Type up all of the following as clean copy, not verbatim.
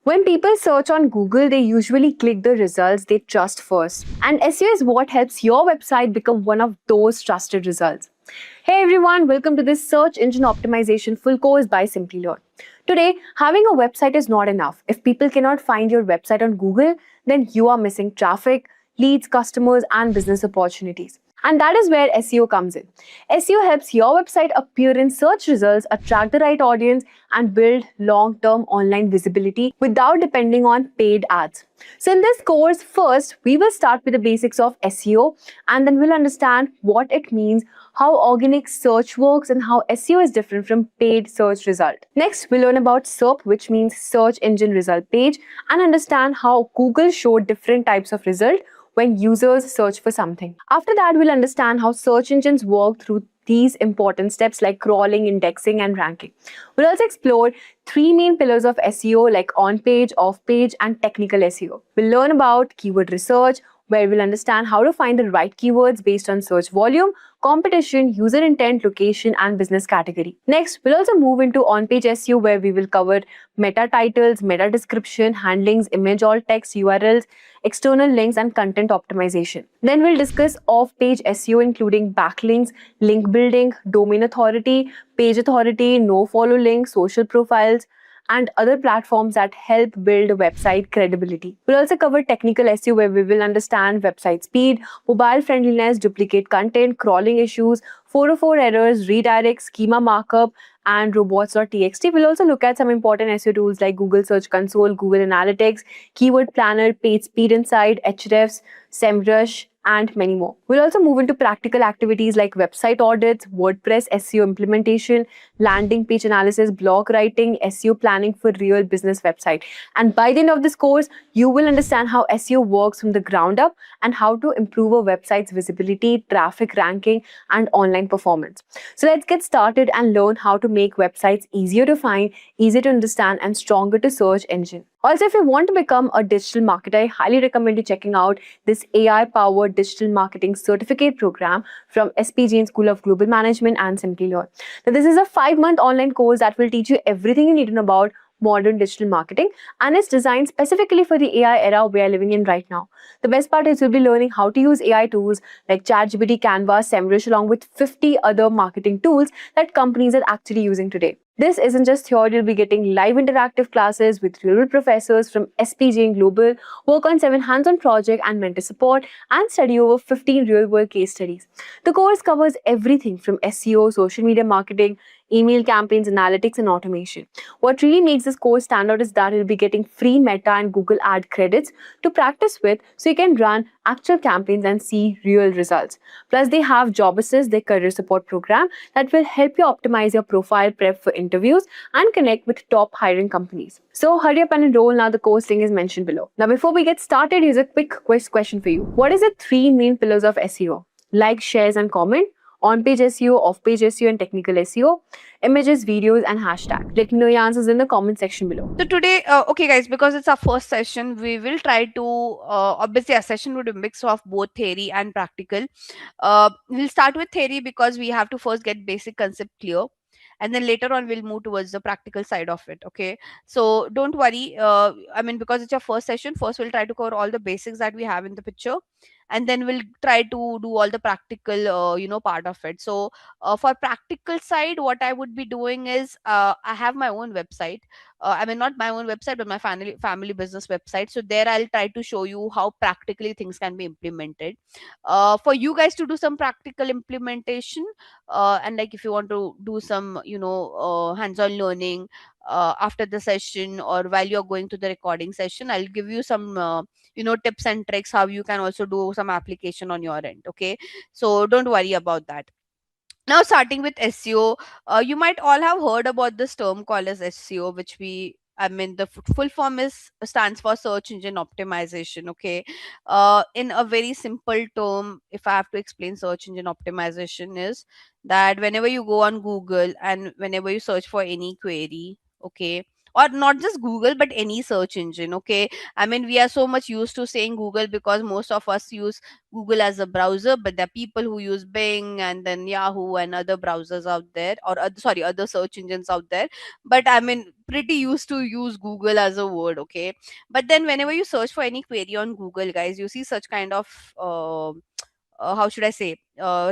When people search on Google, they usually click the results they trust first. And SEO is what helps your website become one of those trusted results. Hey everyone, welcome to this search engine optimization full course by Simplilearn. Today, having a website is not enough. If people cannot find your website on Google, then you are missing traffic, leads, customers, and business opportunities. And that is where SEO comes in. SEO helps your website appear in search results, attract the right audience, and build long term online visibility without depending on paid ads. So, in this course, first we will start with the basics of SEO and then we'll understand what it means, how organic search works, and how SEO is different from paid search result. Next, we'll learn about SERP, which means search engine result page, and understand how Google showed different types of result when users search for something. After that, we'll understand how search engines work through these important steps like crawling, indexing, and ranking. We'll also explore three main pillars of SEO like on-page, off-page, and technical SEO. We'll learn about keyword research, where we'll understand how to find the right keywords based on search volume, competition, user intent, location, and business category. Next, we'll also move into on-page SEO, where we will cover meta titles, meta description, handlings, image alt text, URLs, external links, and content optimization. Then we'll discuss off-page SEO, including backlinks, link building, domain authority, page authority, no-follow links, social profiles, and other platforms that help build website credibility. We'll also cover technical SEO, where we will understand website speed, mobile friendliness, duplicate content, crawling issues, 404 errors, redirects, schema markup, and robots.txt. We'll also look at some important SEO tools like Google Search Console, Google Analytics, Keyword Planner, Page Speed Insight, Hrefs, SEMrush, and many more. We'll also move into practical activities like website audits, WordPress SEO implementation, landing page analysis, blog writing, SEO planning for real business website. And by the end of this course, you will understand how SEO works from the ground up and how to improve a website's visibility, traffic ranking, and online performance. So let's get started and learn how to make websites easier to find, easier to understand, and stronger to search engine. Also, if you want to become a digital marketer, I highly recommend you checking out this AI-powered digital marketing certificate program from SP Jain School of Global Management and Simplilearn. Now, this is a 5-month online course that will teach you everything you need to know about modern digital marketing, and it's designed specifically for the AI era we are living in right now. The best part is you'll be learning how to use AI tools like ChatGPT, Canva, SEMrush, along with 50 other marketing tools that companies are actually using today. This isn't just theory, you'll be getting live interactive classes with real professors from SP Jain Global, work on 7 hands-on projects and mentor support, and study over 15 real-world case studies. The course covers everything from SEO, social media marketing, email campaigns, analytics, and automation. What really makes this course stand out is that you'll be getting free Meta and Google ad credits to practice with so you can run actual campaigns and see real results. Plus, they have Job Assist, their career support program that will help you optimize your profile, prep for interviews, and connect with top hiring companies. So hurry up and enroll now. The course link is mentioned below. Now, before we get started, here's a quick quiz question for you. What is the 3 main pillars of SEO? Like, shares, and comment. On-page SEO, off-page SEO, and technical SEO, images, videos, and hashtag. Let me know your answers in the comment section below. So today, okay, guys, because it's our first session, we will try to obviously our session would be a mix of both theory and practical. We'll start with theory because we have to first get basic concept clear, and then later on we'll move towards the practical side of it. Okay, so don't worry. I mean, because it's your first session, first we'll try to cover all the basics that we have in the picture, and then we'll try to do all the practical, part of it. So for practical side, what I would be doing is I have my own website. I mean, not my own website, but my family business website. So there I'll try to show you how practically things can be implemented. For you guys to do some practical implementation, and like if you want to do some, hands-on learning after the session or while you're going to the recording session, I'll give you some, tips and tricks how you can also do some application on your end. Okay, so don't worry about that. Now, starting with SEO, you might all have heard about this term called as SEO, which I mean, the full form stands for search engine optimization. Okay, in a very simple term, if I have to explain search engine optimization, is that whenever you go on Google and whenever you search for any query, okay, or not just Google but any search engine. Okay, I mean, we are so much used to saying Google because most of us use Google as a browser, but there are people who use Bing and then Yahoo and other browsers out there, or sorry, other search engines out there. But I mean, pretty used to use Google as a word. Okay, but then whenever you search for any query on Google, guys, you see such kind of how should I say,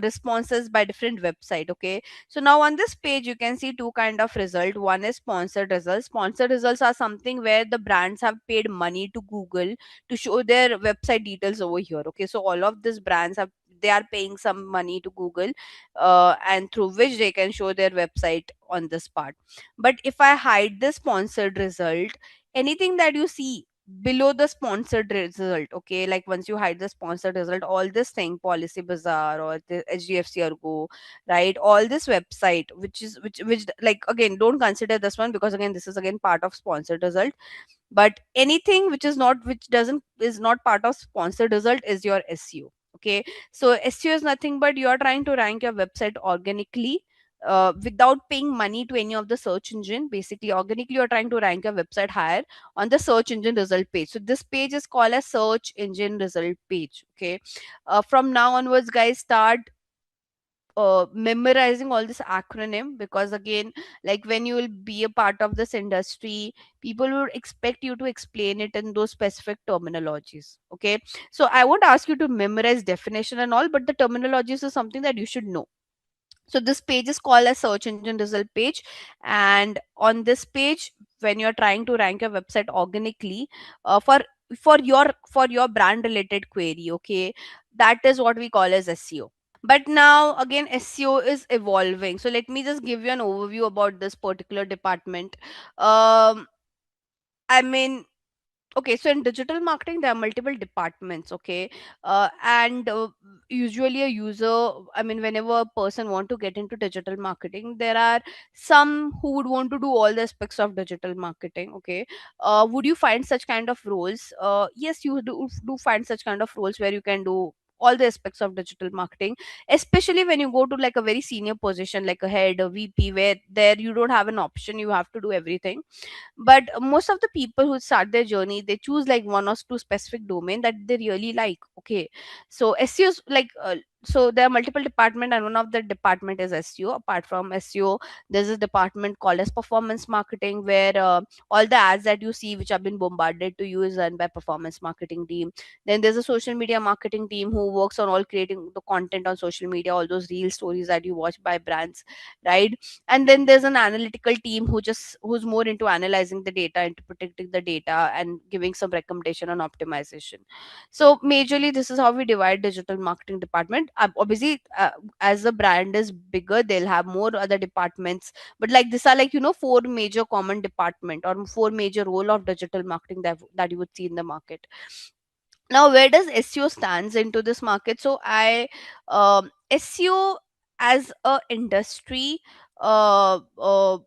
responses by different website. Okay, so now on this page you can see two kind of result. One is sponsored results. Sponsored results are something where the brands have paid money to Google to show their website details over here. Okay, so all of these brands have, they are paying some money to Google, and through which they can show their website on this part. But if I hide the sponsored result, anything that you see below the sponsored result, okay, like once you hide the sponsored result, all this thing, Policy Bazaar or the HDFC Ergo, right, all this website which is which like, again, don't consider this one because again this is again part of sponsored result. But anything which is not, which doesn't, is not part of sponsored result is your SEO. Okay, so SEO is nothing but you are trying to rank your website organically, without paying money to any of the search engine. Basically, organically you're trying to rank your website higher on the search engine result page. So this page is called a search engine result page. Okay, from now onwards, guys, start memorizing all this acronym, because again, like when you will be a part of this industry, people will expect you to explain it in those specific terminologies. Okay, so I won't ask you to memorize definition and all, but the terminologies is something that you should know. So this page is called a search engine result page, and on this page, when you're trying to rank your website organically, for your brand related query, okay, that is what we call as SEO. But now again, SEO is evolving, so let me just give you an overview about this particular department. I mean, okay, so in digital marketing there are multiple departments. Okay, and usually a user, I mean, whenever a person want to get into digital marketing, there are some who would want to do all the aspects of digital marketing. Okay, would you find such kind of roles? Yes, you do find such kind of roles where you can do all the aspects of digital marketing, especially when you go to like a very senior position like a head, a VP, where there you don't have an option, you have to do everything. But most of the people who start their journey, they choose like one or two specific domain that they really like. Okay, so SEOs like, so there are multiple department, and one of the department is SEO. Apart from SEO, there's a department called as performance marketing, where all the ads that you see which have been bombarded to you is run by performance marketing team. Then there's a social media marketing team who works on all creating the content on social media, all those real stories that you watch by brands, right? And then there's an analytical team who's more into analyzing the data, into protecting the data and giving some recommendation on optimization. So majorly this is how we divide digital marketing department. Obviously, as the brand is bigger, they'll have more other departments, but like these are like, four major common department or four major role of digital marketing that you would see in the market. Now, where does SEO stands into this market? So SEO as a industry, uh, uh,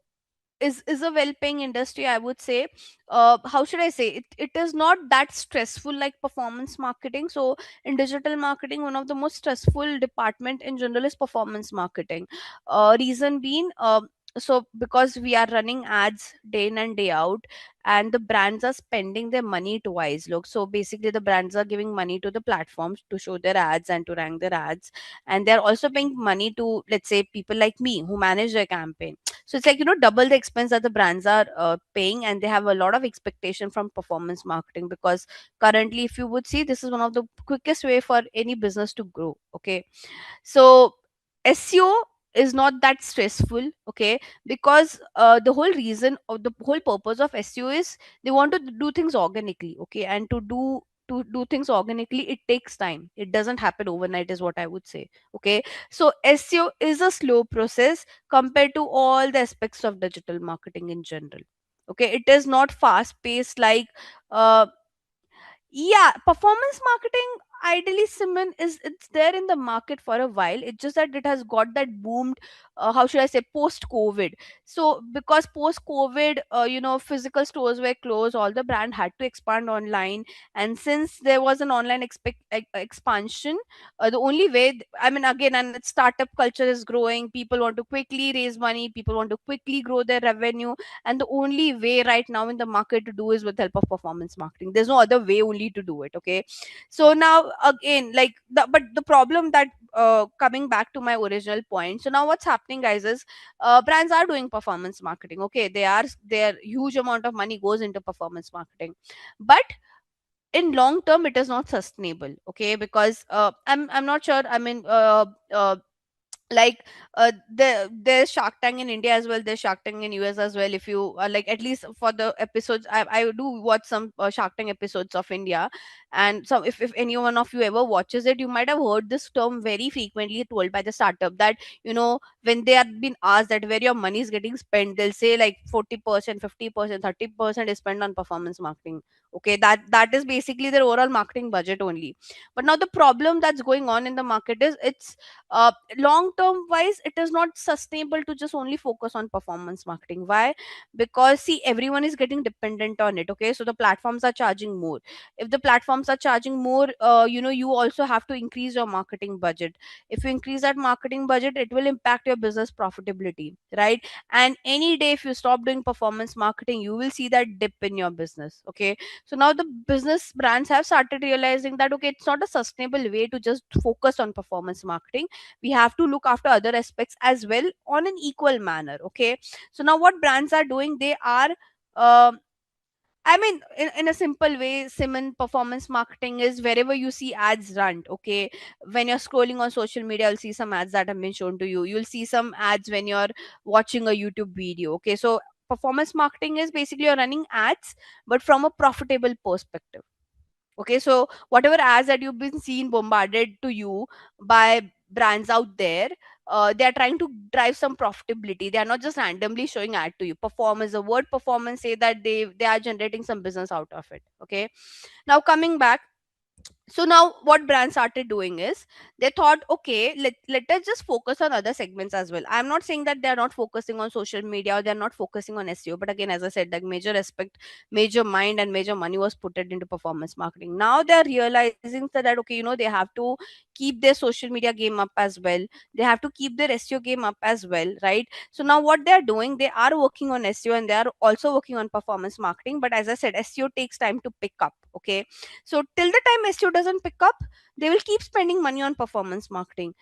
is a well paying industry, I would say. How should I say it, it is not that stressful like performance marketing. So in digital marketing, one of the most stressful department in general is performance marketing. Reason being, so because we are running ads day in and day out, and the brands are spending their money twice. Look, so basically the brands are giving money to the platforms to show their ads and to rank their ads, and they're also paying money to, let's say, people like me who manage their campaign. So it's like, double the expense that the brands are paying, and they have a lot of expectation from performance marketing, because currently, if you would see, this is one of the quickest way for any business to grow. Okay, so SEO is not that stressful. Okay, because the whole reason of the whole purpose of SEO is they want to do things organically. Okay, and to do things organically, it takes time, it doesn't happen overnight, is what I would say. Okay, so SEO is a slow process compared to all the aspects of digital marketing in general. Okay, it is not fast paced like, uh, yeah, performance marketing, ideally, Simon, is it's there in the market for a while. It's just that it has got that boomed, how should I say, post COVID. So because post COVID, physical stores were closed, all the brand had to expand online. And since there was an online expansion, the only way, I mean, again, and its startup culture is growing. People want to quickly raise money, people want to quickly grow their revenue, and the only way right now in the market to do is with help of performance marketing. There's no other way only to do it. Okay, so now again, like but the problem that, coming back to my original point, so now what's happening, guys, is brands are doing performance marketing. Okay, their huge amount of money goes into performance marketing, but in long term it is not sustainable. Okay, because I'm not sure, I mean, like there's Shark Tank in India as well, there's Shark Tank in US as well. If you like, at least for the episodes, I do watch some Shark Tank episodes of India. And so if any one of you ever watches it, you might have heard this term very frequently told by the startup, that when they are being asked that where your money is getting spent, they'll say like 40%, 50%, 30% is spent on performance marketing. Okay, that is basically their overall marketing budget only. But now the problem that's going on in the market is, it's long term wise it is not sustainable to just only focus on performance marketing. Why? Because see, everyone is getting dependent on it. Okay, so the platforms are charging more. If the platforms are charging more, you also have to increase your marketing budget. If you increase that marketing budget, it will impact your business profitability, right? And any day if you stop doing performance marketing, you will see that dip in your business. Okay, so now the business brands have started realizing that, okay, it's not a sustainable way to just focus on performance marketing. We have to look after other aspects as well on an equal manner. Okay, so now what brands are doing, they are, um I mean, in a simple way, Simon, performance marketing is wherever you see ads run. Okay, when you're scrolling on social media, you'll see some ads that have been shown to you. You'll see some ads when you're watching a YouTube video. Okay, so performance marketing is basically you're running ads, but from a profitable perspective. Okay, so whatever ads that you've been seen bombarded to you by brands out there, they are trying to drive some profitability. They are not just randomly showing ad to you. Performance, the word performance say that they are generating some business out of it. Okay, now coming back, so now what brands started doing is, they thought, okay, let us just focus on other segments as well. I'm not saying that they're not focusing on social media or they're not focusing on SEO, but again, as I said, like major aspect, major mind and major money was put it into performance marketing. Now they're realizing that, okay, they have to keep their social media game up as well. They have to keep their SEO game up as well, right? So now what they're doing, they are working on SEO and they are also working on performance marketing. But as I said, SEO takes time to pick up. Okay, so till the time SEO doesn't pick up, they will keep spending money on performance marketing.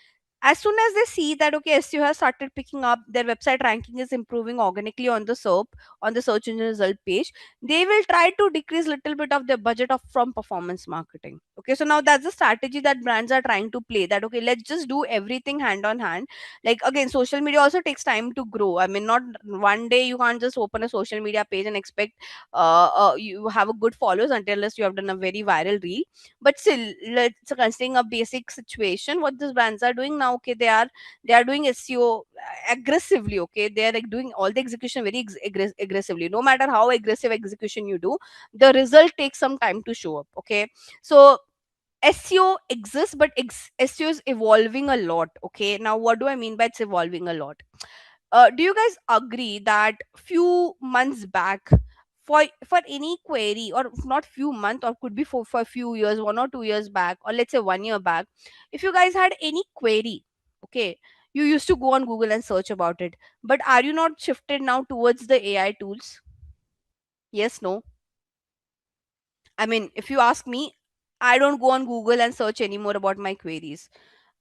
As soon as they see that, okay, SEO has started picking up, their website ranking is improving organically on the SERP, on the search engine result page, they will try to decrease little bit of their budget of from performance marketing. Okay, so now that's the strategy that brands are trying to play. That, okay, let's just do everything hand on hand. Like again, social media also takes time to grow. I mean, not one day you can't just open a social media page and expect you have a good followers until unless you have done a very viral reel. But still, let's considering a basic situation, what these brands are doing now, okay, they are doing SEO aggressively. Okay, they are like doing all the execution very aggressively. No matter how aggressive execution you do, the result takes some time to show up. Okay, so SEO exists, but SEO is evolving a lot. Okay, now what do I mean by it's evolving a lot? Do you guys agree that few months back, for any query, or not few months, or could be for a few years, 1 or 2 years back, or let's say 1 year back, if you guys had any query, okay, you used to go on Google and search about it. But are you not shifted now towards the AI tools? Yes, no? I mean, if you ask me, I don't go on Google and search anymore about my queries.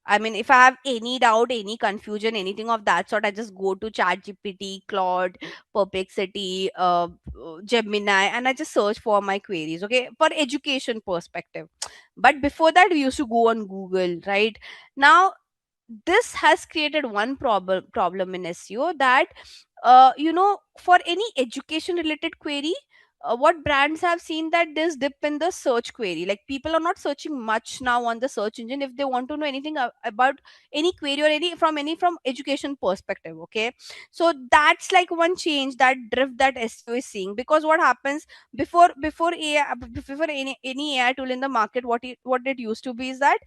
I mean, if I have any doubt, any confusion, anything of that sort, I just go to ChatGPT, Claude, Perplexity, Gemini, and I just search for my queries. Okay, for education perspective. But before that, we used to go on Google, right? Now, this has created one problem in SEO, that for any education related query, what brands have seen that there's dip in the search query. Like people are not searching much now on the search engine if they want to know anything about any query or any from education perspective. Okay, so that's like one change that drift that SEO is seeing. Because what happens before AI, before any AI tool in the market, what it used to be is that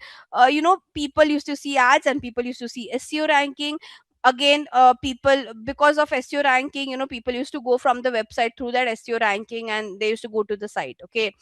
people used to see ads and people used to see SEO ranking. Again, people, because of SEO ranking, people used to go from the website through that SEO ranking and they used to go to the site. Okay,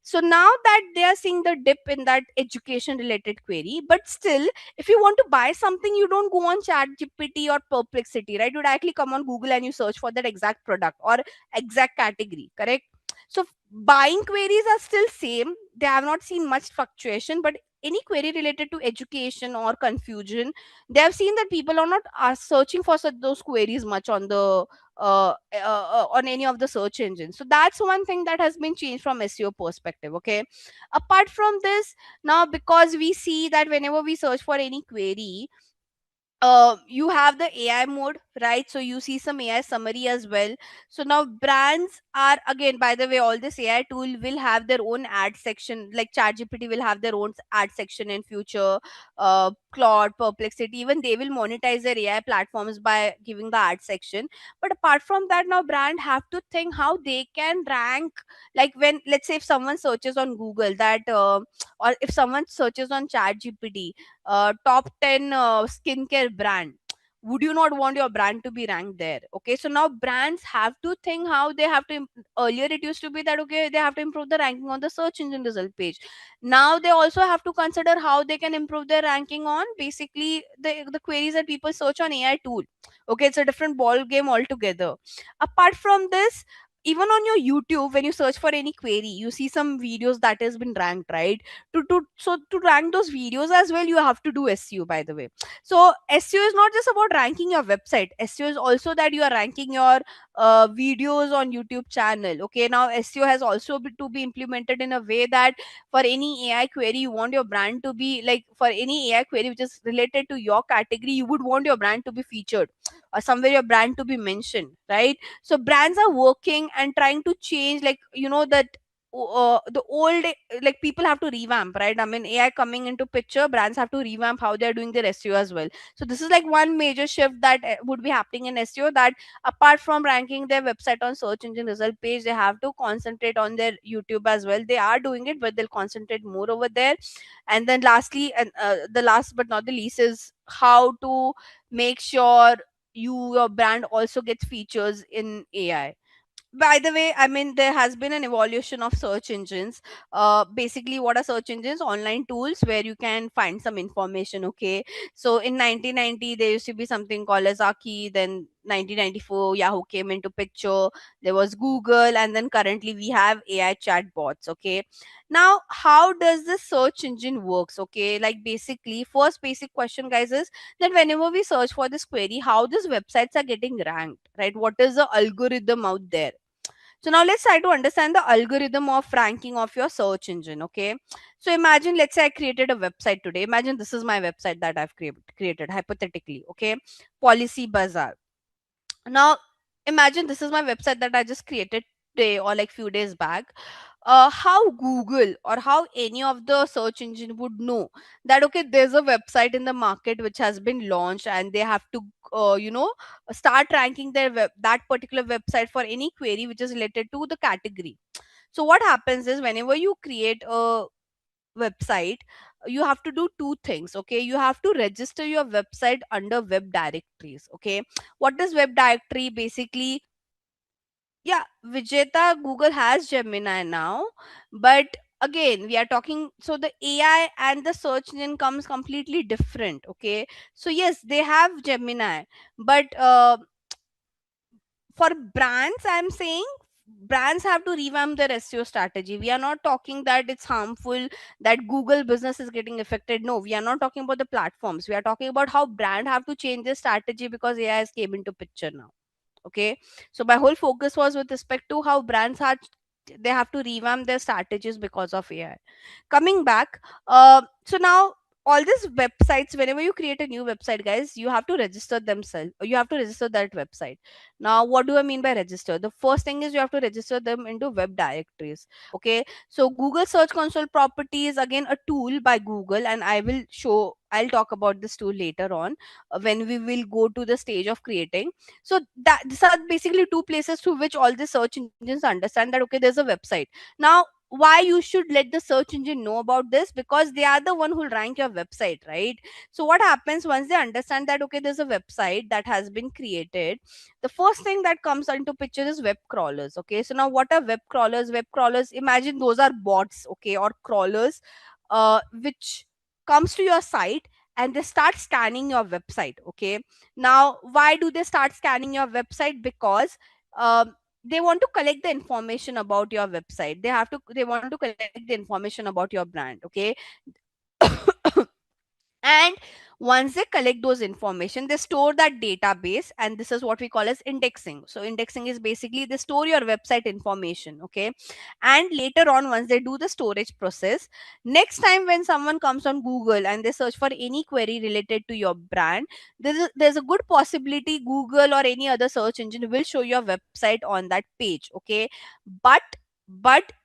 so now that they are seeing the dip in that education related query, but still, if you want to buy something, you don't go on ChatGPT or Perplexity, right? You directly come on Google and you search for that exact product or exact category, correct? So buying queries are still same. They have not seen much fluctuation, but any query related to education or confusion, they have seen that people are searching for those queries much on the on any of the search engines. So that's one thing that has been changed from SEO perspective. Okay, apart from this, now because we see that whenever we search for any query, you have the AI mode, right? So you see some AI summary as well. So now brands are, again, by the way, all this AI tool will have their own ad section. Like ChatGPT will have their own ad section in future. Claude, Perplexity, even they will monetize their AI platforms by giving the ad section. But apart from that, now brand have to think how they can rank. Like when, let's say, if someone searches on Google that, or if someone searches on ChatGPT, top 10 skincare brand, would you not want your brand to be ranked there? Okay, so now brands have to think how they have to earlier it used to be that, okay, they have to improve the ranking on the search engine result page. Now they also have to consider how they can improve their ranking on basically the queries that people search on AI tool. Okay, it's a different ball game altogether. Apart from this, even on your YouTube, when you search for any query, you see some videos that has been ranked, right? To rank those videos as well, you have to do SEO, by the way. So SEO is not just about ranking your website. SEO is also that you are ranking your videos on YouTube channel. Okay, now SEO has also to be implemented in a way that for any AI query, you want your brand to be like, for any AI query which is related to your category, you would want your brand to be featured or somewhere your brand to be mentioned, right? So brands are working and trying to change, like, that the old, like, people have to revamp, right? I mean, AI coming into picture, brands have to revamp how they're doing their SEO as well. So this is like one major shift that would be happening in SEO, that apart from ranking their website on search engine result page, they have to concentrate on their YouTube as well. They are doing it, but they'll concentrate more over there. And then lastly, and the last but not the least, is how to make sure your brand also gets features in AI. By the way, I mean, there has been an evolution of search engines. Basically, what are search engines? Online tools where you can find some information. Okay, so in 1990 there used to be something called as Aki. Then 1994 Yahoo came into picture. There was Google, and then currently we have AI chatbots. Okay, now how does this search engine works? Okay, like basically, first basic question, guys, is that whenever we search for this query, how these websites are getting ranked, right? What is the algorithm out there? So now let's try to understand the algorithm of ranking of your search engine. Okay, so imagine, let's say I created a website today. Imagine this is my website that I've created hypothetically. Okay, Policy Bazaar. Now imagine this is my website that I just created today or like few days back. How Google or how any of the search engine would know that, okay, there's a website in the market which has been launched and they have to start ranking that particular website for any query which is related to the category. So what happens is, whenever you create a website, you have to do two things. Okay, you have to register your website under web directories. Okay, what is web directory? Basically, yeah, Vijeta, Google has Gemini now, but again, we are talking, so the AI and the search engine comes completely different. Okay, so yes, they have Gemini, but for brands, I'm saying brands have to revamp their SEO strategy. We are not talking that it's harmful, that Google business is getting affected. No, we are not talking about the platforms. We are talking about how brand have to change their strategy because AI has came into picture now. Okay, so my whole focus was with respect to how brands had, they have to revamp their strategies because of AI. Coming back, so now all these websites, whenever you create a new website, guys, you have to register themselves, you have to register that website. Now what do I mean by register? The first thing is you have to register them into web directories. Okay, so Google Search Console property is again a tool by Google, and I'll talk about this tool later on, when we will go to the stage of creating. So that these are basically two places through which all the search engines understand that, okay, there's a website. Now why you should let the search engine know about this? Because they are the one who rank your website, right? So what happens once they understand that, okay, there's a website that has been created, the first thing that comes into picture is web crawlers. Okay, so now what are web crawlers? Web crawlers, imagine those are bots, okay, or crawlers, which comes to your site and they start scanning your website. Okay, now why do they start scanning your website? Because they want to collect the information about your website. They want to collect the information about your brand. Okay, and once they collect those information, they store that database, and this is what we call as indexing. So indexing is basically they store your website information. Okay, and later on, once they do the storage process, next time when someone comes on Google and they search for any query related to your brand, there's a good possibility Google or any other search engine will show your website on that page. Okay, but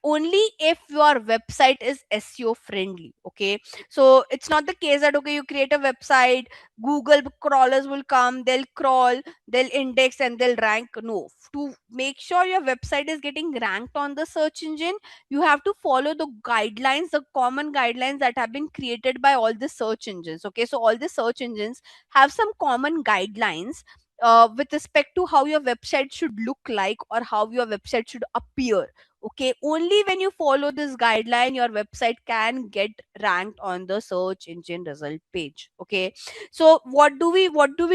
only if your website is SEO friendly. Okay, so it's not the case that, okay, you create a website, Google crawlers will come, they'll crawl, they'll index, and they'll rank. No, to make sure your website is getting ranked on the search engine, you have to follow the guidelines, the common guidelines that have been created by all the search engines. Okay, so all the search engines have some common guidelines with respect to how your website should look like or how your website should appear. Okay, only when you follow this guideline your website can get ranked on the search engine result page. Okay, so what do we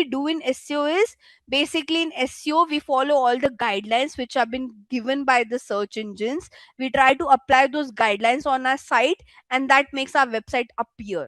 do in SEO is, basically in SEO we follow all the guidelines which have been given by the search engines. We try to apply those guidelines on our site, and that makes our website appear.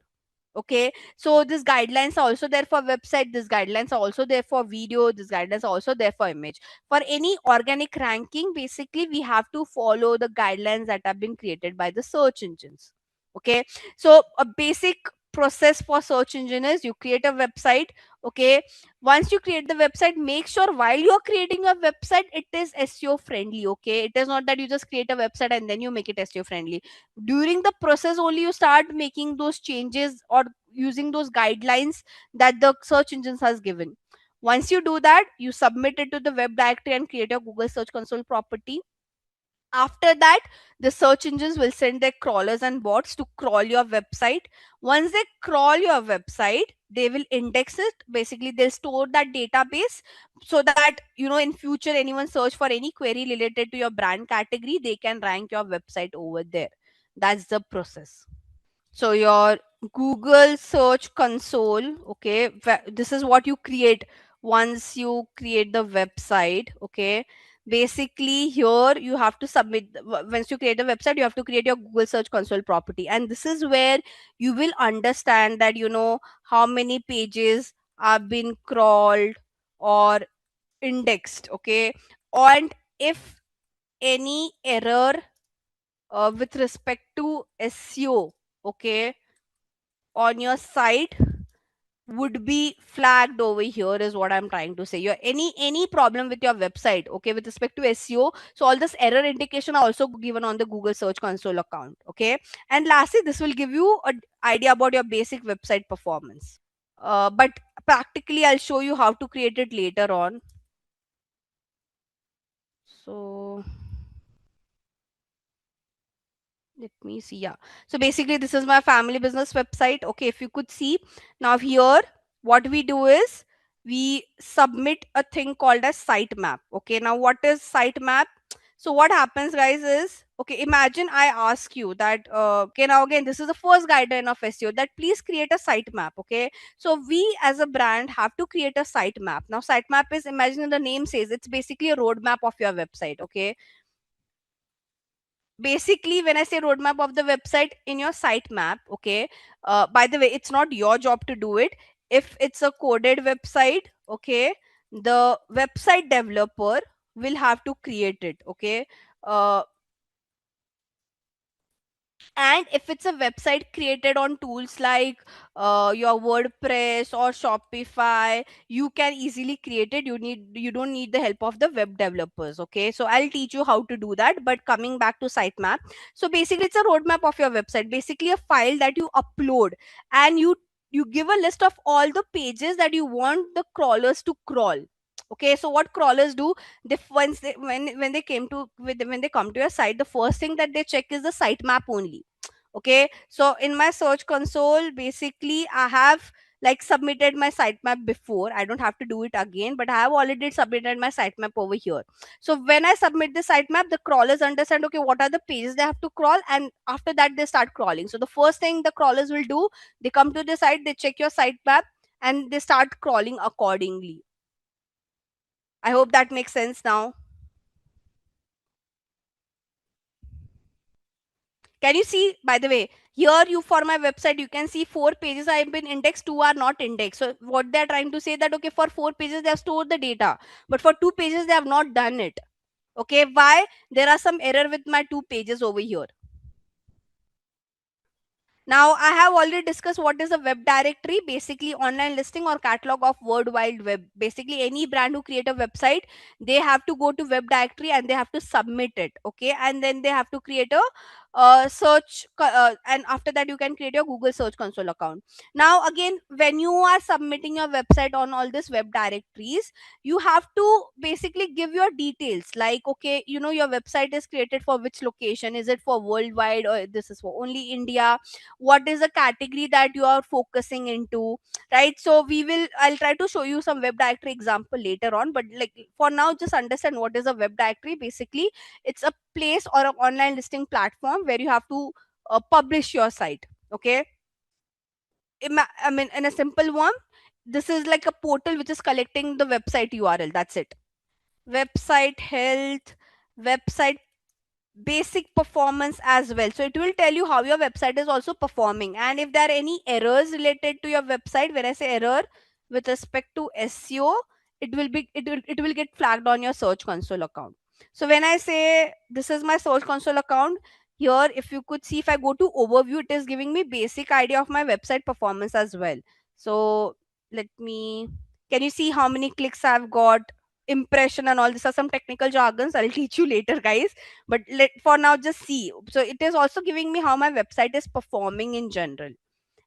Okay, so these guidelines are also there for website, these guidelines are also there for video, these guidelines are also there for image. For any organic ranking, basically we have to follow the guidelines that have been created by the search engines. Okay, so a basic process for search engine is you create a website. Okay, once you create the website, make sure while you're creating a website it is SEO friendly. Okay, it is not that you just create a website and then you make it SEO friendly. During the process only you start making those changes or using those guidelines that the search engines has given. Once you do that, you submit it to the web directory and create your Google Search Console property. After that, the search engines will send their crawlers and bots to crawl your website. Once they crawl your website, they will index it. Basically, they'll store that database so that, in future anyone search for any query related to your brand category, they can rank your website over there. That's the process. So your Google Search Console, okay, this is what you create once you create the website. Okay, basically here you have to submit once you create the website, you have to create your Google Search Console property, and this is where you will understand that, how many pages have been crawled or indexed. Okay, and if any error with respect to SEO, okay, on your site would be flagged over here, is what I'm trying to say. Your any problem with your website, okay, with respect to SEO, so all this error indication are also given on the Google Search Console account. Okay, and lastly, this will give you an idea about your basic website performance, but practically I'll show you how to create it later on. So let me see. Yeah, so basically this is my family business website. Okay, if you could see, now here what we do is we submit a thing called as sitemap. Okay, now what is sitemap? So what happens, guys, is, okay, imagine I ask you that, okay, now again this is the first guideline of SEO, that please create a sitemap. Okay, so we as a brand have to create a sitemap. Now sitemap is, imagine the name says, it's basically a roadmap of your website. Okay, basically when I say roadmap of the website in your sitemap, okay, by the way, it's not your job to do it. If it's a coded website, okay, the website developer will have to create it. Okay, uh, And if it's a website created on tools like your WordPress or Shopify, you can easily create it. You don't need the help of the web developers. Okay, so I'll teach you how to do that. But coming back to sitemap, so basically it's a roadmap of your website, basically a file that you upload, and you give a list of all the pages that you want the crawlers to crawl. Okay, so what crawlers do, once they when they came to when they come to your site, the first thing that they check is the sitemap only. Okay, so in my search console, basically I have like submitted my sitemap before. I don't have to do it again, but I have already submitted my sitemap over here. So when I submit the sitemap, the crawlers understand, okay, what are the pages they have to crawl, and after that they start crawling. So the first thing the crawlers will do, they come to the site, they check your sitemap, and they start crawling accordingly. I hope that makes sense now. Can you see, by the way, here you for my website, you can see four pages have been indexed, two are not indexed. So what they're trying to say that, okay, for four pages they have stored the data, but for two pages they have not done it. Okay, why? There are some error with my two pages over here. Now, I have already discussed what is a web directory, basically online listing or catalog of World Wide Web. Basically, any brand who create a website, they have to go to web directory and they have to submit it. Okay, and then they have to create a and after that you can create your Google Search Console account. Now, again, when you are submitting your website on all these web directories, you have to basically give your details like, okay, your website is created for which location, is it for worldwide or this is for only India, what is the category that you are focusing into, right? So I'll try to show you some web directory example later on, but like for now, just understand what is a web directory. Basically, it's a place or an online listing platform where you have to publish your site. Okay, I mean, in a simple one, this is like a portal which is collecting the website URL. That's it. Website health, website basic performance as well. So it will tell you how your website is also performing, and if there are any errors related to your website. When I say error with respect to SEO, it will get flagged on your search console account. So when I say this is my search console account, here if you could see, if I go to overview, it is giving me basic idea of my website performance as well. So let me, can you see how many clicks I've got, impression, and all? These are some technical jargons, I'll teach you later, guys, but for now just see. So it is also giving me how my website is performing in general.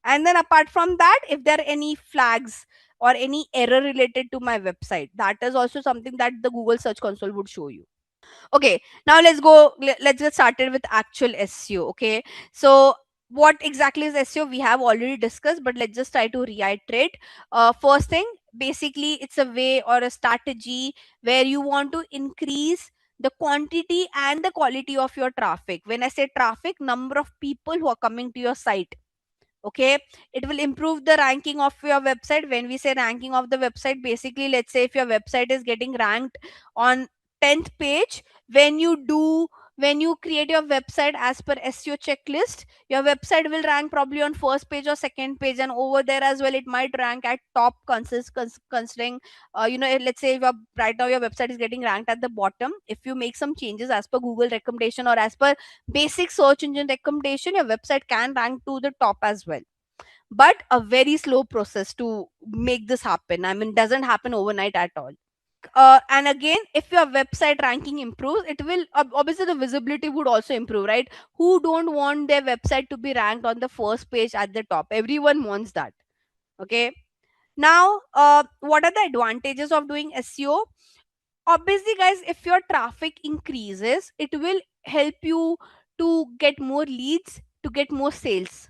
And then apart from that, if there are any flags or any error related to my website, that is also something that the Google Search Console would show you. Okay, now let's get started with actual SEO. Okay, so what exactly is SEO we have already discussed, but let's just try to reiterate. First thing, basically it's a way or a strategy where you want to increase the quantity and the quality of your traffic. When I say traffic, number of people who are coming to your site. Okay, it will improve the ranking of your website. When we say ranking of the website, basically let's say if your website is getting ranked on 10th page, when you create your website as per SEO checklist, your website will rank probably on first page or second page, and over there as well it might rank at top, considering let's say right now your website is getting ranked at the bottom. If you make some changes as per Google recommendation or as per basic search engine recommendation, your website can rank to the top as well. But a very slow process to make this happen. I mean, doesn't happen overnight at all. And again, if your website ranking improves, it will obviously the visibility would also improve, right? Who don't want their website to be ranked on the first page at the top? Everyone wants that. Okay, now what are the advantages of doing SEO? Obviously, guys, if your traffic increases, it will help you to get more leads, to get more sales,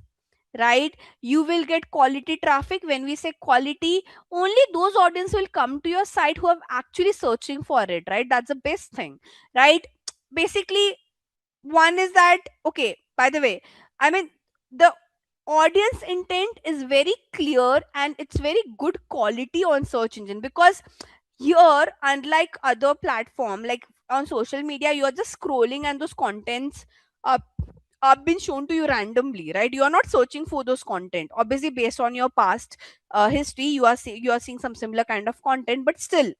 right? You will get quality traffic. When we say quality, only those audience will come to your site who are actually searching for it, right? That's the best thing, right? Basically, one is that, okay, by the way, I mean, the audience intent is very clear and it's very good quality on search engine, because here, unlike other platform like on social media, you are just scrolling and those contents are are been shown to you randomly, right? You are not searching for those content. Obviously, based on your past history, you are seeing some similar kind of content, but still,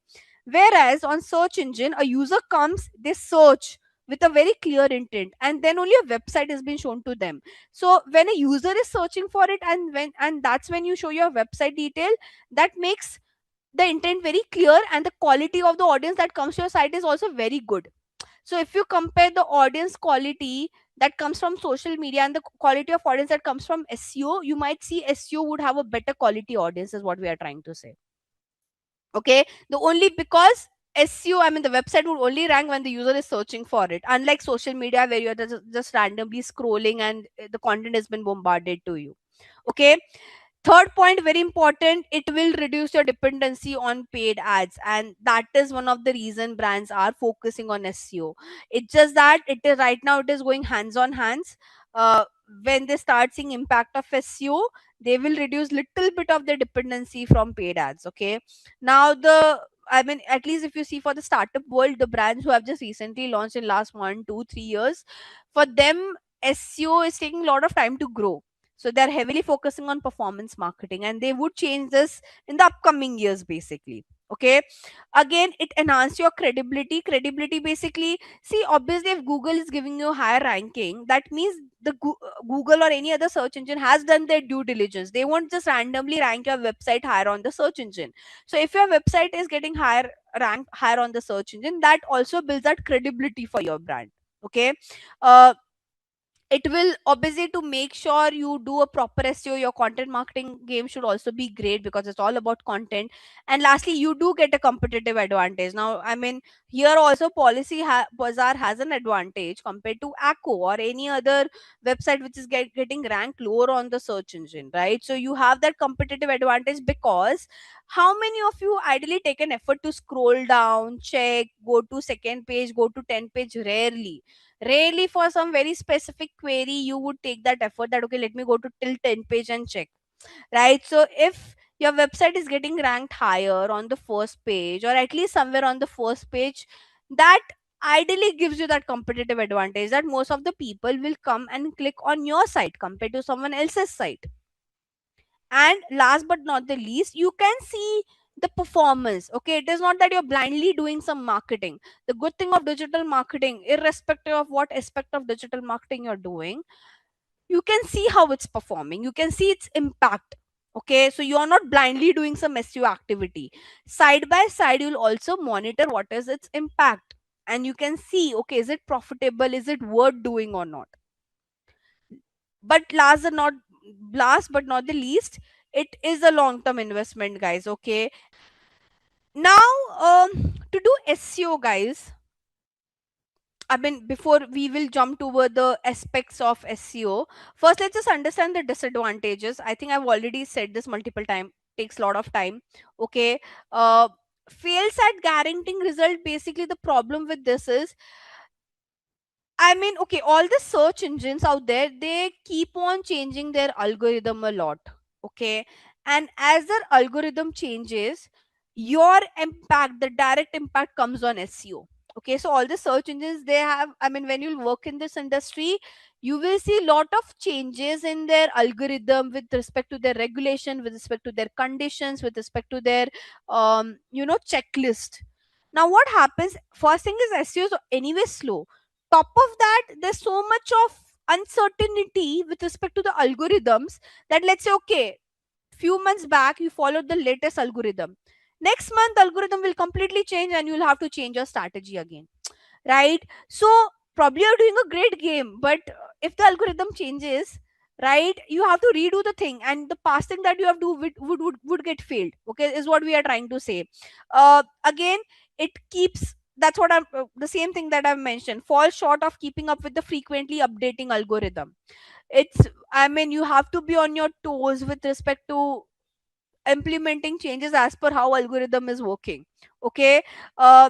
whereas on search engine, a user comes, they search, with a very clear intent, and then only a website has been shown to them. So when a user is searching for it, and that's when you show your website detail, that makes the intent very clear, and the quality of the audience that comes to your site is also very good. So if you compare the audience quality that comes from social media and the quality of audience that comes from SEO, you might see SEO would have a better quality audience, is what we are trying to say. Okay, the only because SEO, I mean the website would only rank when the user is searching for it, unlike social media where you're just randomly scrolling and the content has been bombarded to you. Okay, third point, very important, it will reduce your dependency on paid ads, and that is one of the reason brands are focusing on SEO. It's just that it is right now it is going hands on hands. uh, when they start seeing impact of SEO, they will reduce little bit of their dependency from paid ads. Okay, now the, I mean, at least if you see for the startup world, the brands who have just recently launched in last 1 2 3 years, for them SEO is taking a lot of time to grow. So they're heavily focusing on performance marketing, and they would change this in the upcoming years basically. Okay, again, it enhance your credibility. Credibility basically, see, obviously if Google is giving you higher ranking, that means the Google or any other search engine has done their due diligence. They won't just randomly rank your website higher on the search engine. So if your website is getting higher rank higher on the search engine, that also builds that credibility for your brand. Okay, uh, it will obviously, to make sure you do a proper SEO, your content marketing game should also be great because it's all about content. And lastly, you do get a competitive advantage. Now, I mean, here also Policy Bazaar has an advantage compared to ACO or any other website which is getting ranked lower on the search engine, right? So you have that competitive advantage because how many of you ideally take an effort to scroll down, check, go to second page, go to 10 page? Rarely for some very specific query you would take that effort that okay, let me go to till 10 page and check, right? So if your website is getting ranked higher on the first page, or at least somewhere on the first page, that ideally gives you that competitive advantage that most of the people will come and click on your site compared to someone else's site. And last but not the least, you can see the performance. Okay, it is not that you're blindly doing some marketing. The good thing of digital marketing, irrespective of what aspect of digital marketing you're doing, you can see how it's performing, you can see its impact. Okay, so you're not blindly doing some SEO activity. Side by side, you'll also monitor what is its impact, and you can see, okay, is it profitable, is it worth doing or not. But last but not the least, it is a long term investment, guys. Okay, now, to do SEO, guys, I mean, before we will jump toward the aspects of SEO, first let's just understand the disadvantages. I think I've already said this multiple times. Takes a lot of time. Okay, uh, fails at guaranteeing result. Basically, the problem with this is, I mean, okay, all the search engines out there, they keep on changing their algorithm a lot. Okay. And as their algorithm changes, your impact, the direct impact comes on SEO. Okay. So all the search engines they have, I mean, when you work in this industry, you will see a lot of changes in their algorithm with respect to their regulation, with respect to their conditions, with respect to their, checklist. Now, what happens? First thing is SEO is anyway slow. Top of that, there's so much of uncertainty with respect to the algorithms that, let's say, okay, few months back you followed the latest algorithm, next month algorithm will completely change and you'll have to change your strategy again, right? So probably you're doing a great game, but if the algorithm changes, right, you have to redo the thing, and the past thing that you have to do would get failed. Okay, is what we are trying to say. Again, it keeps, that's what I'm the same thing that I've mentioned, falls short of keeping up with the frequently updating algorithm. It's, I mean, you have to be on your toes with respect to implementing changes as per how algorithm is working. Okay, uh,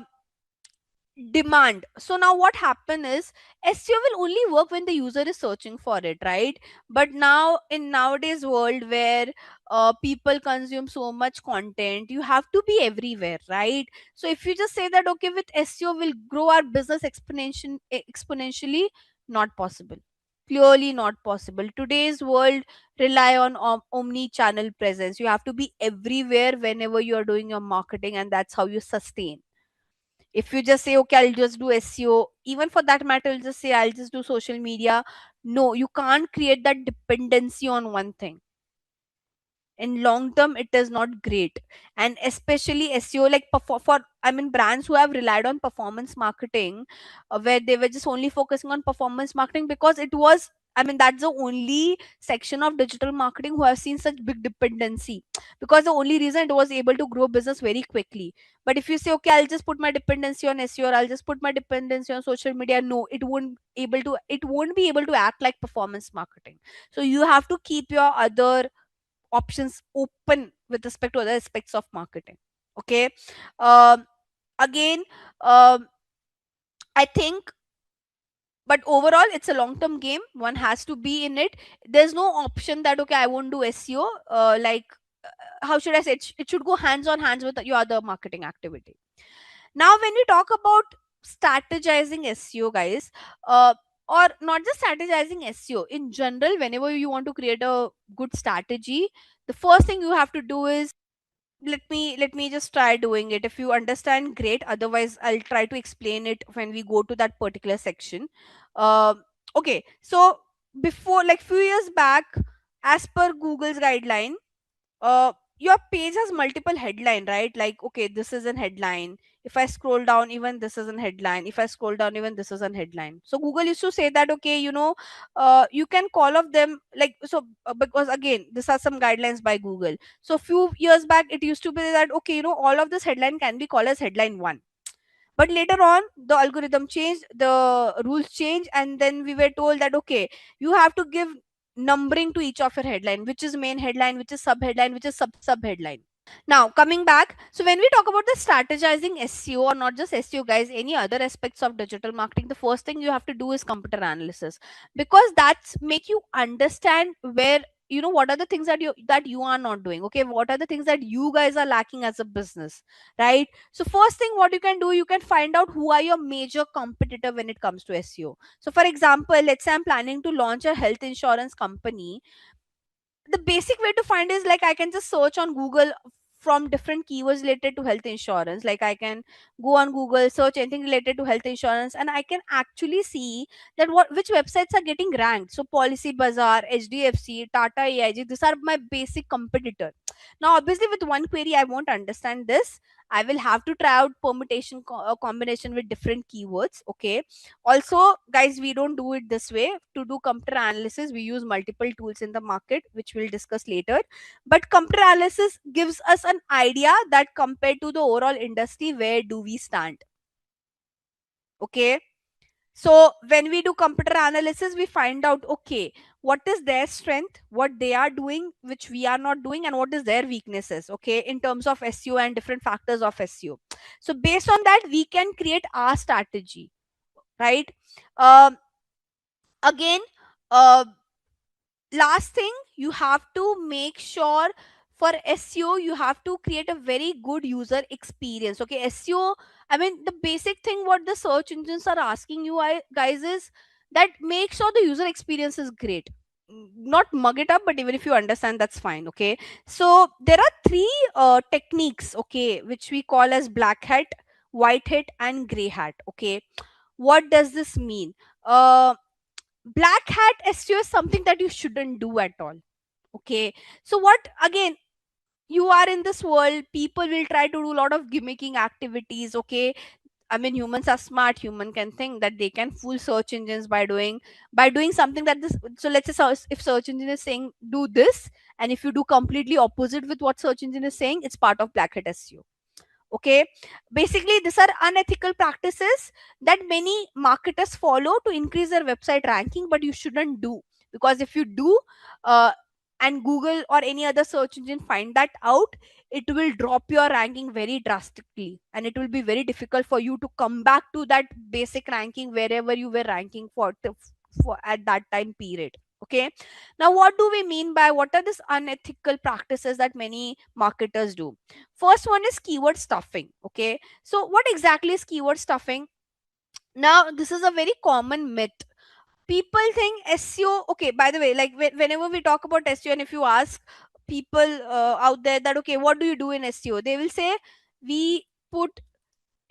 demand. So now what happen is SEO will only work when the user is searching for it, right? But now in nowadays world where people consume so much content, you have to be everywhere, right? So if you just say that okay, with SEO will grow our business exponentially, not possible. Clearly not possible. Today's world rely on omni channel presence. You have to be everywhere whenever you are doing your marketing, and that's how you sustain. If you just say, okay, I'll just do SEO, even for that matter, I'll just say, I'll just do social media. No, you can't create that dependency on one thing. In long term, it is not great. And especially SEO, like for I mean brands who have relied on performance marketing, where they were just only focusing on performance marketing because it was, I mean, that's the only section of digital marketing who have seen such big dependency, because the only reason it was able to grow business very quickly. But if you say, okay, I'll just put my dependency on SEO, or I'll just put my dependency on social media, no, it won't be able to act like performance marketing. So you have to keep your other options open with respect to other aspects of marketing. Okay. um, Again, um, I think, but overall it's a long term game, one has to be in it. There's no option that, okay, I won't do SEO. How should I say, it should go hands on hands with your other marketing activity. Now when we talk about strategizing SEO, guys, uh, or not just strategizing SEO in general, whenever you want to create a good strategy, the first thing you have to do is, let me just try doing it. If you understand, great, otherwise I'll try to explain it when we go to that particular section. Okay, so before, like few years back, as per Google's guideline, your page has multiple headline, right? Like, okay, this is an headline. If I scroll down, even this is an headline. If I scroll down, even this is an headline. So Google used to say that, okay, you can call of them like so, because again, these are some guidelines by Google. So few years back, it used to be that, okay, all of this headline can be called as headline one. But later on, the algorithm changed, the rules changed, and then we were told that, okay, you have to give numbering to each of your headline, which is main headline, which is sub headline, which is sub headline. Now, coming back, so when we talk about the strategizing SEO, or not just SEO, guys, any other aspects of digital marketing, the first thing you have to do is computer analysis, because that's make you understand where, what are the things that you are not doing. Okay, what are the things that you guys are lacking as a business, right? So first thing, what you can do, you can find out who are your major competitor when it comes to SEO. So for example, let's say I'm planning to launch a health insurance company. The basic way to find is, like, I can just search on Google from different keywords related to health insurance. Like, I can go on Google, search anything related to health insurance, and I can actually see that which websites are getting ranked. So Policy Bazaar, HDFC, Tata AIG, these are my basic competitor. Now obviously with one query I won't understand this. I will have to try out permutation combination with different keywords. Okay. Also, guys, we don't do it this way. To do computer analysis, we use multiple tools in the market, which we'll discuss later. But computer analysis gives us an idea that compared to the overall industry, where do we stand. Okay. So when we do computer analysis, we find out, okay, what is their strength, what they are doing which we are not doing, and what is their weaknesses, okay, in terms of SEO and different factors of SEO. So based on that, we can create our strategy, right? um, Again, uh, last thing, you have to make sure for SEO you have to create a very good user experience. Okay, SEO, I mean, the basic thing what the search engines are asking you, guys, is that make sure the user experience is great. Not mug it up, but even if you understand, that's fine. Okay, so there are three techniques, okay, which we call as black hat, white hat, and gray hat. Okay, what does this mean? uh, Black hat SEO is something that you shouldn't do at all. Okay, so what, again, you are in this world, people will try to do a lot of gimmicking activities. Okay, I mean, humans are smart, human can think that they can fool search engines by doing something that this. So let's say, if search engine is saying do this, and if you do completely opposite with what search engine is saying, it's part of black hat SEO. Okay, basically these are unethical practices that many marketers follow to increase their website ranking, but you shouldn't do, because if you do, uh, and Google or any other search engine find that out, it will drop your ranking very drastically, and it will be very difficult for you to come back to that basic ranking wherever you were ranking for at that time period. Okay, now what do we mean by, what are these unethical practices that many marketers do? First one is keyword stuffing. Okay, so what exactly is keyword stuffing? Now this is a very common myth. People think SEO, okay, by the way, like whenever we talk about SEO, and if you ask people out there that, okay, what do you do in SEO, they will say, we put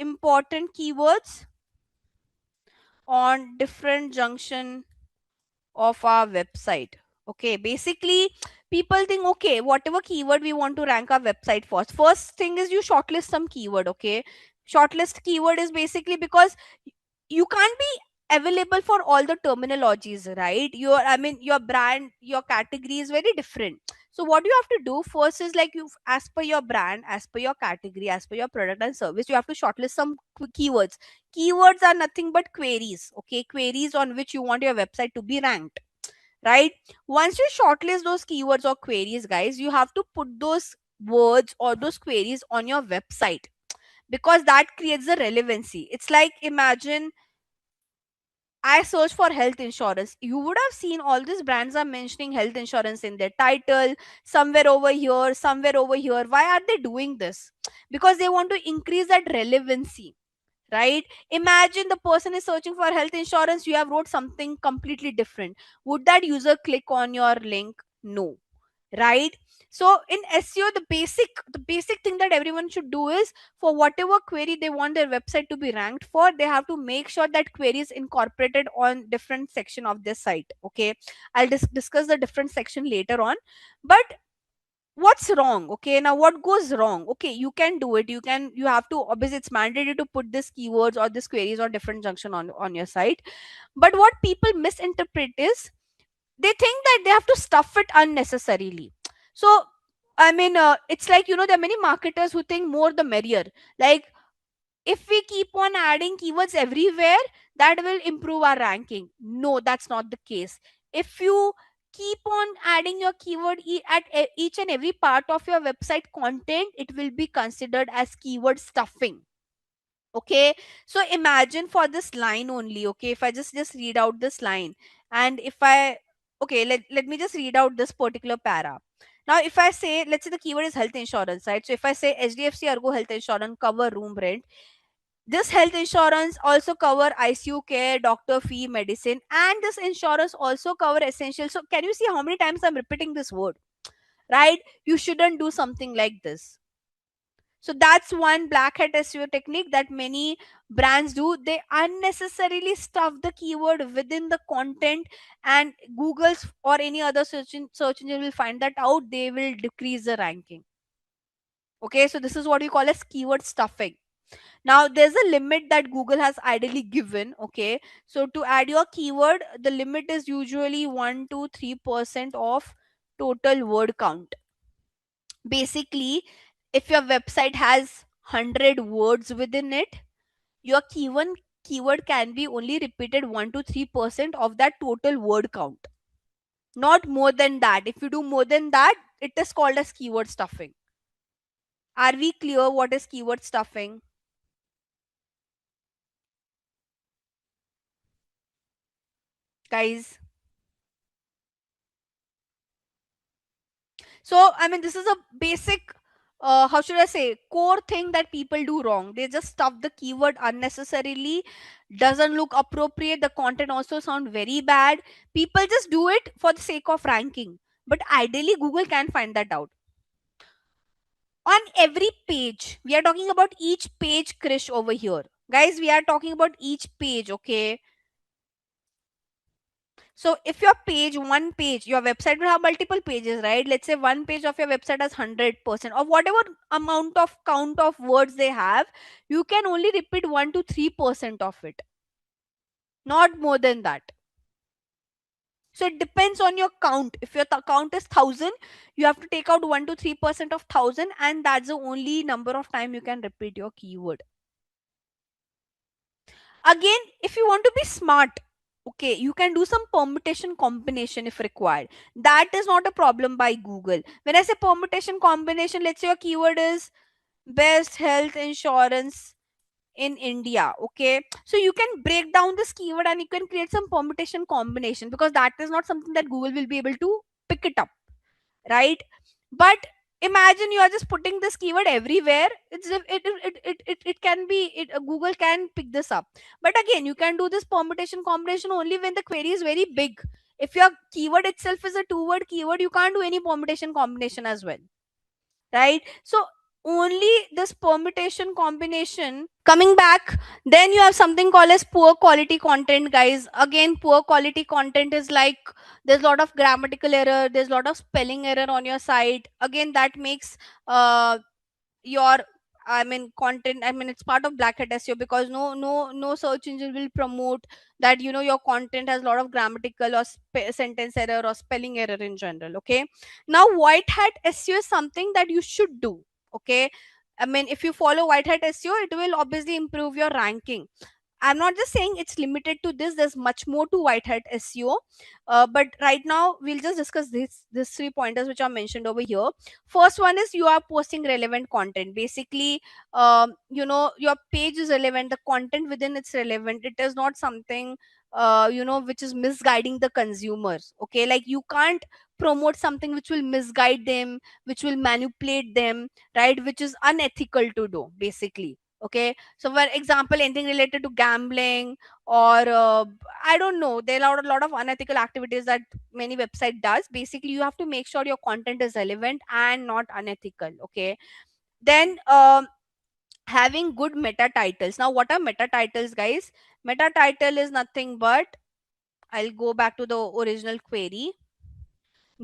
important keywords on different junction of our website. Okay, basically people think, okay, whatever keyword we want to rank our website for, first thing is you shortlist some keyword. Okay, shortlist keyword is basically because you can't be available for all the terminologies, right? Your brand, your category is very different. So what you have to do first is, like, you, as per your brand, as per your category, as per your product and service, you have to shortlist some keywords. Keywords are nothing but queries. Okay, queries on which you want your website to be ranked, right? Once you shortlist those keywords or queries, guys, you have to put those words or those queries on your website, because that creates the relevancy. It's like, imagine I search for health insurance. You would have seen all these brands are mentioning health insurance in their title, somewhere over here, somewhere over here. Why are they doing this? Because they want to increase that relevancy, right? Imagine the person is searching for health insurance, you have wrote something completely different. Would that user click on your link? No, right? So in SEO, the basic thing that everyone should do is, for whatever query they want their website to be ranked for, they have to make sure that query is incorporated on different section of their site. Okay, I'll discuss the different section later on. But what's wrong? Okay, now what goes wrong? Okay, you can do it, you have to, obviously it's mandatory to put this keywords or this queries on different junction on your site. But what people misinterpret is, they think that they have to stuff it unnecessarily. So it's like, there are many marketers who think more the merrier. Like, if we keep on adding keywords everywhere, that will improve our ranking. No, that's not the case. If you keep on adding your keyword at each and every part of your website content, it will be considered as keyword stuffing. Okay, so imagine for this line only. Okay, if I just read out this line, and if I, okay, let me just read out this particular para. Now if I say, let's say the keyword is health insurance, right? So if I say HDFC Ergo health insurance cover room rent, this health insurance also cover ICU care, doctor fee, medicine, and this insurance also cover essential. So can you see how many times I'm repeating this word, right? You shouldn't do something like this. So that's one black hat SEO technique that many brands do. They unnecessarily stuff the keyword within the content, and Google's or any other search engine will find that out. They will decrease the ranking. Okay, so this is what we call as keyword stuffing. Now there's a limit that Google has ideally given. Okay, so to add your keyword, the limit is usually 1 to 3% of total word count. Basically, if your website has 100 words within it, your keyword can be only repeated 1 to 3% of that total word count, not more than that. If you do more than that, it is called as keyword stuffing. Are we clear what is keyword stuffing, guys? So this is a basic, how should I say, core thing that people do wrong. They just stuff the keyword unnecessarily, doesn't look appropriate, the content also sound very bad. People just do it for the sake of ranking, but ideally Google can find that out. On every page, we are talking about each page, Krish, over here, guys, we are talking about each page. Okay, so if your page, one page, your website will have multiple pages, right? Let's say one page of your website has 100% of whatever amount of count of words they have, you can only repeat 1 to 3% of it, not more than that. So it depends on your count. If your count is 1000, you have to take out 1 to 3% of 1000, and that's the only number of time you can repeat your keyword. Again, if you want to be smart, okay, you can do some permutation combination if required. That is not a problem by Google. When I say permutation combination, let's say your keyword is best health insurance in India. Okay, so you can break down this keyword and you can create some permutation combination, because that is not something that Google will be able to pick it up, right? But imagine you are just putting this keyword everywhere. It can be Google can pick this up. But again, you can do this permutation combination only when the query is very big. If your keyword itself is a two word keyword, you can't do any permutation combination as well, right? So only this permutation combination coming back. Then you have something called as poor quality content, guys. Again, poor quality content is like there's a lot of grammatical error, there's a lot of spelling error on your site. Again, that makes your, I mean, content, I mean, it's part of black hat SEO, because no search engine will promote that, your content has a lot of grammatical or sentence error or spelling error in general. Okay, now white hat SEO is something that you should do. Okay, I mean, if you follow white hat SEO, it will obviously improve your ranking. I'm not just saying it's limited to this. There's much more to white hat SEO. But right now we'll just discuss these 3 pointers which are mentioned over here. First one is you are posting relevant content. Basically, your page is relevant. The content within it's relevant. It is not something which is misguiding the consumers. Okay, like you can't promote something which will misguide them, which will manipulate them, right? Which is unethical to do, basically. Okay, so for example, anything related to gambling or I don't know, there are a lot of unethical activities that many website does. Basically, you have to make sure your content is relevant and not unethical. Okay, then having good meta titles. Now, what are meta titles, guys? Meta title is nothing but, I'll go back to the original query.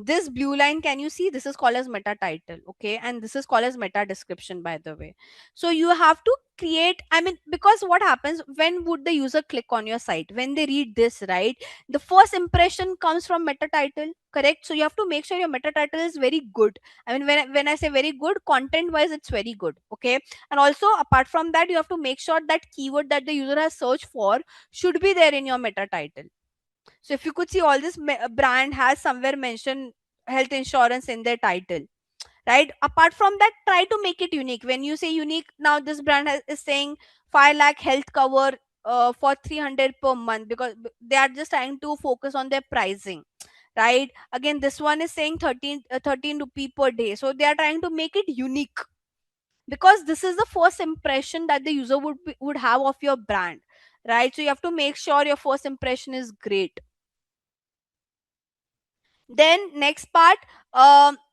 This blue line, can you see, this is called as meta title. Okay, and this is called as meta description, by the way. So you have to create, I mean, because what happens, when would the user click on your site? When they read this, right? The first impression comes from meta title, correct? So you have to make sure your meta title is very good. I mean, when I say very good, content wise, it's very good. Okay, and also apart from that, you have to make sure that keyword that the user has searched for should be there in your meta title. So if you could see, all this brand has somewhere mentioned health insurance in their title, right? Apart from that, try to make it unique. When you say unique, now this brand is saying 5 lakh health cover for 300 per month, because they are just trying to focus on their pricing, right? Again, this one is saying 13 rupee per day. So they are trying to make it unique, because this is the first impression that the user would have of your brand, right? So you have to make sure your first impression is great. Then next part,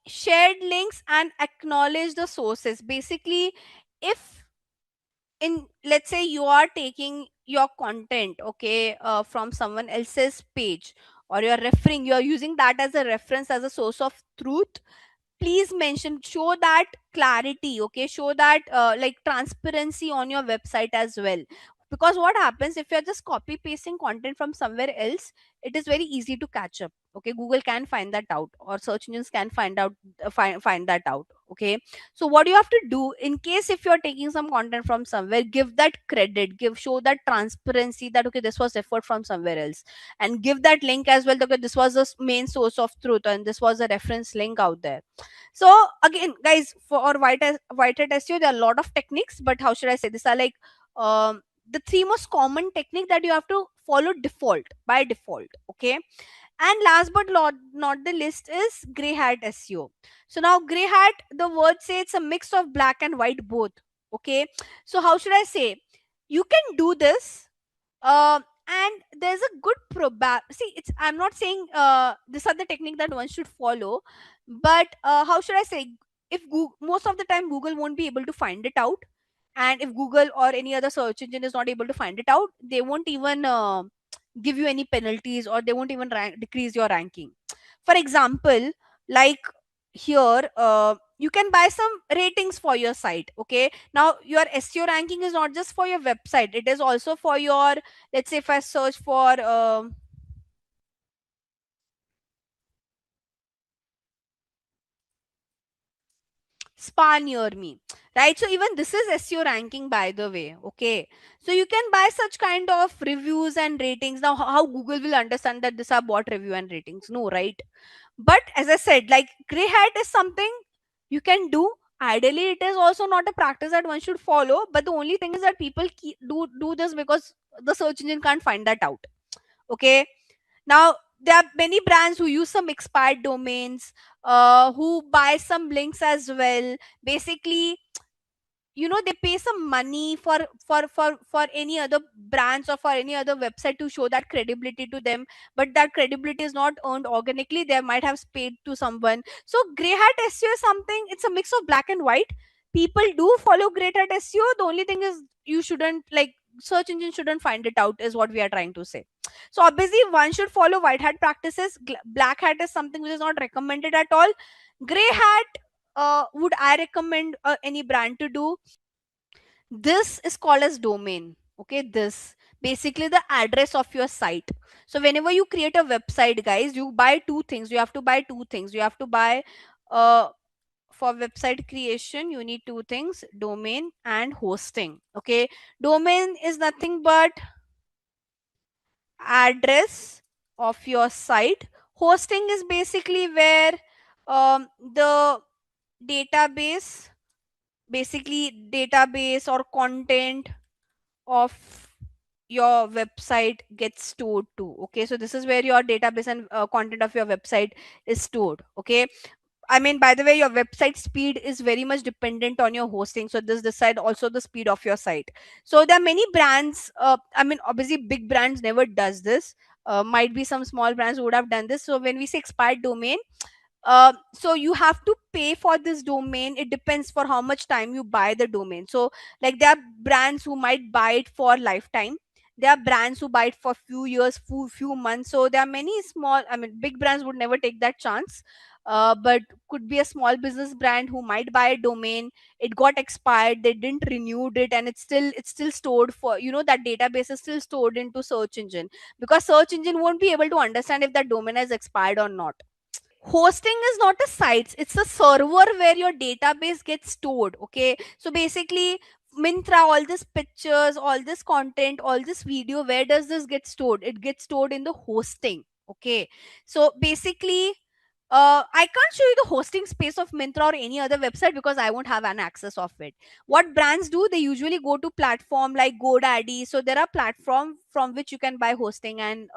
shared links and acknowledge the sources. Basically, if in, let's say, you are taking your content, okay, from someone else's page, or you're using that as a reference, as a source of truth, please mention, show that clarity. Okay, show that like transparency on your website as well. Because what happens, if you're just copy pasting content from somewhere else, it is very easy to catch up. Okay, Google can find that out, or search engines can find that out. Okay, so what you have to do, in case if you're taking some content from somewhere, give that credit, show that transparency, that okay, this was referred from somewhere else, and give that link as well, that this was the main source of truth and this was a reference link out there. So again, guys, for white hat SEO, there are a lot of techniques, but how should I say, these are like the 3 most common technique that you have to follow by default. Okay, and last but not the list is gray hat SEO. So now gray hat, the word say it's a mix of black and white both. Okay, so how should I say, you can do this, and there's a good see, it's, I'm not saying these are the technique that one should follow, but how should I say, if Google, most of the time Google won't be able to find it out, and if Google or any other search engine is not able to find it out, they won't even give you any penalties, or they won't even decrease your ranking. For example, like here, you can buy some ratings for your site. Okay, now your SEO ranking is not just for your website, it is also for your, let's say if I search for spa near me, right? So even this is SEO ranking, by the way. Okay, so you can buy such kind of reviews and ratings. Now how Google will understand that this are bot review and ratings? No, right? But as I said, like gray hat is something you can do. Ideally, it is also not a practice that one should follow, but the only thing is that people do this because the search engine can't find that out. Okay, now there are many brands who use some expired domains, who buy some links as well. Basically, they pay some money for any other brands or for any other website to show that credibility to them, but that credibility is not earned organically. They might have paid to someone. So gray hat SEO is something, it's a mix of black and white. people do follow great at SEO. The only thing is you shouldn't, like, search engine shouldn't find it out, is what we are trying to say. So obviously one should follow white hat practices. Black hat is something which is not recommended at all. Gray hat, would I recommend any brand to do? This is called as domain. Okay, this basically the address of your site. So whenever you create a website, guys, you buy two things. You have to buy two things. You have to buy, uh, for website creation, you need two things: domain and hosting. Okay, domain is nothing but address of your site. Hosting is basically where, the database, basically database or content of your website gets stored to. Okay, so this is where your database and content of your website is stored. Okay, I mean, by the way, your website speed is very much dependent on your hosting. So this decide also the speed of your site. So there are many brands. I mean, obviously, big brands never does this. Might be some small brands who would have done this. So when we say expired domain, so you have to pay for this domain. It depends for how much time you buy the domain. So like there are brands who might buy it for lifetime. There are brands who buy it for few years, few months. So there are many small, I mean, big brands would never take that chance. But could be a small business brand who might buy a domain. It got expired, they didn't renewed it, and it's still stored for, that database is still stored into search engine, because search engine won't be able to understand if that domain has expired or not. Hosting is not a site, it's a server where your database gets stored. Okay, so basically, Mintra, all this pictures, all this content, all this video, where does this get stored? It gets stored in the hosting. Okay, so basically, I can't show you the hosting space of Mintra or any other website because I won't have an access of it. What brands do, they usually go to platform like GoDaddy. So there are platform from which you can buy hosting and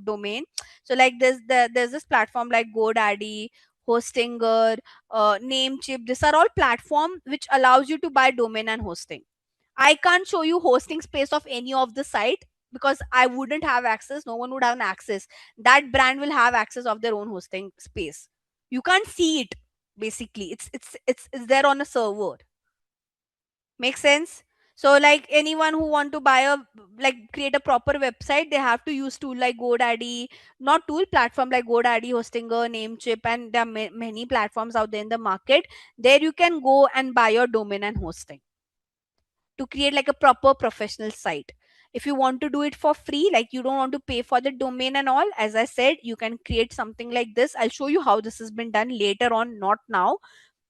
domain. So like there's this platform like GoDaddy, Hostinger, Namecheap. These are all platform which allows you to buy domain and hosting. I can't show you hosting space of any of the site because I wouldn't have access. No one would have an access. That brand will have access of their own hosting space. You can't see it. Basically, it's there on a server. Make sense? So like anyone who want to buy a, like, create a proper website, they have to use tool like GoDaddy, not tool, platform like GoDaddy, Hostinger, Namecheap, and there are many platforms out there in the market. There you can go and buy your domain and hosting to create like a proper professional site. If you want to do it for free, like you don't want to pay for the domain and all, as I said, you can create something like this. I'll show you how this has been done later on, not now.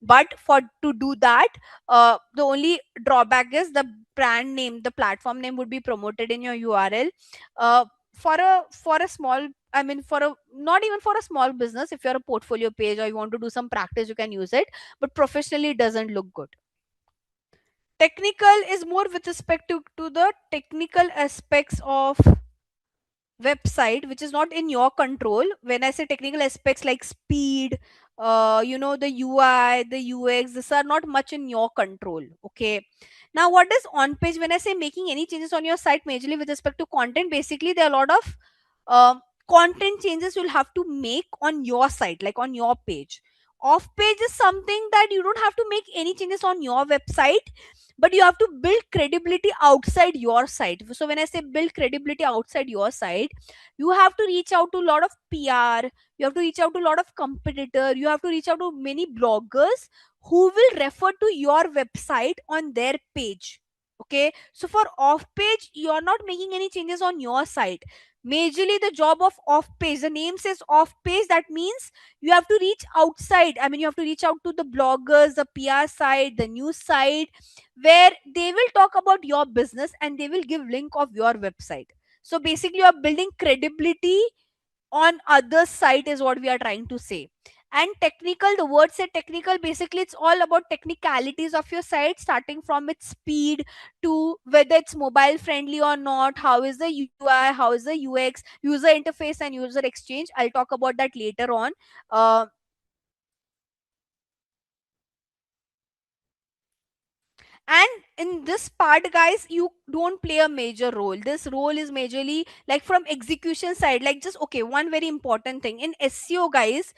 But for to do that, the only drawback is the brand name, the platform name would be promoted in your URL. For a small, I mean, for a, not even for a small business, if you're a portfolio page or you want to do some practice, you can use it, but professionally it doesn't look good. Technical is more with respect to the technical aspects of website, which is not in your control. When I say technical aspects like speed, the UI, the UX, these are not much in your control. Okay, now what is on page? When I say making any changes on your site, majorly with respect to content, basically there are a lot of content changes you'll have to make on your site, like on your page. Off page is something that you don't have to make any changes on your website, but you have to build credibility outside your site. So when I say build credibility outside your site, you have to reach out to a lot of PR, you have to reach out to a lot of competitor, you have to reach out to many bloggers who will refer to your website on their page. Okay, so for off page, you're not making any changes on your site. Majorly the job of off page, the name says off page, that means you have to reach outside. I mean, you have to reach out to the bloggers, the PR side, the news side, where they will talk about your business and they will give link of your website. So basically you are building credibility on other site, is what we are trying to say. And technical, the word say technical, basically it's all about technicalities of your site, starting from its speed to whether it's mobile friendly or not, how is the UI, how is the UX, user interface and user exchange. I'll talk about that later on. uh, and in this part, guys, you don't play a major role. This role is majorly like from execution side. Like, just okay, one very important thing in SEO, guys,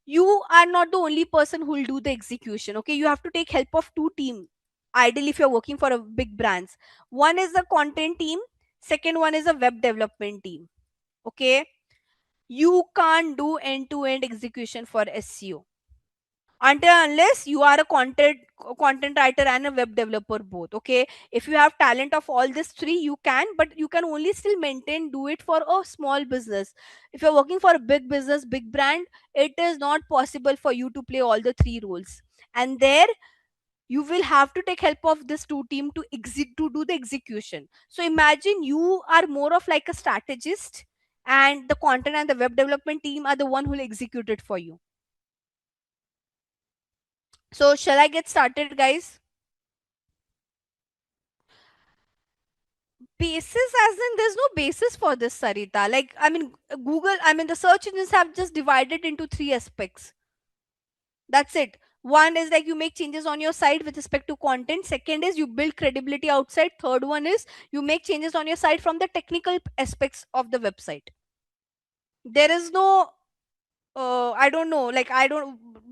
You are not the only person who will do the execution. Okay, you have to take help of two team. Ideally, if you're working for a big brands, one is the content team, second one is a web development team. Okay, you can't do end to end execution for SEO until unless you are a content writer and a web developer both. Okay, if you have talent of all these three, you can, but you can only still maintain do it for a small business. If you're working for a big business, big brand, it is not possible for you to play all the three roles. And there you will have to take help of this two team to to do the execution. So imagine you are more of like a strategist, and the content and the web development team are the one who will execute it for you. So shall I get started, guys? Basis, as in there's no basis for this, Sarita. Like, I mean, Google, I mean, the search engines have just divided into three aspects. That's it. One is like you make changes on your site with respect to content. Second is you build credibility outside. Third one is you make changes on your site from the technical aspects of the website. There is no, I don't know, like,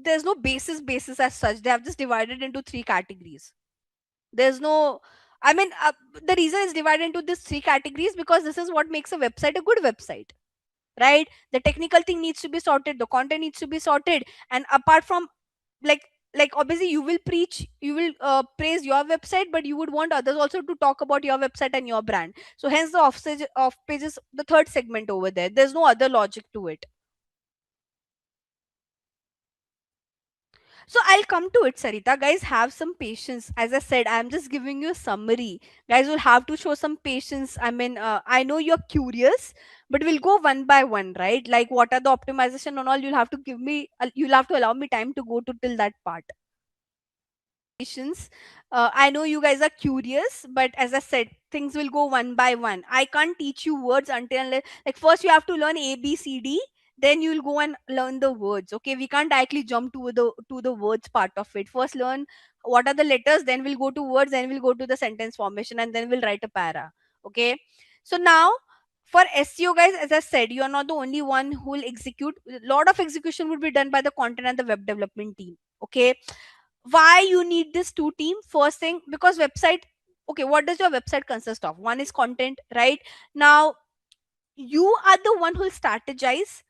there's no basis as such. They have just divided into three categories. There's no, I mean, the reason it's divided into these three categories because this is what makes a website a good website, right? The technical thing needs to be sorted, the content needs to be sorted, and apart from, like like obviously you will preach, you will praise your website, but you would want others also to talk about your website and your brand. So hence the off pages, the third segment over there. There's no other logic to it. So I'll come to it, Sarita. Guys, have some patience. As I said, I'm just giving you a summary. Guys will have to show some patience. I mean, I know you're curious, but we'll go one by one, right? Like, what are the optimization and all? You'll have to give me, you'll have to allow me time to go to till that part. Patience. I know you guys are curious, but as I said, things will go one by one. I can't teach you words until like first you have to learn A B C D, then you'll go and learn the words. Okay, we can't directly jump to the words part of it. First learn what are the letters, then we'll go to words, then we'll go to the sentence formation, and then we'll write a para. Okay, so now for SEO, guys, as I said, you are not the only one who will execute. A lot of execution will be done by the content and the web development team. Okay, why you need this two team? First thing, because website, okay, what does your website consist of? One is content, right? Now you are the one who will strategize,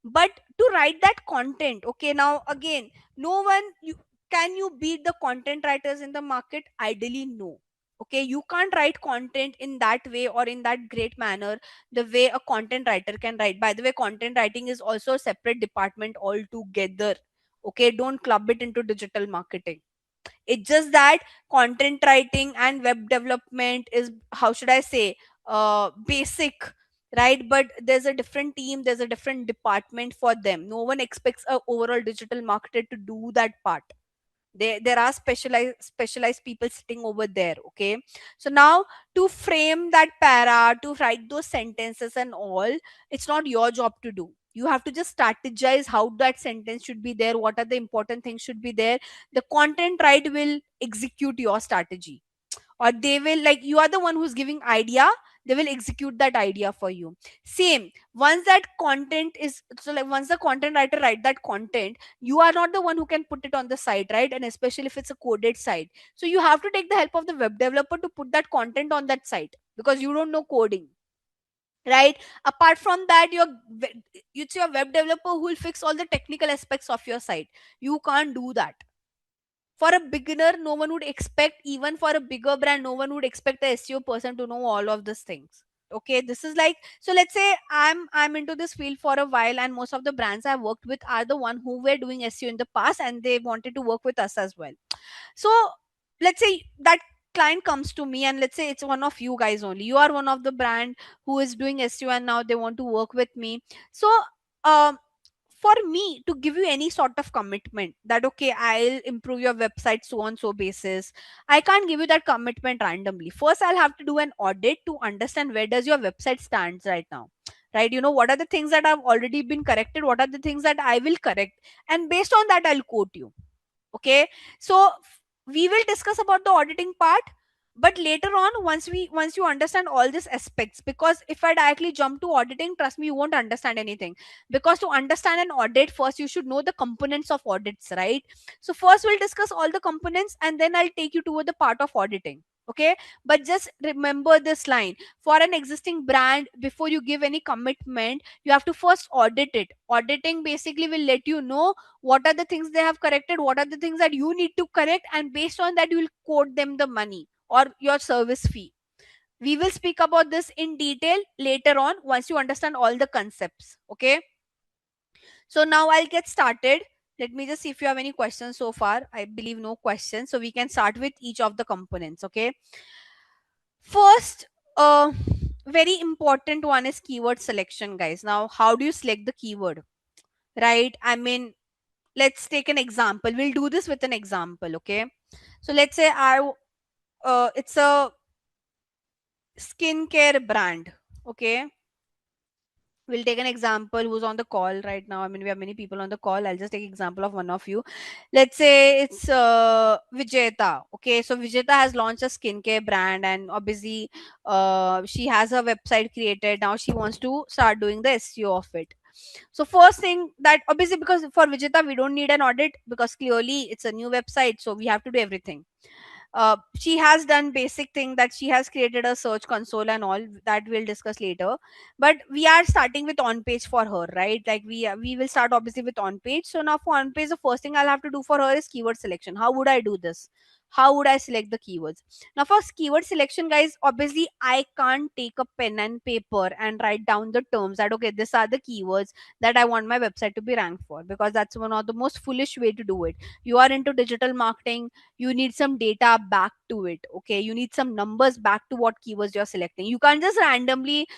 but to write that content, okay, now again, no one, you can you beat the content writers in the market? Ideally no. Okay, you can't write content in that way or in that great manner the way a content writer can write. By the way, content writing is also a separate department altogether. Okay, don't club it into digital marketing. It's just that content writing and web development is, how should I say, basic, right? But there's a different team, there's a different department for them. No one expects a overall digital marketer to do that part. There are specialized people sitting over there. Okay, so now to frame that para, to write those sentences and all, it's not your job to do. You have to just strategize how that sentence should be there, what are the important things should be there. The content right will execute your strategy, or they will, like, you are the one who's giving idea, they will execute that idea for you. Same, once that content is, so like once the content writer write that content, you are not the one who can put it on the site, right? And especially if it's a coded site, so you have to take the help of the web developer to put that content on that site because you don't know coding, right? Apart from that, it's your web developer who will fix all the technical aspects of your site. You can't do that. For a beginner, no one would expect, even for a bigger brand, no one would expect the SEO person to know all of these things. Okay, this is like, so let's say I'm into this field for a while, and most of the brands I've worked with are the one who were doing SEO in the past, and they wanted to work with us as well. So let's say that client comes to me, and let's say it's one of you guys only, you are one of the brand who is doing SEO, and now they want to work with me. So um for me to give you any sort of commitment that okay, I'll improve your website so on so basis, I can't give you that commitment randomly. First I'll have to do an audit to understand where does your website stands right now, right? You know, what are the things that have already been corrected, what are the things that I will correct, and based on that, I'll quote you. Okay, so we will discuss about the auditing part. But later on, once you understand all these aspects, because if I directly jump to auditing, trust me, you won't understand anything. Because to understand an audit, first you should know the components of audits, right? So first we'll discuss all the components, and then I'll take you toward the part of auditing. Okay. But just remember this line: for an existing brand, before you give any commitment, you have to first audit it. Auditing basically will let you know what are the things they have corrected, what are the things that you need to correct, and based on that you will quote them the money or your service fee. We will speak about this in detail later on once you understand all the concepts. Okay. So now I'll get started. Let me just see if you have any questions so far. I believe no questions. So we can start with each of the components. Okay. First, very important one is keyword selection, guys. Now, how do you select the keyword? Right? I mean, let's take an example. We'll do this with an example. Okay. So let's say it's a skincare brand. Okay. We'll take an example who's on the call right now. I mean, we have many people on the call. I'll just take example of one of you. Let's say it's Vijeta. Okay, so Vijeta has launched a skincare brand, and obviously she has her website created. Now she wants to start doing the SEO of it. So first thing, that obviously, because for Vijeta we don't need an audit, because clearly it's a new website, so we have to do everything. She has done basic thing, that she has created a search console and all that we'll discuss later. But we are starting with on page for her, right? Like we will start obviously with on page. So now for on page, the first thing I'll have to do for her is keyword selection. How would I do this? How would I select the keywords? Now for keyword selection, guys, obviously I can't take a pen and paper and write down the terms that okay, these are the keywords that I want my website to be ranked for, because that's one of the most foolish way to do it. You are into digital marketing, you need some data back to it. Okay, you need some numbers back to what keywords you're selecting. You can't just randomly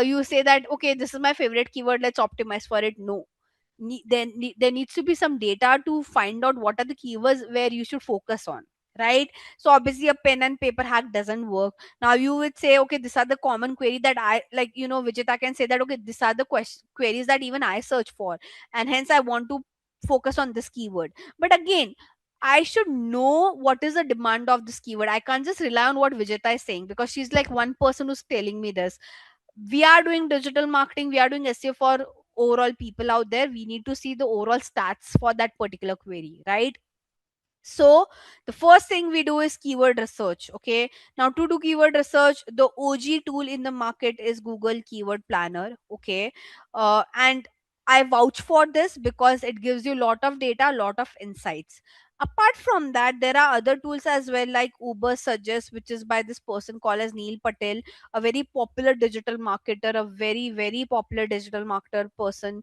you say that okay, this is my favorite keyword, let's optimize for it. No, there needs to be some data to find out what are the keywords where you should focus on, right? So obviously a pen and paper hack doesn't work. Now you would say okay, these are the common query that I like, Vijita can say that okay, these are the queries that even I search for, and hence I want to focus on this keyword. But again, I should know what is the demand of this keyword. I can't just rely on what Vijeta is saying, because she's like one person who's telling me this. We are doing digital marketing, we are doing SEO for overall people out there. We need to see the overall stats for that particular query, right? So the first thing we do is keyword research. Okay. Now to do keyword research, the OG tool in the market is Google Keyword Planner. Okay. And I vouch for this because it gives you a lot of data, a lot of insights. Apart from that, there are other tools as well, like Uber Suggest, which is by this person called as Neil Patel, a very popular digital marketer, a very, very popular digital marketer person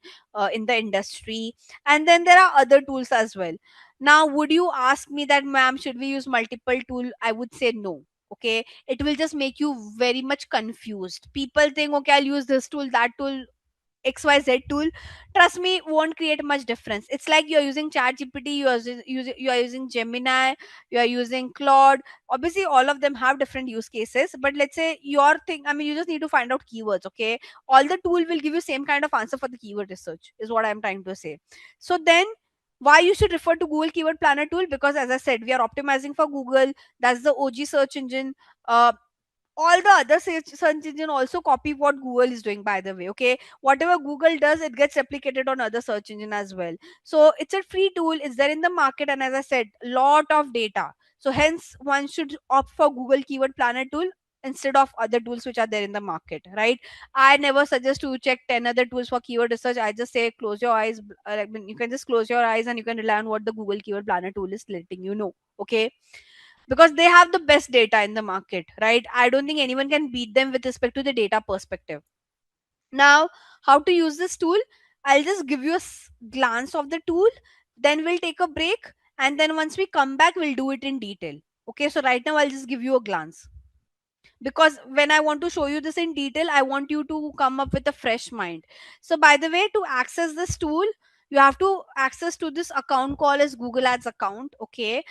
in the industry. And then there are other tools as well. Now, would you ask me that, ma'am, should we use multiple tool? I would say no. Okay, it will just make you very much confused. People think, okay, I'll use this tool, that tool, XYZ tool. Trust me, won't create much difference. It's like you're using ChatGPT, you are using Gemini, you are using Claude. Obviously, all of them have different use cases. But let's say your thing, I mean, you just need to find out keywords. Okay, all the tool will give you same kind of answer for the keyword research. Is what I'm trying to say. So then, why you should refer to Google Keyword Planner tool? Because as I said, we are optimizing for Google. That's the OG search engine. All the other search engine also copy what Google is doing, by the way. Okay, whatever Google does, it gets replicated on other search engine as well. So it's a free tool, it's there in the market, and as I said, lot of data. So hence one should opt for Google Keyword Planner tool instead of other tools which are there in the market, right? I never suggest to check 10 other tools for keyword research. I just say close your eyes. Like, you can just close your eyes and you can rely on what the Google Keyword Planner tool is letting you know. Okay, because they have the best data in the market, right? I don't think anyone can beat them with respect to the data perspective. Now, how to use this tool? I'll just give you a glance of the tool, then we'll take a break, and then once we come back, we'll do it in detail. Okay, so right now I'll just give you a glance, because when I want to show you this in detail, I want you to come up with a fresh mind. So by the way, to access this tool, you have to access to this account called as Google Ads account. Okay,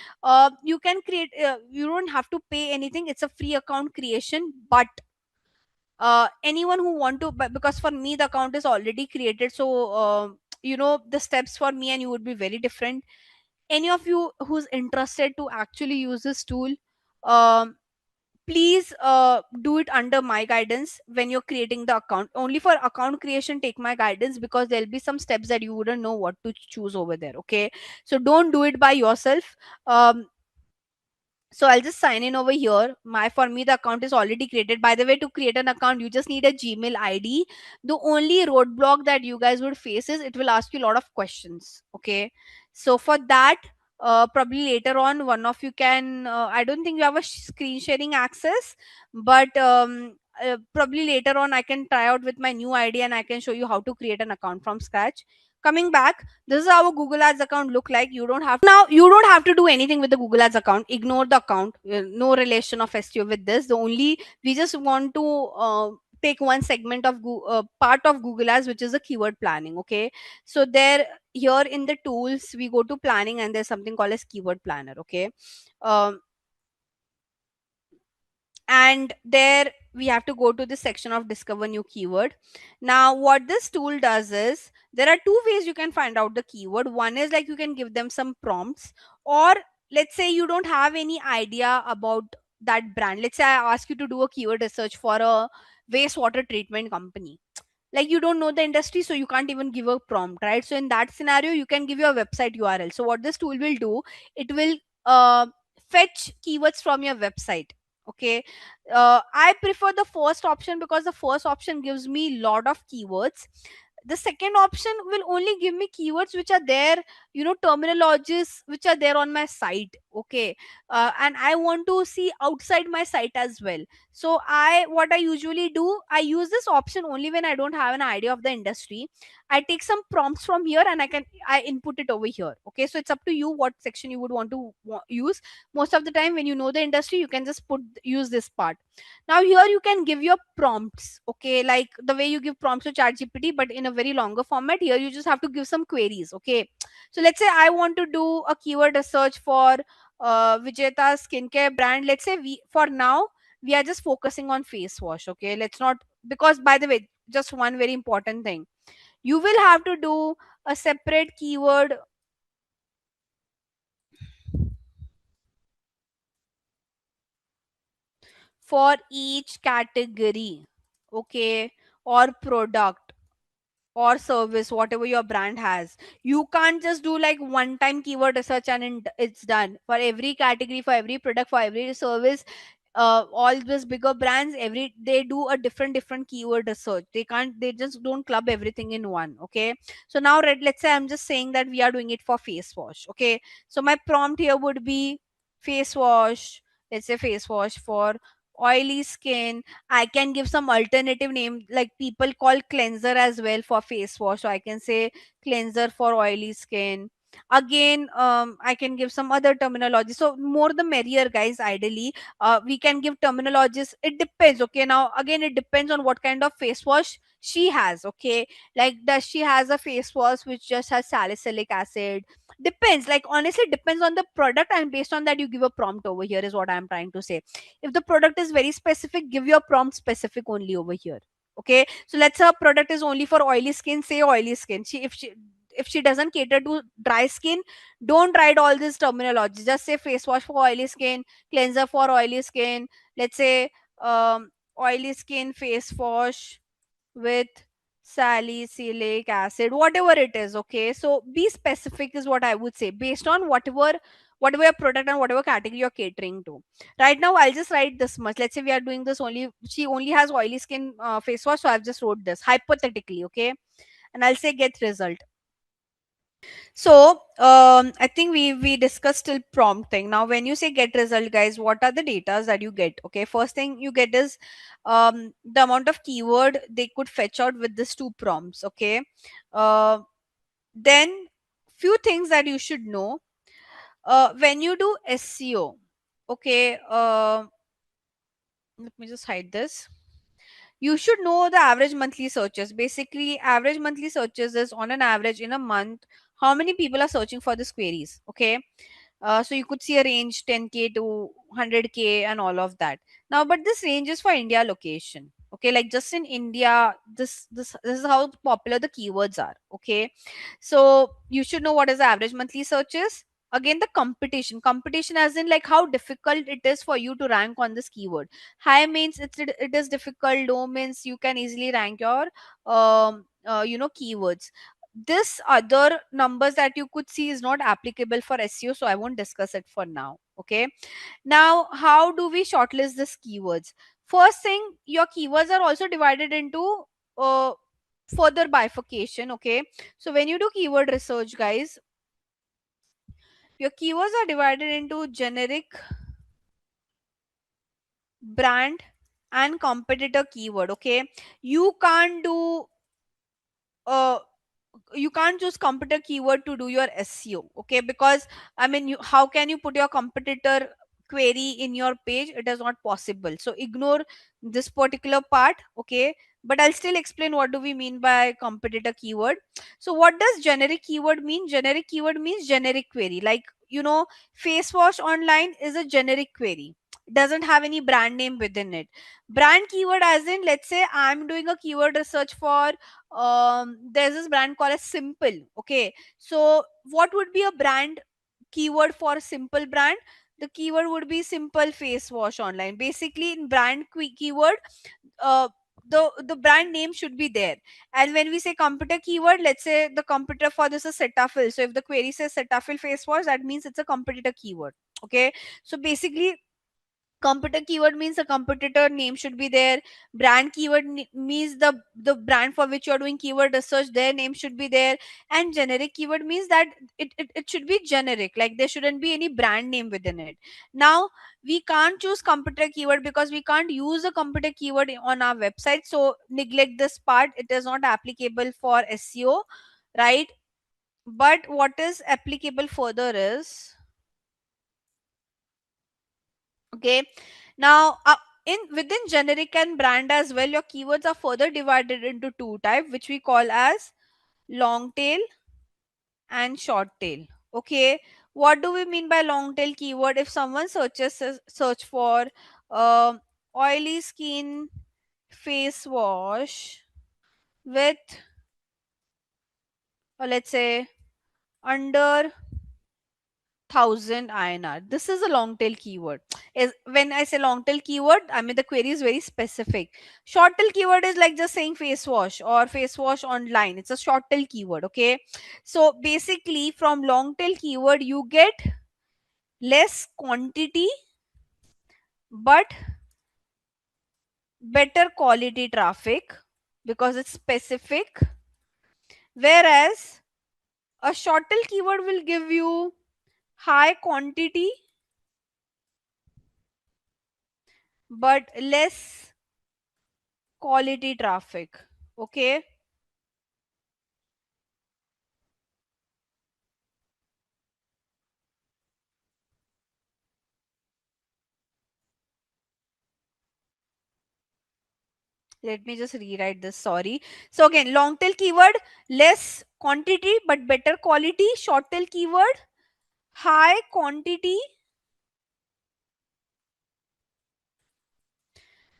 you can create, you don't have to pay anything, it's a free account creation. But anyone who want to, but because for me the account is already created, so the steps for me and you would be very different. Any of you who's interested to actually use this tool, um, please do it under my guidance when you're creating the account. Only for account creation take my guidance, because there'll be some steps that you wouldn't know what to choose over there. Okay, so don't do it by yourself. So I'll just sign in over here. For me the account is already created. By the way, to create an account you just need a Gmail ID. The only roadblock that you guys would face is it will ask you a lot of questions. Okay, so for that, probably later on one of you can, I don't think you have a screen sharing access, but probably later on I can try out with my new ID and I can show you how to create an account from scratch. Coming back, this is how a Google Ads account look like. You don't have to do anything with the Google Ads account. Ignore the account. No relation of SEO with this. The only, we just want to take one segment of part of Google Ads, which is the keyword planning. Okay, so there, here in the tools we go to planning and there's something called as keyword planner. Okay, um, and there we have to go to the section of discover new keyword. Now what this tool does is, there are two ways you can find out the keyword. One is like you can give them some prompts, or let's say you don't have any idea about that brand. Let's say I ask you to do a keyword research for a wastewater treatment company. Like you don't know the industry, so you can't even give a prompt, right? So in that scenario you can give your website URL. So what this tool will do, it will uh, fetch keywords from your website. Okay, I prefer the first option because the first option gives me lot of keywords. The second option will only give me keywords which are there, terminologies which are there on my site. Okay, and I want to see outside my site as well. So what I usually do, I use this option only when I don't have an idea of the industry. I take some prompts from here and I input it over here. Okay, so it's up to you what section you would want to use. Most of the time when you know the industry, you can just use this part. Now here you can give your prompts. Okay, like the way you give prompts to ChatGPT, but in a very longer format. Here you just have to give some queries. Okay, so let's say I want to do a keyword research for Vijeta skincare brand. Let's say for now we are just focusing on face wash. Okay, let's not, because by the way, just one very important thing, you will have to do a separate keyword for each category. Okay, or product or service, whatever your brand has. You can't just do like one time keyword research and it's done. For every category, for every product, for every service, all these bigger brands, they do a different keyword research. They just don't club everything in one. Okay, so now let's say I'm just saying that we are doing it for face wash. Okay, so my prompt here would be face wash. Let's say face wash for oily skin. I can give some alternative name, like people call cleanser as well for face wash. So I can say cleanser for oily skin. Again, I can give some other terminology. So more the merrier, guys. Ideally, we can give terminologies. It depends. Okay, now again, it depends on what kind of face wash she has. Okay, like does she has a face wash which just has salicylic acid? Depends. Like honestly, it depends on the product, and based on that, you give a prompt over here. Is what I'm trying to say. If the product is very specific, give your prompt specific only over here. Okay, so let's say her product is only for oily skin, say oily skin. If she doesn't cater to dry skin, don't write all this terminology. Just say face wash for oily skin, cleanser for oily skin. Let's say oily skin face wash with salicylic acid, whatever it is. Okay, so be specific is what I would say, based on whatever your product and whatever category you're catering to. Right now I'll just write this much. Let's say we are doing this only, she only has oily skin face wash, so I've just wrote this hypothetically. Okay, and I'll say get result. So I think we discussed till prompt thing. Now when you say get result, guys, what are the datas that you get? Okay, first thing you get is the amount of keyword they could fetch out with these two prompts. Okay, uh, then few things that you should know when you do SEO. Okay, let me just hide this. You should know the average monthly searches. Basically, average monthly searches is on an average in a month how many people are searching for these queries. Okay, so you could see a range 10K to 100K and all of that. Now, but this range is for India location. Okay, like just in India, this is how popular the keywords are. Okay, so you should know what is the average monthly searches. again, the competition as in like how difficult it is for you to rank on this keyword. High means it is difficult, low means you can easily rank your keywords. This other numbers that you could see is not applicable for SEO, so I won't discuss it for now. Okay, now how do we shortlist these keywords? First thing, your keywords are also divided into uh, further bifurcation. Okay, so when you do keyword research, guys, your keywords are divided into generic, brand, and competitor keyword. Okay, you can't do uh you can't choose competitor keyword to do your SEO. Okay, because I mean, how can you put your competitor query in your page? It is not possible. So ignore this particular part. Okay, but I'll still explain what do we mean by competitor keyword. So what does generic keyword mean? Generic keyword means generic query. Like, face wash online is a generic query. It doesn't have any brand name within it. Brand keyword, as in, let's say I'm doing a keyword research for there's this brand called as Simple. Okay, so what would be a brand keyword for simple brand? The keyword would be simple face wash online. Basically, in brand keyword, uh, the brand name should be there. And when we say computer keyword, let's say the competitor for this is Cetaphil. So if the query says Cetaphil face wash, that means it's a competitor keyword. Okay, so basically, competitor keyword means the competitor name should be there. Brand keyword means the brand for which you're doing keyword research, their name should be there. And generic keyword means that it should be generic, like there shouldn't be any brand name within it. Now, we can't choose competitor keyword because we can't use a competitor keyword on our website, so neglect this part. It is not applicable for SEO, right? But what is applicable further is, okay, now in within generic and brand as well, your keywords are further divided into two type, which we call as long tail and short tail. Okay, what do we mean by long tail keyword? If someone search for um oily skin face wash with, let's say, under 1000 INR. This is a long tail keyword. Is when I say long tail keyword, I mean the query is very specific. Short tail keyword is like just saying face wash or face wash online. It's a short tail keyword. Okay, so basically from long tail keyword you get less quantity but better quality traffic because it's specific. Whereas a short tail keyword will give you high quantity but less quality traffic. Okay, let me just rewrite this, sorry. So again, long tail keyword, less quantity but better quality. Short tail keyword, high quantity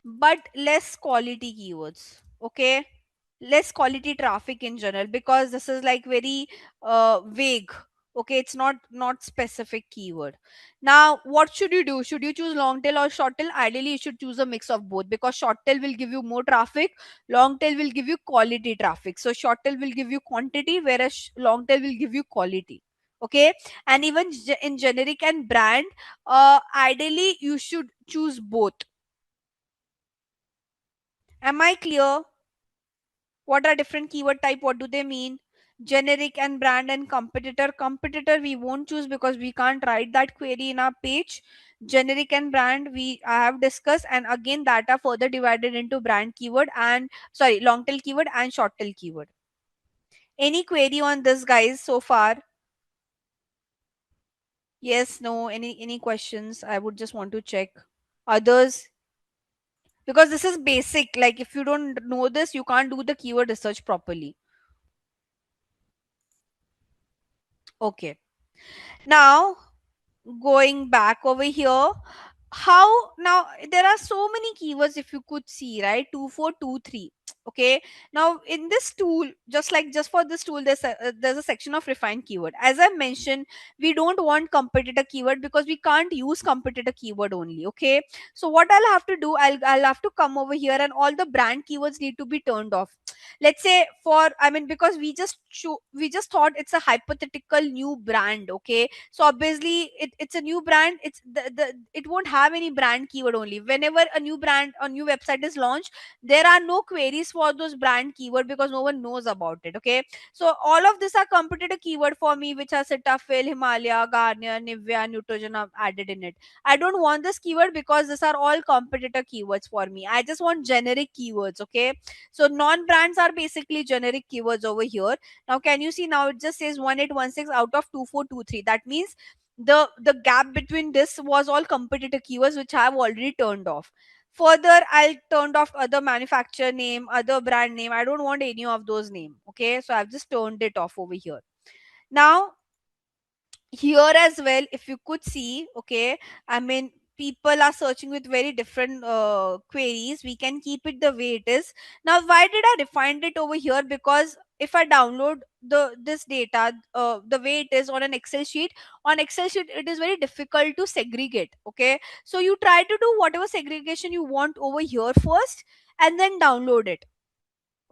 but less quality keywords. Okay, less quality traffic in general, because this is like very vague. Okay, it's not specific keyword. Now, what should you do? Should you choose long tail or short tail? Ideally, you should choose a mix of both, because short tail will give you more traffic, long tail will give you quality traffic. So short tail will give you quantity, whereas long tail will give you quality. Okay, and even in generic and brand, ideally you should choose both. Am I clear? What are different keyword type? What do they mean? Generic and brand and competitor. Competitor we won't choose because we can't write that query in our page. Generic and brand I have discussed, and again that are further divided into brand keyword and, sorry, long tail keyword and short tail keyword. Any query on this, guys, so far? Yes, no, any questions? I would just want to check. Others, because this is basic. Like if you don't know this, you can't do the keyword research properly. Okay. Now, going back over here, how now there are so many keywords, if you could see, right? 2423. Okay, now in this tool, just for this tool, there's a section of refined keyword. As I mentioned, we don't want competitor keyword because we can't use competitor keyword only. Okay, so what I'll have to do, I'll have to come over here, and all the brand keywords need to be turned off. Let's say, for I mean, because we just thought it's a hypothetical new brand. Okay, so obviously it's a new brand. It won't have any brand keyword. Only whenever a new brand, a new website is launched, there are no queries for those brand keyword because no one knows about it. Okay, so all of these are competitor keyword for me, which are Cetaphil, Himalaya, Garnier, Nivea, Neutrogena added in it. I don't want this keyword because these are all competitor keywords for me. I just want generic keywords. Okay, so non brands are basically generic keywords over here. Now can you see, now it just says 1816 out of 2423. That means the gap between this was all competitor keywords, which I have already turned off. Further, I'll turned off other manufacturer name, other brand name. I don't want any of those name. Okay, so I've just turned it off over here. Now here as well, if you could see, okay, I mean, people are searching with very different queries. We can keep it the way it is. Now why did I define it over here? Because if I download this data the way it is on an Excel sheet, it is very difficult to segregate. Okay, so you try to do whatever segregation you want over here first, and then download it.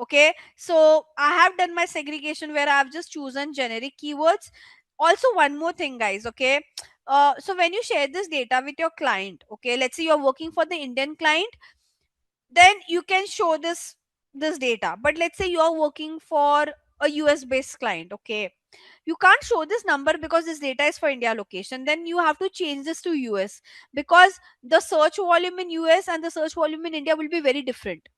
Okay, so I have done my segregation where I have just chosen generic keywords. Also, one more thing, guys. Okay, so when you share this data with your client, okay, let's say you're working for the Indian client, then you can show this data. But let's say you're working for a US based client. Okay, you can't show this number because this data is for India location. Then you have to change this to US, because the search volume in US and the search volume in India will be very different,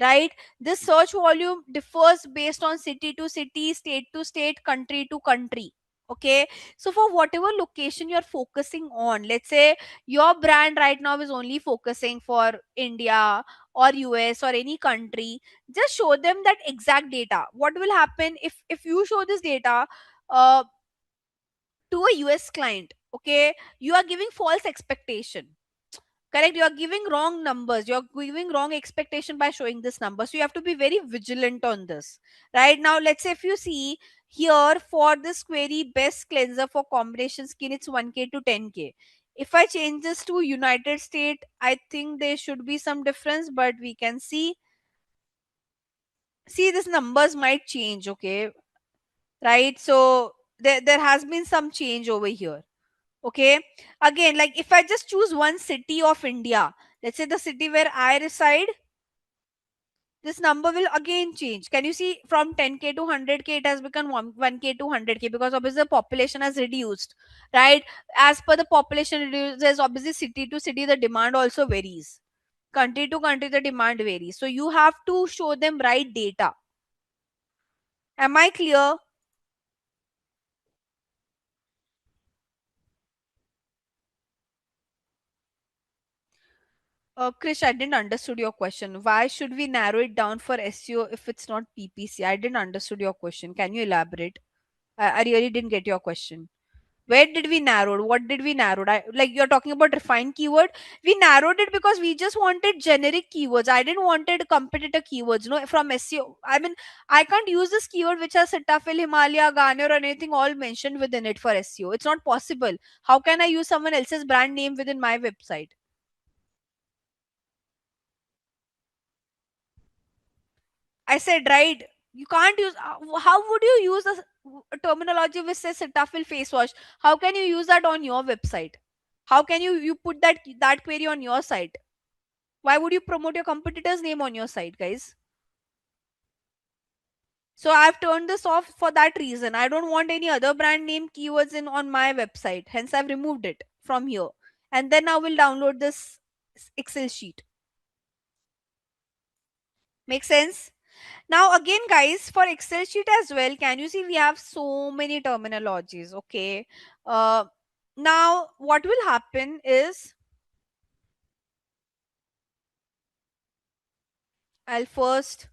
right? This search volume differs based on city to city, state to state, country to country. Okay, so for whatever location you're focusing on, let's say your brand right now is only focusing for India or US or any country, just show them that exact data. What will happen if you show this data uh, to a US client? Okay, you are giving false expectation. Correct, you are giving wrong numbers, you're giving wrong expectation by showing this number. So you have to be very vigilant on this. Right now, let's say if you see here, for this query, best cleanser for combination skin, it's 1K to 10K. If I change this to United States, I think there should be some difference, but we can see these numbers might change. Okay, right? So there has been some change over here. Okay, again, like if I just choose one city of India, let's say the city where I reside, this number will again change. Can you see, from 10K to 100K it has become 1K to 100K, because obviously the population has reduced, right? As per the population reduces, obviously city to city the demand also varies, country to country the demand varies. So you have to show them right data. Am I clear? Krish, I didn't understood your question. Why should we narrow it down for SEO if it's not PPC? I didn't understood your question. Can you elaborate? I really didn't get your question. Where did we narrow? What did we narrow? Like you're talking about refined keyword. We narrowed it because we just wanted generic keywords. I didn't wanted competitor keywords. No, from SEO. I mean, I can't use this keyword which has Cetaphil, Himalaya, Garnier, or anything all mentioned within it for SEO. It's not possible. How can I use someone else's brand name within my website? I said, right. You can't use. How would you use a terminology which says Cetaphil face wash? How can you use that on your website? How can you put that query on your site? Why would you promote your competitor's name on your site, guys? So I've turned this off for that reason. I don't want any other brand name keywords in on my website. Hence, I've removed it from here. And then I will download this Excel sheet. Make sense? Now again, guys, for Excel sheet as well, can you see we have so many terminologies? Okay. Uh, Now what will happen is, I'll first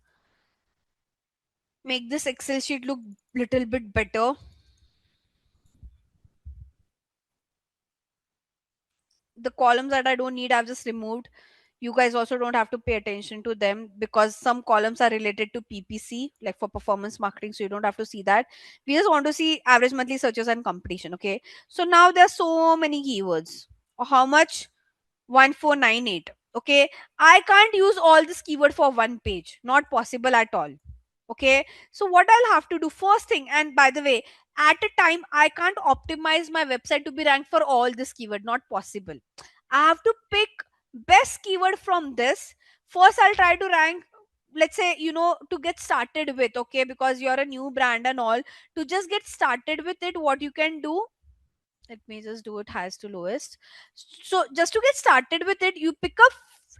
make this Excel sheet look little bit better. the columns that I don't need, I've just removed. You guys also don't have to pay attention to them because some columns are related to PPC, like for performance marketing, so you don't have to see that. We just want to see average monthly searches and competition. Okay, so now there's so many keywords. How much? 1498. Okay, I can't use all this keyword for one page, not possible at all. Okay, so what I'll have to do first thing, and by the way, at a time I can't optimize my website to be ranked for all this keyword, not possible. I have to pick best keyword from this. First I'll try to rank, let's say, to get started with. Okay, because you're a new brand and all, to just get started with it, what you can do, let me just do it highest to lowest. So just to get started with it, you pick up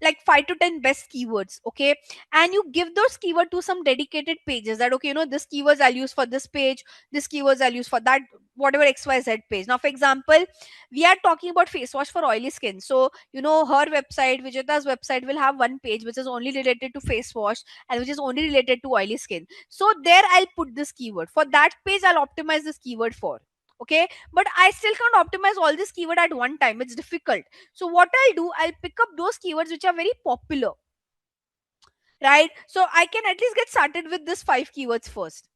like 5 to 10 best keywords. Okay, and you give those keyword to some dedicated pages, that okay, this keywords I'll use for this page, this keywords I'll use for that, whatever XYZ page. Now for example, we are talking about face wash for oily skin, so her website, Vijeta's website, will have one page which is only related to face wash and which is only related to oily skin. So there I'll put this keyword for that page, I'll optimize this keyword for. Okay, but I still can't optimize all this keyword at one time, it's difficult. So what I'll do, I'll pick up those keywords which are very popular, right? So I can at least get started with this 5 keywords first,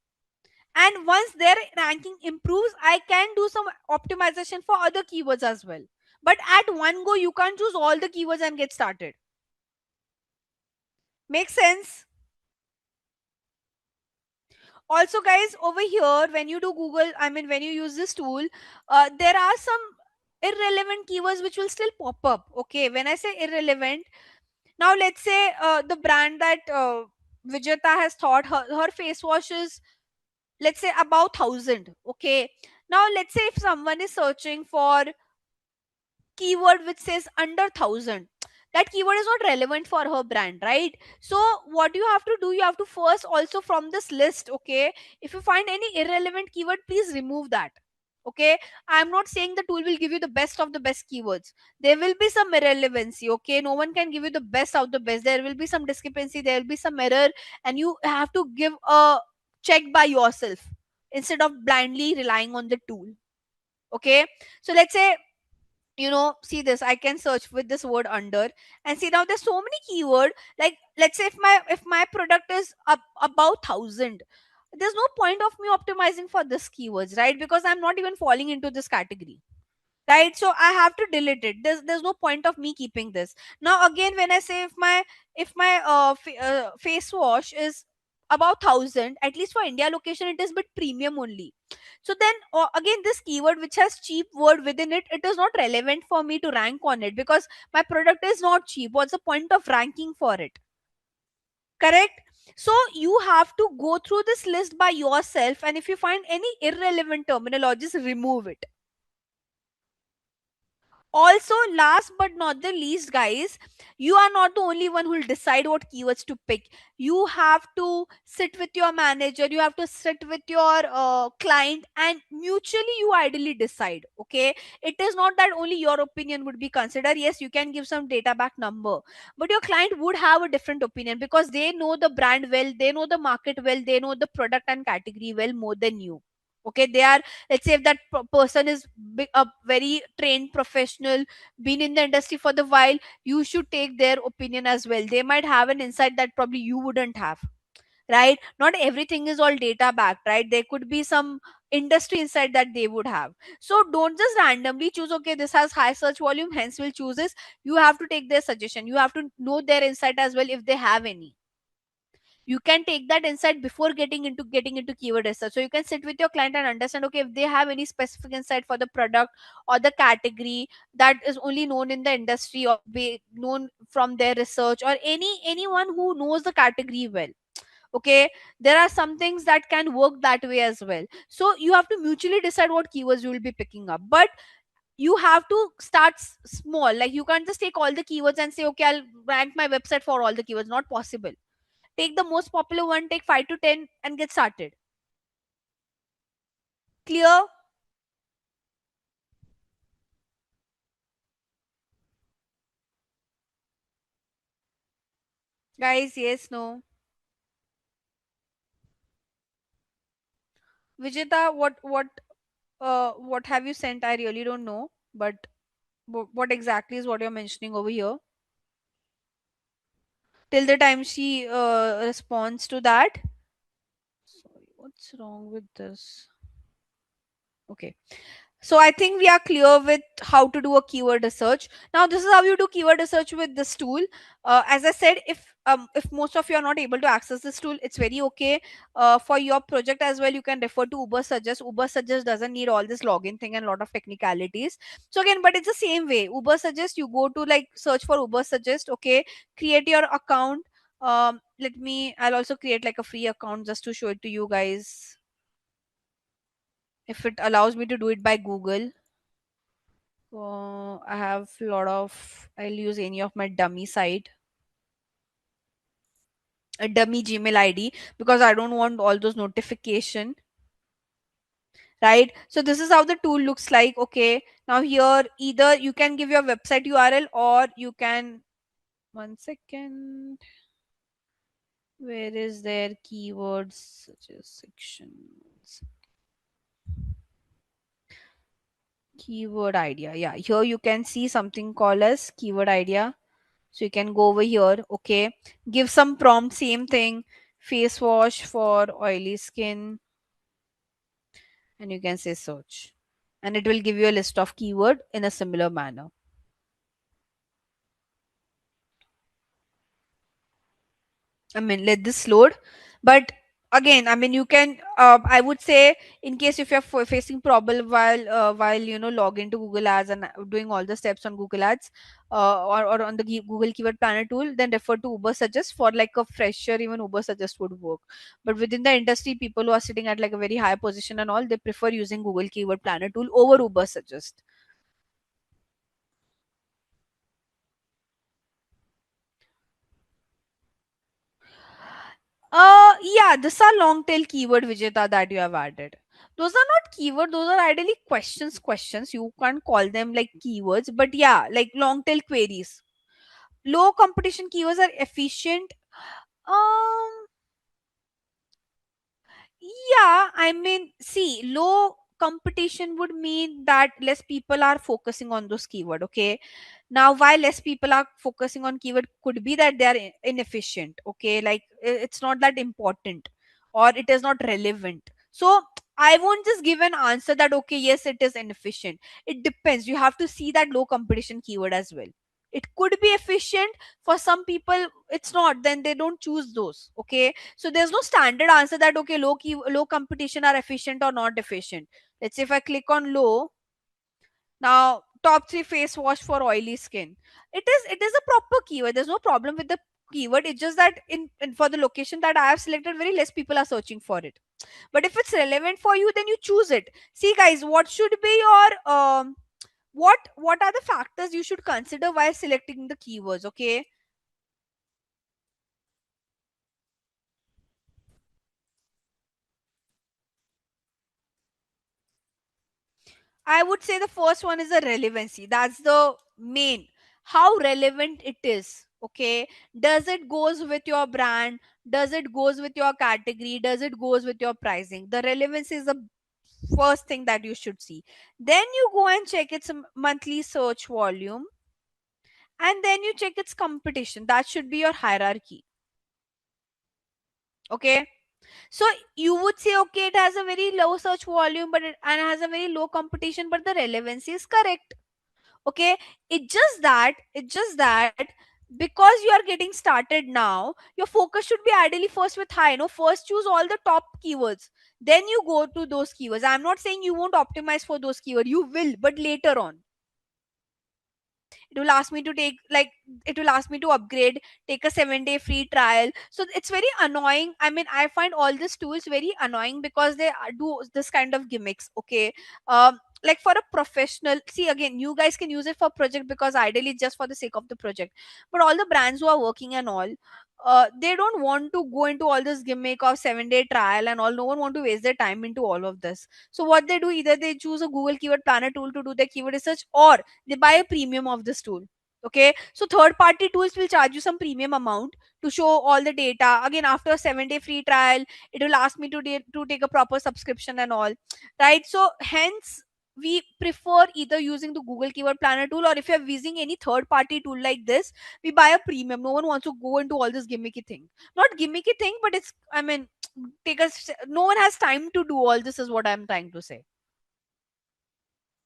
and once their ranking improves, I can do some optimization for other keywords as well. But at one go, you can't choose all the keywords and get started. Make sense? Also guys, over here, when you do Google, I mean when you use this tool, there are some irrelevant keywords which will still pop up. Okay, when I say irrelevant, now let's say the brand that Vijeta has thought her face wash is, let's say, about 1000. Okay, now let's say if someone is searching for keyword which says under 1000, that keyword is not relevant for her brand, right? So what you have to do, you have to first also from this list. Okay, if you find any irrelevant keyword, please remove that. Okay, I'm not saying the tool will give you the best of the best keywords. There will be some irrelevancy. Okay, no one can give you the best of the best. There will be some discrepancy, there will be some error, and you have to give a check by yourself instead of blindly relying on the tool. Okay, so let's say, see this, I can search with this word under, and see now there's so many keyword. Like let's say if my product is about 1000, there's no point of me optimizing for this keywords, right? Because I'm not even falling into this category, right? So I have to delete it. There's no point of me keeping this. Now again, when I say if my face wash is about 1000, at least for India location it is bit premium only. So then again, this keyword which has cheap word within it, it is not relevant for me to rank on it because my product is not cheap. What's the point of ranking for it? Correct. So you have to go through this list by yourself, and if you find any irrelevant terminologies, remove it. Also, last but not the least, guys, you are not the only one who will decide what keywords to pick. You have to sit with your manager, you have to sit with your client, and mutually you ideally decide. Okay, it is not that only your opinion would be considered. Yes, you can give some data back number, but your client would have a different opinion because they know the brand well, they know the market well, they know the product and category well more than you. Okay, they are, let's say if that person is a very trained professional, been in the industry for the while, you should take their opinion as well. They might have an insight that probably you wouldn't have, right? Not everything is all data backed, right? There could be some industry insight that they would have. So don't just randomly choose, okay, this has high search volume, hence we'll choose this. You have to take their suggestion, you have to know their insight as well if they have any. You can take that insight before getting into keyword research. So you can sit with your client and understand, okay, if they have any specific insight for the product or the category that is only known in the industry or be known from their research, or anyone who knows the category well. Okay, there are some things that can work that way as well. So you have to mutually decide what keywords you will be picking up, but you have to start small. Like you can't just take all the keywords and say, okay, I'll rank my website for all the keywords. Not possible. Take the most popular one, take 5 to 10 and get started. Clear? Guys, yes, no? Vijita, what have you sent? I really don't know. But What exactly is what you're mentioning over here? Till the time she responds to that. Sorry, what's wrong with this? Okay. So I think we are clear with how to do a keyword research. Now this is how you do keyword research with this tool. As I said, if most of you are not able to access this tool, it's very okay. For your project as well, you can refer to Uber Suggest. Uber Suggest doesn't need all this login thing and lot of technicalities. So again, but it's the same way. Uber Suggest, you go to like search for Uber Suggest. Okay, create your account. I'll also create like a free account just to show it to you guys. If it allows me to do it by Google. I have a lot of. I'll use any of my dummy site, a dummy Gmail ID because I don't want all those notification. Right. So this is how the tool looks like. Okay. Now here, either you can give your website URL or you can. One second. Where is their keywords such as sections? Keyword idea. Yeah. Here you can see something called as keyword idea. So you can go over here, okay, give some prompt, same thing, face wash for oily skin, and you can say search. And it will give you a list of keyword in a similar manner. I mean, let this load. But again, I mean, you can. I would say, in case if you're facing problem while log into Google Ads and doing all the steps on Google Ads, or on the Google Keyword Planner tool, then refer to Uber Suggest. For like a fresher, even Uber Suggest would work. But within the industry, people who are sitting at like a very high position and all, they prefer using Google Keyword Planner tool over Uber Suggest. Yeah, these are long tail keyword, Vijeta, that you have added. Those are not keyword, those are ideally questions. You can't call them like keywords, but yeah, like long tail queries. Low competition keywords are efficient. Um, yeah, I mean, see, low competition would mean that less people are focusing on those keyword. Okay, now why less people are focusing on keyword could be that they are inefficient. Okay, like it's not that important or it is not relevant. So I won't just give an answer that okay, yes, it is inefficient. It depends. You have to see that low competition keyword as well. It could be efficient for some people. It's not. Then they don't choose those. Okay, so there's no standard answer that okay, low competition are efficient or not efficient. Let's say if I click on low, now top three face wash for oily skin. It is a proper keyword. There's no problem with the keyword. It's just that in for the location that I have selected, very less people are searching for it. But if it's relevant for you, then you choose it. See guys, what should be your what are the factors you should consider while selecting the keywords? Okay, I would say the first one is the relevancy. That's the main. How relevant it is. Okay. Does it goes with your brand? Does it goes with your category? Does it goes with your pricing? The relevance is the first thing that you should see. Then you go and check its monthly search volume, and then you check its competition. That should be your hierarchy. Okay. So you would say, okay, it has a very low search volume, and it has a very low competition, but the relevancy is correct. Okay, it's just that because you are getting started now, your focus should be ideally first with high. First choose all the top keywords, then you go to those keywords. I'm not saying you won't optimize for those keywords, you will, but later on. It will ask me to take like it will ask me to upgrade, take a 7-day free trial. So it's very annoying. I mean, I find all these tools very annoying because they do this kind of gimmicks. Okay, like for a professional, see, again, you guys can use it for project because ideally it's just for the sake of the project. But all the brands who are working and all, they don't want to go into all this gimmick of 7-day trial and all. No one want to waste their time into all of this. So what they do, either they choose a Google Keyword Planner tool to do their keyword research, or they buy a premium of this tool. Okay, so third party tools will charge you some premium amount to show all the data. Again, after a 7-day free trial, it will ask me to take a proper subscription and all. Right, so hence we prefer either using the Google Keyword Planner tool, or if you're using any third party tool like this, we buy a premium. No one wants to go into all this gimmicky thing. Not gimmicky thing, but it's, I mean, take us. No one has time to do all this. Is what I'm trying to say.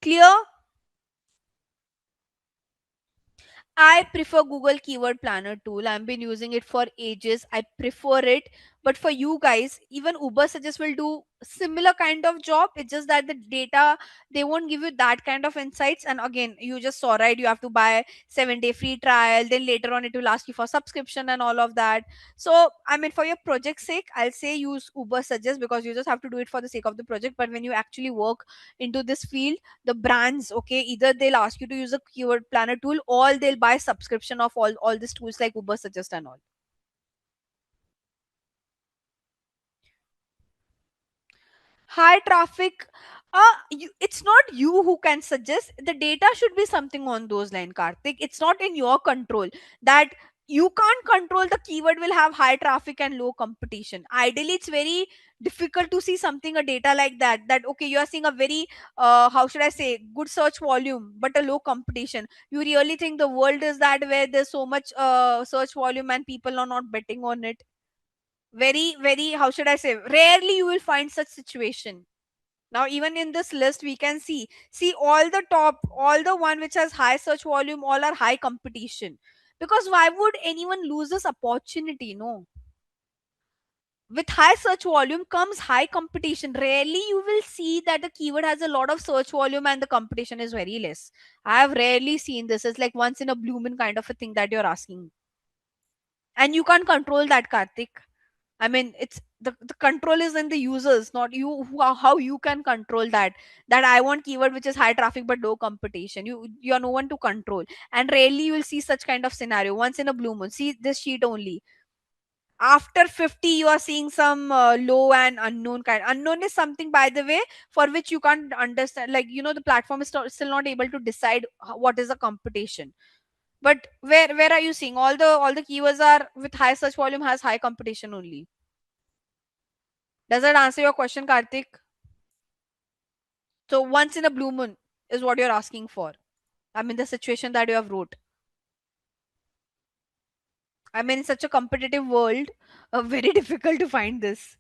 Clear? I prefer Google Keyword Planner tool. I've been using it for ages. I prefer it. But for you guys, even Uber Suggest will do similar kind of job. It's just that the data, they won't give you that kind of insights. And again, you just saw, right? You have to buy 7-day free trial. Then later on, it will ask you for subscription and all of that. So, I mean, for your project's sake, I'll say use Uber Suggest, because you just have to do it for the sake of the project. But when you actually work into this field, the brands, okay, either they'll ask you to use a keyword planner tool, or they'll buy subscription of all these tools like Uber Suggest and all. High traffic, it's not you who can suggest. The data should be something on those lines, Karthik. It's not in your control. That you can't control the keyword will have high traffic and low competition. Ideally, it's very difficult to see something, a data like that, that okay, you are seeing a very how should I say, good search volume but a low competition. You really think the world is that where there's so much search volume and people are not betting on it? Very, very, how should I say, rarely you will find such situation. Now even in this list we can see all the top, all the one which has high search volume, all are high competition. Because why would anyone lose this opportunity? No. With high search volume comes high competition. Rarely you will see that the keyword has a lot of search volume and the competition is very less. I have rarely seen this. It's like once in a blue moon kind of a thing that you're asking. And you can't control that, Karthik. I mean, it's the control is in the users, not you. How you can control that? That I want keyword which is high traffic but low competition. You are no one to control. And rarely you will see such kind of scenario. Once in a blue moon. See this sheet only. After 50, you are seeing some low and unknown kind. Unknown is something, by the way, for which you can't understand. Like the platform is still not able to decide what is the competition. But where are you seeing all the keywords are with high search volume has high competition only? Does that answer your question, Karthik? So once in a blue moon is what you're asking for. I mean, the situation that you have wrote. I mean, in such a competitive world, very difficult to find this.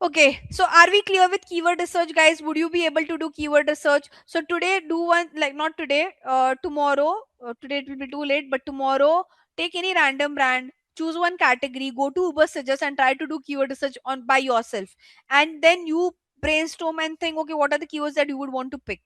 Okay, so are we clear with keyword research, guys? Would you be able to do keyword research? So today, do one, like not today, tomorrow. Today it will be too late, but tomorrow, take any random brand, choose one category, go to Uber Suggest and try to do keyword research on by yourself, and then you brainstorm and think, okay, what are the keywords that you would want to pick?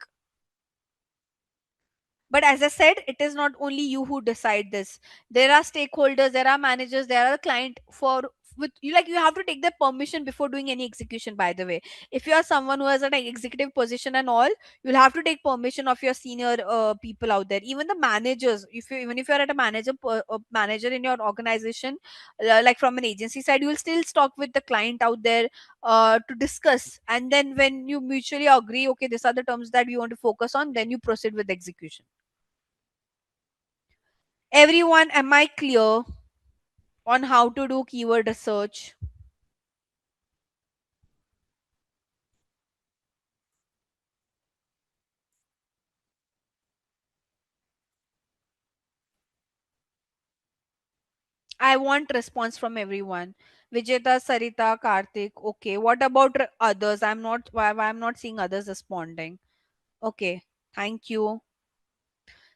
But as I said, it is not only you who decide this. There are stakeholders, there are managers, there are client for with you, like you have to take their permission before doing any execution, by the way. If you are someone who has an executive position and all, you'll have to take permission of your senior people out there. Even the managers, if you even if you're at a manager in your organization, like from an agency side, you will still talk with the client out there to discuss. And then when you mutually agree, okay, these are the terms that we want to focus on, then you proceed with execution. Everyone, am I clear on how to do keyword research? I want response from everyone. Vijeta, Sarita, Karthik. Okay. What about others? Why I'm not seeing others responding. Okay. Thank you.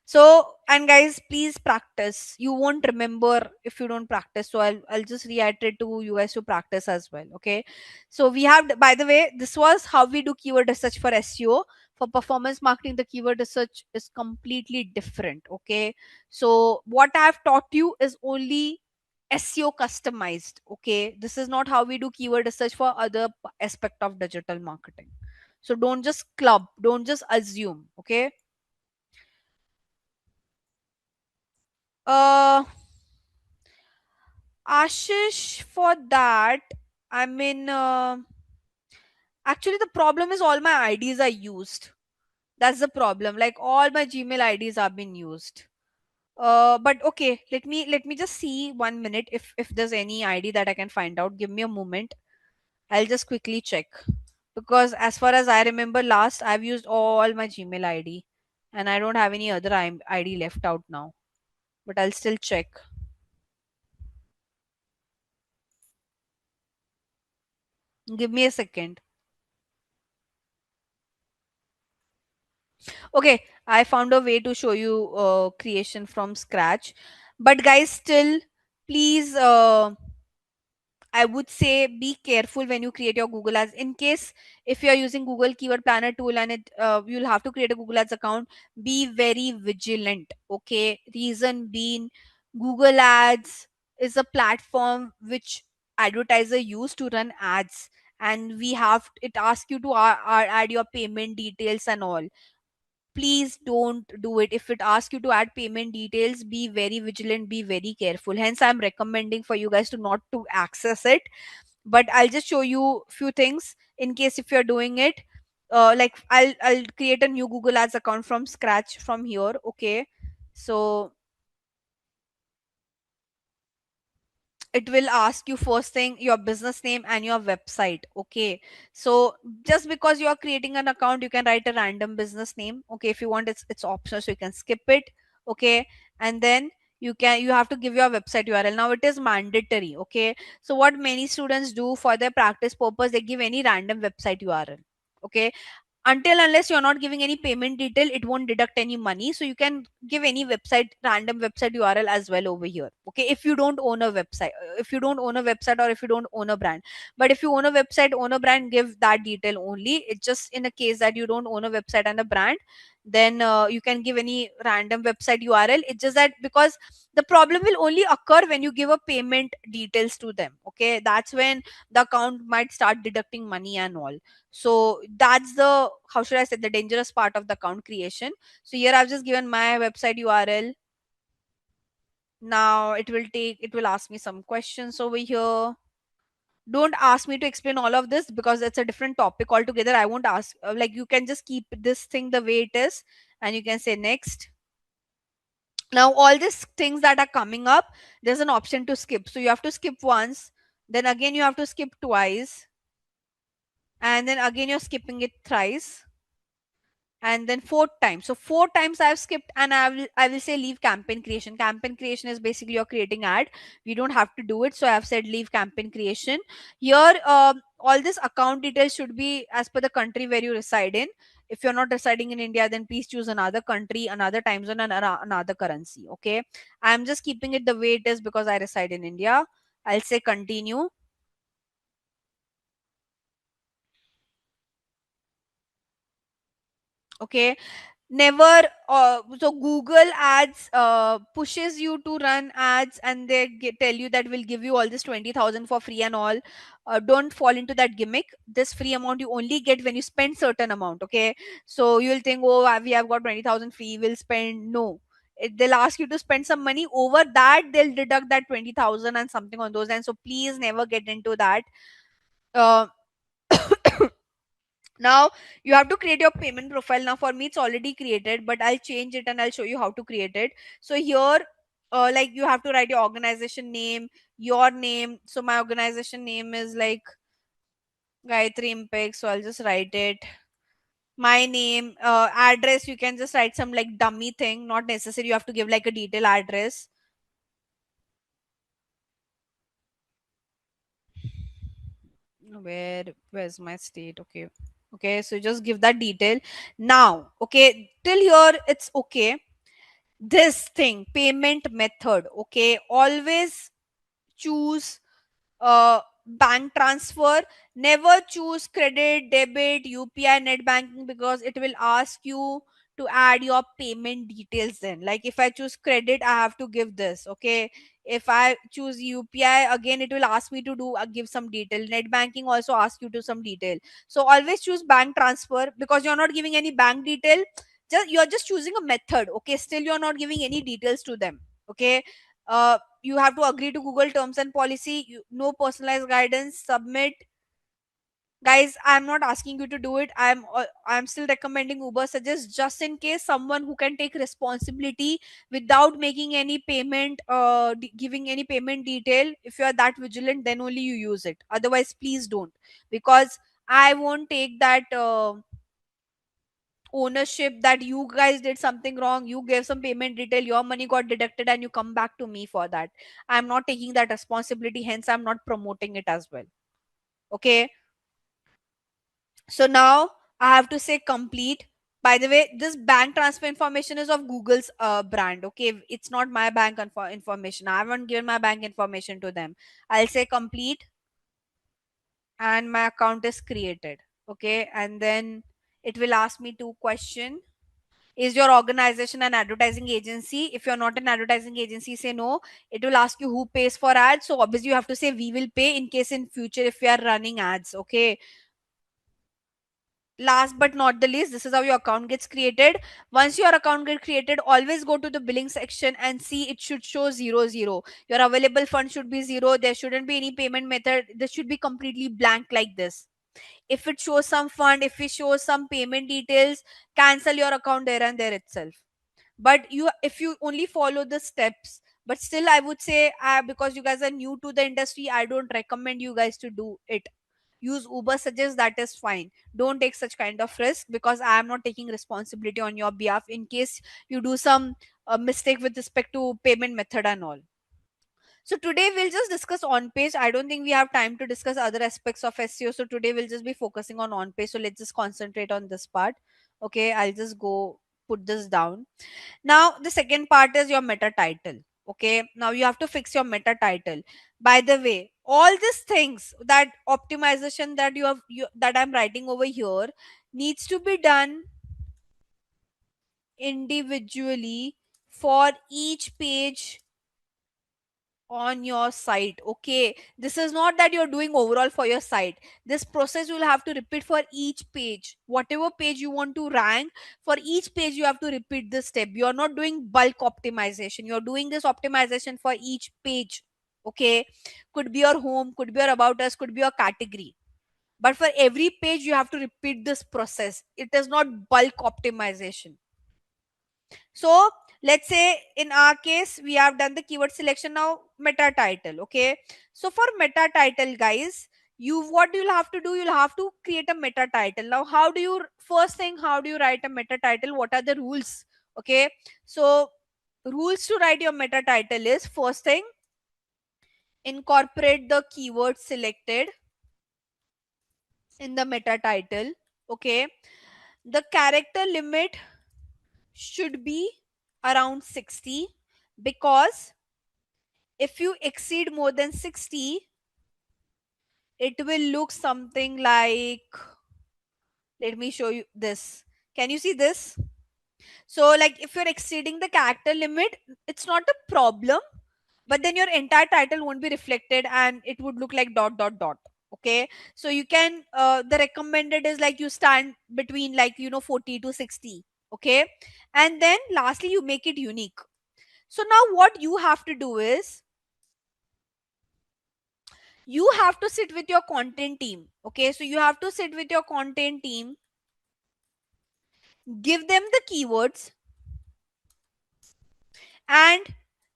So, and guys, please practice. You won't remember if you don't practice. So I'll just reiterate to you guys to practice as well. Okay. So we have, by the way, this was how we do keyword research for SEO. For performance marketing, the keyword research is completely different. Okay. So what I've taught you is only SEO customized. Okay. This is not how we do keyword research for other aspect of digital marketing. So don't just assume. Okay. Uh, Ashish, for that, I mean, actually, the problem is all my IDs are used. That's the problem. Like all my Gmail IDs have been used. But okay, let me just see 1 minute if there's any ID that I can find out. Give me a moment. I'll just quickly check. because as far as I remember, last I've used all my Gmail ID, and I don't have any other ID left out now. But I'll still check. Give me a second. Okay, I found a way to show you creation from scratch. But guys, still, please, I would say be careful when you create your Google Ads. In case if you are using Google Keyword Planner tool and you'll have to create a Google Ads account, be very vigilant. Okay, reason being, Google Ads is a platform which advertiser use to run ads, and we have it asks you to add your payment details and all. Please don't do it. If it asks you to add payment details, be very vigilant, be very careful. Hence I'm recommending for you guys to not to access it. But I'll just show you few things in case if you're doing it. Like I'll create a new Google Ads account from scratch from here. Okay, so it will ask you first thing your business name and your website. Okay, so just because you are creating an account, you can write a random business name. Okay, if you want, it's optional, so you can skip it. Okay, and then you have to give your website URL. Now it is mandatory. Okay, so what many students do for their practice purpose, they give any random website URL. Okay, until unless you're not giving any payment detail, it won't deduct any money, so you can give any website, random website URL as well over here. Okay, if you don't own a website, if you don't own a website, or if you don't own a brand. But if you own a website, own a brand, give that detail only. It's just in a case that you don't own a website and a brand, then you can give any random website URL. It's just that because the problem will only occur when you give a payment details to them. Okay, that's when the account might start deducting money and all. So that's the, how should I say, the dangerous part of the account creation. So here I've just given my website URL. Now it will ask me some questions over here. Don't ask me to explain all of this because it's a different topic altogether. I won't ask, like, you can just keep this thing the way it is, and you can say next. Now all these things that are coming up, there's an option to skip, so you have to skip once, then again you have to skip twice, and then again you're skipping it thrice, and then fourth time. So four times I've skipped, and I will say leave campaign creation. Campaign creation is basically you're creating ad. We don't have to do it, so I've said leave campaign creation. Here, all this account details should be as per the country where you reside in. If you're not residing in India, then please choose another country, another time zone, and another currency. Okay, I'm just keeping it the way it is because I reside in India. I'll say continue. Okay, never so Google Ads pushes you to run ads, and they tell you that will give you all this 20,000 for free and all. Don't fall into that gimmick. This free amount you only get when you spend certain amount. Okay, so you'll think, oh, we have got 20,000 free, we'll spend. No, they'll ask you to spend some money. Over that they'll deduct that 20,000 and something on those lines, so please never get into that. uh, Now you have to create your payment profile. Now for me it's already created, but I'll change it and I'll show you how to create it. So here, like, you have to write your organization name, your name. So my organization name is like Gayatri Impact, so I'll just write it. My name, address, you can just write some like dummy thing, not necessary you have to give like a detailed address. Where's my state? Okay, okay, so just give that detail. Now okay, till here it's okay. This thing, payment method, okay, always choose bank transfer. Never choose credit, debit, UPI, net banking, because it will ask you to add your payment details. Then like if I choose credit, I have to give this. Okay, if I choose UPI, again it will ask me to do give some detail. Net banking also ask you to some detail. So always choose bank transfer because you're not giving any bank detail. Just you're just choosing a method. Okay, still you're not giving any details to them. Okay, you have to agree to Google terms and policy. No personalized guidance. Submit. Guys, I'm not asking you to do it. I'm still recommending Uber suggest, just in case someone who can take responsibility without making any payment, giving any payment detail. If you are that vigilant, then only you use it. Otherwise please don't, because I won't take that ownership that you guys did something wrong, you gave some payment detail, your money got deducted, and you come back to me for that. I'm not taking that responsibility, hence I'm not promoting it as well. Okay, so now I have to say complete. By the way, this bank transfer information is of Google's brand. Okay, it's not my bank information. I haven't given my bank information to them. I'll say complete, and my account is created. Okay, and then it will ask me two questions. Is your organization an advertising agency? If you're not an advertising agency, say no. It will ask you who pays for ads, so obviously you have to say we will pay in case in future if we are running ads. Okay, last but not the least, this is how your account gets created. Once your account gets created, always go to the billing section and see it should show 00. Your available fund should be 0. There shouldn't be any payment method. This should be completely blank like this. If it shows some fund, if it shows some payment details, cancel your account there and there itself. But you, if you only follow the steps, but still I would say, because you guys are new to the industry, I don't recommend you guys to do it. Use Uber suggest, that is fine. Don't take such kind of risk, because I am not taking responsibility on your behalf in case you do some mistake with respect to payment method and all. So today we'll just discuss on page. I don't think we have time to discuss other aspects of SEO. So today we'll just be focusing on page. So let's just concentrate on this part. Okay, I'll just go put this down. Now the second part is your meta title. Okay, now you have to fix your meta title. By the way, all these things, that optimization that that I'm writing over here, needs to be done individually for each page on your site. Okay, this is not that you're doing overall for your site. This process you will have to repeat for each page. Whatever page you want to rank, for each page you have to repeat this step. You're not doing bulk optimization, you're doing this optimization for each page. Okay, could be your home, could be your about us, could be your category, but for every page you have to repeat this process. It is not bulk optimization. So let's say in our case we have done the keyword selection. Now meta title. Okay, so for meta title, guys, you, what you'll have to do, you'll have to create a meta title. Now how do you, first thing, how do you write a meta title? What are the rules? Okay, so rules to write your meta title is, first thing, incorporate the keyword selected in the meta title. Okay, the character limit should be around 60, because if you exceed more than 60, it will look something like, let me show you this. Can you see this? So like if you're exceeding the character limit, it's not a problem, but then your entire title won't be reflected and it would look like dot dot dot. Okay, so you can, the recommended is like you stand between, like, 40 to 60. Okay, and then lastly you make it unique. So now what you have to do is, you have to sit with your content team. Okay, so you have to sit with your content team, give them the keywords, and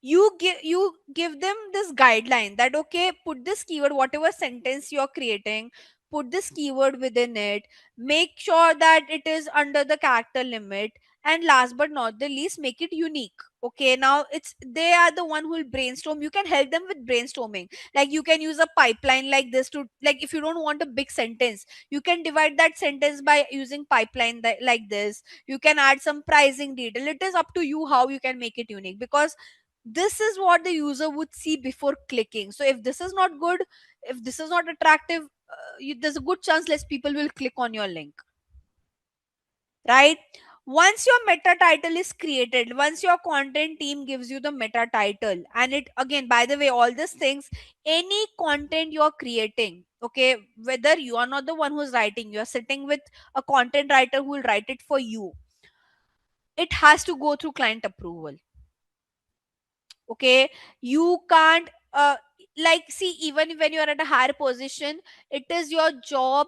you give them this guideline that, okay, put this keyword, whatever sentence you're creating, put this keyword within it, make sure that it is under the character limit, and last but not the least, make it unique. Okay, now it's, they are the one who will brainstorm. You can help them with brainstorming. Like you can use a pipeline like this to, like, if you don't want a big sentence, you can divide that sentence by using pipeline like this. You can add some pricing detail. It is up to you how you can make it unique, because this is what the user would see before clicking. So if this is not good, if this is not attractive, there's a good chance less people will click on your link, right? Once your meta title is created, once your content team gives you the meta title, and it, again, by the way, all these things, any content you're creating, okay, whether you are not the one who's writing, you're sitting with a content writer who will write it for you, it has to go through client approval. Okay, you can't, like, see, even when you're at a higher position, it is your job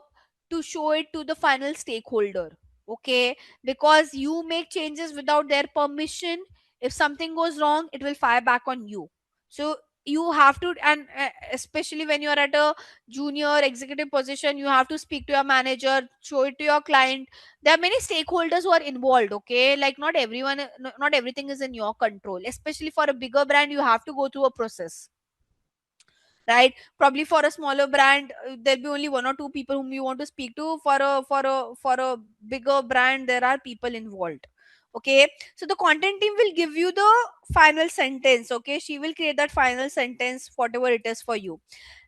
to show it to the final stakeholder. Okay, because you make changes without their permission. If something goes wrong, it will fire back on you. So you have to, and especially when you are at a junior executive position, you have to speak to your manager, show it to your client. There are many stakeholders who are involved, okay? Like not everyone, not everything is in your control. Especially for a bigger brand, you have to go through a process, right? Probably for a smaller brand, there'll be only one or two people whom you want to speak to. For a bigger brand, there are people involved, okay? So the content team will give you the final sentence, okay? She will create that final sentence, whatever it is for you.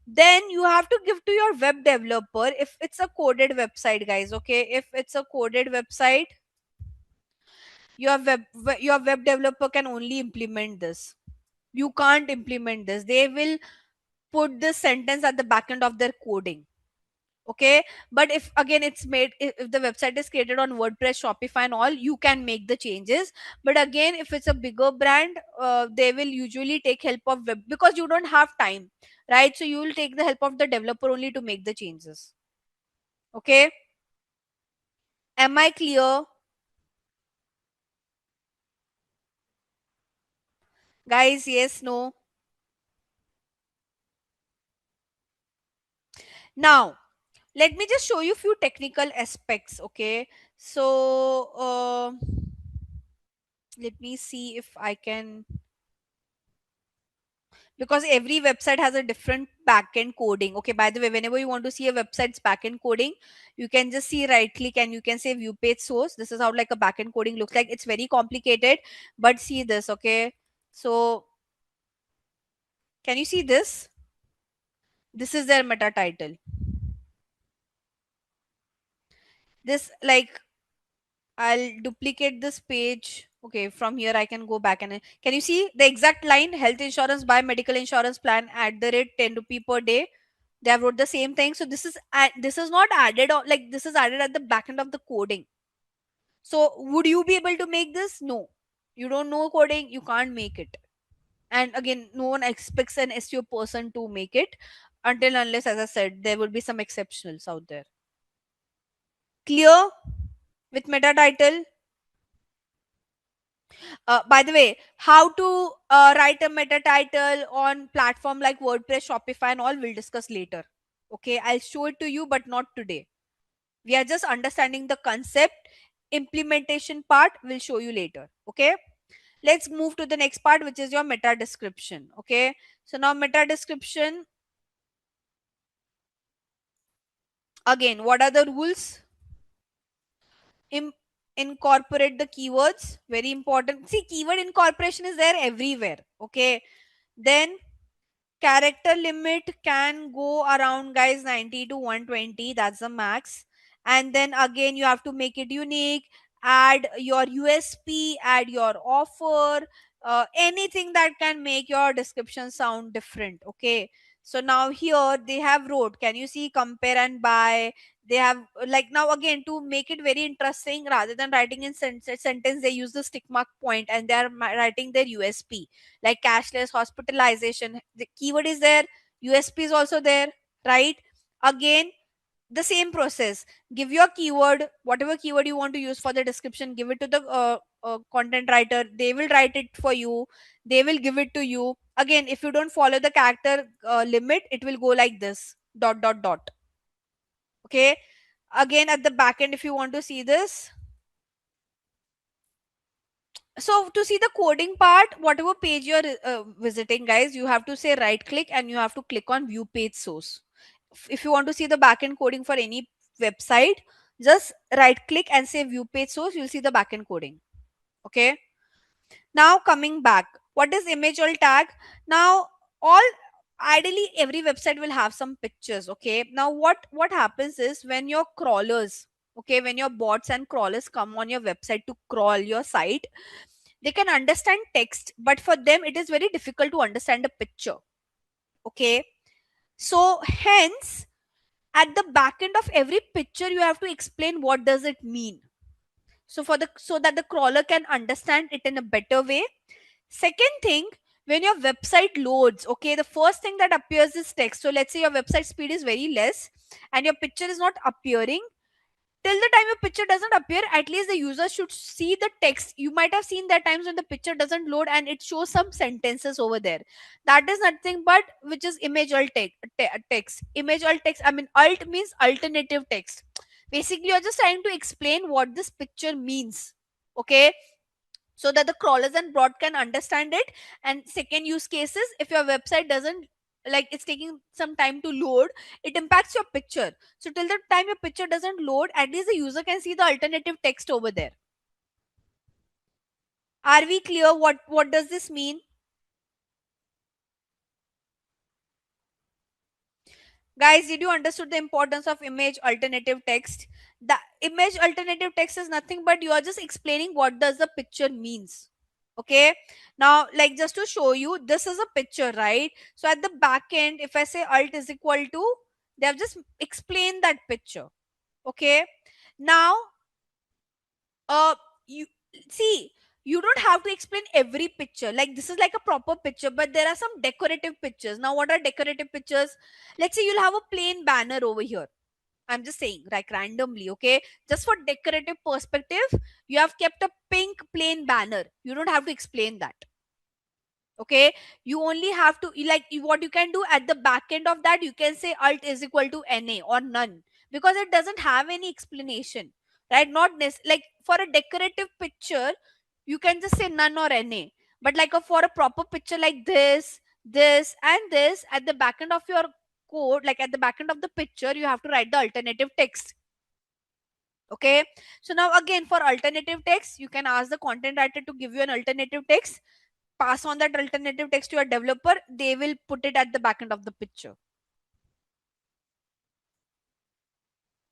Then you have to give to your web developer if it's a coded website, guys, okay? If it's a coded website, your web developer can only implement this. You can't implement this. They will put this sentence at the back end of their coding, okay? But if again it's made, if the website is created on WordPress, Shopify and all, you can make the changes. But again, if it's a bigger brand, they will usually take help of web, because you don't have time, right? So you will take the help of the developer only to make the changes, okay? Am I clear, guys? Yes, no? Now let me just show you few technical aspects, okay? So let me see if I can, because every website has a different backend coding, okay? By the way, whenever you want to see a website's backend coding, you can just see, right click, and you can say view page source. This is how like a backend coding looks like. It's very complicated, but see this, okay? So can you see this? This is their meta title. This, like, I'll duplicate this page. Okay, from here I can go back and can you see the exact line? Health insurance, buy medical insurance plan at the rate 10 rupee per day. They have wrote the same thing. So this is not added on, like this is added at the back end of the coding. So would you be able to make this? No. You don't know coding, you can't make it. And again, no one expects an SEO person to make it, until unless, as I said, there will be some exceptionals out there. Clear with meta title? By the way, how to write a meta title on platform like WordPress, Shopify, and all, we'll discuss later. Okay, I'll show it to you, but not today. We are just understanding the concept. Implementation part we'll show you later. Okay, let's move to the next part, which is your meta description. Okay, so now meta description. Again, what are the rules? Im- Incorporate the keywords. Very important. See, keyword incorporation is there everywhere. Okay, then character limit can go around, guys, 90 to 120. That's the max. And then again, you have to make it unique. Add your USP, add your offer, anything that can make your description sound different. Okay, so now here they have wrote, can you see, compare and buy. They have, like, now again, to make it very interesting, rather than writing in sentence, they use the stick mark point, and they are writing their USP, like cashless hospitalization. The keyword is there, USP is also there, right? Again, the same process. Give your keyword, whatever keyword you want to use for the description, give it to the content writer. They will write it for you, they will give it to you. Again, if you don't follow the character limit, it will go like this, dot dot dot. Okay, again, at the back end, if you want to see this, so to see the coding part, whatever page you're visiting, guys, you have to say right click and you have to click on view page source. If you want to see the backend coding for any website, just right click and say view page source, you'll see the backend coding. Okay, now coming back, what is image alt tag? Now, all, ideally every website will have some pictures. Okay, now what happens is, when your crawlers, okay, when your bots and crawlers come on your website to crawl your site, they can understand text, but for them it is very difficult to understand a picture. Okay, so hence, at the back end of every picture, you have to explain what does it mean, so for the, so that the crawler can understand it in a better way. Second thing, when your website loads, okay, the first thing that appears is text. So let's say your website speed is very less and your picture is not appearing. till the time your picture doesn't appear, at least the user should see the text. You might have seen that times when the picture doesn't load and it shows some sentences over there. That is nothing but which is image alt text. Image alt text, I mean alt means alternative text. Basically you're just trying to explain what this picture means. Okay, so that the crawlers and bot can understand it. And second use cases, if your website doesn't, like, it's taking some time to load, it impacts your picture. So till the time your picture doesn't load, at least the user can see the alternative text over there. Are we clear what does this mean? Guys, did you understood the importance of image alternative text? The image alternative text is nothing but you are just explaining what does the picture means. Okay, now like just to show you, this is a picture, right? So at the back end, if I say alt is equal to, they have just explained that picture. Okay, now you see, you don't have to explain every picture. Like this is like a proper picture, but there are some decorative pictures. Now what are decorative pictures? Let's say you'll have a plain banner over here. I'm just saying, like randomly, okay? Just for decorative perspective, you have kept a pink plain banner. You don't have to explain that. Okay, you only have to what you can do at the back end of that, you can say alt is equal to na or none, because it doesn't have any explanation, right? Not like for a decorative picture, you can just say none or na. But like for a proper picture like this and this, at the back end of your code, like at the back end of the picture, you have to write the alternative text. Okay, so now again, for alternative text, you can ask the content writer to give you an alternative text, pass on that alternative text to your developer, they will put it at the back end of the picture.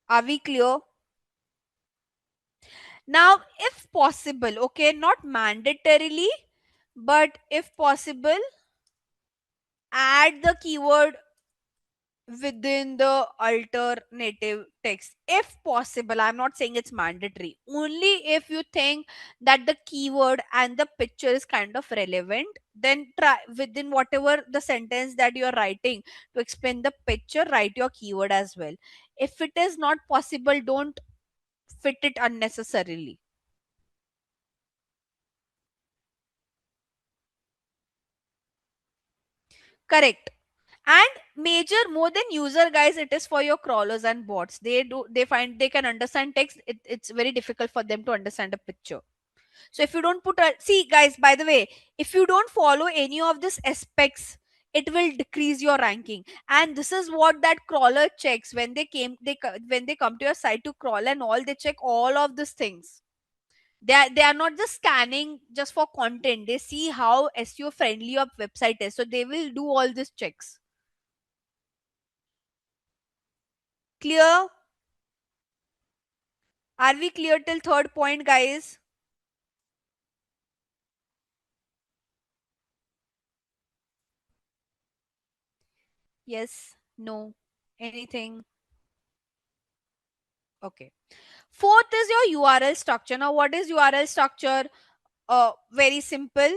Are we clear? Now if possible, okay, not mandatorily, but if possible, add the keyword within the alternative text if possible. I'm not saying it's mandatory, only if you think that the keyword and the picture is kind of relevant, then try within whatever the sentence that you're writing to explain the picture, write your keyword as well. If it is not possible, don't fit it unnecessarily. Correct. And major more than user, guys, it is for your crawlers and bots. They find they can understand text, it's very difficult for them to understand a picture. So if you don't put a, see guys, by the way, if you don't follow any of these aspects, it will decrease your ranking. And this is what that crawler checks when when they come to your site to crawl and all, they check all of these things. They are not just scanning just for content, they see how SEO friendly your website is, so they will do all these checks. Clear? Are we clear till third point, guys? Yes, no, anything? Okay. Fourth is your URL structure. Now, what is URL structure? Very simple.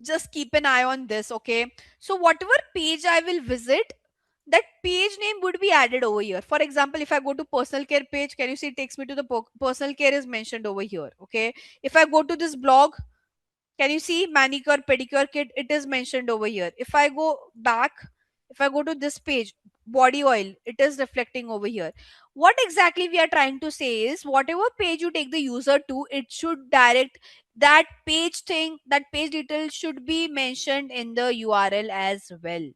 Just keep an eye on this, okay? So, whatever page I will visit, that page name would be added over here. For example, if I go to personal care page, can you see it takes me to the personal care is mentioned over here, okay? If I go to this blog, can you see manicure pedicure kit, it is mentioned over here. If I go back, if I go to this page, body oil, it is reflecting over here. What exactly we are trying to say is, whatever page you take the user to, it should direct that page thing, that page detail should be mentioned in the URL as well.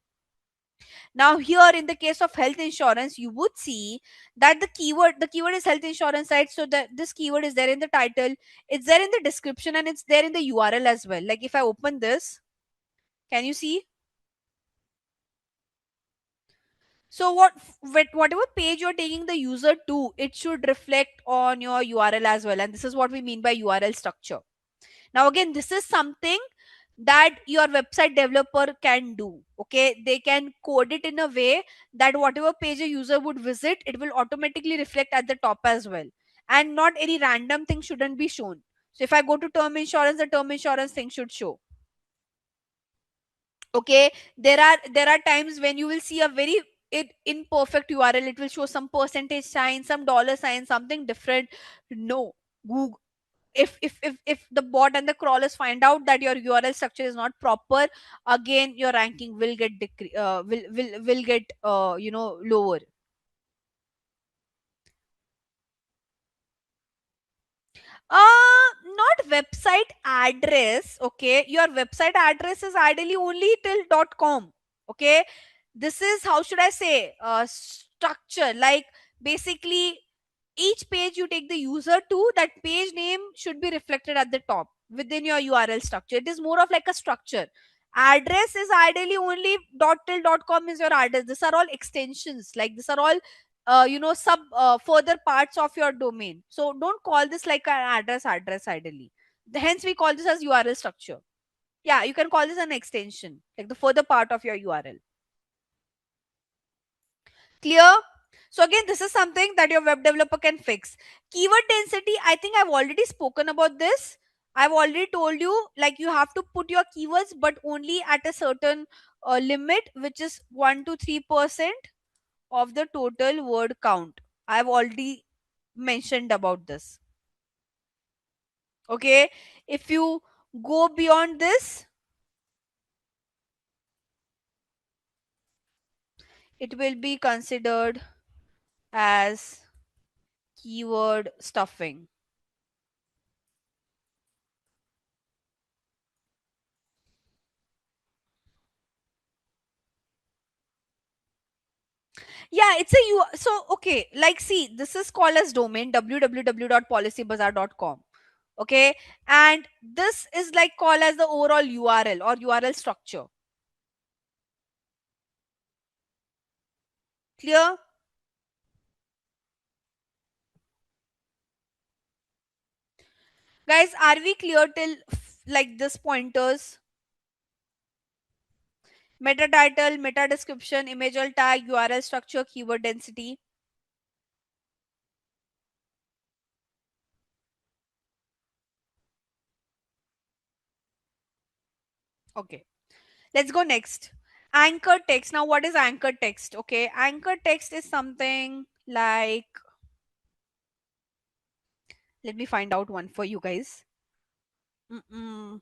Now here in the case of health insurance, you would see that the keyword is health insurance, right? So that this keyword is there in the title, it's there in the description, and it's there in the URL as well. Like if I open this, can you see? So whatever page you're taking the user to, it should reflect on your URL as well. And this is what we mean by URL structure. Now again, this is something that your website developer can do. Okay, they can code it in a way that whatever page a user would visit, it will automatically reflect at the top as well. And not any random thing shouldn't be shown. So if I go to term insurance, the term insurance thing should show. Okay, there are times when you will see a very it imperfect URL, it will show some percentage sign, some dollar sign, something different. No. Google, if the bot and the crawlers find out that your URL structure is not proper, again your ranking will get will get lower. Not website address. Okay, your website address is ideally only till .com. Okay, this is, how should I say, structure. Like, basically, each page you take the user to, that page name should be reflected at the top within your URL structure. It is more of like a structure. Address is ideally only .com is your address. These are all extensions. Like, these are all sub further parts of your domain. So don't call this like an address ideally. Hence we call this as URL structure. Yeah, you can call this an extension, like the further part of your URL. Clear? So again, this is something that your web developer can fix. Keyword density, I think I've already spoken about this. I've already told you, like, you have to put your keywords, but only at a certain limit, which is 1 to 3% of the total word count. I've already mentioned about this. Okay, if you go beyond this, it will be considered as keyword stuffing. Yeah, it's a you. So okay, like, see, this is called as domain www.policybazaar.com. Okay, and this is like called as the overall URL or URL structure. Clear? Guys, are we clear till like this pointers? Meta title, meta description, image alt tag, URL structure, keyword density. Okay, let's go next. Anchor text. Now, what is anchor text? Okay, anchor text is something like, let me find out one for you guys. Mm-mm.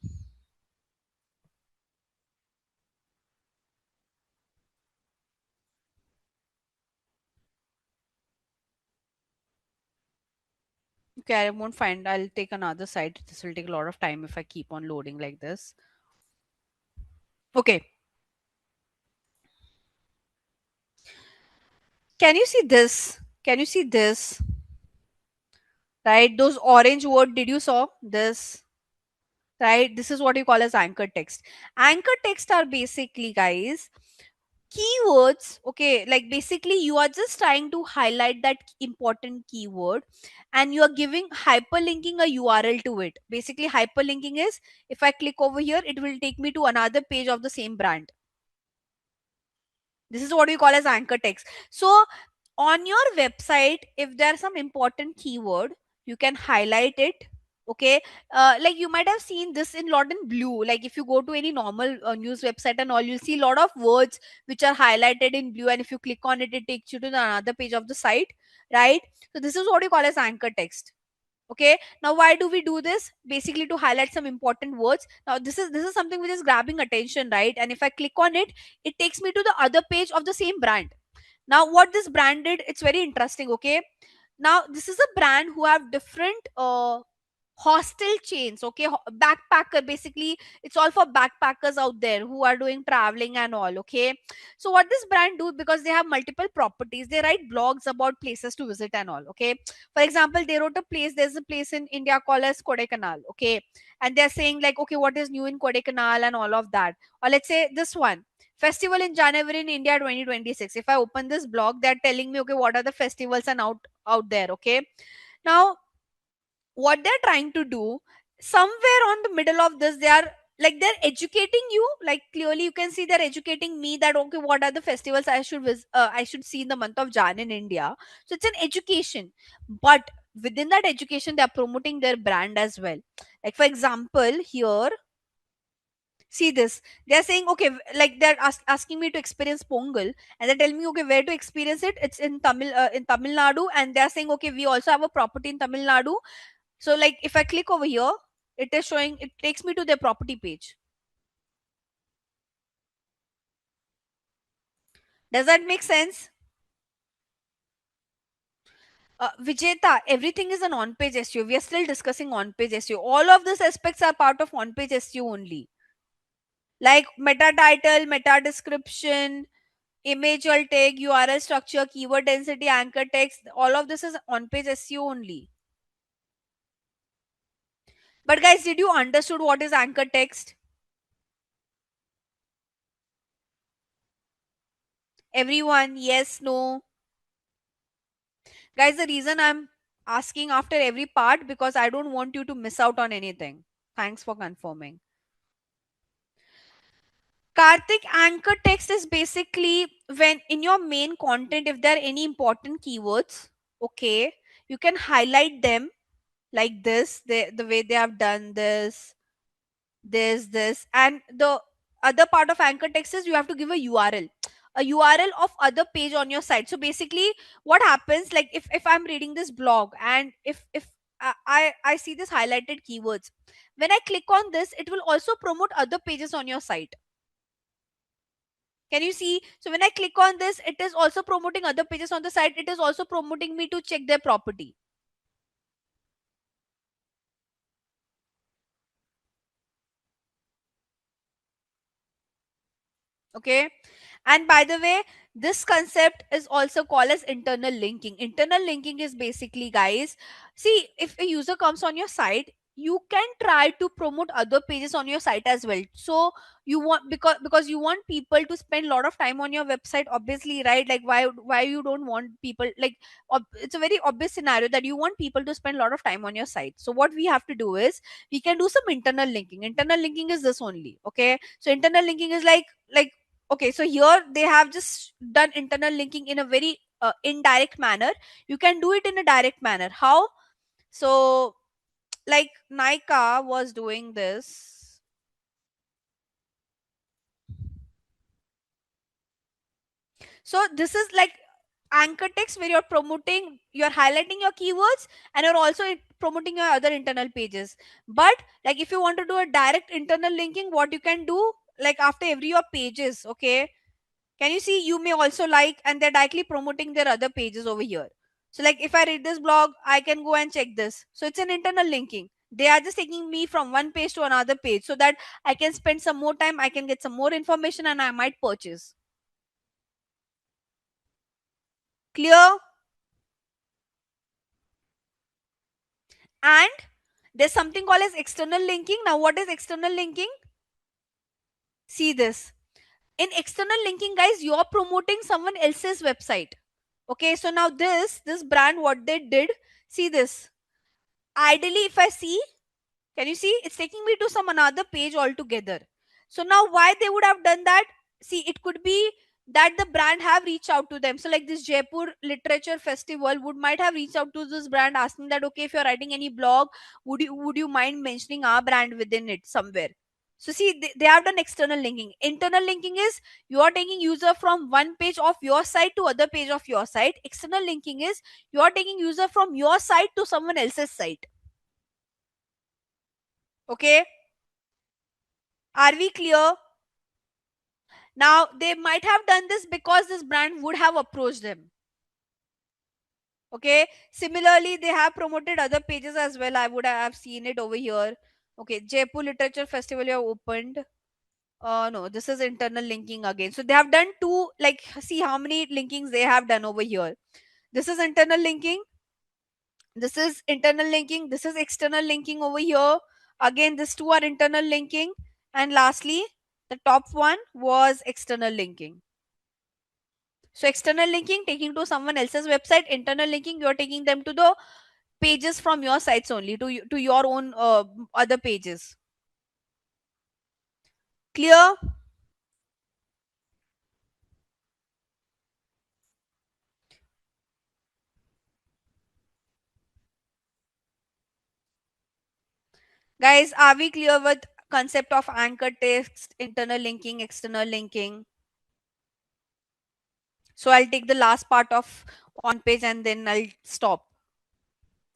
Okay, I won't find. I'll take another site. This will take a lot of time if I keep on loading like this. Okay, can you see this? Can you see this? Right, those orange word. Did you saw this? Right, this is what you call as anchor text. Anchor text are basically, guys, keywords. Okay, like, basically you are just trying to highlight that important keyword, and you are giving hyperlinking a URL to it. Basically, hyperlinking is, if I click over here, it will take me to another page of the same brand. This is what we call as anchor text. So on your website, if there's some important keyword, you can highlight it. Okay, like, you might have seen this in lot in blue. Like, if you go to any normal news website and all, you'll see a lot of words which are highlighted in blue, and if you click on it, it takes you to another page of the site, right? So this is what you call as anchor text. Okay, now why do we do this? Basically, to highlight some important words. Now, this is something which is grabbing attention, right? And if I click on it, it takes me to the other page of the same brand. Now, what this brand did, it's very interesting. Okay, now this is a brand who have different hostel chains. Okay, backpacker, basically it's all for backpackers out there who are doing traveling and all. Okay, so what this brand do, because they have multiple properties, they write blogs about places to visit and all. Okay, for example, they wrote a place, there's a place in India called as Kodaikanal. Okay, and they're saying like, okay, what is new in Kodaikanal and all of that. Or let's say this one, festival in January in India 2026. If I open this blog, they're telling me, okay, what are the festivals and out there. Okay, now what they're trying to do, somewhere on the middle of this, they are like, they're educating you. Like, clearly you can see they're educating me that, okay, what are the festivals I should see in the month of Jan in India. So it's an education, but within that education, they're promoting their brand as well. Like, for example, here, See this. They're saying, okay, like they're asking me to experience Pongal, and they're telling me, okay, where to experience it? It's in Tamil Nadu, and they're saying, okay, we also have a property in Tamil Nadu. So, like, if I click over here, it is showing. It takes me to their property page. Does that make sense? Vijeta, everything is an on-page SEO. We are still discussing on-page SEO. All of these aspects are part of on-page SEO only, like meta title, meta description, image alt tag, URL structure, keyword density, anchor text. All of this is on-page SEO only. But guys, did you understood what is anchor text? Everyone, yes, no. Guys, the reason I'm asking after every part because I don't want you to miss out on anything. Thanks for confirming. Karthik, anchor text is basically when in your main content, if there are any important keywords, okay, you can highlight them like this, the way they have done this, and the other part of anchor text is you have to give a URL of other page on your site. So basically, what happens, like if I'm reading this blog and if I see this highlighted keywords, when I click on this, it will also promote other pages on your site. Can you see? So when I click on this, it is also promoting other pages on the site. It is also promoting me to check their property. Okay. And by the way, this concept is also called as internal linking. Internal linking is basically, guys, see, if a user comes on your site, you can try to promote other pages on your site as well. So you want, because you want people to spend a lot of time on your website, obviously, right? Like why you don't want people, like it's a very obvious scenario that you want people to spend a lot of time on your site. So what we have to do is we can do some internal linking. Internal linking is this only. Okay. So internal linking is like okay, so here they have just done internal linking in a very indirect manner. You can do it in a direct manner. How? So like Nika was doing this. So this is like anchor text where you're promoting, you're highlighting your keywords, and you're also promoting your other internal pages. But like if you want to do a direct internal linking, what you can do, like after every your pages, okay, can you see, you may also like, and they're directly promoting their other pages over here. So like if I read this blog, I can go and check this. So it's an internal linking. They are just taking me from one page to another page so that I can spend some more time, I can get some more information, and I might purchase. Clear? And there's something called as external linking. Now what is external linking? See this. In external linking, guys, you're promoting someone else's website. Okay, so now this brand, what they did, see this. Ideally, if I see, can you see, it's taking me to some another page altogether. So now why they would have done that? See, it could be that the brand have reached out to them. So like this Jaipur Literature Festival would might have reached out to this brand asking that, okay, if you're writing any blog, would you mind mentioning our brand within it somewhere? So see, they have done external linking. Internal linking is you are taking user from one page of your site to other page of your site. External linking is you are taking user from your site to someone else's site. Okay, are we clear? Now, they might have done this because this brand would have approached them. Okay. Similarly, they have promoted other pages as well. I would have seen it over here. Okay. Jaipur Literature Festival you have opened. No, this is internal linking again. So they have done two, like, see how many linkings they have done over here. This is internal linking. This is internal linking. This is external linking over here. Again, these two are internal linking. And lastly, the top one was external linking. So external linking, taking to someone else's website. Internal linking, you're taking them to the pages from your sites only, to your own other pages. Clear? Guys, are we clear with concept of anchor text, internal linking, external linking. So I'll take the last part of on page and then I'll stop.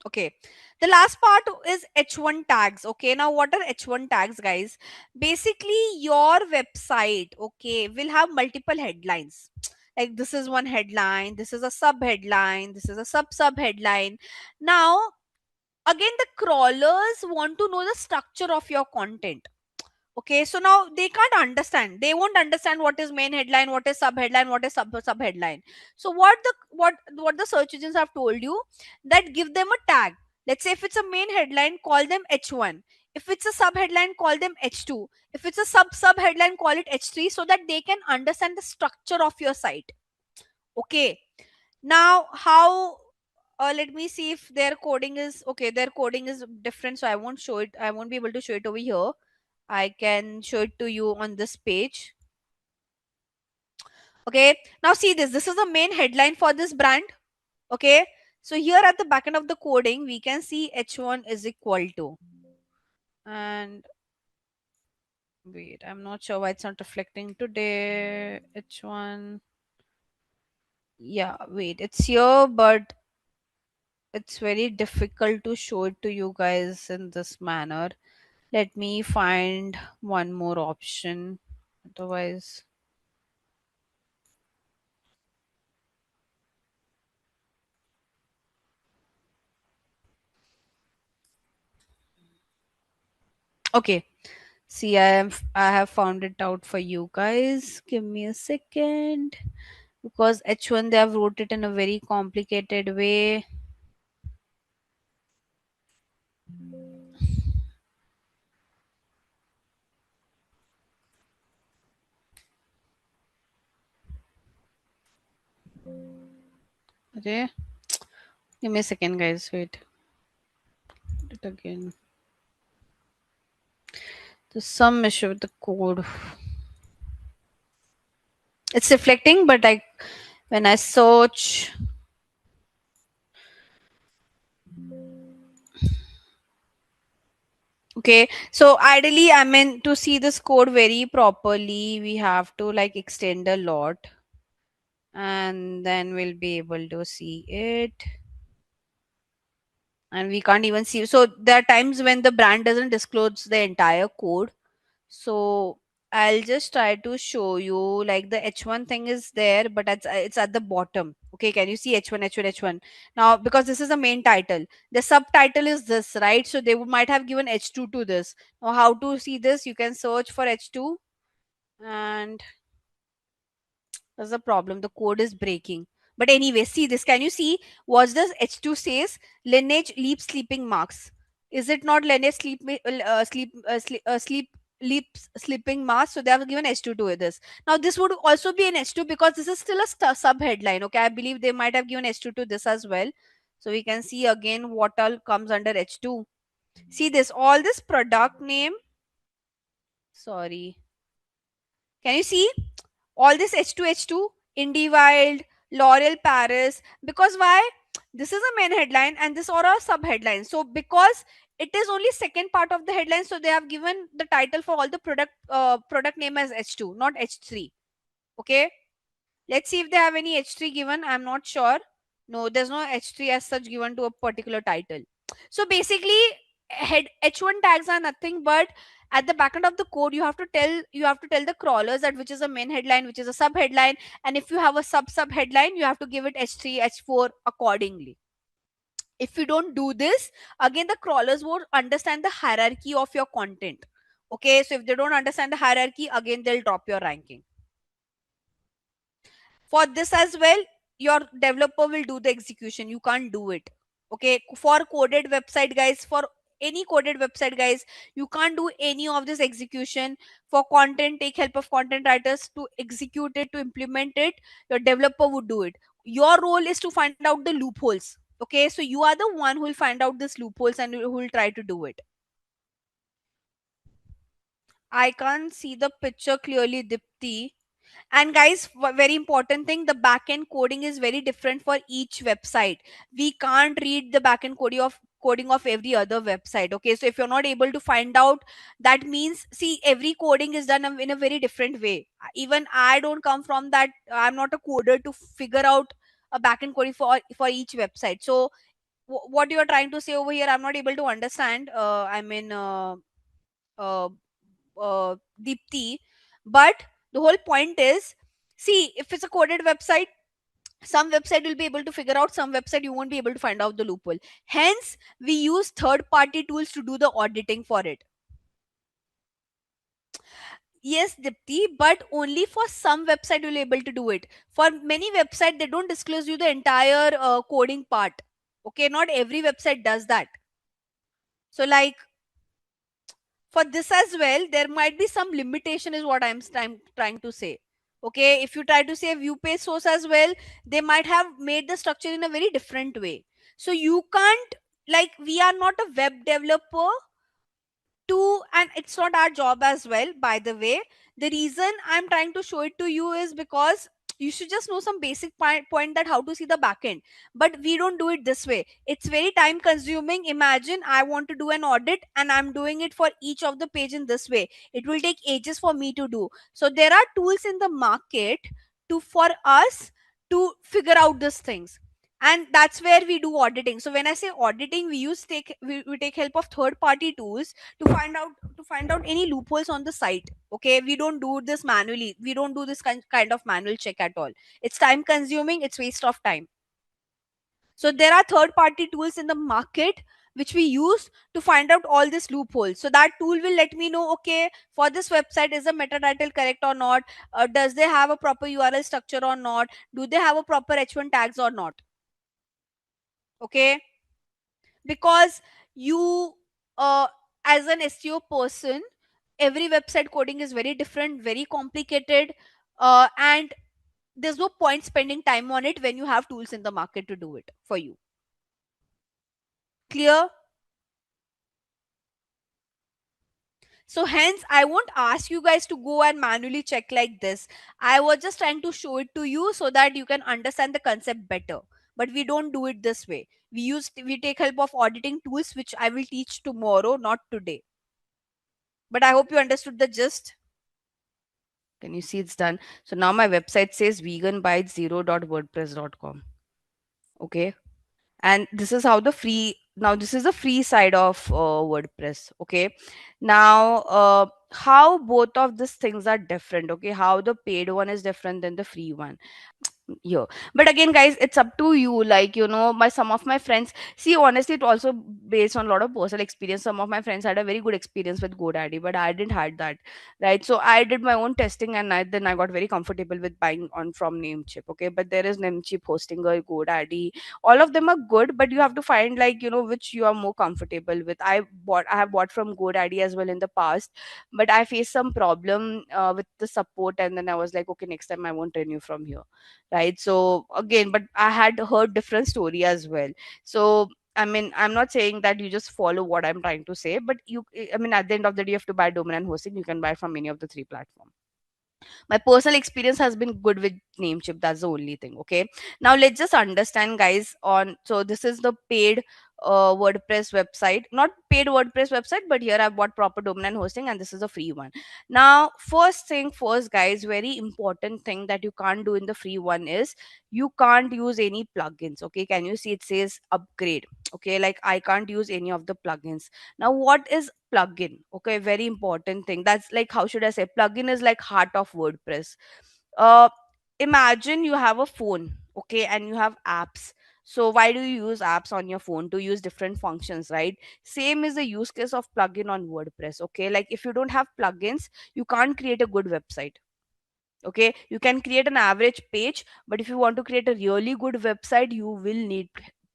Okay. The last part is H1 tags. Okay. Now, what are H1 tags, guys? Basically, your website, okay, will have multiple headlines. Like this is one headline, this is a sub headline, this is a sub headline. Now, again, the crawlers want to know the structure of your content. Okay, so now they can't understand. They won't understand what is main headline, what is sub headline, what is sub headline. So what the search engines have told you, that give them a tag. Let's say if it's a main headline, call them H1. If it's a sub headline, call them H2. If it's a sub headline, call it H3, so that they can understand the structure of your site. Okay. Now how let me see if their coding is okay. Their coding is different, so I won't show it. I won't be able to show it over here. I can show it to you on this page. Okay. Now see this. This is the main headline for this brand. Okay. So here at the back end of the coding, we can see H1 is equal to. And wait, I'm not sure why it's not reflecting today. H1. Yeah, wait, it's here, but it's very difficult to show it to you guys in this manner. Let me find one more option. Otherwise, okay. See, I have found it out for you guys. Give me a second. Because H1 they have wrote it in a very complicated way. Okay. Give me a second, guys. Wait. It again. There's some issue with the code. It's reflecting, but I when I search. Okay, so ideally, I mean, to see this code very properly, we have to like extend a lot, and then we'll be able to see it. And we can't even see. So there are times when the brand doesn't disclose the entire code. So I'll just try to show you like the H1 thing is there, but it's at the bottom. Okay, can you see H1, H1, H1? Now, because this is the main title, the subtitle is this, right? So they might have given H2 to this. Now, how to see this? You can search for H2, and that's the problem. The code is breaking. But anyway, see this. Can you see? What does H2 says? Lineage leap sleeping marks. Is it not lineage sleep leap sleeping marks? So they have given H2 to this. Now this would also be an H2 because this is still a sub headline. Okay, I believe they might have given H2 to this as well. So we can see again what all comes under H2. See this. All this product name. Sorry. Can you see? All this H2, Indie Wild, L'Oreal Paris. Because why? This is a main headline and this are a sub headline. So because it is only second part of the headline, so they have given the title for all the product name as H2, not H3. Okay. Let's see if they have any H3 given. I'm not sure. No, there's no H3 as such given to a particular title. So basically, head H1 tags are nothing but at the back end of the code you have to tell the crawlers that which is a main headline, which is a sub headline, and if you have a sub headline, you have to give it H3, H4 accordingly. If you don't do this, again the crawlers won't understand the hierarchy of your content. Okay, so if they don't understand the hierarchy, again they'll drop your ranking. For this as well, your developer will do the execution. You can't do it. Okay, for coded website guys, for any coded website guys, you can't do any of this execution. For content, take help of content writers to execute it, to implement it. Your developer would do it. Your role is to find out the loopholes. Okay, so you are the one who will find out these loopholes and who will try to do it. I can't see the picture clearly, Dipti. And guys, very important thing, the backend coding is very different for each website. We can't read the backend coding of every other website. Okay, so if you're not able to find out, that means, see, every coding is done in a very different way. Even I don't come from that, I'm not a coder to figure out a backend coding for each website. So what you are trying to say over here, I'm not able to understand. Uh, Deepti, but the whole point is, see, if it's a coded website, some website will be able to figure out, some website you won't be able to find out the loophole. Hence we use third party tools to do the auditing for it. Yes, Dipti, but only for some website you'll be able to do it. For many website, they don't disclose you the entire coding part. Okay, not every website does that. So like, for this as well, there might be some limitation, is what I'm trying to say. Okay, if you try to say view page source as well, they might have made the structure in a very different way. So you can't, like, we are not a web developer to, and it's not our job as well, by the way. The reason I'm trying to show it to you is because you should just know some basic point that how to see the backend. But we don't do it this way. It's very time consuming. Imagine I want to do an audit and I'm doing it for each of the page in this way. It will take ages for me to do. So there are tools in the market to, for us to figure out these things, and that's where we do auditing. So when I say auditing, we take help of third party tools to find out any loopholes on the site. Okay, we don't do this manually, we don't do this kind of manual check at all. It's time consuming, it's waste of time. So there are third party tools in the market which we use to find out all these loopholes. So that tool will let me know, okay, for this website, is the meta title correct or not? Does they have a proper URL structure or not? Do they have a proper H1 tags or not? Okay, because you, uh, as an SEO person, every website coding is very different, very complicated, and there's no point spending time on it when you have tools in the market to do it for you. Clear? So hence I won't ask you guys to go and manually check like this. I was just trying to show it to you so that you can understand the concept better. But we don't do it this way. We take help of auditing tools, which I will teach tomorrow, not today. But I hope you understood the gist. Can you see it's done? So now my website says veganbytes0.wordpress.com. Okay. And this is how the free, now this is the free side of WordPress. Okay. Now, how both of these things are different. Okay. How the paid one is different than the free one. Yeah, but again, guys, it's up to you. Like, my some of my friends, see, honestly, it also based on a lot of personal experience. Some of my friends had a very good experience with GoDaddy, but I didn't had that, right? So I did my own testing, and then I got very comfortable with buying on from Namecheap. Okay, but there is Namecheap, Hostinger, GoDaddy, all of them are good, but you have to find, like, which you are more comfortable with. I have bought from GoDaddy as well in the past, but I faced some problem with the support, and then I was like, okay, next time I won't renew from here, right? So again, but I had heard different story as well. So I mean, I'm not saying that you just follow what I'm trying to say, but I mean, at the end of the day, you have to buy domain and hosting. You can buy from any of the three platforms. My personal experience has been good with Namecheap. That's the only thing. Okay, now let's just understand, guys, on, so this is the paid WordPress website, not paid WordPress website, but here I've bought proper domain and hosting, and this is a free one. Now, first thing first, guys, very important thing that you can't do in the free one is you can't use any plugins. Okay, can you see it says upgrade? Okay, like I can't use any of the plugins. Now, what is plugin? Okay, very important thing. That's like, how should I say, plugin is like heart of WordPress. uh Imagine you have a phone, okay, and you have apps. So why do you use apps on your phone? To use different functions, right? Same is the use case of plugin on WordPress. Okay, like if you don't have plugins, you can't create a good website. Okay, you can create an average page, but if you want to create a really good website, you will need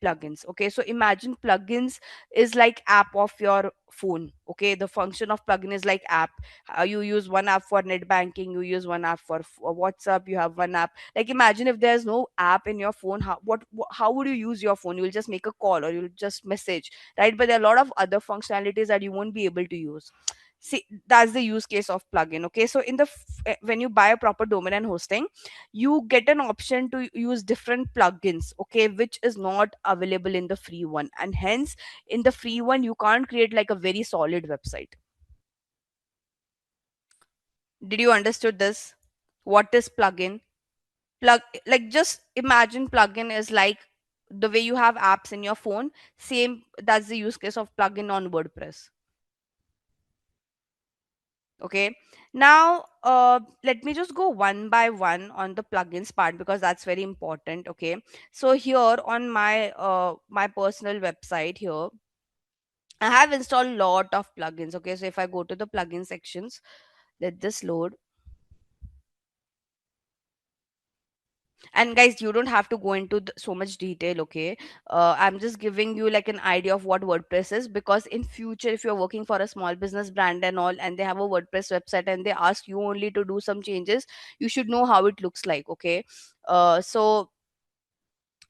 plugins. Okay, so imagine plugins is like app of your phone. Okay, the function of plugin is like app. You use one app for net banking, you use one app for WhatsApp, you have one app. Like, imagine if there's no app in your phone, how would you use your phone? You'll just make a call or you'll just message, right? But there are a lot of other functionalities that you won't be able to use. See, that's the use case of plugin. Okay, so when you buy a proper domain and hosting, you get an option to use different plugins, okay, which is not available in the free one, and hence in the free one you can't create like a very solid website. Did you understood this? What is plugin? Like, just imagine plugin is like the way you have apps in your phone. Same, that's the use case of plugin on WordPress. Okay, now let me just go one by one on the plugins part because that's very important. Okay, so here on my personal website here, I have installed a lot of plugins. Okay, so if I go to the plugin sections, let this load. And guys, you don't have to go into so much detail. Okay, I'm just giving you like an idea of what WordPress is, because in future if you're working for a small business brand and all, and they have a WordPress website and they ask you only to do some changes, you should know how it looks like. Okay, so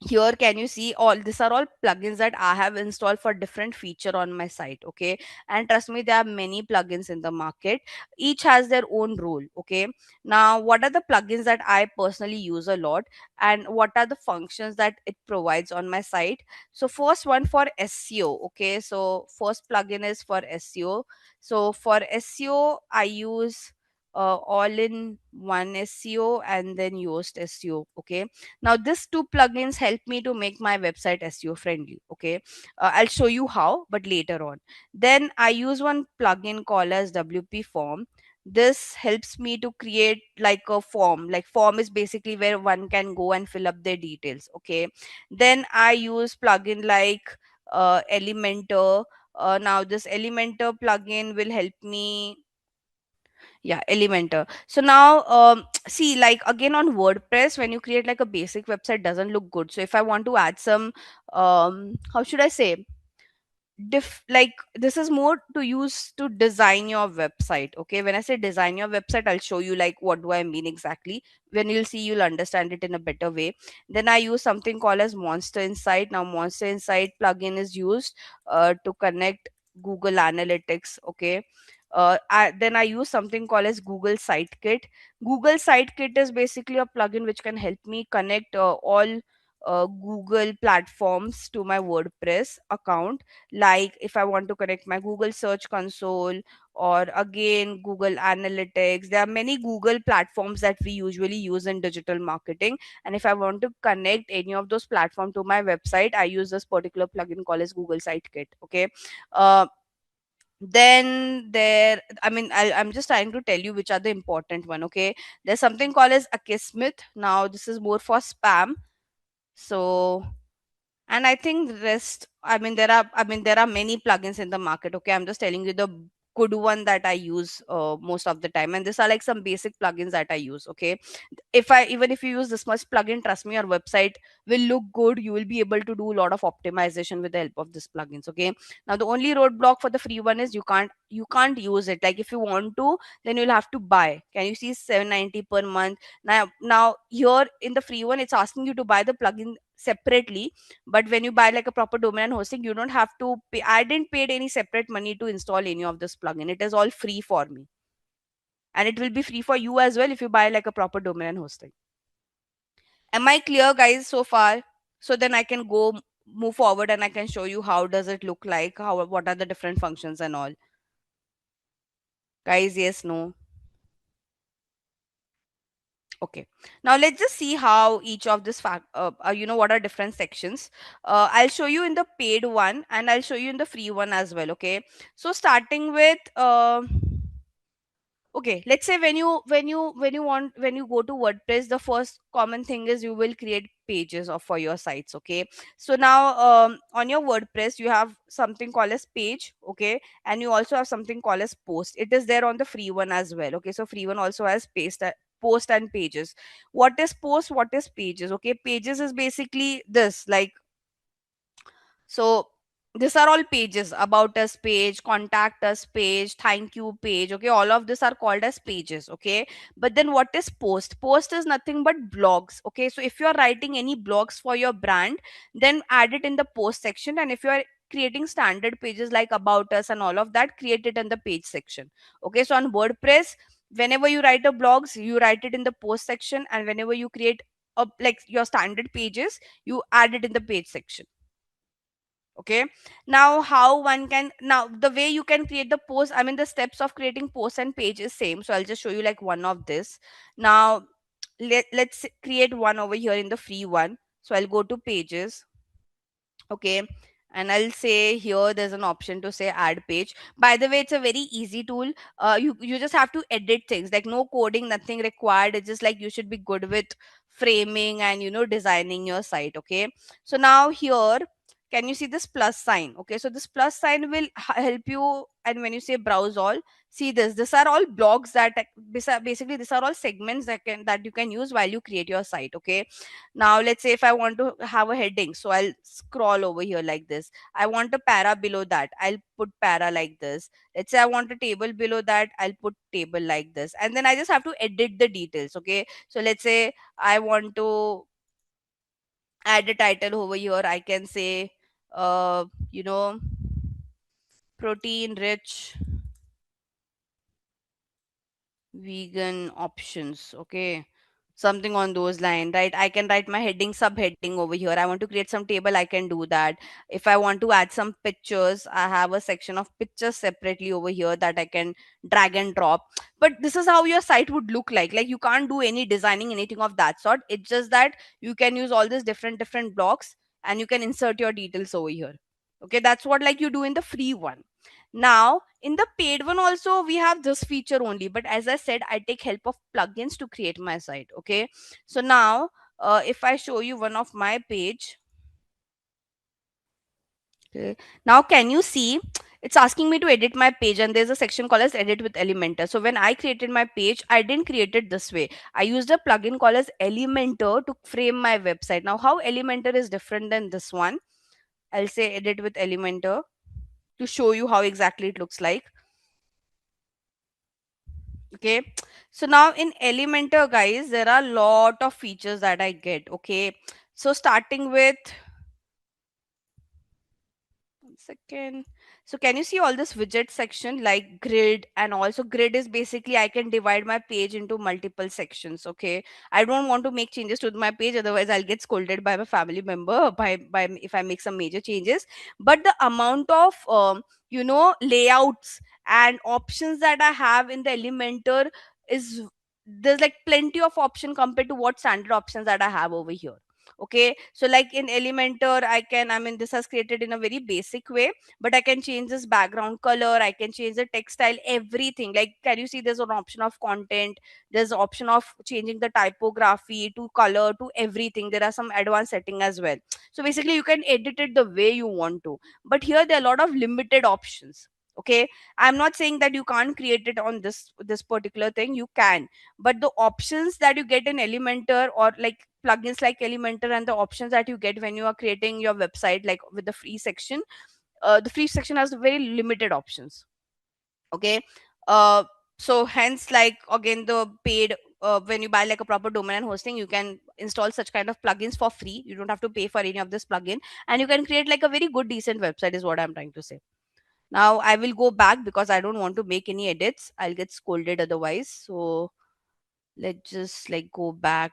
here can you see all these are all plugins that I have installed for different feature on my site. Okay, and trust me, there are many plugins in the market, each has their own role. Okay, now what are the plugins that I personally use a lot, and what are the functions that it provides on my site? So first one for SEO. Okay, so first plugin is for SEO. So for SEO I use all in one SEO and then Yoast SEO. Okay, now these two plugins help me to make my website SEO friendly. Okay, I'll show you how, but later on. Then I use one plugin called as WP Form. This helps me to create like a form. Like form is basically where one can go and fill up their details. Okay, then I use plugin like Elementor. Now this Elementor plugin will help me. Yeah, Elementor. So now see, like again on WordPress, when you create like a basic website doesn't look good. So if I want to add some how should I say, like this is more to use to design your website. Okay, when I say design your website, I'll show you like what do I mean exactly. When you'll see, you'll understand it in a better way. Then I use something called as Monster Insight. Now Monster Insight plugin is used to connect Google Analytics. Okay, then I use something called as Google Sitekit. Google Sitekit is basically a plugin which can help me connect all Google platforms to my WordPress account. Like if I want to connect my Google Search Console, or again Google Analytics, there are many Google platforms that we usually use in digital marketing. And if I want to connect any of those platforms to my website, I use this particular plugin called as Google Sitekit. Okay, uh, then there, I mean, I'm just trying to tell you which are the important one. Okay, there's something called as Akismet. Now this is more for spam. So, and I think the rest, I mean there are many plugins in the market. Okay, I'm just telling you the good one that I use most of the time, and these are like some basic plugins that I use. Okay, if I even if you use this much plugin, trust me, your website will look good. You will be able to do a lot of optimization with the help of this plugins. Okay, now the only roadblock for the free one is you can't use it. Like if you want to, then you'll have to buy. Can you see 790 per month? Now here in the free one, it's asking you to buy the plugin separately. But when you buy like a proper domain and hosting, you don't have to pay. I didn't paid any separate money to install any of this plugin. It is all free for me, and it will be free for you as well if you buy like a proper domain and hosting. Am I clear, guys, so far? So then I can move forward and I can show you how does it look like, how what are the different functions and all. Guys, yes, no. Okay. Now let's just see how each of this what are different sections. I'll show you in the paid one and I'll show you in the free one as well. Okay. So starting with okay, let's say when you go to WordPress, the first common thing is you will create pages of for your sites. Okay, so now on your WordPress you have something called as page. Okay, and you also have something called as post. It is there on the free one as well. Okay, so free one also has post and pages. What is post, what is pages? Okay, pages is basically this, like, so these are all pages: about us page, contact us page, thank you page. Okay, all of these are called as pages. Okay, but then what is post? Post is nothing but blogs. Okay, so if you are writing any blogs for your brand, then add it in the post section. And if you are creating standard pages like about us and all of that, create it in the page section. Okay, so on WordPress, whenever you write a blogs, you write it in the post section, and whenever you create a, like your standard pages, you add it in the page section. Okay, now how one can, now the way you can create the post, I mean the steps of creating post and page is same, so I'll just show you like one of this. Now let's create one over here in the free one. So I'll go to pages. Okay, and I'll say here there's an option to say add page. By the way, it's a very easy tool. You just have to edit things, like no coding, nothing required. It's just like you should be good with framing and designing your site. Okay, so now here, can you see this plus sign? Okay, so this plus sign will help you, and when you say browse all, see this, these are all blogs that basically these are all segments that you can use while you create your site. Okay, now let's say if I want to have a heading, so I'll scroll over here like this. I want a para below that, I'll put para like this. Let's say I want a table below that, I'll put table like this, and then I just have to edit the details. Okay, so let's say I want to add a title over here. I can say you know protein rich vegan options. Okay, something on those lines, right? I can write my heading, subheading over here. I want to create some table, I can do that. If I want to add some pictures, I have a section of pictures separately over here that I can drag and drop. But this is how your site would look like you can't do any designing, anything of that sort. It's just that you can use all these different blocks, and you can insert your details over here. Okay, that's what like you do in the free one. Now, in the paid one also, we have this feature only. But as I said, I take help of plugins to create my site. Okay. So now, if I show you one of my page, okay, now can you see it's asking me to edit my page, and there's a section called as edit with Elementor. So when I created my page, I didn't create it this way. I used a plugin called as Elementor to frame my website. Now, how Elementor is different than this one, I'll say edit with Elementor to show you how exactly it looks like. Okay, so now in Elementor, guys, there are a lot of features that I get. Okay, so starting with, one second. So can you see all this widget section like grid, and also grid is basically I can divide my page into multiple sections. Okay, I don't want to make changes to my page, otherwise I'll get scolded by my family member by if I make some major changes. But the amount of layouts and options that I have in the Elementor is, there's like plenty of option compared to what standard options that I have over here. Okay, so like in Elementor, I mean this has created in a very basic way, but I can change this background color, I can change the text style, everything. Like, can you see there's an option of content, there's an option of changing the typography to color to everything. There are some advanced setting as well. So basically you can edit it the way you want to, but here there are a lot of limited options. Okay, I'm not saying that you can't create it on this particular thing, you can, but the options that you get in Elementor, or like plugins like Elementor, and the options that you get when you are creating your website, like with the free section, the free section has very limited options. Okay, uh so hence, like again, the paid, when you buy like a proper domain and hosting, you can install such kind of plugins for free. You don't have to pay for any of this plugin, and you can create like a very good decent website, is what I'm trying to say. Now I will go back because I don't want to make any edits, I'll get scolded otherwise. So let's just like go back.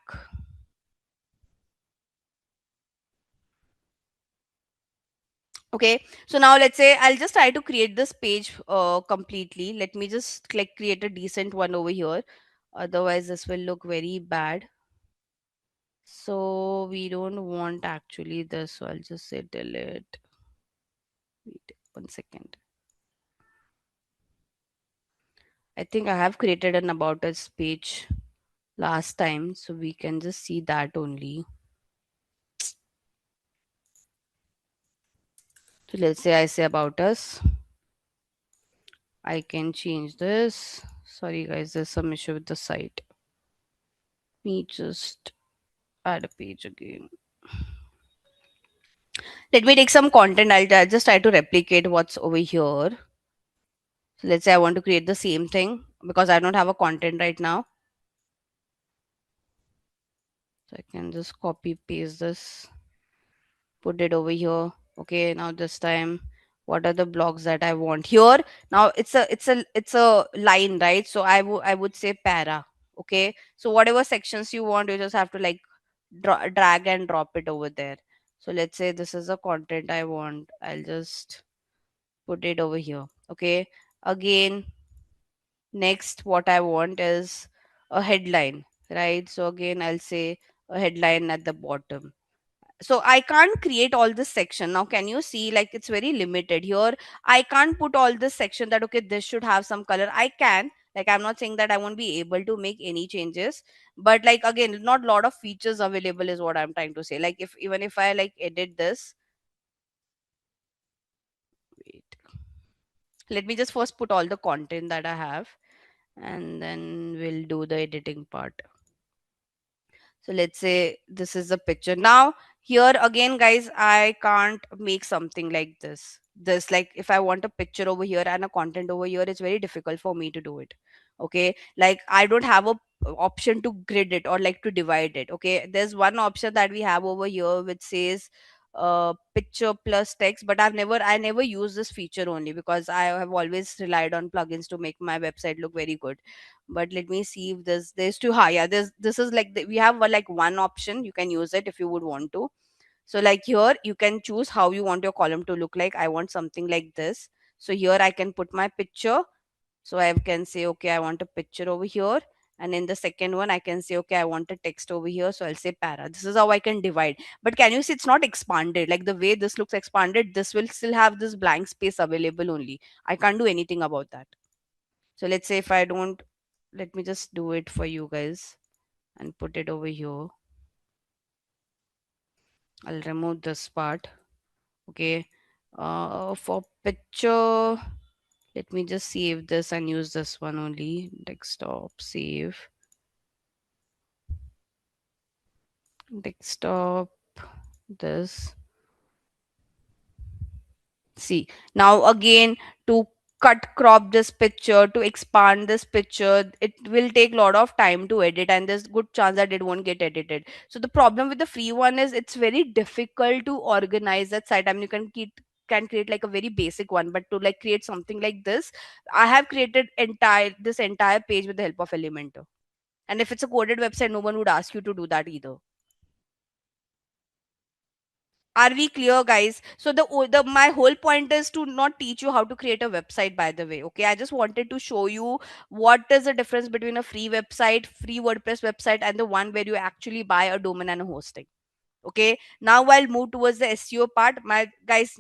Okay, so now let's say I'll just try to create this page completely. Let me just like create a decent one over here. Otherwise, this will look very bad. So we don't want actually this. So I'll just say delete. Wait 1 second. I think I have created an about us page last time, so we can just see that only. So let's say I say about us. I can change this. Sorry guys, there's some issue with the site. Me just add a page again. Let me take some content. I'll just try to replicate what's over here. So let's say I want to create the same thing because I don't have a content right now. So I can just copy paste this, put it over here. Okay, now this time, what are the blocks that I want here? Now it's a line, right? So I would say para. Okay, so whatever sections you want, you just have to like drag and drop it over there. So let's say this is the content I want. I'll just put it over here. Okay, again, next what I want is a headline, right? So again, I'll say a headline at the bottom. So I can't create all this section. Now can you see, like, it's very limited here. I can't put all this section that okay, this should have some color. I can, like, I'm not saying that I won't be able to make any changes, but like again, not lot of features available is what I'm trying to say. Like, if even if I like edit this, wait, let me just first put all the content that I have, and then we'll do the editing part. So let's say this is the picture. Now, here again, guys, I can't make something like this. This, like, if I want a picture over here and a content over here, it's very difficult for me to do it. Okay. Like, I don't have a option to grid it or like to divide it. Okay. There's one option that we have over here which says picture plus text, but I never use this feature only because I have always relied on plugins to make my website look very good. But let me see if there's too high. Yeah, this is like we have like one option. You can use it if you would want to. So like here you can choose how you want your column to look like. I want something like this. So here I can put my picture. So I can say okay, I want a picture over here. And in the second one I can say okay, I want a text over here, so I'll say para. This is how I can divide. But can you see it's not expanded? Like the way this looks expanded, this will still have this blank space available only. I can't do anything about that. So let's say if I don't, let me just do it for you guys and put it over here. I'll remove this part. Okay. For picture, let me just save this and use this one only. Desktop, save, desktop, this. See, now again, to cut crop this picture, to expand this picture, it will take a lot of time to edit, and there's good chance that it won't get edited. So the problem with the free one is it's very difficult to organize that site. I mean, you can create like a very basic one, but to like create something like this, I have created entire page with the help of Elementor. And if it's a coded website, no one would ask you to do that either. Are we clear, guys? So the my whole point is to not teach you how to create a website, by the way. Okay, I just wanted to show you what is the difference between a free website, free WordPress website, and the one where you actually buy a domain and a hosting. Okay, now I'll move towards the SEO part. My guys,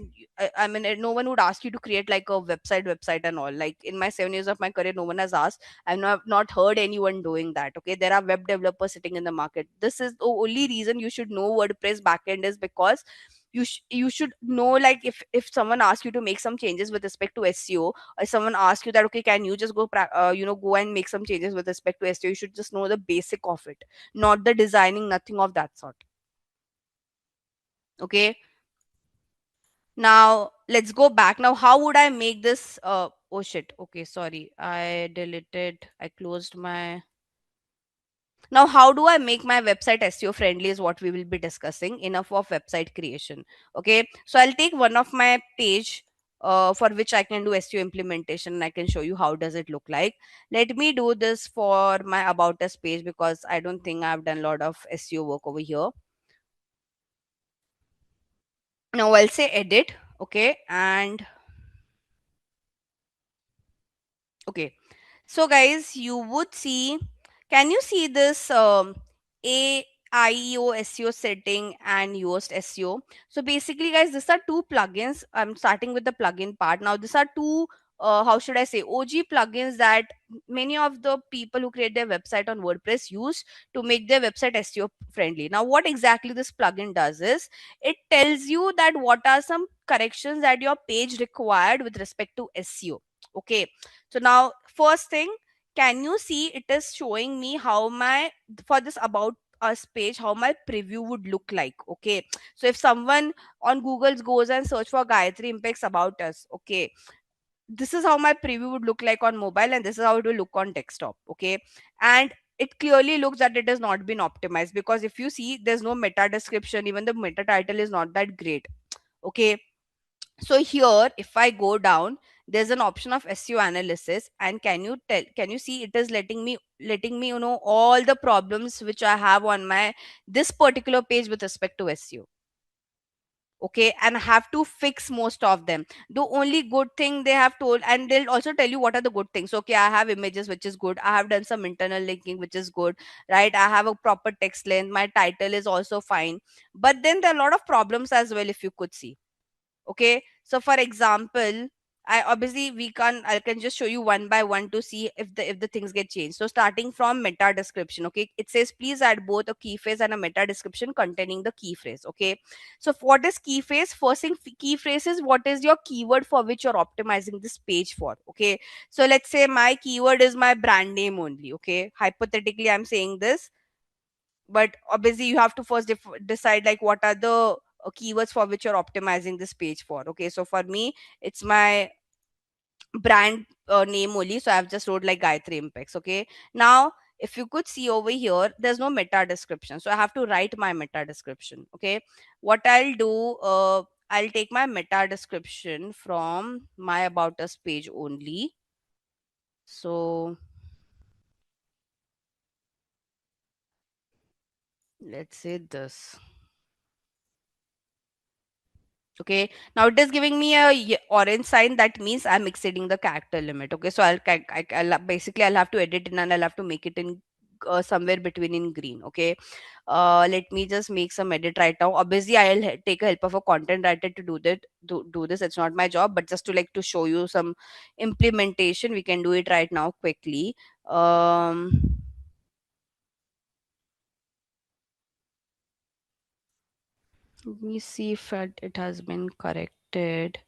I mean, no one would ask you to create like a website and all. Like in my 7 years of my career, no one has asked. I've not heard anyone doing that. Okay, there are web developers sitting in the market. This is the only reason you should know WordPress backend is because you should know, like, if someone asks you to make some changes with respect to SEO, or someone asks you that okay, can you just go and make some changes with respect to SEO, you should just know the basic of it, not the designing, nothing of that sort. Okay, now let's go back. Now how would I make this oh shit, okay, sorry, I closed my. Now how do I make my website SEO friendly is what we will be discussing. Enough of website creation. Okay, so I'll take one of my page for which I can do SEO implementation, and I can show you how does it look like. Let me do this for my about us page because I don't think I've done a lot of SEO work over here. Now I'll say edit. Okay, and okay, so guys, you would see, can you see this AIO SEO setting and Yoast SEO? So basically, guys, these are two plugins. I'm starting with the plugin part. Now, these are two, how should I say, OG plugins that many of the people who create their website on WordPress use to make their website SEO friendly. Now, what exactly this plugin does is it tells you that what are some corrections that your page required with respect to SEO. Okay, so now first thing, can you see it is showing me how my, for this about us page, how my preview would look like. Okay, so if someone on Google goes and search for Gayatri Impacts about us, okay, this is how my preview would look like on mobile, and this is how it will look on desktop. Okay, and it clearly looks that it has not been optimized, because if you see, there's no meta description, even the meta title is not that great. Okay, so here if I go down, there's an option of SEO analysis, and can you see it is letting me all the problems which I have on my this particular page with respect to SEO. Okay, and I have to fix most of them. The only good thing they have told, and they'll also tell you what are the good things. Okay, I have images, which is good. I have done some internal linking, which is good, right? I have a proper text length. My title is also fine. But then there are a lot of problems as well, if you could see. Okay, so for example, I can just show you one by one to see if the things get changed. So starting from meta description, okay, it says please add both a key phrase and a meta description containing the key phrase. Okay, so what is key phrase? First thing, key phrase is what is your keyword for which you're optimizing this page for. Okay, so let's say my keyword is my brand name only. Okay, hypothetically I'm saying this, but obviously you have to first decide like what are the keywords for which you're optimizing this page for. Okay, so for me it's my brand name only, so I've just wrote like Gayatri Impex. Okay, now if you could see over here, there's no meta description, so I have to write my meta description. Okay, what I'll do, I'll take my meta description from my about us page only. So let's say this. Okay, now it is giving me a orange sign, that means I'm exceeding the character limit. Okay, so basically I'll have to edit it and I'll have to make it in somewhere between in green. Okay, let me just make some edit right now. Obviously I'll take a help of a content writer to do this. It's not my job, but just to like to show you some implementation, we can do it right now quickly. um Let me see if it has been corrected.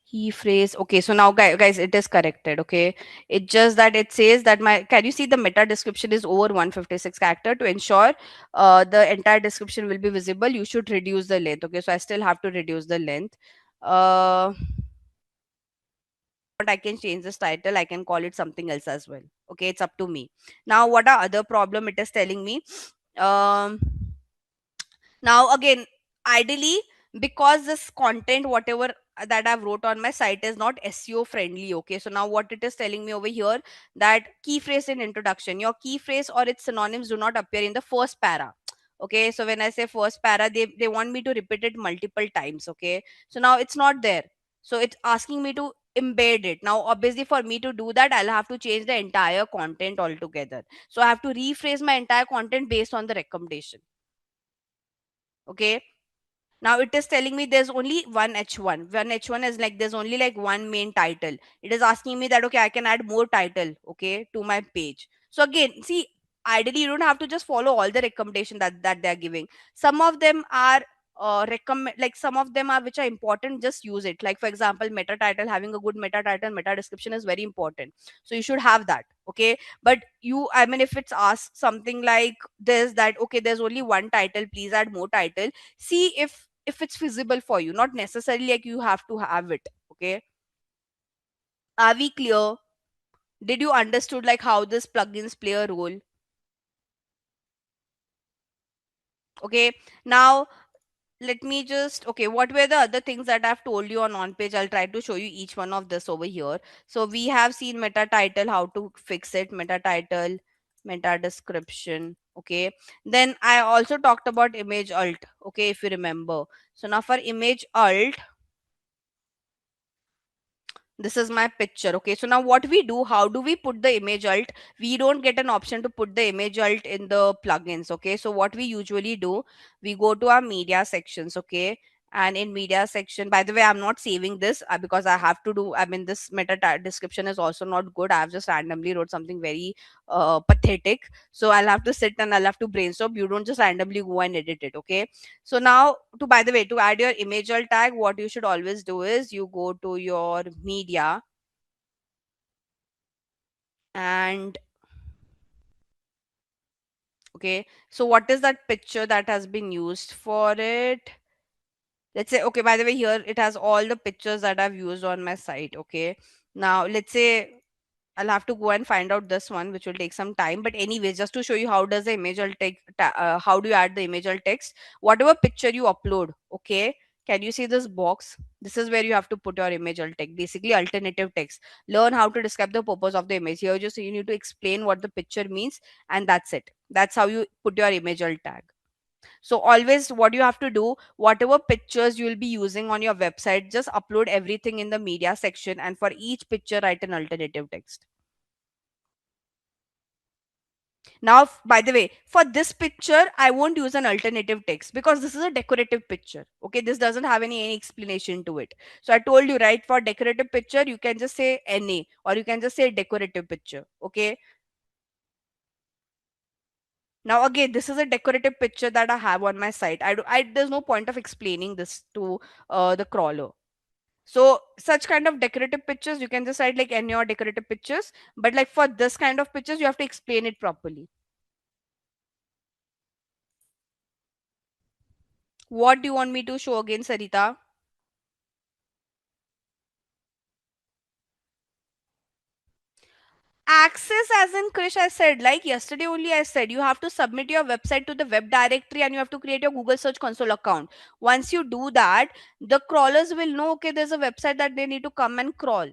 Key phrase. Okay, so now guys, it is corrected. Okay, it's just that it says that my, can you see the meta description is over 156 character? To ensure the entire description will be visible, you should reduce the length. Okay, so I still have to reduce the length. But I can change this title, I can call it something else as well. Okay, it's up to me. Now what are other problem it is telling me? um Now again, ideally, because this content whatever that I've wrote on my site is not SEO friendly. Okay, so now what it is telling me over here, that key phrase in introduction, your key phrase or its synonyms do not appear in the first para. Okay, so when I say first para, they want me to repeat it multiple times. Okay, so now it's not there, so it's asking me to embed it. Now obviously for me to do that, I'll have to change the entire content altogether, so I have to rephrase my entire content based on the recommendation. Okay, now it is telling me there's only one h1. One h1 is like there's only like one main title. It is asking me that okay, I can add more title, okay, to my page. So again, see, ideally you don't have to just follow all the recommendation that they're giving. Some of them are recommend, like some of them are which are important, just use it. Like for example, meta title, having a good meta title, meta description is very important, so you should have that. Okay, but you, I mean, if it's asked something like this, that okay, there's only one title, please add more title, see if it's feasible for you, not necessarily like you have to have it. Okay, are we clear? Did you understood like how this plugins play a role? Okay, now let me just, okay, what were the other things that I've told you on page? I'll try to show you each one of this over here. So we have seen meta title, how to fix it, meta title, meta description. Okay, then I also talked about image alt. Okay, if you remember. So now for image alt, this is my picture. Okay, so now what we do, how do we put the image alt? We don't get an option to put the image alt in the plugins. Okay, so what we usually do, we go to our media sections. Okay, and in media section, by the way, I'm not saving this because I have to do, I mean, this description is also not good. I've just randomly wrote something very pathetic, so I'll have to sit and I'll have to brainstorm. You don't just randomly go and edit it. Okay, so now, to, by the way, to add your image alt tag, what you should always do is you go to your media, and okay, so what is that picture that has been used for it? Let's say, okay, by the way, here it has all the pictures that I've used on my site. Okay, now let's say I'll have to go and find out this one, which will take some time. But anyways, just to show you how does the image alt how do you add the image alt text? Whatever picture you upload, okay, Can you see this box? This is where you have to put your image alt text, basically alternative text. Learn how to describe the purpose of the image. Here just you need to explain what the picture means, and that's it. That's how you put your image alt tag. So always what you have to do, whatever pictures you will be using on your website, just upload everything in the media section, and for each picture write an alternative text. Now, by the way, for this picture, I won't use an alternative text because this is a decorative picture. Okay, this doesn't have any explanation to it. So I told you, right, for decorative picture, you can just say NA or you can just say decorative picture. Okay. Now again, this is a decorative picture that I have on my site. There's no point of explaining this to the crawler. So such kind of decorative pictures, you can just write like any or decorative pictures. But like for this kind of pictures, you have to explain it properly. What do you want me to show again, Sarita? Access, as in Krish, I said, like yesterday only, I said you have to submit your website to the web directory and you have to create your Google Search Console account. Once you do that, the crawlers will know, okay, there's a website that they need to come and crawl.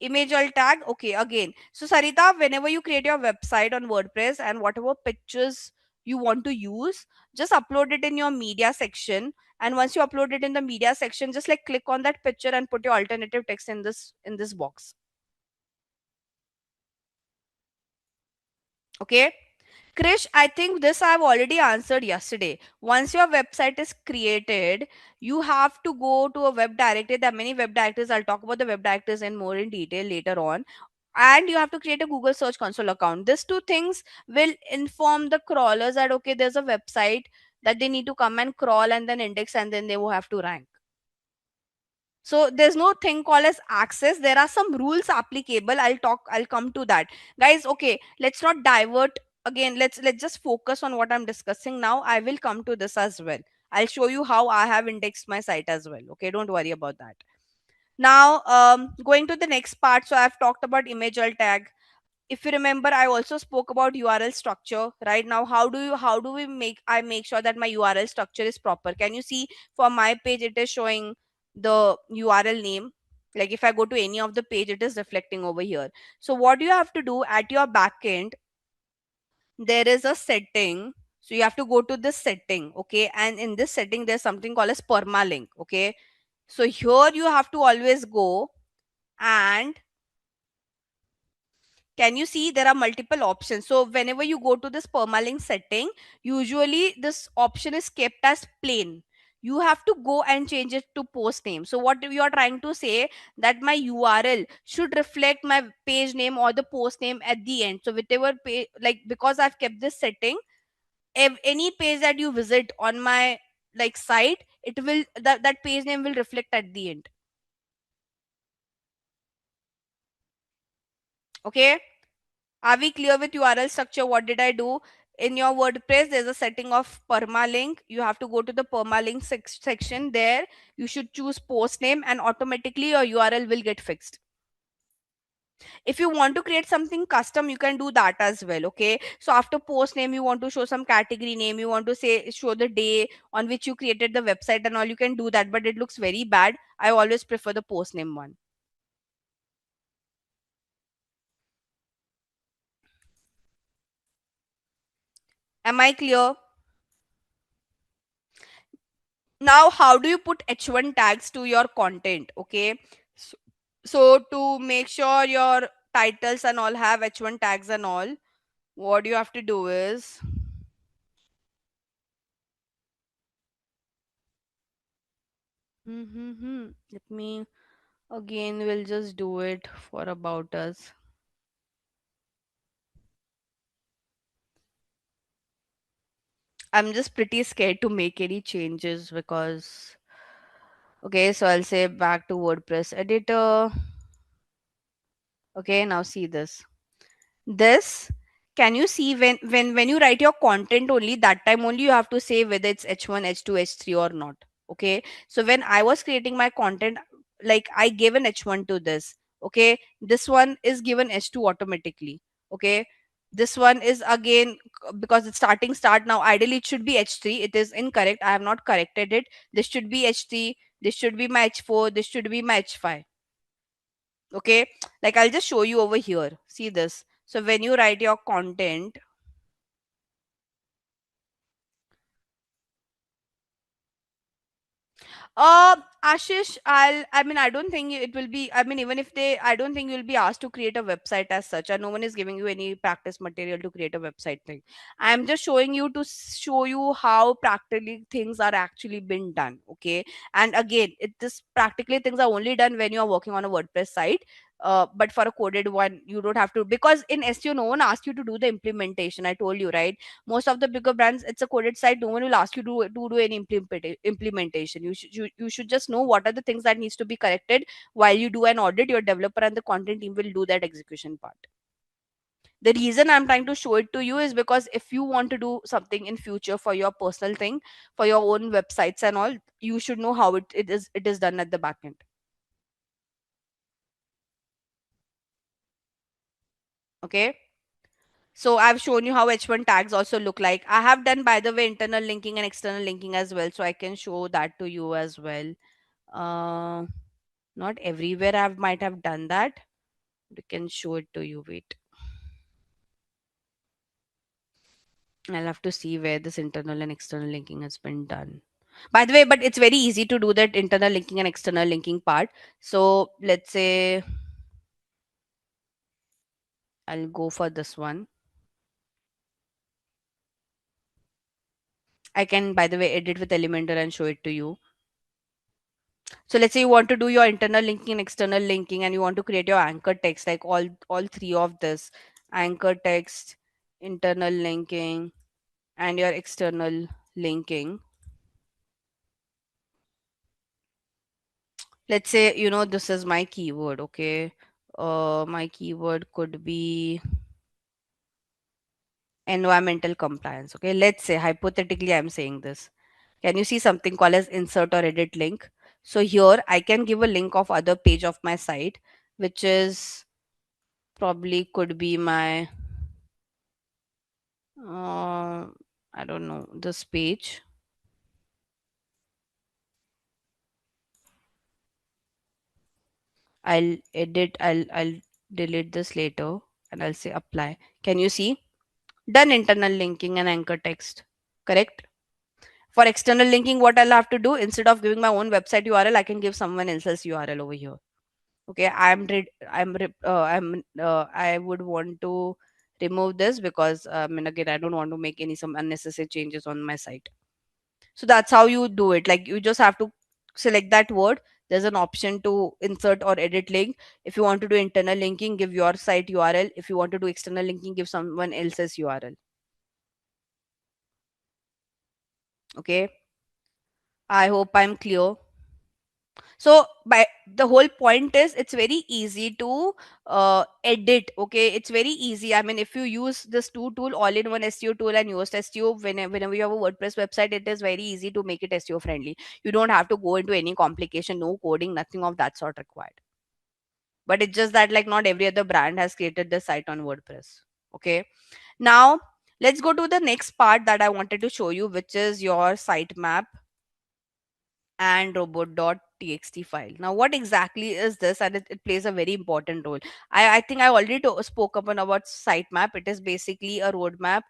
Image alt tag, okay, again. So, Sarita, whenever you create your website on WordPress and whatever pictures you want to use, just upload it in your media section. And once you upload it in the media section, just like click on that picture and put your alternative text in this box. Okay. Krish, I think this I've already answered yesterday. Once your website is created, you have to go to a web directory. There are many web directories. I'll talk about the web directories in more in detail later on. And you have to create a Google Search Console account. These two things will inform the crawlers that okay, there's a website that they need to come and crawl and then index and then they will have to rank. So there's no thing called as access. There are some rules applicable. I'll come to that. Guys, okay, let's not divert again. Let's just focus on what I'm discussing now. I will come to this as well. I'll show you how I have indexed my site as well. Okay, don't worry about that. Now, going to the next part. So I've talked about image alt tag. If you remember, I also spoke about URL structure. Right now, how do we make sure that my URL structure is proper? Can you see for my page it is showing the URL name? Like if I go to any of the page, it is reflecting over here. So what you have to do at your backend, there is a setting. So you have to go to this setting, okay? And in this setting, there's something called as permalink, okay? So here you have to always go and can you see there are multiple options? So whenever you go to this permalink setting, usually this option is kept as plain. You have to go and change it to post name. So what you are trying to say that my URL should reflect my page name or the post name at the end. So whichever page, like because I've kept this setting, if any page that you visit on my like site, it will that page name will reflect at the end. Okay. Are we clear with URL structure? What did I do? In your WordPress, there's a setting of permalink. You have to go to the permalink section. There, you should choose post name and automatically your URL will get fixed. If you want to create something custom, you can do that as well. Okay. So after post name, you want to show some category name. You want to show the day on which you created the website and all. You can do that, but it looks very bad. I always prefer the post name one. Am I clear? Now how do you put h1 tags to your content? Okay, so, so to make sure your titles and all have h1 tags and all, what you have to do is let me again, we'll just do it for about us. I'm just pretty scared to make any changes because okay, so I'll say back to WordPress editor. Okay, now see this. Can you see when you write your content only, that time only you have to say whether it's h1, h2, h3 or not. Okay, so when I was creating my content, like I gave an h1 to this. Okay, this one is given h2 automatically. Okay, This one is again because it's starting start now. Ideally, it should be H3. It is incorrect. I have not corrected it. This should be H3. This should be my H4. This should be my H5. Okay. Like I'll just show you over here. See this. So when you write your content, Ashish, I mean, I don't think it will be, I mean, even if they, I don't think you'll be asked to create a website as such, and no one is giving you any practice material to create a website thing. I'm just showing you to show you how practically things are actually been done. Okay. And again, this practically things are only done when you are working on a WordPress site. But for a coded one, you don't have to, because in SEO, no one asks you to do the implementation. I told you, right? Most of the bigger brands, it's a coded site. No one will ask you to do any implementation. You should just know what are the things that needs to be corrected. While you do an audit, your developer and the content team will do that execution part. The reason I'm trying to show it to you is because if you want to do something in future for your personal thing, for your own websites and all, you should know how it is done at the back end. Okay. So I've shown you how H1 tags also look like. I have done, by the way, internal linking and external linking as well, so I can show that to you as well. uh Not everywhere I might have done that. I can show it to you. Wait, I'll have to see where this internal and external linking has been done. By the way, but it's very easy to do that internal linking and external linking part. So let's say I'll go for this one. I can, by the way, edit with Elementor and show it to you. So let's say you want to do your internal linking and external linking, and you want to create your anchor text, like all three of this: anchor text, internal linking, and your external linking. Let's say, this is my keyword. Okay. My keyword could be environmental compliance. Okay, let's say hypothetically I'm saying this. Can you see something called as insert or edit link? So here I can give a link of other page of my site, which is probably could be my I don't know, this page. I'll delete this later, and I'll say apply. Can you see? Done internal linking and anchor text. Correct? For external linking, what I'll have to do, instead of giving my own website URL, I can give someone else's URL over here. Okay, I would want to remove this because I mean, again, I don't want to make any some unnecessary changes on my site. So that's how you do it. Like, you just have to select that word. There's an option to insert or edit link. If you want to do internal linking, give your site URL. If you want to do external linking, give someone else's URL. Okay, I hope I'm clear. So by the whole point is, it's very easy to edit. Okay, it's very easy. I mean, if you use this tool, all in one SEO tool, and use SEO, whenever you have a WordPress website, it is very easy to make it SEO friendly. You don't have to go into any complication, no coding, nothing of that sort required. But it's just that, like, not every other brand has created the site on WordPress. Okay, now let's go to the next part that I wanted to show you, which is your sitemap and robot.txt file. Now, what exactly is this? And it plays a very important role. I think I already spoke about sitemap. It is basically a roadmap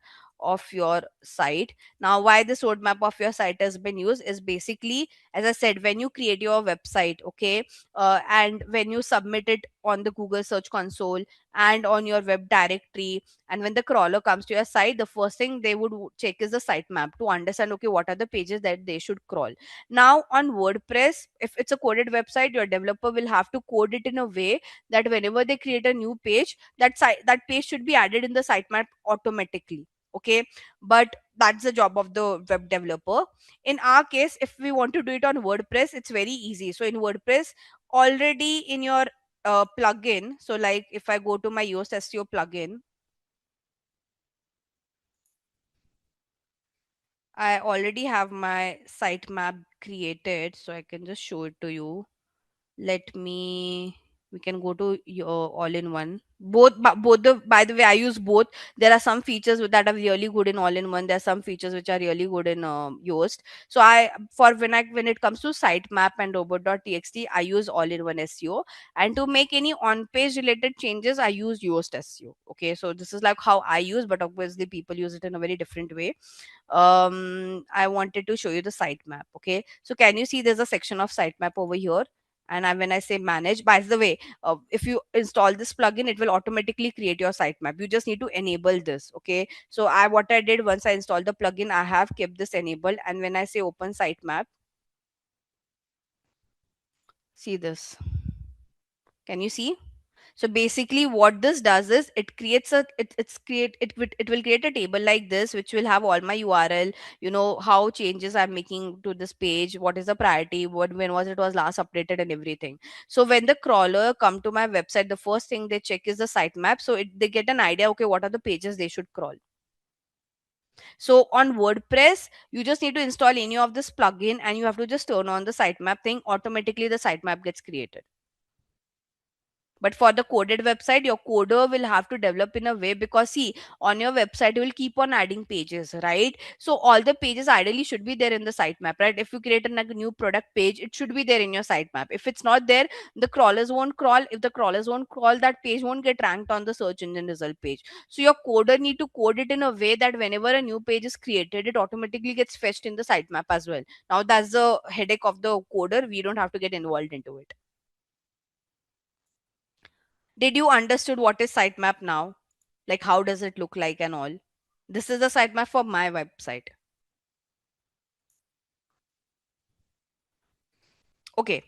of your site. Now, why this roadmap of your site has been used is basically, as I said, when you create your website, okay, and when you submit it on the Google Search Console and on your web directory, and when the crawler comes to your site, the first thing they would check is the sitemap to understand, okay, what are the pages that they should crawl. Now, on WordPress, if it's a coded website, your developer will have to code it in a way that whenever they create a new page, that page should be added in the sitemap automatically. Okay, but that's the job of the web developer. In our case, if we want to do it on WordPress, it's very easy. So in WordPress, already in your plugin, so like if I go to my Yoast SEO plugin, I already have my sitemap created, so I can just show it to you. Let me We can go to your all-in-one. Both the by the way, I use both. There are some features that are really good in all-in-one. There are some features which are really good in Yoast. So when it comes to sitemap and robot.txt, I use all-in-one SEO. And to make any on-page related changes, I use Yoast SEO. Okay, so this is like how I use, but obviously people use it in a very different way. I wanted to show you the sitemap. Okay, so can you see there's a section of sitemap over here? And when I say manage, by the way, if you install this plugin, it will automatically create your sitemap. You just need to enable this. Okay, so what I did, once I installed the plugin, I have kept this enabled, and when I say open sitemap, see this. Can you see? So basically what this does is it creates a it will create a table like this, which will have all my URL, how changes I'm making to this page, what is the priority, when was it was last updated, and everything. So when the crawler come to my website, the first thing they check is the sitemap, so they get an idea, okay, what are the pages they should crawl. So on WordPress, you just need to install any of this plugin and you have to just turn on the sitemap thing. Automatically the sitemap gets created. But for the coded website, your coder will have to develop in a way, because see, on your website you will keep on adding pages, right? So all the pages ideally should be there in the sitemap, right? If you create like a new product page, it should be there in your sitemap. If it's not there, the crawlers won't crawl. If the crawlers won't crawl, that page won't get ranked on the search engine result page. So your coder need to code it in a way that whenever a new page is created, it automatically gets fetched in the sitemap as well. Now that's the headache of the coder. We don't have to get involved into it. Did you understood what is sitemap now? Like how does it look like and all? This is the sitemap for my website. Okay.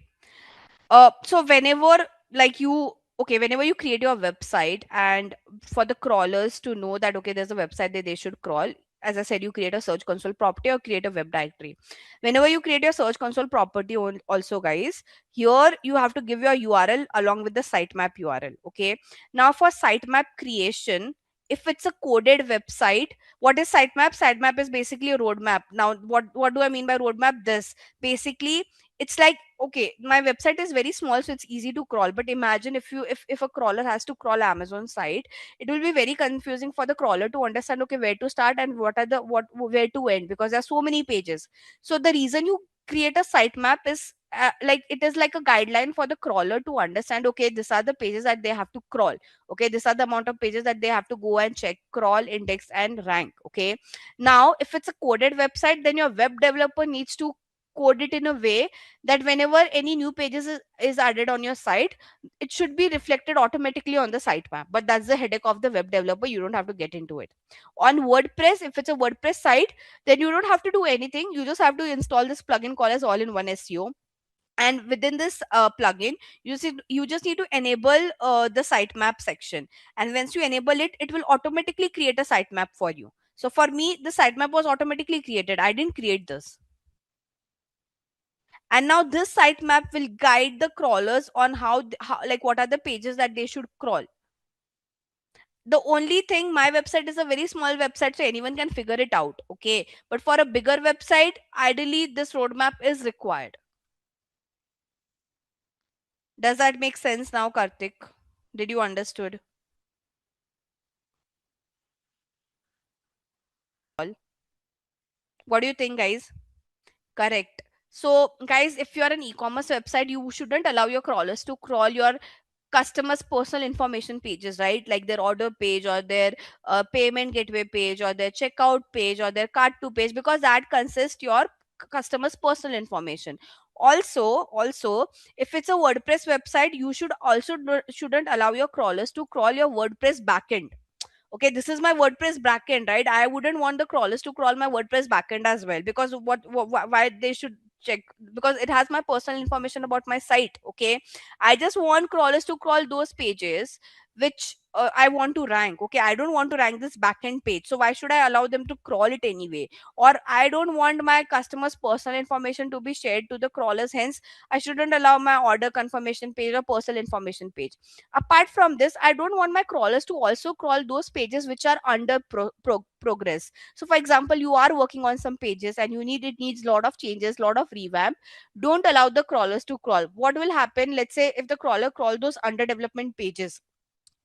So whenever like you okay, whenever you create your website, and for the crawlers to know that okay, there's a website that they should crawl, as I said, you create a search console property or create a web directory. Whenever you create your search console property also, guys, here you have to give your URL along with the sitemap URL. Okay. Now for sitemap creation, if it's a coded website, what is sitemap? Sitemap is basically a roadmap. Now what do I mean by roadmap? This basically, it's like, okay, my website is very small, so it's easy to crawl, but imagine if a crawler has to crawl Amazon site, it will be very confusing for the crawler to understand, okay, where to start and what are the what where to end, because there are so many pages. So the reason you create a sitemap is like it is like a guideline for the crawler to understand, okay, these are the pages that they have to crawl. Okay, these are the amount of pages that they have to go and check, crawl, index, and rank. Okay, now if it's a coded website, then your web developer needs to code it in a way that whenever any new pages is added on your site, it should be reflected automatically on the sitemap. But that's the headache of the web developer. You don't have to get into it. On WordPress, if it's a WordPress site, then you don't have to do anything. You just have to install this plugin called as all-in-one SEO. And within this plugin, you just need to enable the sitemap section. And once you enable it, it will automatically create a sitemap for you. So for me, the sitemap was automatically created. I didn't create this. And now this sitemap will guide the crawlers on how like what are the pages that they should crawl. The only thing, my website is a very small website, so anyone can figure it out. Okay, but for a bigger website, ideally this roadmap is required. Does that make sense now, Karthik? Did you understood? What do you think, guys? Correct. So guys, if you are an e-commerce website, you shouldn't allow your crawlers to crawl your customers personal information pages, right? Like their order page, or their payment gateway page, or their checkout page, or their cart to page, because that consists your customers personal information. Also, if it's a WordPress website, you should also shouldn't allow your crawlers to crawl your WordPress backend. Okay, this is my WordPress backend, right? I wouldn't want the crawlers to crawl my WordPress backend as well, because why they should check, because it has my personal information about my site. Okay, I just want crawlers to crawl those pages which I want to rank. Okay, I don't want to rank this backend page, so why should I allow them to crawl it anyway? Or I don't want my customers' personal information to be shared to the crawlers, hence I shouldn't allow my order confirmation page or personal information page. Apart from this, I don't want my crawlers to also crawl those pages which are under progress. So for example, you are working on some pages and it needs lot of changes, lot of revamp. Don't allow the crawlers to crawl. What will happen, let's say if the crawler crawl those under development pages,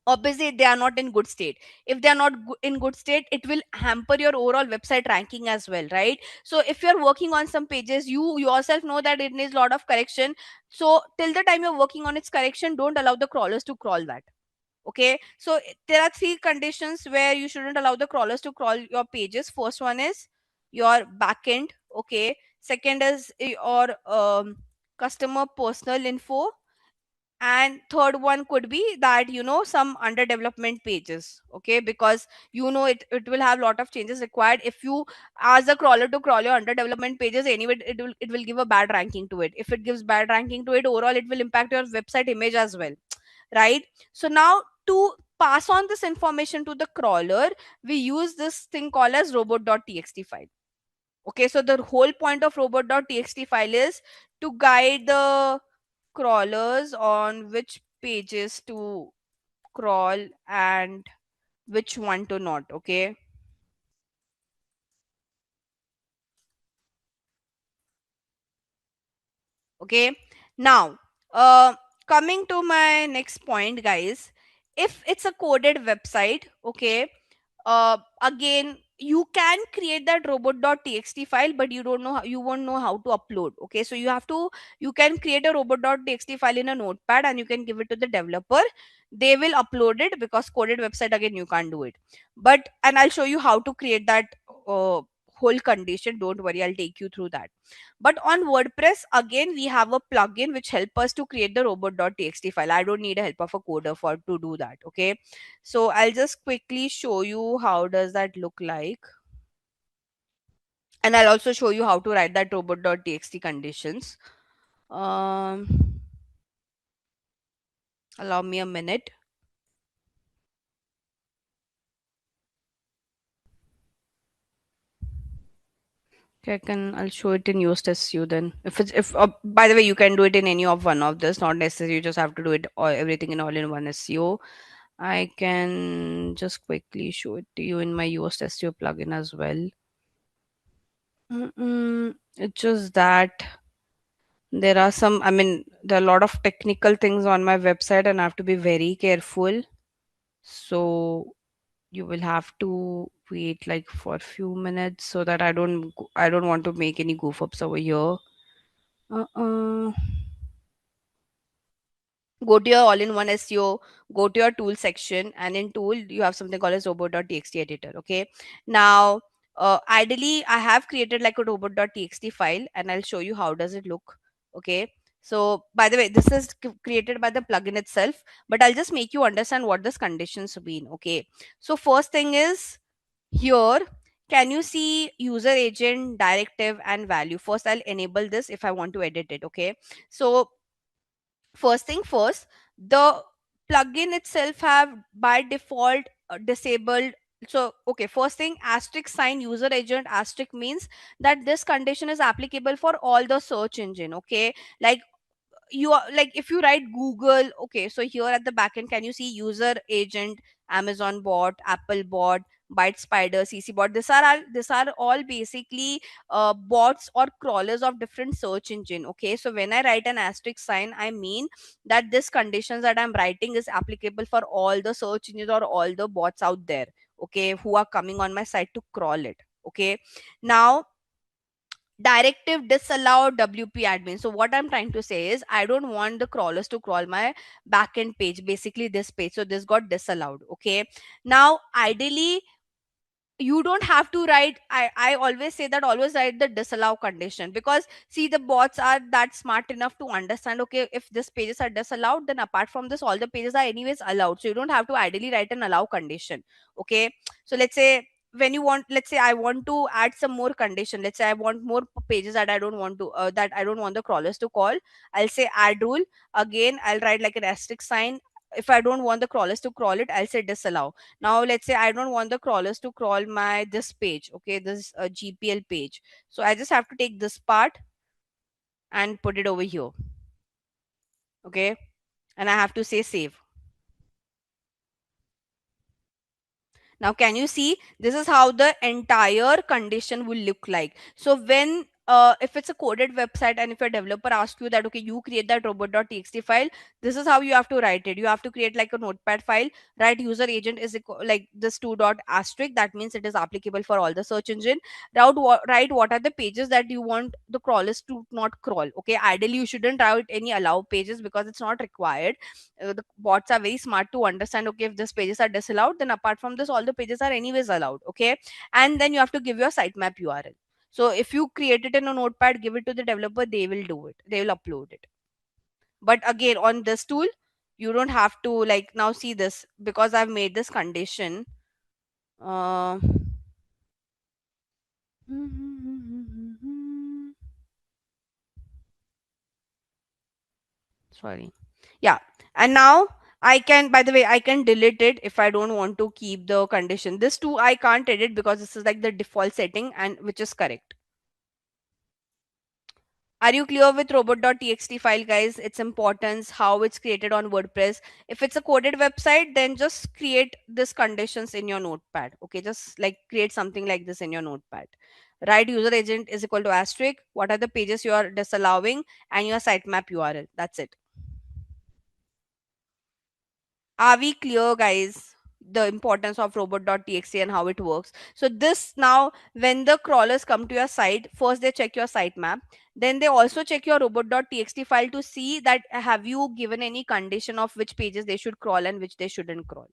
obviously they are not in good state. If they are not in good state, it will hamper your overall website ranking as well, right? So if you're working on some pages, you yourself know that it needs a lot of correction. So till the time you're working on its correction, don't allow the crawlers to crawl that. Okay, so there are three conditions where you shouldn't allow the crawlers to crawl your pages. First one is your backend. Okay, second is your customer personal info, and third one could be that some under development pages. Okay, because it will have lot of changes required. If you ask the crawler to crawl your under development pages anyway, it will give a bad ranking to it. If it gives bad ranking to it, overall it will impact your website image as well, right? So now, to pass on this information to the crawler, we use this thing called as robot.txt file. Okay, so the whole point of robot.txt file is to guide the crawlers on which pages to crawl and which one to not. Okay. Okay, now, coming to my next point, guys. If it's a coded website, okay, again, you can create that robot.txt file, but you won't know how to upload. Okay, so you can create a robot.txt file in a notepad and you can give it to the developer. They will upload it, because coded website, again, you can't do it. And I'll show you how to create that whole condition. Don't worry, I'll take you through that. But on WordPress, again, we have a plugin which help us to create the robot.txt file. I don't need a help of a coder for to do that. Okay, so I'll just quickly show you how does that look like, and I'll also show you how to write that robot.txt conditions. Um, Allow me a minute. Okay, I'll show it in yoast SU then. If by the way, you can do it in any of one of this. Not necessary. You just have to do it all everything in all in one SEO. I can just quickly show it to you in my yoast SEO plugin as well. It's just that there are a lot of technical things on my website and I have to be very careful. So you will have to wait like for a few minutes so that I don't want to make any goof ups over here. Uh-uh. Go to your all-in-one SEO, go to your tool section, and in tool you have something called as robot.txt editor. Okay, now, ideally I have created like a robot.txt file and I'll show you how does it look. Okay, so by the way, this is created by the plugin itself, but I'll just make you understand what this conditions mean. Okay, so first thing is, here, can you see user agent, directive, and value? First, I'll enable this if I want to edit it. Okay, so first thing first, the plugin itself have by default disabled. So okay, first thing, asterisk sign user agent asterisk means that this condition is applicable for all the search engine. Okay, like, you are like, if you write Google, okay, so here at the back end, can you see user agent, Amazon bot, Apple bot, Byte Spider, CC bot? These are all basically bots or crawlers of different search engine. Okay, so when I write an asterisk sign, I mean that this conditions that I'm writing is applicable for all the search engines or all the bots out there, okay, who are coming on my site to crawl it. Okay, now, directive disallow WP admin. So what I'm trying to say is, I don't want the crawlers to crawl my backend page, basically this page. So this got disallowed. Okay, now, ideally, you don't have to write. I always say that always write the disallow condition, because see, the bots are that smart enough to understand, okay, if these pages are disallowed, then apart from this, all the pages are anyways allowed. So you don't have to ideally write an allow condition. Okay, so let's say, when you want, let's say I want to add some more condition. Let's say I want more pages that I don't want the crawlers to call. I'll say add rule. Again, I'll write like an asterisk sign, if I don't want the crawlers to crawl it, I'll say disallow. Now let's say I don't want the crawlers to crawl my this page, okay, this GPL page. So I just have to take this part and put it over here, okay, and I have to say save. Now, can you see? This is how the entire condition will look like. So when if it's a coded website and if a developer asks you that, okay, you create that robot.txt file, this is how you have to write it. You have to create like a notepad file, write user agent is like this two dot asterisk. That means it is applicable for all the search engine. Write what are the pages that you want the crawlers to not crawl. Okay, ideally you shouldn't write any allow pages because it's not required. The bots are very smart to understand, okay, if these pages are disallowed, then apart from this all the pages are anyways allowed, okay. And then you have to give your sitemap URL. So if you create it in a notepad, give it to the developer, they will do it, they will upload it. But again, on this tool, you don't have to, like, now see this, because I've made this condition. uh, Sorry. Yeah. And now I can, by the way, I can delete it if I don't want to keep the condition. This too I can't edit because this is like the default setting and which is correct. Are you clear with robot.txt file, guys? Its importance, how it's created on WordPress. If it's a coded website, then just create this conditions in your notepad. Okay, just like create something like this in your notepad. Write user agent is equal to asterisk. What are the pages you are disallowing and your sitemap URL. That's it. Are we clear, guys? The importance of robot.txt and how it works. So this now, when the crawlers come to your site, first they check your sitemap, then they also check your robot.txt file to see that have you given any condition of which pages they should crawl and which they shouldn't crawl.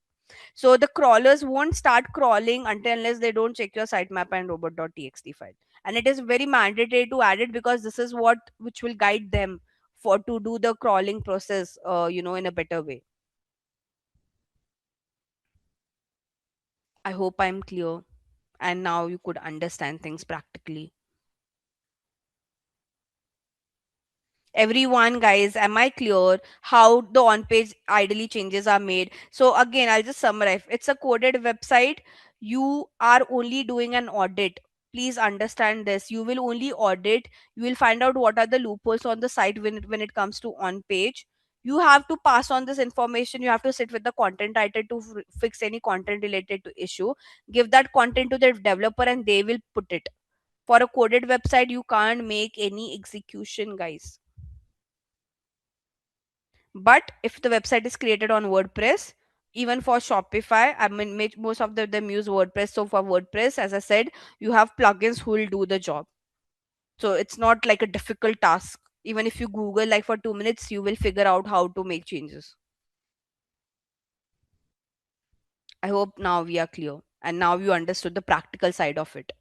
So the crawlers won't start crawling until unless they don't check your sitemap and robot.txt file. And it is very mandatory to add it because this is what which will guide them for to do the crawling process, in a better way. I hope I'm clear and now you could understand things practically. Everyone, guys, am I clear how the on page ideally changes are made? So, again, I'll just summarize. It's a coded website. You are only doing an audit. Please understand this. You will only audit. You will find out what are the loopholes on the site when it comes to on page. You have to pass on this information. You have to sit with the content writer to fix any content related to issue. Give that content to the developer and they will put it. For a coded website, you can't make any execution, guys. But if the website is created on WordPress, even for Shopify, I mean, most of them use WordPress. So for WordPress, as I said, you have plugins who will do the job. So it's not like a difficult task. Even if you Google like for 2 minutes, you will figure out how to make changes. I hope now we are clear and now you understood the practical side of it.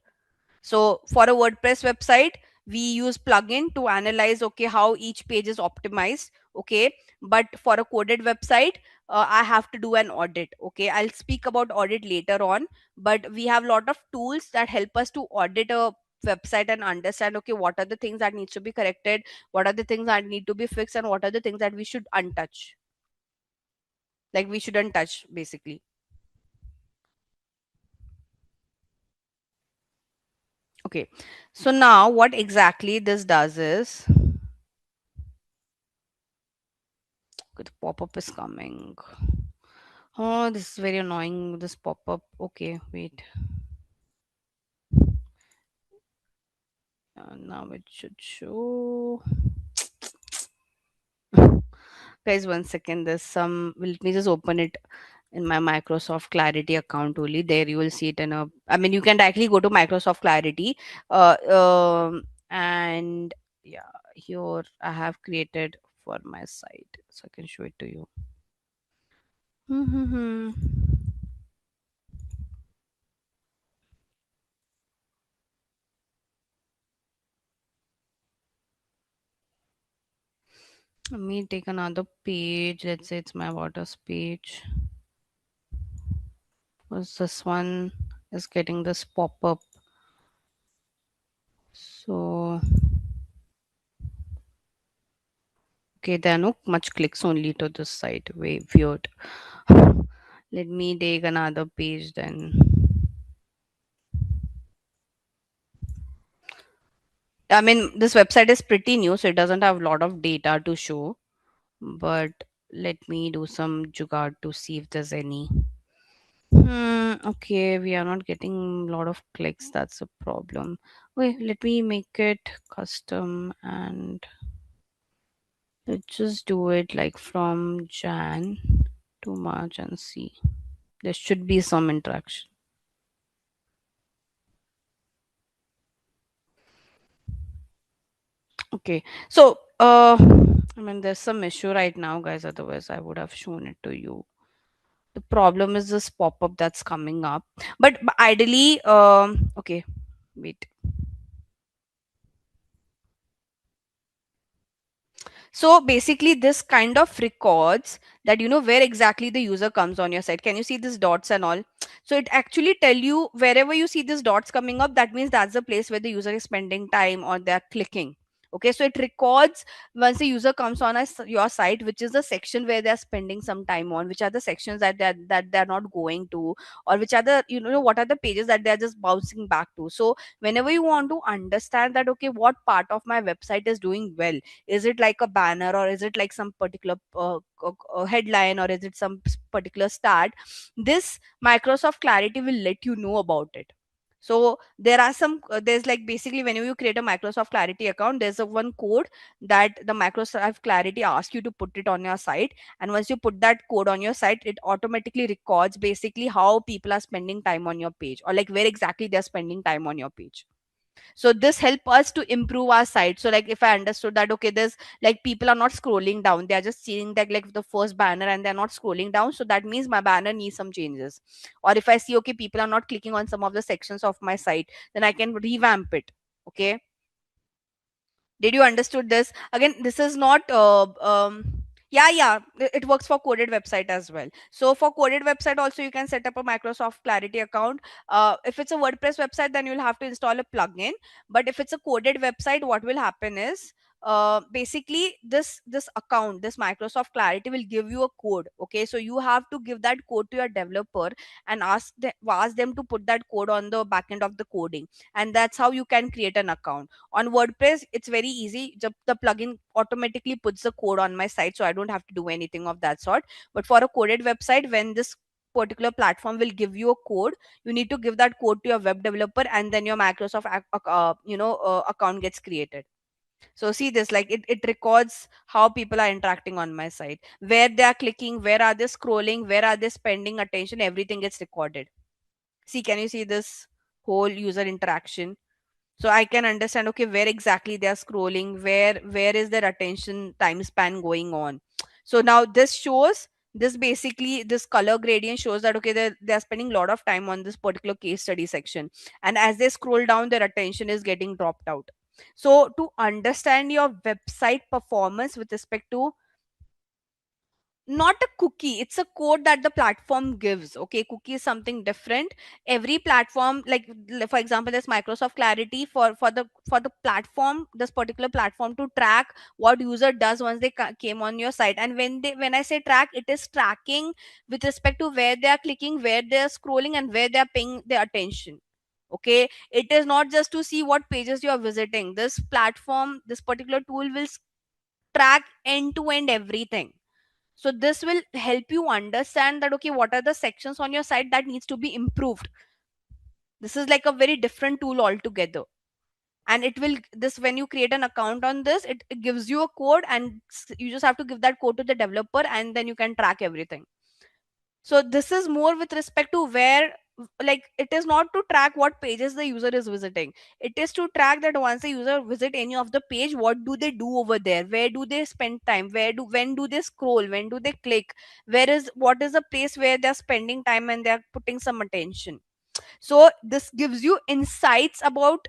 So for a WordPress website, we use plugin to analyze, okay, how each page is optimized. Okay, but for a coded website, I have to do an audit. Okay, I'll speak about audit later on, but we have a lot of tools that help us to audit a website and understand, okay, what are the things that needs to be corrected, what are the things that need to be fixed, and what are the things that we should untouch, like we shouldn't touch basically. Okay, so now what exactly this does is, the pop-up is coming. Oh, this is very annoying. This pop-up. Okay, wait. Now it should show. Guys, 1 second. There's some. Let me just open it in my Microsoft Clarity account only. There you will see it in a. I mean, you can directly go to Microsoft Clarity. And yeah, here I have created for my site, so I can show it to you. Let me take another page. Let's say it's my waters page. Because this one is getting this pop-up. So Okay, there are no much clicks only to this site. Way weird. Let me take another page then. I mean, this website is pretty new, so it doesn't have a lot of data to show. But let me do some jugaad to see if there's any. Okay, we are not getting a lot of clicks. That's a problem. Wait, let me make it custom and let's just do it like from Jan to March and see. There should be some interaction. Okay, so I mean, there's some issue right now, guys. Otherwise, I would have shown it to you. The problem is this pop-up that's coming up. But ideally, okay, wait. So basically, this kind of records that where exactly the user comes on your site. Can you see these dots and all? So it actually tell you wherever you see these dots coming up, that means that's the place where the user is spending time or they're clicking. Okay, so it records once the user comes on your site, which is the section where they're spending some time on, which are the sections that they're not going to, or which are the what are the pages that they're just bouncing back to. So whenever you want to understand that, okay, what part of my website is doing well, is it like a banner, or is it like some particular headline, or is it some particular stat, this Microsoft Clarity will let you know about it. So there are some there's like basically whenever you create a Microsoft Clarity account, there's a one code that the Microsoft Clarity asks you to put it on your site. And once you put that code on your site, it automatically records basically how people are spending time on your page, or like where exactly they're spending time on your page. So this help us to improve our site. So like if I understood that, okay, there's like people are not scrolling down, they are just seeing that like the first banner and they're not scrolling down, so that means my banner needs some changes. Or if I see, okay, people are not clicking on some of the sections of my site, then I can revamp it. Okay, did you understood this? Again, this is not yeah, it works for coded website as well. So for coded website also, you can set up a Microsoft Clarity account. If it's a WordPress website, then you'll have to install a plugin. But if it's a coded website, what will happen is basically this account, this Microsoft Clarity will give you a code. Okay, so you have to give that code to your developer and ask them to put that code on the back end of the coding, and that's how you can create an account. On WordPress, it's very easy. The plugin automatically puts the code on my site, so I don't have to do anything of that sort. But for a coded website, when this particular platform will give you a code, you need to give that code to your web developer, and then your Microsoft account gets created. So see this, like it records how people are interacting on my site, where they are clicking, where are they scrolling, where are they spending attention, everything gets recorded. See, can you see this whole user interaction? So I can understand, okay, where exactly they are scrolling, where is their attention time span going on. So now this shows, this basically this color gradient shows that, okay, they're spending a lot of time on this particular case study section, and as they scroll down, their attention is getting dropped out. So to understand your website performance with respect to, not a cookie, it's a code that the platform gives. Okay, cookie is something different. Every platform, like for example, there's Microsoft Clarity for the platform, this particular platform, to track what user does once they came on your site. And when I say track, it is tracking with respect to where they are clicking, where they are scrolling, and where they are paying their attention. Okay, it is not just to see what pages you are visiting. This platform, this particular tool will track end to end everything. So this will help you understand that, okay, what are the sections on your site that needs to be improved. This is like a very different tool altogether. And it will, this, when you create an account on this, it gives you a code, and you just have to give that code to the developer, and then you can track everything. So this is more with respect to where, like, it is not to track what pages the user is visiting. It is to track that once the user visit any of the page, what do they do over there, where do they spend time, when do they scroll, when do they click, what is the place where they're spending time and they're putting some attention. So this gives you insights about,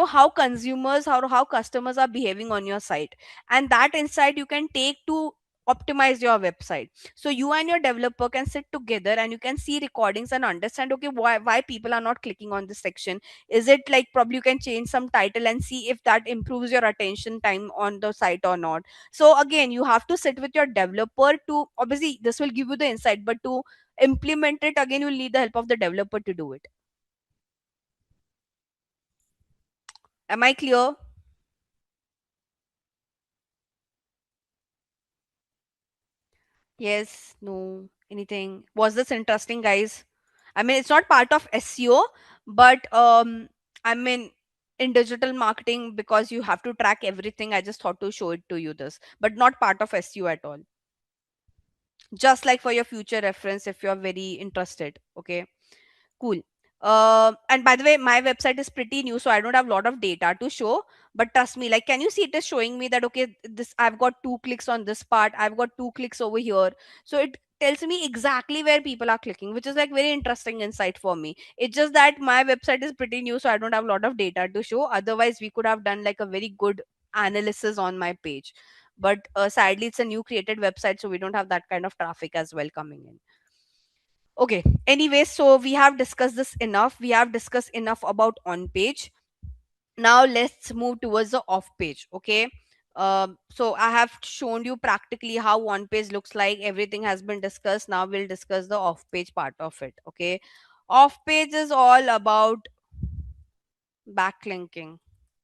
how consumers, how customers are behaving on your site. And that insight you can take to optimize your website. So you and your developer can sit together and you can see recordings and understand, okay, why people are not clicking on this section. Is it like, probably you can change some title and see if that improves your attention time on the site or not. So again, you have to sit with your developer to, obviously this will give you the insight, but to implement it, again you'll need the help of the developer to do it. Am I clear? Yes, no, anything? Was this interesting, guys? I mean, it's not part of SEO, but I mean, in digital marketing, because you have to track everything, I just thought to show it to you this, but not part of SEO at all. Just like for your future reference, if you're very interested. Okay. Cool. And by the way, my website is pretty new, so I don't have a lot of data to show. But trust me, like, can you see it is showing me that, okay, this I've got 2 clicks on this part, I've got 2 clicks over here. So it tells me exactly where people are clicking, which is like very interesting insight for me. It's just that my website is pretty new, so I don't have a lot of data to show. Otherwise, we could have done like a very good analysis on my page. But sadly, it's a new created website, so we don't have that kind of traffic as well coming in. Okay. Anyway, so we have discussed this enough. We have discussed enough about on page. Now let's move towards the off page. Okay. So I have shown you practically how on page looks like. Everything has been discussed. Now we'll discuss the off page part of it. Okay. Off page is all about backlinking.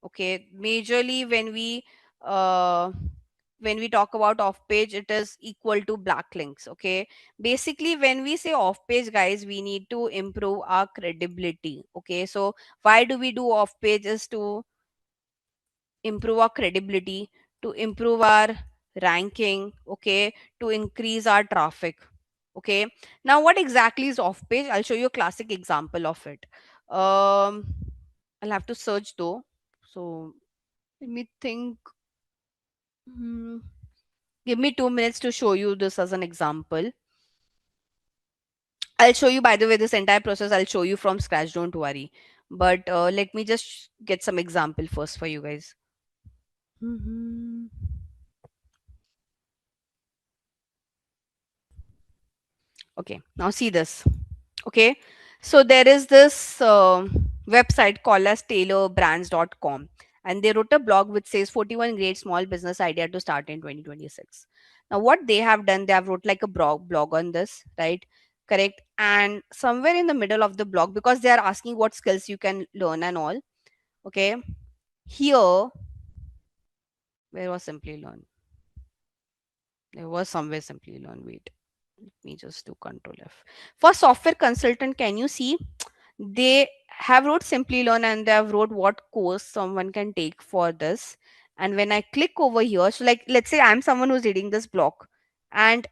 Okay, majorly uh when we talk about off page, it is equal to backlinks. Okay, basically when we say off page, guys, we need to improve our credibility. Okay, so why do we do off page? Is to improve our credibility, to improve our ranking. Okay, to increase our traffic. Okay, now what exactly is off page? I'll show you a classic example of it. um I'll have to search though. So let me think. Hmm. Give me 2 minutes to show you this as an example. I'll show you, by the way, this entire process. I'll show you from scratch. Don't worry. But let me just get some example first for you guys. Mhm. Okay, now see this. Okay, so there is this website called as tailorbrands.com, and they wrote a blog which says 41 great small business idea to start in 2026. Now what they have done, they have wrote like a blog on this, right? Correct. And somewhere in the middle of the blog, because they are asking what skills you can learn and all. Okay, here, where was Simply Learn? There was somewhere Simply Learn. Wait, let me just do Control F. For software consultant, can you see they have wrote Simply Learn, and they have wrote what course someone can take for this. And when I click over here, so like, let's say I'm someone who's reading this blog, and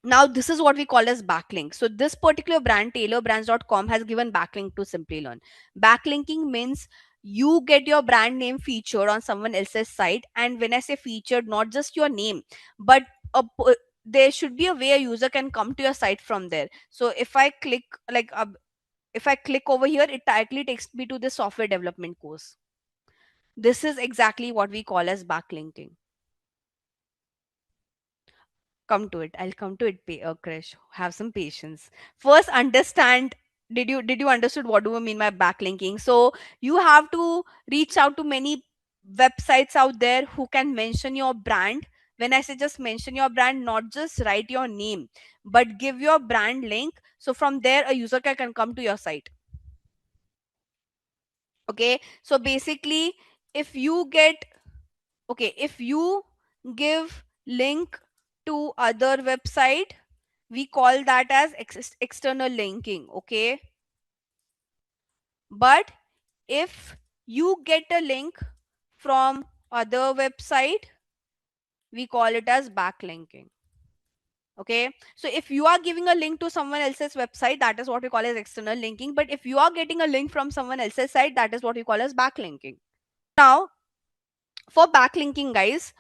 now this is what we call as backlink. So this particular brand, tailorbrands.com, has given backlink to Simply Learn. Backlinking means you get your brand name featured on someone else's site. And when I say featured, not just your name, but there should be a way a user can come to your site from there. So if I click, like, if I click over here, it directly takes me to the software development course. This is exactly what we call as backlinking. Come to it. I'll come to it, Krish. Have some patience. First, understand. Did you understood what do I mean by backlinking? So you have to reach out to many websites out there who can mention your brand. When I say just mention your brand, not just write your name, but give your brand link. So from there, a user can come to your site. Okay. So basically, if you get, okay, if you give link to other website, we call that as external linking. Okay, but if you get a link from other website, we call it as backlinking. Okay, so if you are giving a link to someone else's website, that is what we call as external linking. But if you are getting a link from someone else's site, that is what we call as backlinking. Now, for backlinking, guys,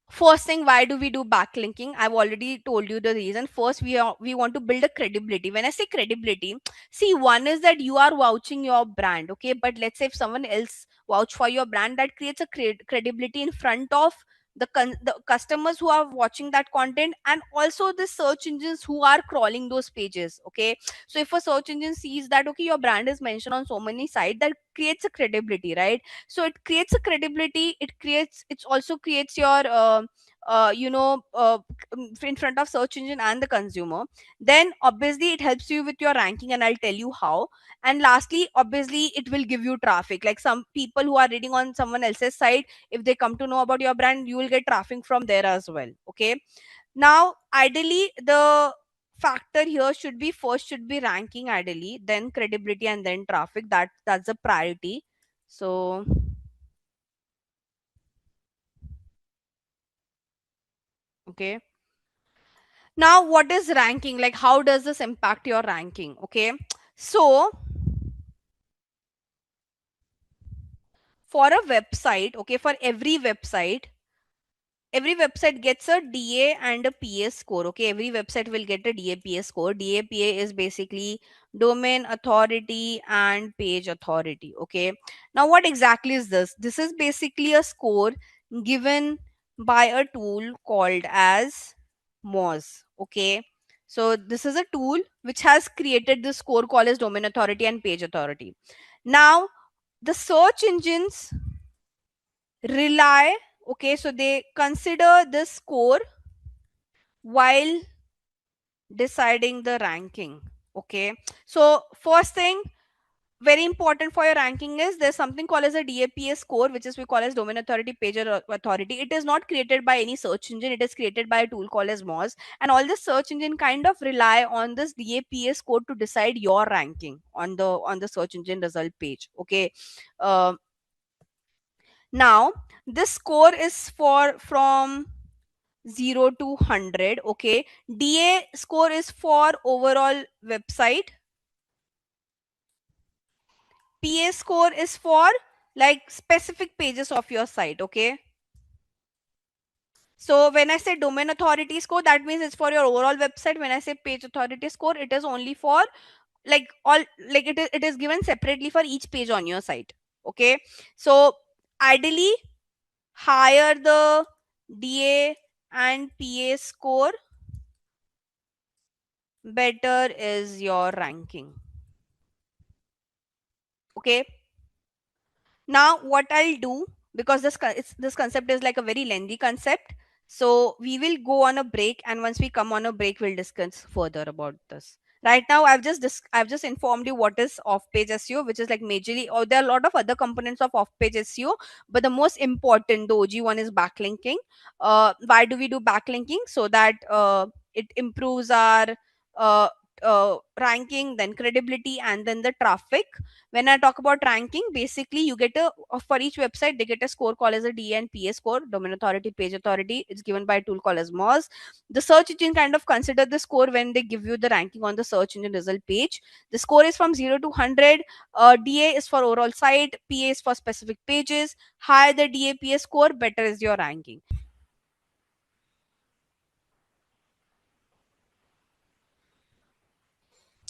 first thing, why do we do backlinking? I've already told you the reason. First, we want to build a credibility. When I say credibility, see, one is that you are vouching your brand. Okay, but let's say if someone else vouch for your brand, that creates a credibility in front of the customers who are watching that content, and also the search engines who are crawling those pages. Okay, so if a search engine sees that okay, your brand is mentioned on so many sites, that creates a credibility, right? So it creates a credibility, it also creates your in front of search engine and the consumer. Then obviously it helps you with your ranking, and I'll tell you how. And lastly, obviously it will give you traffic, like some people who are reading on someone else's site, if they come to know about your brand, you will get traffic from there as well. Okay, now ideally the factor here should be, first should be ranking ideally, then credibility, and then traffic. That's the priority. So okay, now what is ranking, like how does this impact your ranking? Okay, so for a website, okay, for every website gets a DA and a PA score. Okay, every website will get a DAPA score. DAPA is basically domain authority and page authority. Okay, now what exactly is this? This is basically a score given by a tool called as Moz. Okay, so this is a tool which has created this score called as domain authority and page authority. Now the search engines rely, okay, so they consider this score while deciding the ranking. Okay, so first thing, very important for your ranking, is there's something called as a DAPA score, which is we call as domain authority, page authority. It is not created by any search engine, it is created by a tool called as Moz, and all the search engine kind of rely on this DAPA score to decide your ranking on the search engine result page. Okay, uh, now this score is for from 0 to 100. Okay, DA score is for overall website, PA score is for like specific pages of your site. Okay, so when I say domain authority score, that means it's for your overall website. When I say page authority score, it is only for like all, like it is given separately for each page on your site. Okay, so ideally higher the DA and PA score, better is your ranking. Okay, now what I'll do, because this concept is like a very lengthy concept, so we will go on a break, and once we come on a break we'll discuss further about this. Right now I've just informed you what is off page SEO, which is like majorly, or there are a lot of other components of off page SEO, but the most important, the OG one, is backlinking. Why do we do backlinking? So that it improves our uh, ranking, then credibility, and then the traffic. When I talk about ranking, basically you get a, for each website they get a score called as a D and PA score, domain authority, page authority. It's given by a tool called as Moz. The search engine kind of consider the score when they give you the ranking on the search engine result page. The score is from 0 to 100. DA is for overall site, PA is for specific pages. Higher the DA PA score, better is your ranking.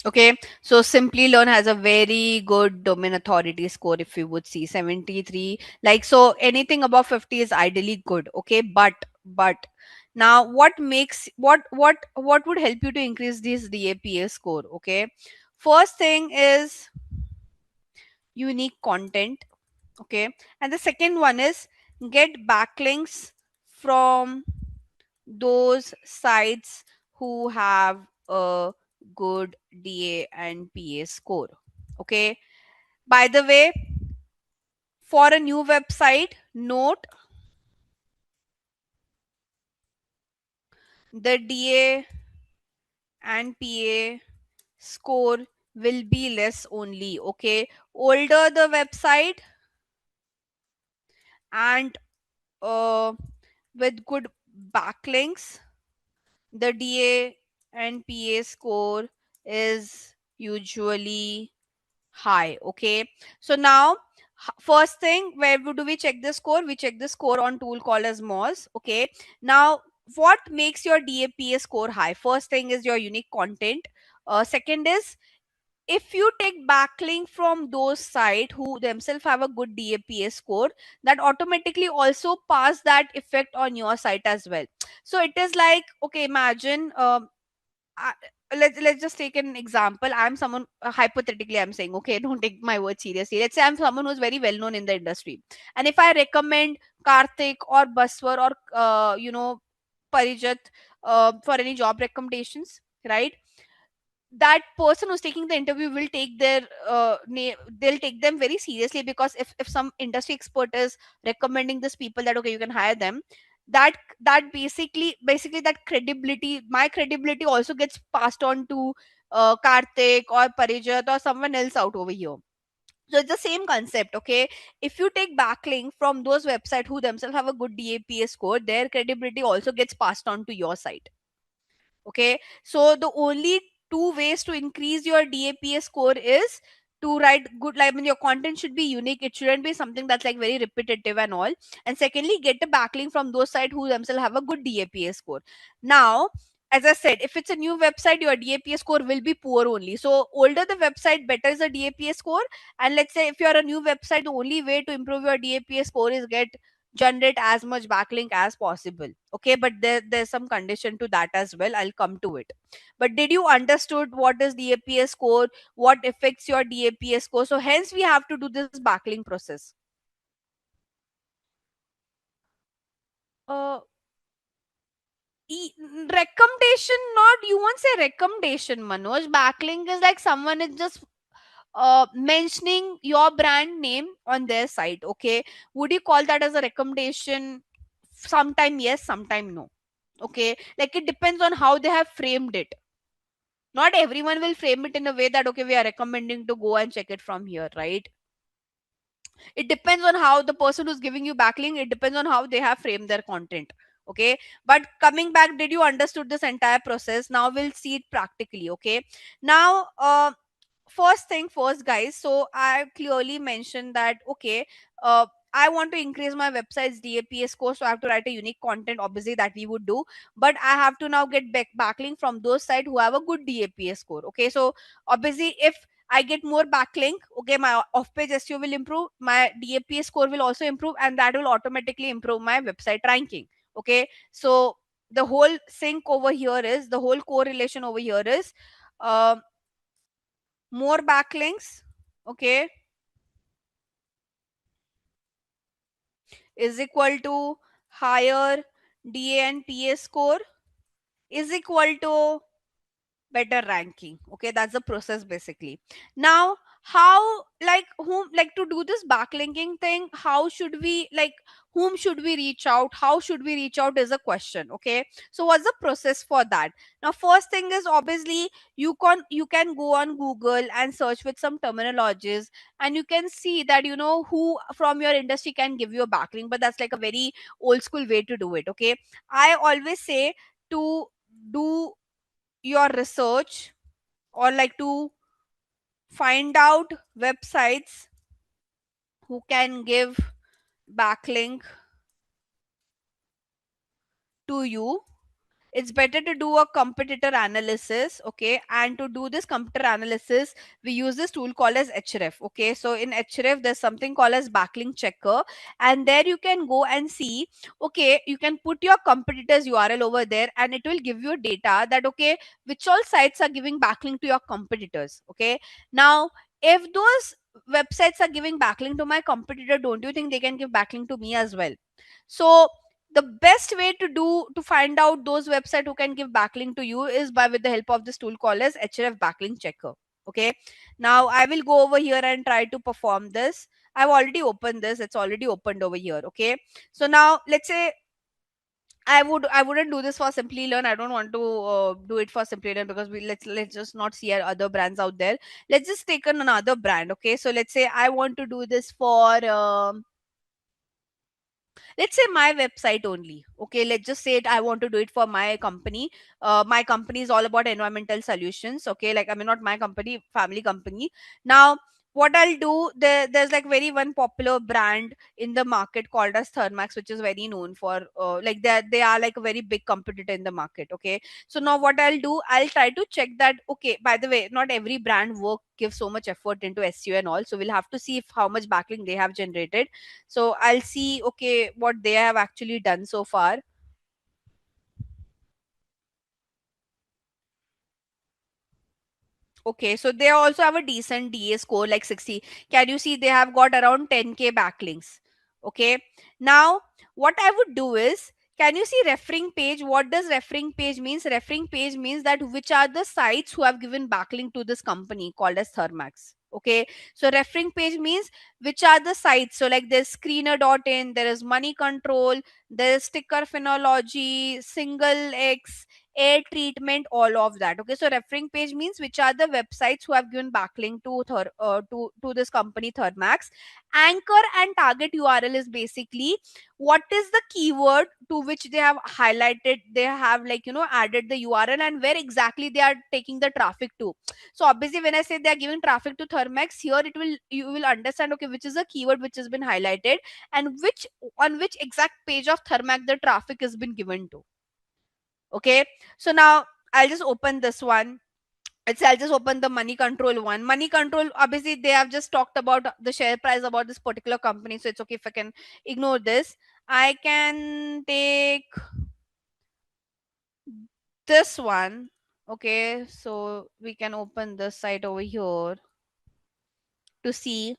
Okay, so Simplilearn has a very good domain authority score. If you would see 73, like, so anything above 50 is ideally good. Okay, but now what makes what would help you to increase this DAPA score? Okay, first thing is unique content. Okay, and the second one is get backlinks from those sites who have a good DA and PA score. Okay. By the way, for a new website, note the DA and PA score will be less only. Okay. Older the website and uh, with good backlinks, the DA and PA score is usually high. Okay, so now first thing, where do we check the score? We check the score on tool called as Moz. Okay, now what makes your DAPA score high? First thing is your unique content. Second is if you take backlink from those sites who themselves have a good DAPA score, that automatically also pass that effect on your site as well. So it is like, okay, imagine, I, let's just take an example. I'm someone, hypothetically I'm saying, okay, don't take my word seriously. Let's say I'm someone who's very well known in the industry, and if I recommend Karthik or Baswar or Parijat for any job recommendations, right? That person who's taking the interview will take their they'll take them very seriously, because if some industry expert is recommending this people that okay, you can hire them, that basically that credibility, my credibility also gets passed on to Karthik or Parijat or someone else out over here. So it's the same concept, okay? If you take backlink from those websites who themselves have a good DAPA score, their credibility also gets passed on to your site. Okay, so the only two ways to increase your DAPA score is to write good, like, I mean, your content should be unique, it shouldn't be something that's like very repetitive and all. And secondly, get a backlink from those sites who themselves have a good DAPA score. Now, as I said, if it's a new website, your DAPA score will be poor only. So older the website, better is the DAPA score. And let's say if you're a new website, the only way to improve your DAPA score is generate as much backlink as possible. Okay, but there's some condition to that as well, I'll come to it. But did you understood what is DAPA score, what affects your DAPA score? So hence we have to do this backlink process. uh Recommendation, not, you won't say recommendation, Manoj. Backlink is like someone is just mentioning your brand name on their site. Okay, would you call that as a recommendation? Sometime yes, sometime no. Okay, like it depends on how they have framed it. Not everyone will frame it in a way that okay, we are recommending to go and check it from here, right? It depends on how the person who's giving you backlink, it depends on how they have framed their content. Okay, but coming back, did you understood this entire process? Now we'll see it practically. Okay, now first thing first, guys. So I clearly mentioned that okay, I want to increase my website's DAPA score, so I have to write a unique content, obviously that we would do. But I have to now get backlink from those sites who have a good DAPA score. Okay, so obviously if I get more backlink, okay, my off-page SEO will improve, my DAPA score will also improve, and that will automatically improve my website ranking. Okay, so the whole sync over here is, the whole correlation over here is, uh, more backlinks, okay, is equal to higher DA and PA score, is equal to better ranking. Okay, that's the process basically. Now, how, like, whom, like, to do this backlinking thing, how should we, like, whom should we reach out, how should we reach out is a question. Okay, so what's the process for that? Now, first thing is, obviously, you can go on Google and search with some terminologies, and you can see that who from your industry can give you a backlink. But that's like a very old school way to do it. Okay, I always say to do your research, or like to find out websites who can give backlink to you. It's better to do a competitor analysis. Okay, and to do this competitor analysis, we use this tool called as Href. Okay, so in Href there's something called as backlink checker, and there you can go and see, okay, you can put your competitors URL over there, and it will give you data that okay, which all sites are giving backlink to your competitors. Okay, now if those websites are giving backlink to my competitor, don't you think they can give backlink to me as well? So the best way to do to find out those website who can give backlink to you is by with the help of this tool called as Href backlink checker. Okay, now I will go over here and try to perform this. I've already opened this, it's already opened over here. Okay, so now let's say I wouldn't do this for Simplilearn. I don't want to do it for Simplilearn, because let's just not see our other brands out there. Let's just take on another brand. Okay, so let's say I want to do this for let's say my website only. Okay, let's just say it, I want to do it for my company. My company is all about environmental solutions. Okay, like, I mean, not my company, family company. Now, what I'll do, there's like very one popular brand in the market called as Thermax, which is very known for like they are like a very big competitor in the market. Okay, so now what I'll do, I'll try to check that. Okay, by the way, not every brand work gives so much effort into SEO and all, so we'll have to see if how much backlink they have generated. So I'll see, okay, what they have actually done so far. Okay, so they also have a decent DA score like 60. Can you see they have got around 10K backlinks? Okay, now what I would do is, can you see referring page? What does referring page means? Referring page means that which are the sites who have given backlink to this company called as Thermax. Okay, so referring page means which are the sites. So like there's screener.in, there is money control, there is sticker phenology, single X, air treatment, all of that. Okay, so referring page means which are the websites who have given backlink to to this company Thermax. Anchor and target URL is basically what is the keyword to which they have highlighted, they have like added the URL, and where exactly they are taking the traffic to. So obviously when I say they are giving traffic to Thermax, here it will, you will understand, okay, which is a keyword which has been highlighted, and which, on which exact page of Thermax the traffic has been given to. Okay, so now I'll just open this one. I'll just open the money control one. Money control, obviously they have just talked about the share price about this particular company, so it's okay if I can ignore this. I can take this one. Okay, so we can open this site over here to see.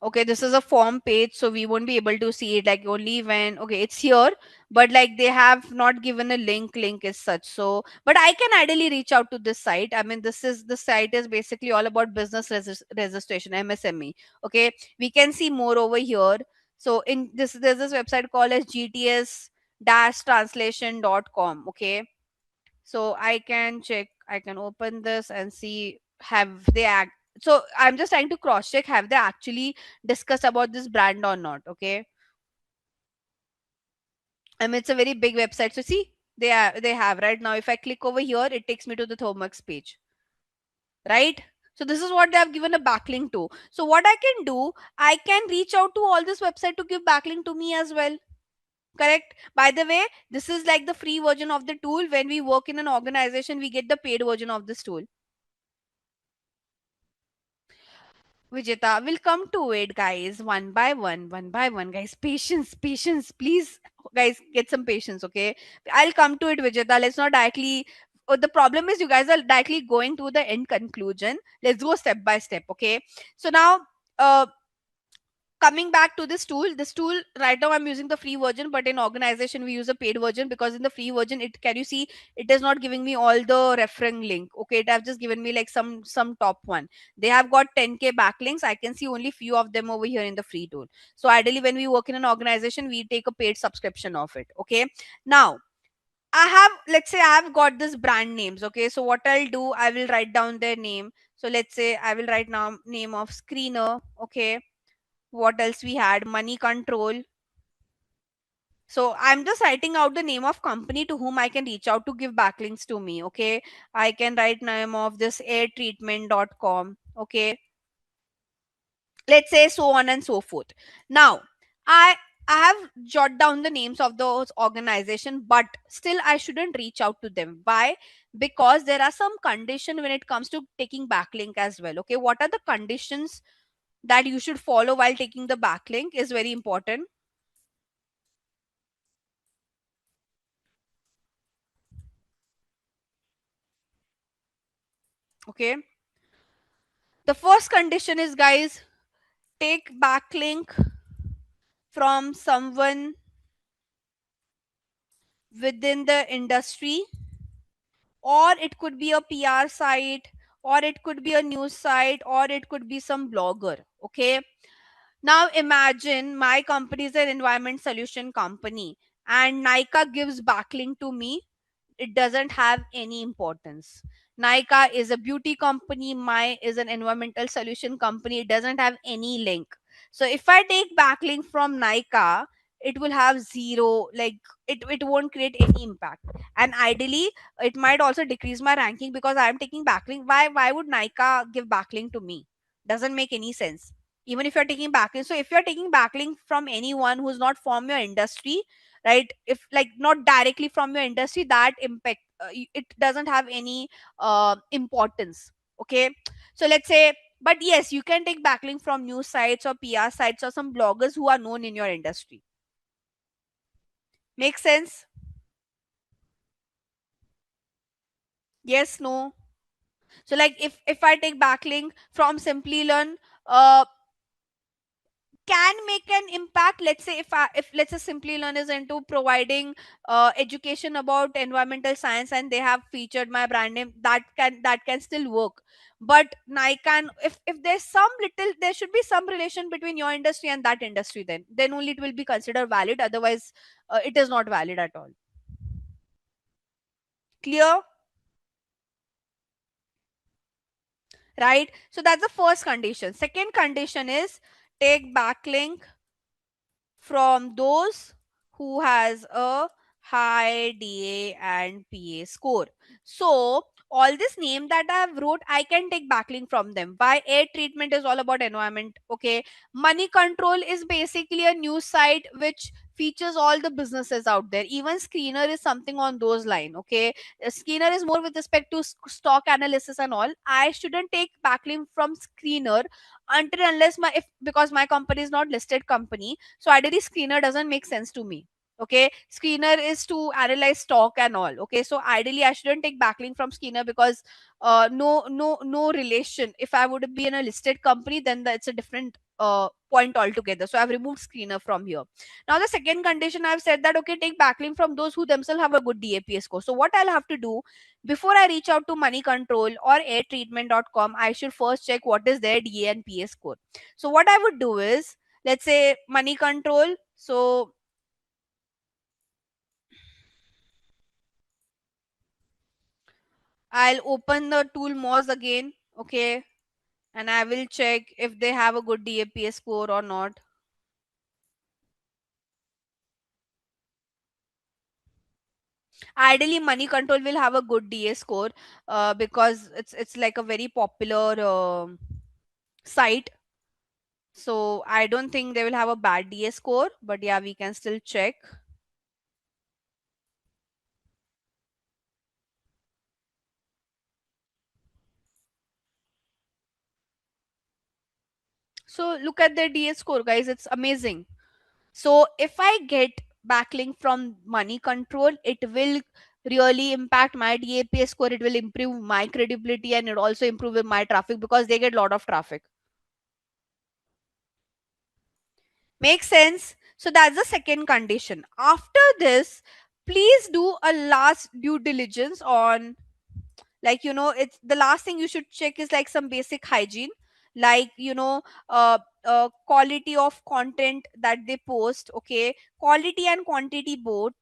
Okay, this is a form page, so we won't be able to see it like only when, okay, it's here, but like they have not given a link as such. So but I can ideally reach out to this site. I mean, this site is basically all about business registration, MSME. Okay, we can see more over here. So in this, there's this website called as gts-translation.com. Okay, so I can check, I can open this and see, have they act, so I'm just trying to cross check, have they actually discussed about this brand or not. Okay, I mean, it's a very big website, so see, they have. Right now if I click over here, it takes me to the Thomax page, right? So this is what they have given a backlink to. So what I can do, I can reach out to all this website to give backlink to me as well. Correct. By the way, this is like the free version of the tool. When we work in an organization, we get the paid version of this tool. Vijeta, we'll come to it, guys, one by one, guys. Patience, patience, please, guys, get some patience, okay? I'll come to it, Vijeta. Let's not directly. Oh, the problem is, you guys are directly going to the end conclusion. Let's go step by step, okay? So now, uh, coming back to this tool right now I'm using the free version, but in organization we use a paid version, because in the free version, it, can you see, it is not giving me all the referring link. Okay, it have just given me like some top one. They have got 10K backlinks, I can see only few of them over here in the free tool. So ideally when we work in an organization, we take a paid subscription of it. Okay, now I have, let's say I have got this brand names. Okay, so what I'll do, I will write down their name. So let's say I will write now name of screener. Okay, what else we had, money control. So I'm just writing out the name of company to whom I can reach out to give backlinks to me. Okay, I can write name of this airtreatment.com. Okay, let's say so on and so forth. Now i I have jot down the names of those organization, but still I shouldn't reach out to them. Why? Because there are some condition when it comes to taking backlink as well. Okay, what are the conditions that you should follow while taking the backlink is very important. Okay, the first condition is, guys, take backlink from someone within the industry, or it could be a PR site, or it could be a news site, or it could be some blogger. Okay, now imagine my company is an environment solution company, and Nika gives backlink to me. It doesn't have any importance. Nika is a beauty company, my is an environmental solution company. It doesn't have any link. So if I take backlink from Nika, it will have zero, like it won't create any impact. And ideally it might also decrease my ranking because I am taking backlink. Why would Nika give backlink to me? Doesn't make any sense. Even if you're taking backlink, so if you're taking backlink from anyone who's not from your industry, right, if like not directly from your industry, that impact, it doesn't have any importance. Okay, so let's say, but yes, you can take backlink from news sites or PR sites or some bloggers who are known in your industry. Make sense? Yes, no. So like if I take backlink from Simplilearn, uh can make an impact. Let's say if let's say Simplilearn is into providing education about environmental science and they have featured my brand name, that can still work. But Nikan, if there's some little, there should be some relation between your industry and that industry, then only it will be considered valid. Otherwise it is not valid at all. Clear? Right, so that's the first condition. Second condition is take backlink from those who has a high DA and PA score. So all this name that I have wrote, I can take backlink from them. Why? Air treatment is all about environment. Okay, money control is basically a news site which features all the businesses out there. Even Screener is something on those line. Okay, Screener is more with respect to stock analysis and all. I shouldn't take backlink from Screener until unless my, if because my company is not listed company, so ideally Screener doesn't make sense to me. Okay, Screener is to analyze stock and all. Okay, so ideally I shouldn't take backlink from Screener because no relation. If I would be in a listed company, then that's a different point altogether. So I've removed Screener from here. Now the second condition, I've said that okay, take backlink from those who themselves have a good DAPA score. So what I'll have to do before I reach out to money control or airtreatment.com, I should first check what is their DA and PA score. So what I would do is, let's say money control. So I'll open the tool Moz again. Okay, and I will check if they have a good DAPA score or not. Ideally money control will have a good DA score because it's like a very popular site. So I don't think they will have a bad DA score, but yeah, we can still check. So look at their DA score, guys. It's amazing. So if I get backlink from money control, it will really impact my DAPA score. It will improve my credibility and it also improve my traffic because they get a lot of traffic. Makes sense? So that's the second condition. After this, please do a last due diligence on, like, it's the last thing you should check is like some basic hygiene, like, quality of content that they post. Okay, quality and quantity both.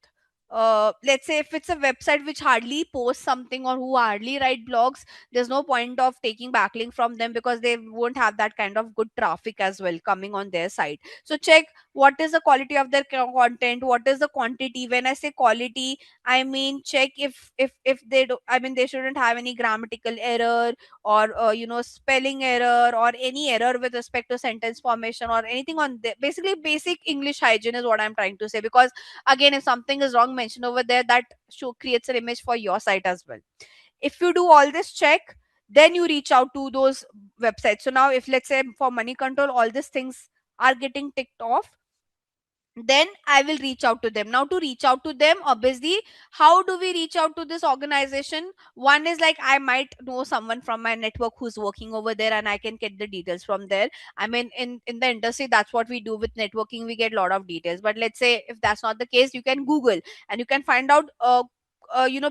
Let's say if it's a website which hardly posts something or who hardly write blogs, there's no point of taking backlink from them because they won't have that kind of good traffic as well coming on their site. So check what is the quality of their content, what is the quantity. When I say quality, I mean, check if they do. I mean, they shouldn't have any grammatical error or spelling error or any error with respect to sentence formation or anything on the basically basic English hygiene is what I'm trying to say. Because again, if something is wrong mentioned over there, that show creates an image for your site as well. If you do all this check, then you reach out to those websites. So now, if let's say for money control, all these things are getting ticked off, then I will reach out to them. Now, to reach out to them, obviously, how do we reach out to this organization? One is like I might know someone from my network who's working over there and I can get the details from there. I mean, in the industry, that's what we do with networking. We get a lot of details. But let's say if that's not the case, you can Google and you can find out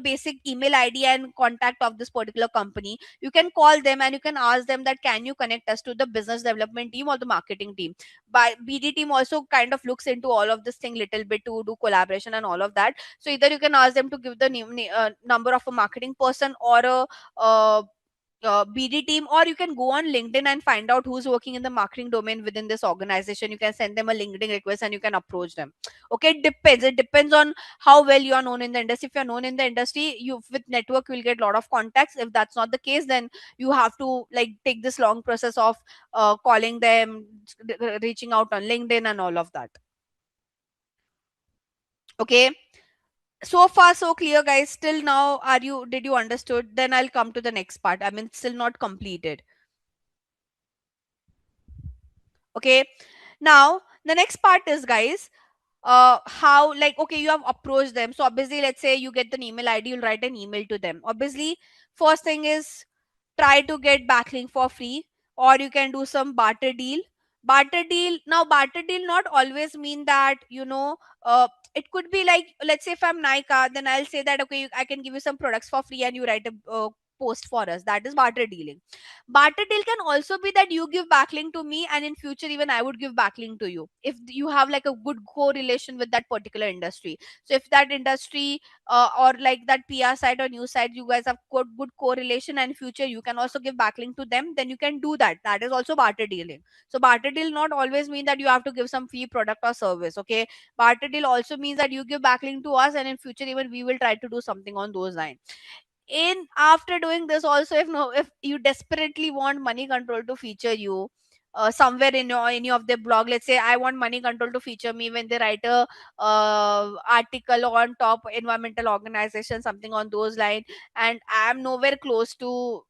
basic email ID and contact of this particular company. You can call them and you can ask them that can you connect us to the business development team or the marketing team. By BD team also kind of looks into all of this thing little bit to do collaboration and all of that. So either you can ask them to give the number of a marketing person or a BD team, or you can go on LinkedIn and find out who's working in the marketing domain within this organization. You can send them a LinkedIn request and you can approach them. Okay, it depends. It depends on how well you are known in the industry. If you're known in the industry, you with network you will get a lot of contacts. If that's not the case, then you have to like take this long process of calling them, reaching out on LinkedIn and all of that. Okay, so far so clear, guys. Still now, are you did you understood? Then I'll come to the next part. I mean, it's still not completed. Okay, now the next part is, guys, how, like, okay, you have approached them. So obviously, let's say you get an email ID, you'll write an email to them. Obviously, first thing is try to get backlink for free, or you can do some barter deal. Barter deal, now barter deal not always mean that, it could be like, let's say if I'm Nika, then I'll say that, okay, I can give you some products for free and you write a post for us. That is barter dealing. Barter deal can also be that you give backlink to me, and in future even I would give backlink to you if you have like a good correlation with that particular industry. So if that industry, or like that PR site or news site, you guys have good correlation, and in future you can also give backlink to them, then you can do that. That is also barter dealing. So barter deal not always mean that you have to give some free product or service. Okay, barter deal also means that you give backlink to us, and in future even we will try to do something on those lines. In after doing this also, if you desperately want money control to feature you, somewhere in your any of their blog, let's say I want money control to feature me when they write a article on top environmental organization, something on those lines, and I am nowhere close to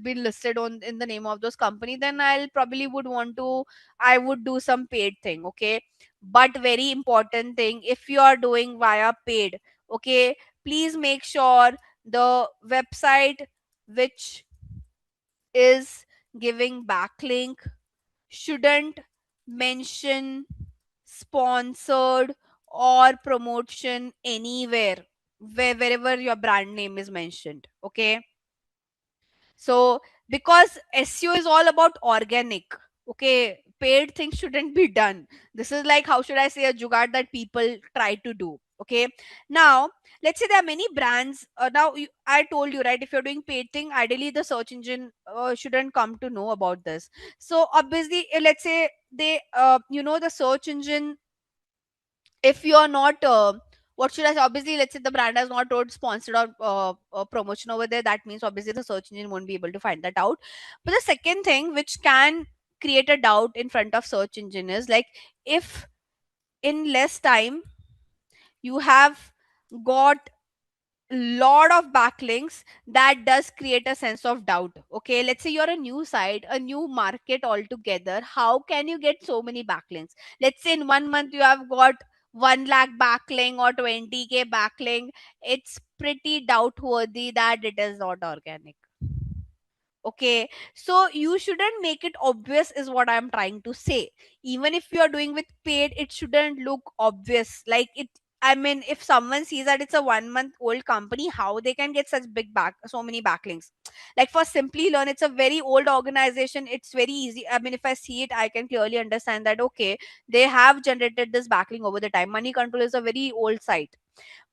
be listed on in the name of those company, then I'll probably would want to, I would do some paid thing. Okay, but very important thing, if you are doing via paid, okay, please make sure the website which is giving backlink shouldn't mention sponsored or promotion anywhere, wherever your brand name is mentioned. Okay, so because SEO is all about organic, okay, paid things shouldn't be done. This is like, how should I say, a jugaad that people try to do. Okay, now let's say there are many brands. I told you, right, if you're doing paid thing, ideally the search engine shouldn't come to know about this. So obviously, let's say they, the search engine, if you are not, what should I say, obviously let's say the brand has not wrote sponsored or promotion over there, that means obviously the search engine won't be able to find that out. But the second thing which can create a doubt in front of search engine is like, if in less time you have got lot of backlinks, that does create a sense of doubt. Okay, let's say you're a new site, a new market altogether, how can you get so many backlinks? Let's say in 1 month you have got 1 lakh backlink or 20K backlink. It's pretty doubtworthy that it is not organic. Okay, so you shouldn't make it obvious is what I'm trying to say. Even if you are doing with paid, it shouldn't look obvious like it. I mean, if someone sees that it's a 1 month old company, how they can get such big back so many backlinks? Like for Simply Learn, it's a very old organization, it's very easy. I mean, if I see it, I can clearly understand that, okay, they have generated this backlink over the time. Money Control is a very old site,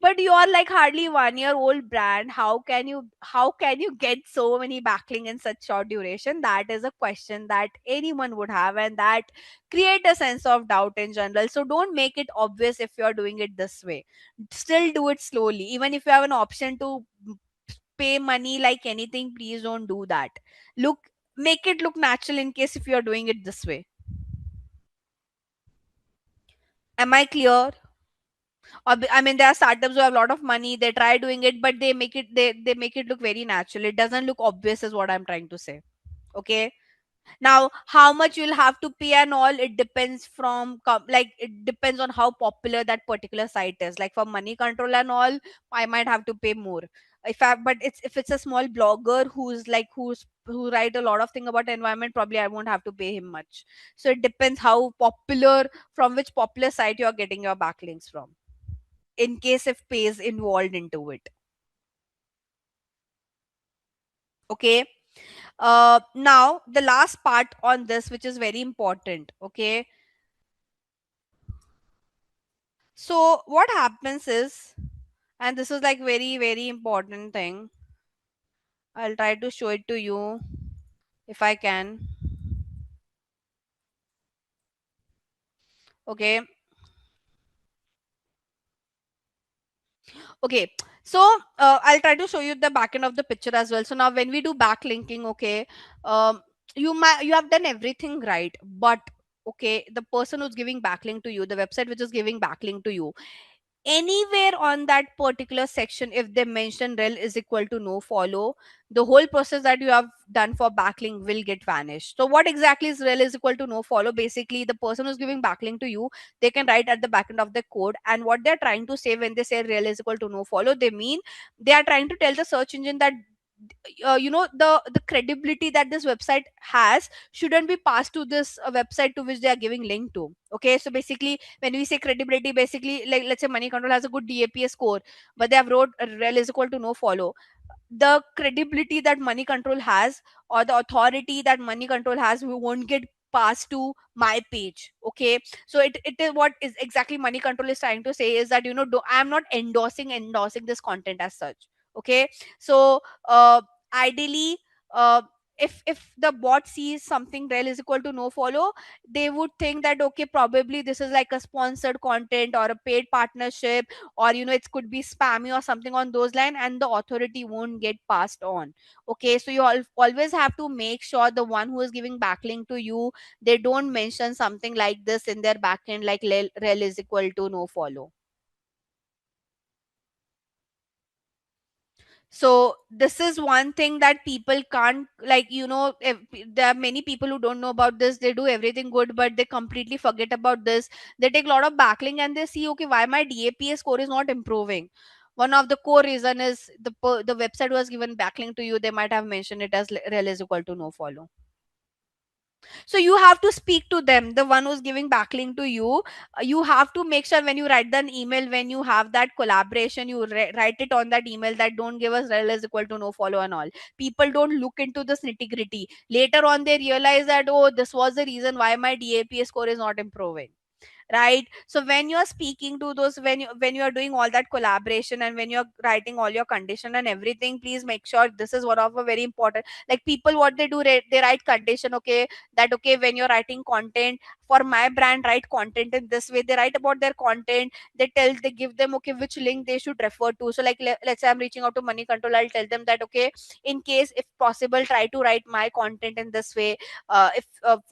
but you are like hardly 1 year old brand. How can you get so many backlink in such short duration? That is a question that anyone would have, and that create a sense of doubt in general. So don't make it obvious if you're doing it this way. Still do it slowly. Even if you have an option to pay money like anything, please don't do that. Look, make it look natural in case if you're doing it this way. Am I clear? I mean, there are startups who have a lot of money, they try doing it, but they make it look very natural. It doesn't look obvious is what I'm trying to say. Okay, now how much you'll have to pay and all, it depends from like it depends on how popular that particular site is. Like for Money Control and all, I might have to pay more. But if it's a small blogger who write a lot of thing about environment, probably I won't have to pay him much. So it depends how popular, from which popular site you're getting your backlinks from, in case if pay is involved into it. Okay, now the last part on this, which is very important. Okay, so what happens is, and this is like very very important thing, I'll try to show it to you if I can. Okay. Okay, so I'll try to show you the back end of the picture as well. So now when we do backlinking, okay, um, you have done everything right, but okay, the person who's giving backlink to you, the website which is giving backlink to you, anywhere on that particular section, if they mention rel is equal to no follow, the whole process that you have done for backlink will get vanished. So what exactly is rel is equal to no follow? Basically, the person who's giving backlink to you, they can write at the back end of the code, and what they're trying to say when they say rel is equal to no follow, they mean they are trying to tell the search engine that the credibility that this website has shouldn't be passed to this website to which they are giving link to. Okay, so basically when we say credibility, basically, like, let's say money control has a good DAPA score, but they have wrote rel is equal to no follow. The credibility that money control has, or the authority that money control has, we won't get passed to my page. Okay, so it is what is exactly money control is trying to say is that, I'm not endorsing this content as such. Okay, so ideally, uh, if the bot sees something rel is equal to no follow, they would think that, okay, probably this is like a sponsored content or a paid partnership, or it could be spammy or something on those lines, and the authority won't get passed on. Okay, so you always have to make sure the one who is giving backlink to you, they don't mention something like this in their backend, like rel is equal to no follow. So this is one thing that people can't, like, if there are many people who don't know about this, they do everything good but they completely forget about this. They take a lot of backlink and they see, okay, why my DAPA score is not improving. One of the core reason is the website was given backlink to you, they might have mentioned it as rel is equal to no follow. So you have to speak to them, the one who's giving backlink to you. You have to make sure when you write an email, when you have that collaboration, you write it on that email that don't give us rel is equal to no follow and all. People don't look into this nitty gritty. Later on they realize that, oh, this was the reason why my DAPA score is not improving, right? So when you are speaking to those, when you are doing all that collaboration, and when you're writing all your condition and everything, please make sure this is one of a very important. Like, people, what they do, they write condition, okay, that, okay, when you're writing content for my brand, write content in this way. They write about their content, they give them, okay, which link they should refer to. So like, let's say I'm reaching out to money control, I'll tell them that, okay, in case if possible, try to write my content in this way. If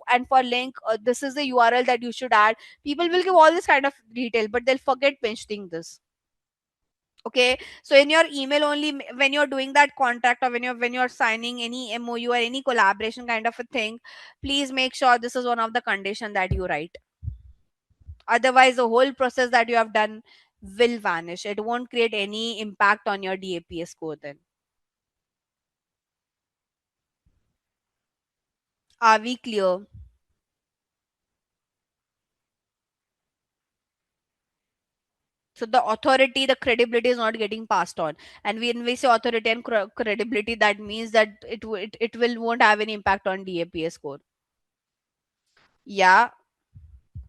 And for link, this is the URL that you should add. People will give all this kind of detail, but they'll forget mentioning this. Okay, so in your email only, when you're doing that contract, or when you're signing any MOU or any collaboration kind of a thing, please make sure this is one of the condition that you write. Otherwise the whole process that you have done will vanish. It won't create any impact on your DAPA score then. Are we clear? So the authority, the credibility is not getting passed on. And when we say authority and credibility, that means that it will won't have any impact on DAPA score. Yeah,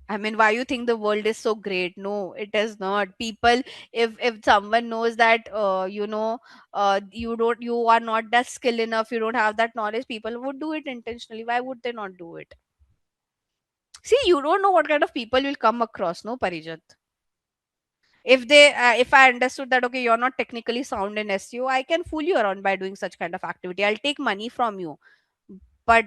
I mean, why you think the world is so great? No, it is not. People, if someone knows that, you are not that skill enough, you don't have that knowledge, people would do it intentionally. Why would they not do it? See, you don't know what kind of people will come across, no, Parijat. If I understood that, okay, you're not technically sound in SEO, I can fool you around by doing such kind of activity. I'll take money from you, but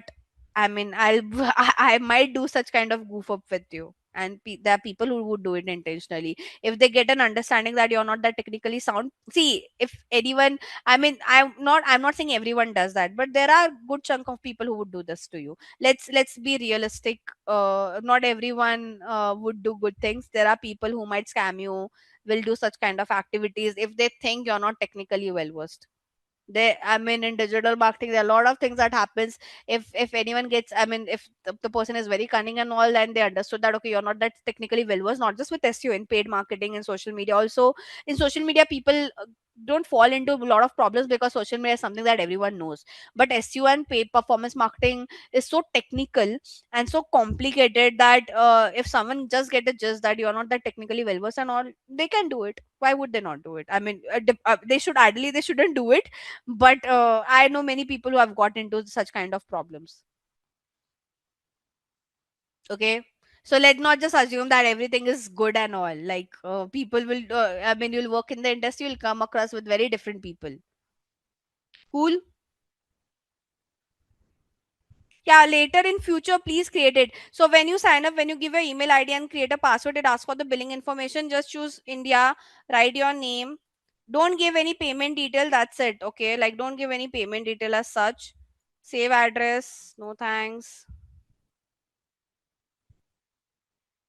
I mean, I might do such kind of goof up with you. And there are people who would do it intentionally if they get an understanding that you're not that technically sound. See, if anyone, I mean, I'm not saying everyone does that, but there are good chunk of people who would do this to you. Let's be realistic. Not everyone would do good things. There are people who might scam you, will do such kind of activities if they think you're not technically well versed. I mean, in digital marketing, there are a lot of things that happens. If anyone gets, I mean, if the person is very cunning and all, and they understood that, okay, you're not that technically well versed, not just with SEO, in paid marketing and social media also. In social media, people don't fall into a lot of problems, because social media is something that everyone knows. But SEO and paid performance marketing is so technical and so complicated that if someone just get a gist that you're not that technically well versed and all, they can do it. Why would they not do it? I mean, they should, ideally they shouldn't do it, but I know many people who have got into such kind of problems. Okay, so let's not just assume that everything is good and all. Like people will I mean, you'll work in the industry, you'll come across with very different people. Cool. Yeah, later in future, please create it. So when you sign up, when you give your email ID and create a password, it asks for the billing information. Just choose India, write your name. Don't give any payment detail. That's it. Okay, like don't give any payment detail as such. Save address. No thanks.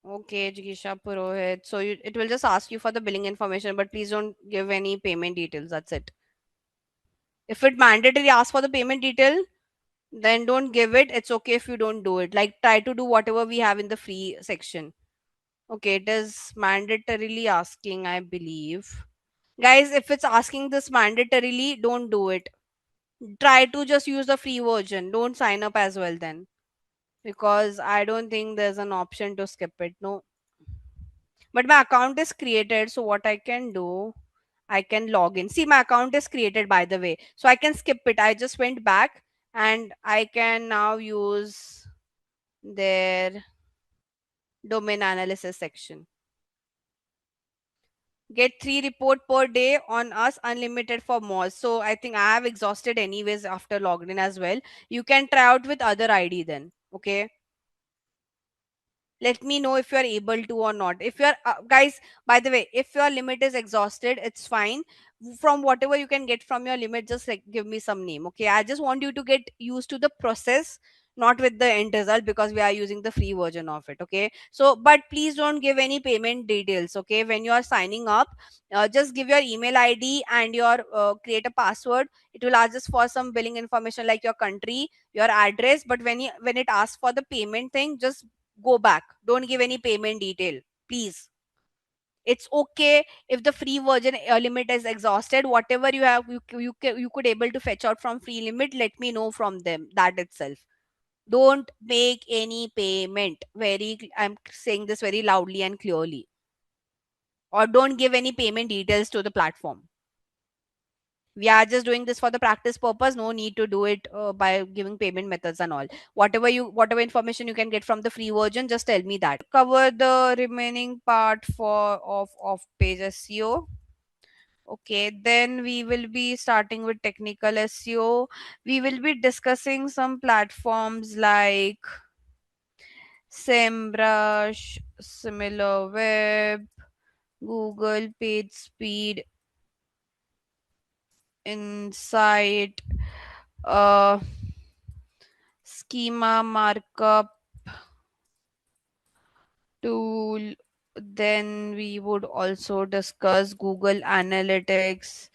Okay, Jigisha Purohit. So it will just ask you for the billing information, but please don't give any payment details. That's it. If it mandatory asks for the payment detail, then don't give it. It's okay if you don't do it. Like try to do whatever we have in the free section. Okay, it is mandatorily asking, I believe. Guys, if it's asking this mandatorily, don't do it. Try to just use the free version. Don't sign up as well then. Because I don't think there's an option to skip it. No. But my account is created, so what I can do, I can log in. See, my account is created, by the way, so I can skip it. I just went back and I can now use their domain analysis section. Get 3 report per day on us, unlimited for more. So I think I have exhausted anyways after logged in as well. You can try out with other ID then. Okay, let me know if you are able to or not. If you are guys, by the way, if your limit is exhausted, it's fine. From whatever you can get from your limit, just like give me some name. Okay, I just want you to get used to the process, not with the end result, because we are using the free version of it. Okay, so but please don't give any payment details. Okay, when you are signing up, just give your email ID and your create a password. It will ask us for some billing information like your country, your address. But when it asks for the payment thing, just go back. Don't give any payment detail, please. It's okay if the free version limit is exhausted. Whatever you have, you could able to fetch out from free limit, let me know from them that itself. Don't make any payment. I'm saying this very loudly and clearly. Or don't give any payment details to the platform. We are just doing this for the practice purpose. No need to do it by giving payment methods and all. Whatever information you can get from the free version, just tell me that. Cover the remaining part for of page SEO. Okay, then we will be starting with technical SEO. We will be discussing some platforms like SEMrush, SimilarWeb, Google Page Speed, Insight, uh, Schema, markup tool. Then we would also discuss Google Analytics,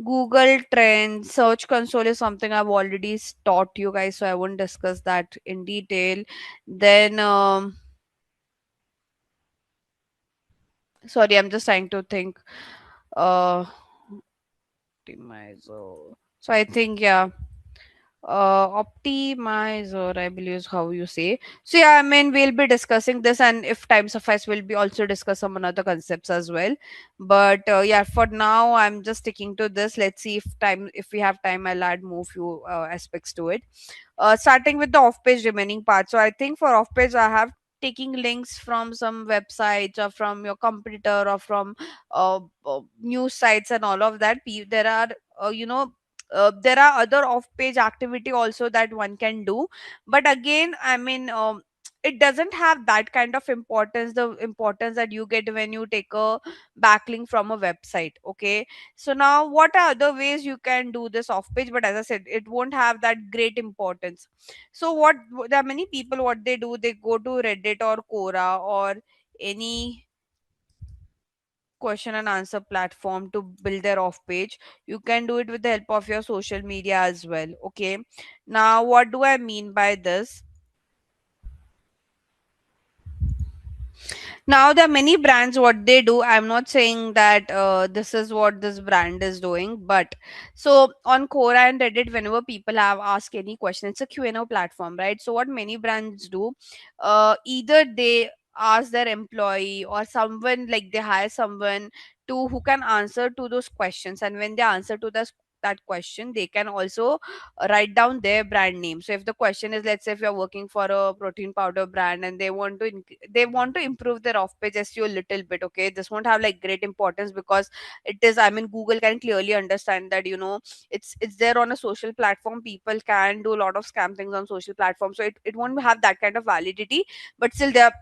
Google Trends. Search Console is something I've already taught you guys, so I won't discuss that in detail. Then, sorry, I'm just trying to think. Uh, Optimizer. So I think, yeah, optimizer, I believe is how you say. So yeah, I mean, we'll be discussing this, and if time suffice, we'll be also discuss some other concepts as well. But yeah, for now, I'm just sticking to this. Let's see if we have time, I'll add more few aspects to it. Starting with the off page remaining part. So I think for off page, I have taking links from some websites or from your competitor or from news sites and all of that. There are there are other off page activity also that one can do. But again, I mean, it doesn't have that kind of importance, the importance that you get when you take a backlink from a website. Okay, so now what are other ways you can do this off page? But as I said, it won't have that great importance. So there are many people, what they do, they go to Reddit or Quora or any question and answer platform to build their off page. You can do it with the help of your social media as well. Okay, now what do I mean by this? Now there are many brands what they do. I'm not saying that this is what this brand is doing, but so on Quora and Reddit, whenever people have asked any question, it's a Q&A platform, right? So what many brands do, either they ask their employee or someone, like they hire someone to who can answer to those questions, and when they answer to that question, they can also write down their brand name. So if the question is, let's say if you're working for a protein powder brand and they want to improve their off page SEO a little bit, okay, this won't have like great importance because it is, I mean, Google can clearly understand that, it's there on a social platform. People can do a lot of scam things on social platforms, so it won't have that kind of validity. But still there,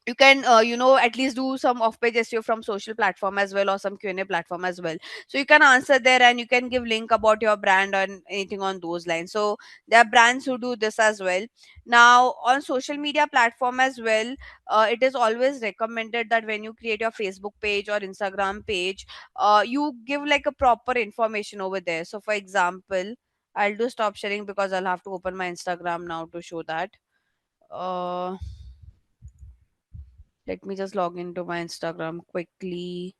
you can at least do some off page SEO from social platform as well, or some Q&A platform as well. So you can answer there and you can give link about your brand and anything on those lines. So there are brands who do this as well. Now on social media platform as well, it is always recommended that when you create your Facebook page or Instagram page, you give like a proper information over there. So for example, I'll do stop sharing because I'll have to open my Instagram now to show that. uh Let me just log into my Instagram quickly.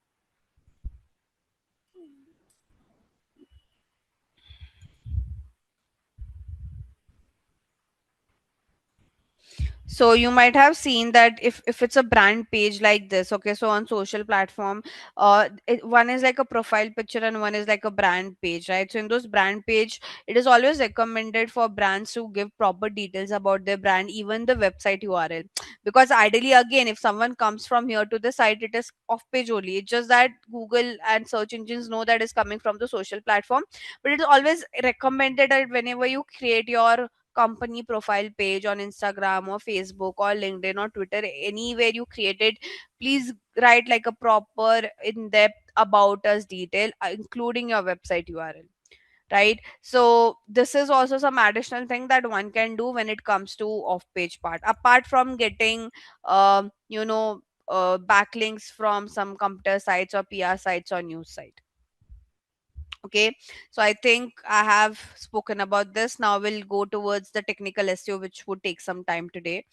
So you might have seen that if it's a brand page like this, okay, so on social platform, one is like a profile picture and one is like a brand page, right? So in those brand page, it is always recommended for brands to give proper details about their brand, even the website URL. Because ideally, again, if someone comes from here to the site, it is off page only. It's just that Google and search engines know that is coming from the social platform. But it is always recommended that whenever you create your company profile page on Instagram or Facebook or LinkedIn or Twitter, anywhere you create it, please write like a proper in-depth about us detail, including your website URL. Right. So this is also some additional thing that one can do when it comes to off-page part. Apart from getting, backlinks from some computer sites or PR sites or news site. Okay, so I think I have spoken about this. Now we'll go towards the technical SEO, which would take some time today.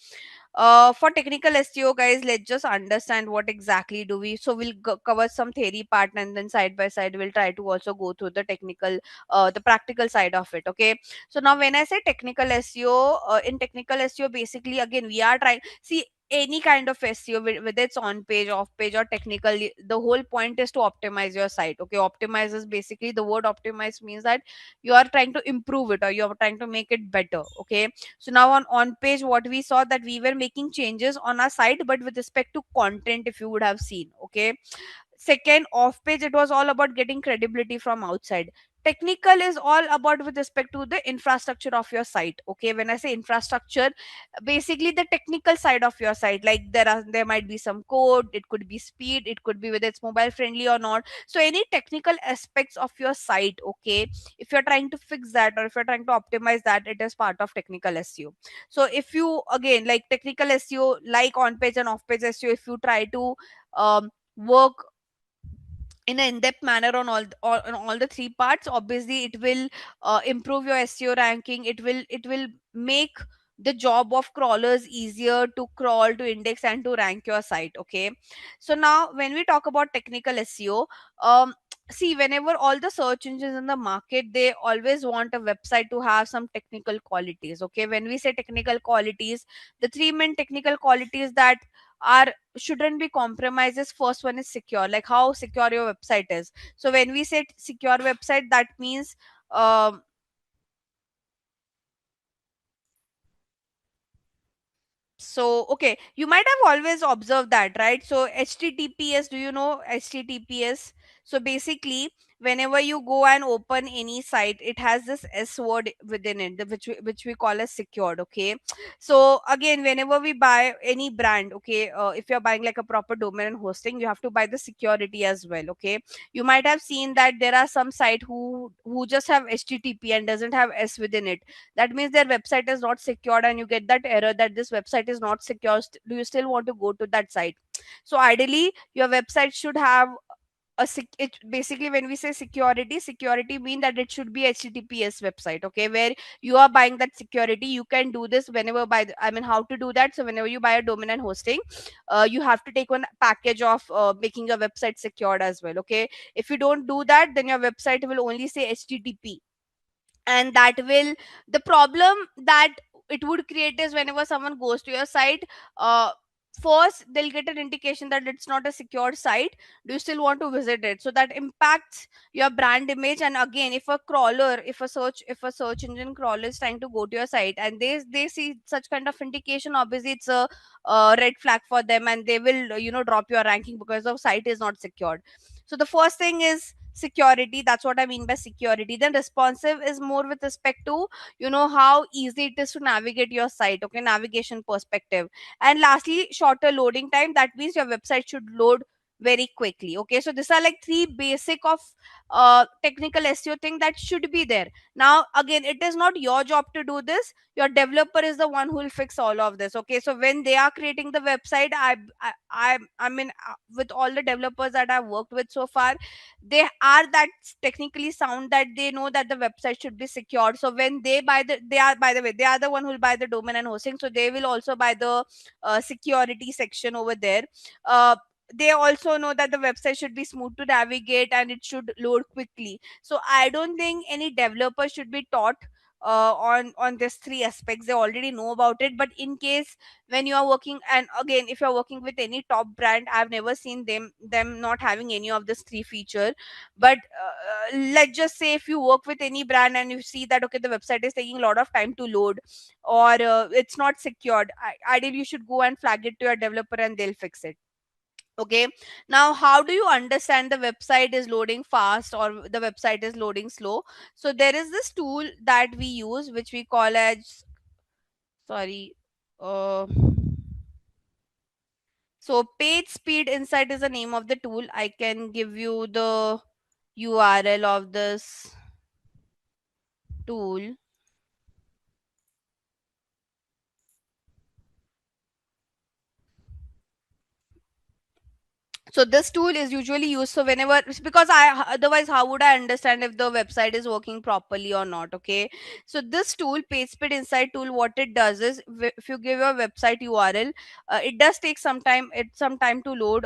For technical SEO, guys, let's just understand what exactly do we. So we'll cover some theory part, and then side by side we'll try to also go through the practical side of it. Okay. So now when I say technical SEO, in technical SEO, basically again we are trying see any kind of SEO, whether it's on page, off page, or technical. The whole point is to optimize your site. Okay, optimize is basically, the word optimize means that you are trying to improve it or you are trying to make it better. Okay, so now on page, what we saw that we were making changes on our site, but with respect to content, if you would have seen. Okay, second, off page, it was all about getting credibility from outside. Technical is all about with respect to the infrastructure of your site. Okay, when I say infrastructure, basically the technical side of your site, like there might be some code, it could be speed, it could be whether it's mobile friendly or not. So any technical aspects of your site, okay, if you're trying to fix that or if you're trying to optimize that, it is part of technical SEO. So if you, again, like technical SEO, like on page and off page SEO, if you try to work in an in-depth manner on all the three parts, obviously it will improve your SEO ranking. It will make the job of crawlers easier to crawl, to index, and to rank your site. Okay, so now when we talk about technical SEO, um see, whenever all the search engines in the market, they always want a website to have some technical qualities. Okay, when we say technical qualities, the three main technical qualities that are shouldn't be compromises. First one is secure, like how secure your website is. So when we say secure website, that means, um, so okay, you might have always observed that, right? So HTTPS, do you know HTTPS? So basically, whenever you go and open any site, it has this S word within it, which we call as secured. Okay, so again, whenever we buy any brand, okay, if you're buying like a proper domain and hosting, you have to buy the security as well. Okay, you might have seen that there are some site who just have HTTP and doesn't have S within it. That means their website is not secured, and you get that error that this website is not secure. Do you still want to go to that site? So ideally your website should have it basically, when we say security mean that it should be https website, okay, where you are buying that security. You can do this whenever I mean, how to do that? So whenever you buy a domain and hosting, you have to take one package of making your website secured as well, okay. If you don't do that, then your website will only say http, and that will, the problem that it would create is whenever someone goes to your site, uh, first they'll get an indication that it's not a secure site. Do you still want to visit it? So that impacts your brand image. And again, if a crawler, if a search engine crawler is trying to go to your site and they see such kind of indication, obviously it's a red flag for them, and they will drop your ranking because the site is not secured. So the first thing is security. That's what I mean by security. Then responsive is more with respect to how easy it is to navigate your site, okay, navigation perspective. And lastly, shorter loading time. That means your website should load very quickly, okay. So these are like three basic of technical SEO thing that should be there. Now again, it is not your job to do this. Your developer is the one who will fix all of this, okay. So when they are creating the website, I mean, with all the developers that I've worked with so far, they are that technically sound that they know that the website should be secured. So when they buy they are, by the way, they are the one who will buy the domain and hosting, so they will also buy the security section over there. They also know that the website should be smooth to navigate and it should load quickly. So I don't think any developer should be taught on these three aspects. They already know about it. But in case when you are working, and again, if you're working with any top brand, I've never seen them not having any of this three feature. But let's just say if you work with any brand and you see that, okay, the website is taking a lot of time to load, or it's not secured, ideally you should go and flag it to your developer and they'll fix it, okay. Now, how do you understand the website is loading fast or the website is loading slow? So there is this tool that we use, which we call as, sorry, uh so page speed insight is the name of the tool. I can give you the URL of this tool. So this tool is usually used, so whenever, because otherwise how would I understand if the website is working properly or not, okay. So this tool, PageSpeed Insight tool, what it does is, if you give your website URL, it does take some time to load,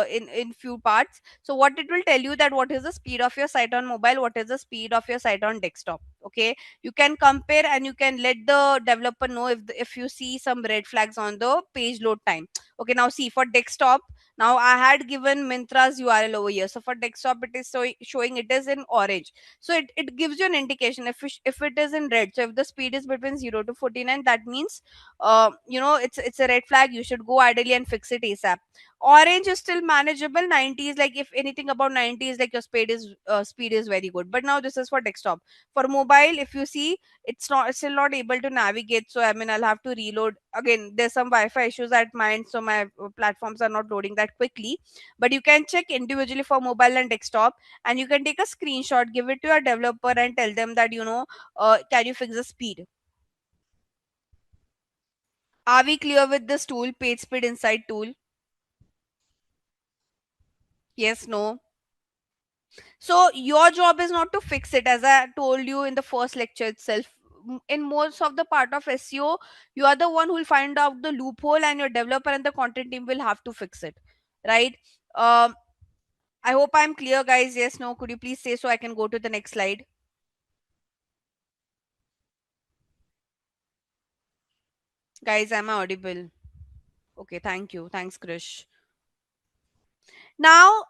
in few parts. So what it will tell you that what is the speed of your site on mobile, what is the speed of your site on desktop, okay. You can compare and you can let the developer know if you see some red flags on the page load time. Okay, now see, for desktop, now I had given Mintra's URL over here. So for desktop, it is showing it is in orange. So it gives you an indication if it is in red. So if the speed is between 0 to 49, that means it's a red flag. You should go ideally and fix it ASAP. Orange is still manageable. 90 is like, if anything above 90 is like your speed is very good. But now this is for desktop. For mobile, if you see, it's still not able to navigate. So I mean, I'll have to reload again. There's some Wi-Fi issues at mine, so my platforms are not loading that quickly. But you can check individually for mobile and desktop, and you can take a screenshot, give it to your developer and tell them that can you fix the speed. Are we clear with this tool, page speed insight tool? Yes, no? So your job is not to fix it, as I told you in the first lecture itself. In most of the part of SEO, you are the one who will find out the loophole, and your developer and the content team will have to fix it, right? Um, I hope I'm clear, guys. Yes, no? Could you please say so I can go to the next slide? Guys, am I audible? Okay, thank you. Thanks, Krish. Now,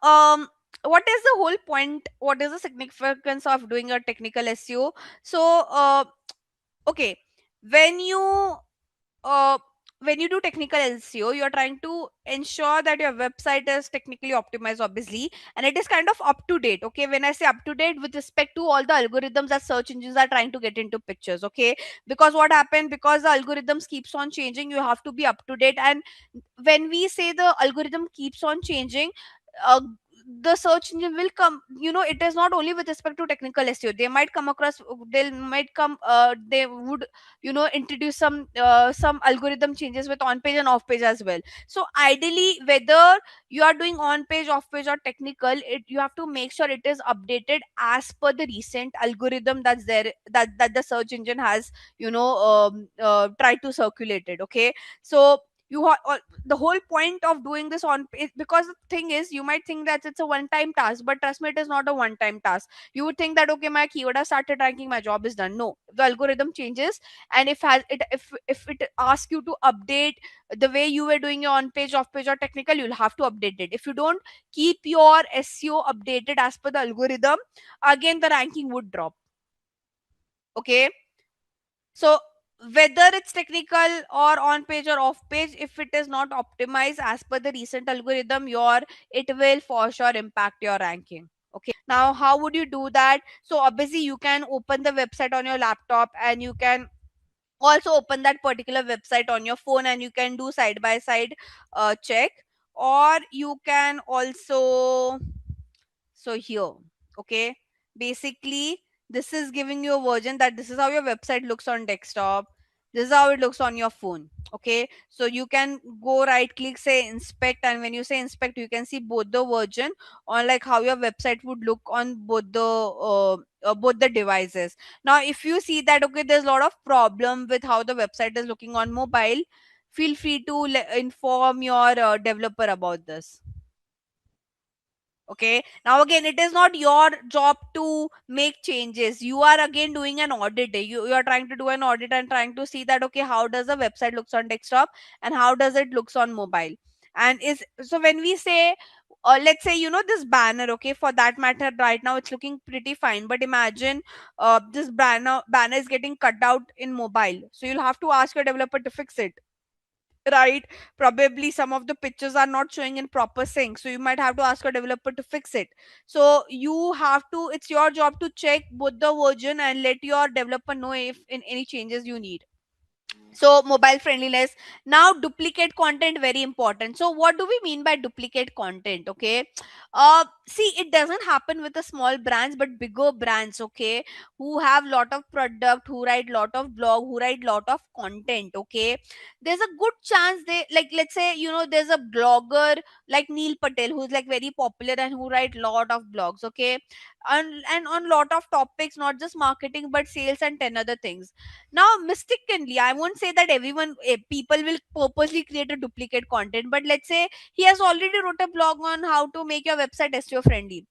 what is the whole point? What is the significance of doing a technical SEO? So, okay, when you uh, when you do technical SEO, you're trying to ensure that your website is technically optimized, obviously, and it is kind of up to date. Okay, when I say up to date, with respect to all the algorithms that search engines are trying to get into pictures. Okay, because what happened, because the algorithms keeps on changing, you have to be up to date. And when we say the algorithm keeps on changing, uh, the search engine will come, it is not only with respect to technical SEO. They might come across, they might come, they would, introduce some algorithm changes with on page and off page as well. So ideally, whether you are doing on page, off page, or technical, you have to make sure it is updated as per the recent algorithm that's there, that the search engine has, tried to circulate it. Okay, so the whole point of doing this on because the thing is, you might think that it's a one time task, but trust me, it is not a one time task. You would think that, okay, my keyword has started ranking, my job is done. No, the algorithm changes, and if it asks you to update the way you were doing your on page, off page, or technical, you'll have to update it. If you don't keep your SEO updated as per the algorithm, again the ranking would drop. Okay, so whether it's technical or on page or off page, if it is not optimized as per the recent algorithm, your it will for sure impact your ranking. Okay, now how would you do that? So obviously you can open the website on your laptop, and you can also open that particular website on your phone, and you can do side by side check. Or you can also, so here, okay, basically this is giving you a version that this is how your website looks on desktop, this is how it looks on your phone. Okay, so you can go right click, say inspect, and when you say inspect, you can see both the version on like how your website would look on both the devices. Now if you see that, okay, there's a lot of problem with how the website is looking on mobile, feel free to inform your developer about this. Okay, now again, it is not your job to make changes. You are again doing an audit. You are trying to do an audit and trying to see that, okay, how does the website looks on desktop and how does it looks on mobile. And is so when we say, let's say, this banner, okay, for that matter, right now it's looking pretty fine, but imagine this banner is getting cut out in mobile, so you'll have to ask your developer to fix it, right? Probably some of the pictures are not showing in proper sync, so you might have to ask a developer to fix it. So you have to, it's your job to check both the version and let your developer know if in any changes you need. So mobile friendliness. Now duplicate content, very important. So what do we mean by duplicate content? Okay, see, it doesn't happen with the small brands, but bigger brands, okay, who have lot of product, who write lot of blog, who write lot of content. Okay, there's a good chance they, like, let's say, there's a blogger like Neil Patel, who's like very popular and who write lot of blogs. Okay, and on lot of topics, not just marketing but sales and 10 other things. Now mistakenly, I won't say that everyone, people will purposely create a duplicate content, but let's say he has already wrote a blog on how to make your website SEO friendly.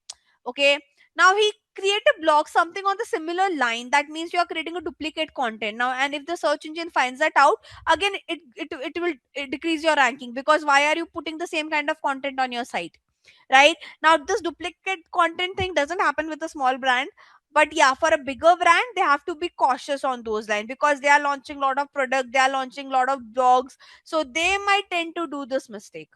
Okay, now he create a blog something on the similar line, that means you are creating a duplicate content now, and if the search engine finds that out, again it will decrease your ranking, because why are you putting the same kind of content on your site, right? Now this duplicate content thing doesn't happen with a small brand, but yeah, for a bigger brand they have to be cautious on those lines, because they are launching a lot of product, they are launching a lot of blogs, so they might tend to do this mistake.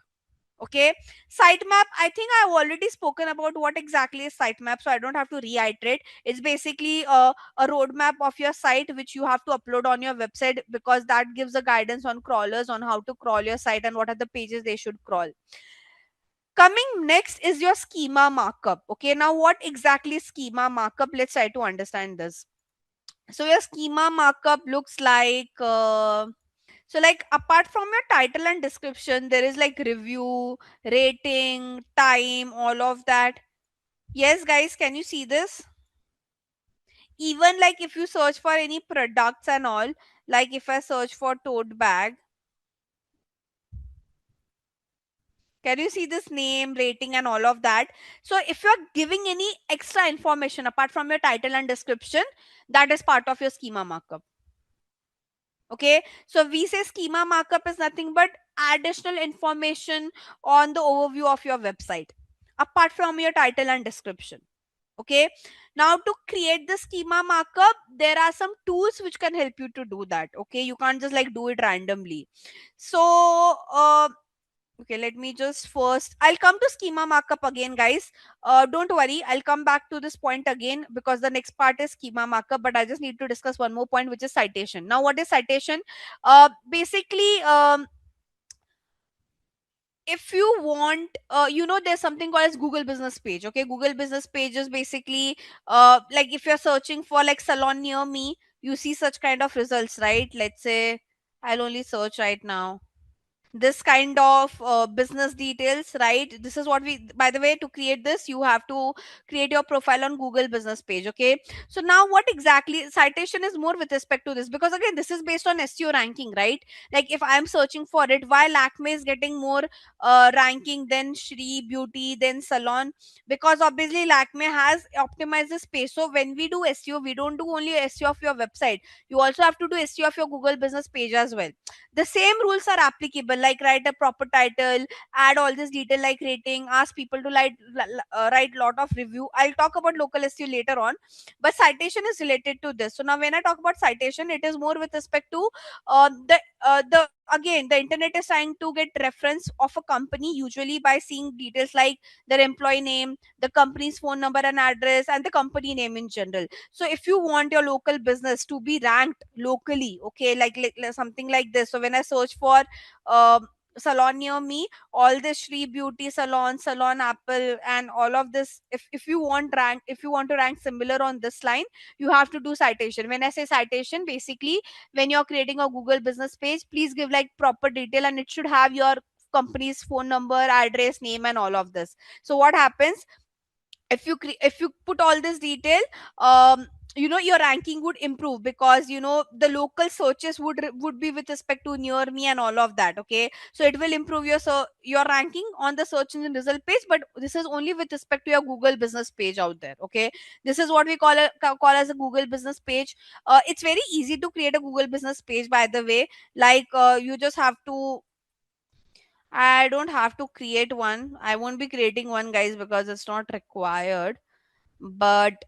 Okay, sitemap, I think I've already spoken about what exactly is sitemap, so I don't have to reiterate. It's basically a roadmap of your site which you have to upload on your website, because that gives a guidance on crawlers on how to crawl your site and what are the pages they should crawl. Coming next is your schema markup. Okay, now what exactly is schema markup? Let's try to understand this. So your schema markup looks like, so like apart from your title and description, there is like review, rating, time, all of that. Yes, guys, can you see this? Even like if you search for any products and all, like if I search for tote bag, can you see this name, rating, and all of that? So if you're giving any extra information apart from your title and description, that is part of your schema markup. Okay, so we say schema markup is nothing but additional information on the overview of your website apart from your title and description. Okay, now to create the schema markup, there are some tools which can help you to do that. Okay, you can't just like do it randomly. So okay, let me just first, I'll come to schema markup again, guys. Don't worry, I'll come back to this point again, because the next part is schema markup, but I just need to discuss one more point, which is citation. Now what is citation? Basically, if you want, there's something called as Google business page. Okay, Google business page is basically, like if you're searching for like salon near me, you see such kind of results, right? Let's say I'll only search right now this kind of business details, right? This is what we, by the way, to create this you have to create your profile on Google business page. Okay, so now what exactly citation is more with respect to this, because again this is based on SEO ranking, right? Like if I'm searching for it, why Lakme is getting more ranking than Shri Beauty, then Salon, because obviously Lakme has optimized the space. So when we do SEO, we don't do only SEO of your website, you also have to do SEO of your Google business page as well. The same rules are applicable, like write a proper title, add all this detail like rating, ask people to write lot of review. I'll talk about local SEO later on, but citation is related to this. So now when I talk about citation, it is more with respect to the again the internet is trying to get reference of a company, usually by seeing details like their employee name, the company's phone number and address, and the company name in general. So if you want your local business to be ranked locally, okay, like something like this. So when I search for salon near me, all this Shri Beauty Salon, Salon Apple, and all of this, if you want rank, if you want to rank similar on this line, you have to do citation. When I say citation, basically when you're creating a Google business page, please give like proper detail, and it should have your company's phone number, address, name, and all of this. So what happens, if you put all this detail, um your ranking would improve, because the local searches would be with respect to near me and all of that. Okay, so it will improve your ranking on the search engine result page, but this is only with respect to your Google business page out there. Okay, this is what we call as a Google business page. It's very easy to create a Google business page, by the way. Like you just have to, I don't have to create one. I won't be creating one, guys, because it's not required. But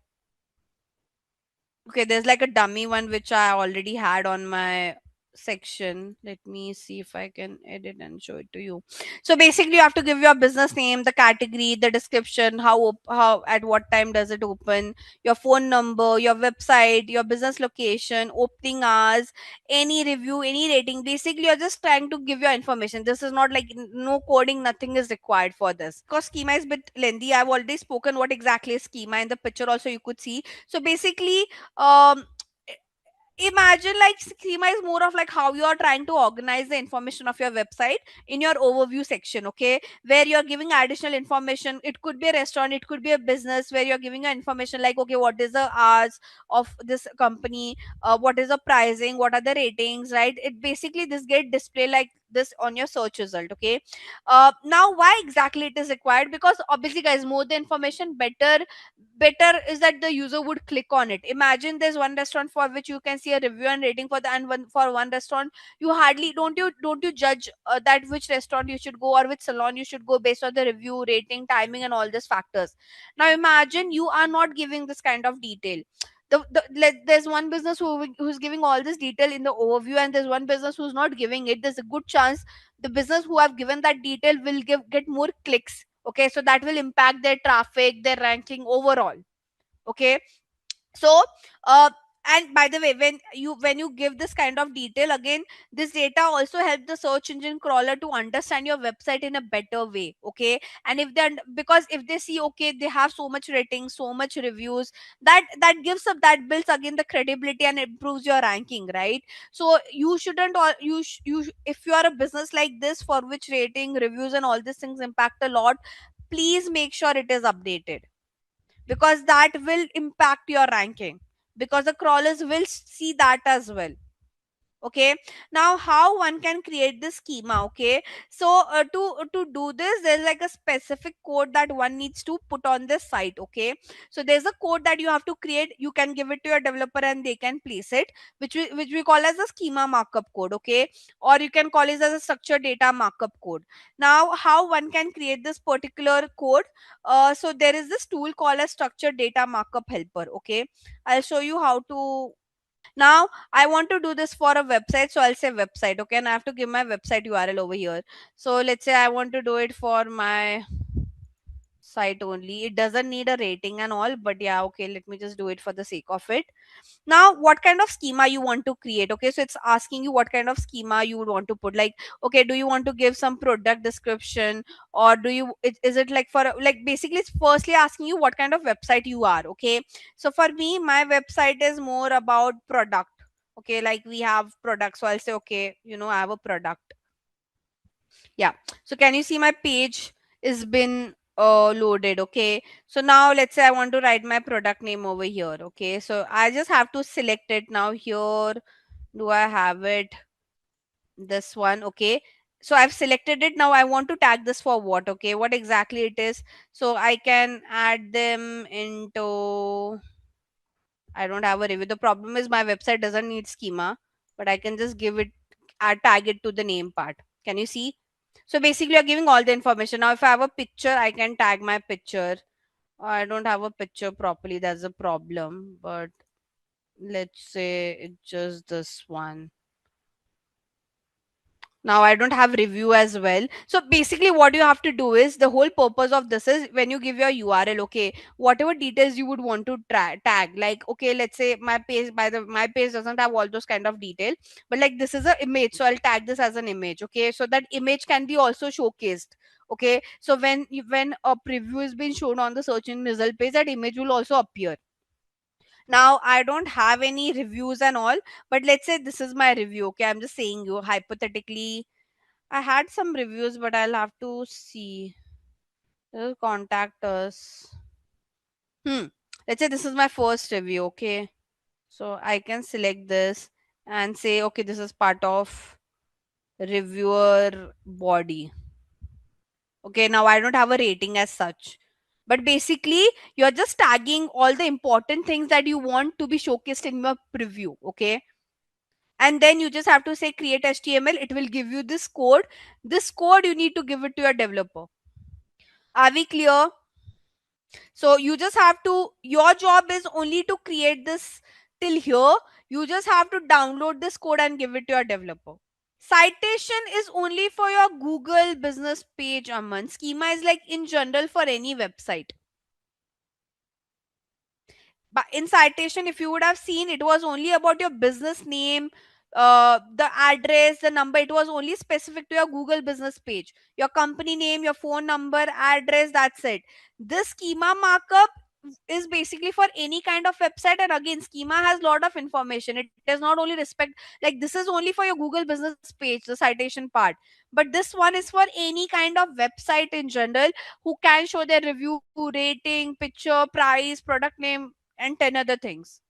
okay, there's like a dummy one which I already had on my section. Let me see if I can edit and show it to you. So basically, you have to give your business name, the category, the description, how at what time does it open, your phone number, your website, your business location, opening hours, any review, any rating. Basically, you're just trying to give your information. This is not like no coding, nothing is required for this. Because schema is a bit lengthy. I've already spoken what exactly is schema. In the picture also you could see. So basically, um imagine like schema is more of like how you are trying to organize the information of your website in your overview section. Okay, where you're giving additional information. It could be a restaurant, it could be a business, where you're giving your information like, okay, what is the hours of this company, what is the pricing, what are the ratings, right? It basically this get display like this on your search result. Okay, now why exactly it is required, because obviously guys, more the information, better is that the user would click on it. Imagine there's one restaurant for which you can see a review and rating for the, and one for one restaurant, you hardly don't you judge that which restaurant you should go or which salon you should go based on the review, rating, timing, and all these factors. Now imagine you are not giving this kind of detail. There's one business who's giving all this detail in the overview, and there's one business who's not giving it. There's a good chance the business who have given that detail will get more clicks. Okay, so that will impact their traffic, their ranking overall. Okay, so uh and by the way, when you give this kind of detail, again this data also help the search engine crawler to understand your website in a better way. Okay, and because if they see, okay, they have so much ratings, so much reviews, that gives up, that builds again the credibility and improves your ranking, right? So you shouldn't all if you are a business like this for which rating, reviews, and all these things impact a lot, please make sure it is updated, because that will impact your ranking, because the crawlers will see that as well. Okay, now how one can create this schema. Okay, so to do this, there's like a specific code that one needs to put on this site. Okay, so there's a code that you have to create. You can give it to your developer and they can place it, which we call as a schema markup code. Okay, or you can call it as a structured data markup code. Now how one can create this particular code, so there is this tool called as structured data markup helper. Okay, I'll show you how to. Now I want to do this for a website, so I'll say website. Okay, and I have to give my website URL over here. So let's say I want to do it for my site only. It doesn't need a rating and all, but yeah, okay, let me just do it for the sake of it. Now, what kind of schema you want to create? Okay, so it's asking you what kind of schema you would want to put. Like, okay, do you want to give some product description, or is it like for like basically it's firstly asking you what kind of website you are. Okay, so for me, my website is more about product. Okay, like we have products, so I'll say, okay, I have a product. Yeah, so can you see my page is been loaded? Okay, so now let's say I want to write my product name over here. Okay, so I just have to select it. Now here, do I have it? This one. Okay, so I've selected it. Now I want to tag this for what? Okay, what exactly it is? So I can add them into, I don't have a review. The problem is my website doesn't need schema, but I can just give it, tag it to the name part. Can you see? So basically, you're giving all the information. Now, if I have a picture, I can tag my picture. I don't have a picture properly. That's a problem. But let's say it's just this one. Now I don't have review as well. So basically what you have to do is, the whole purpose of this is, when you give your URL, okay, whatever details you would want to tag, like, okay, let's say my page, my page doesn't have all those kind of detail, but like this is an image, so I'll tag this as an image. Okay, so that image can be also showcased. Okay, so when a preview is being shown on the search engine result page, that image will also appear. Now I don't have any reviews and all, but let's say this is my review. Okay, I'm just saying you hypothetically, I had some reviews, but I'll have to see. Contact us. Hmm. Let's say this is my first review. Okay, so I can select this and say, okay, this is part of reviewer body. Okay, now I don't have a rating as such, but basically you're just tagging all the important things that you want to be showcased in your preview. Okay, and then you just have to say create HTML. It will give you this code. This code you need to give it to your developer. Are we clear? So you just have to, your job is only to create this till here. You just have to download this code and give it to your developer. Citation is only for your Google business page, Aman. Schema is like in general for any website. But in citation, if you would have seen, it was only about your business name, the address, the number. It was only specific to your Google business page, your company name, your phone number, address. That's it. This schema markup is basically for any kind of website, and again, schema has lot of information. It does not only respect, like, this is only for your Google business page, the citation part, but this one is for any kind of website in general, who can show their review, rating, picture, price, product name, and 10 other things.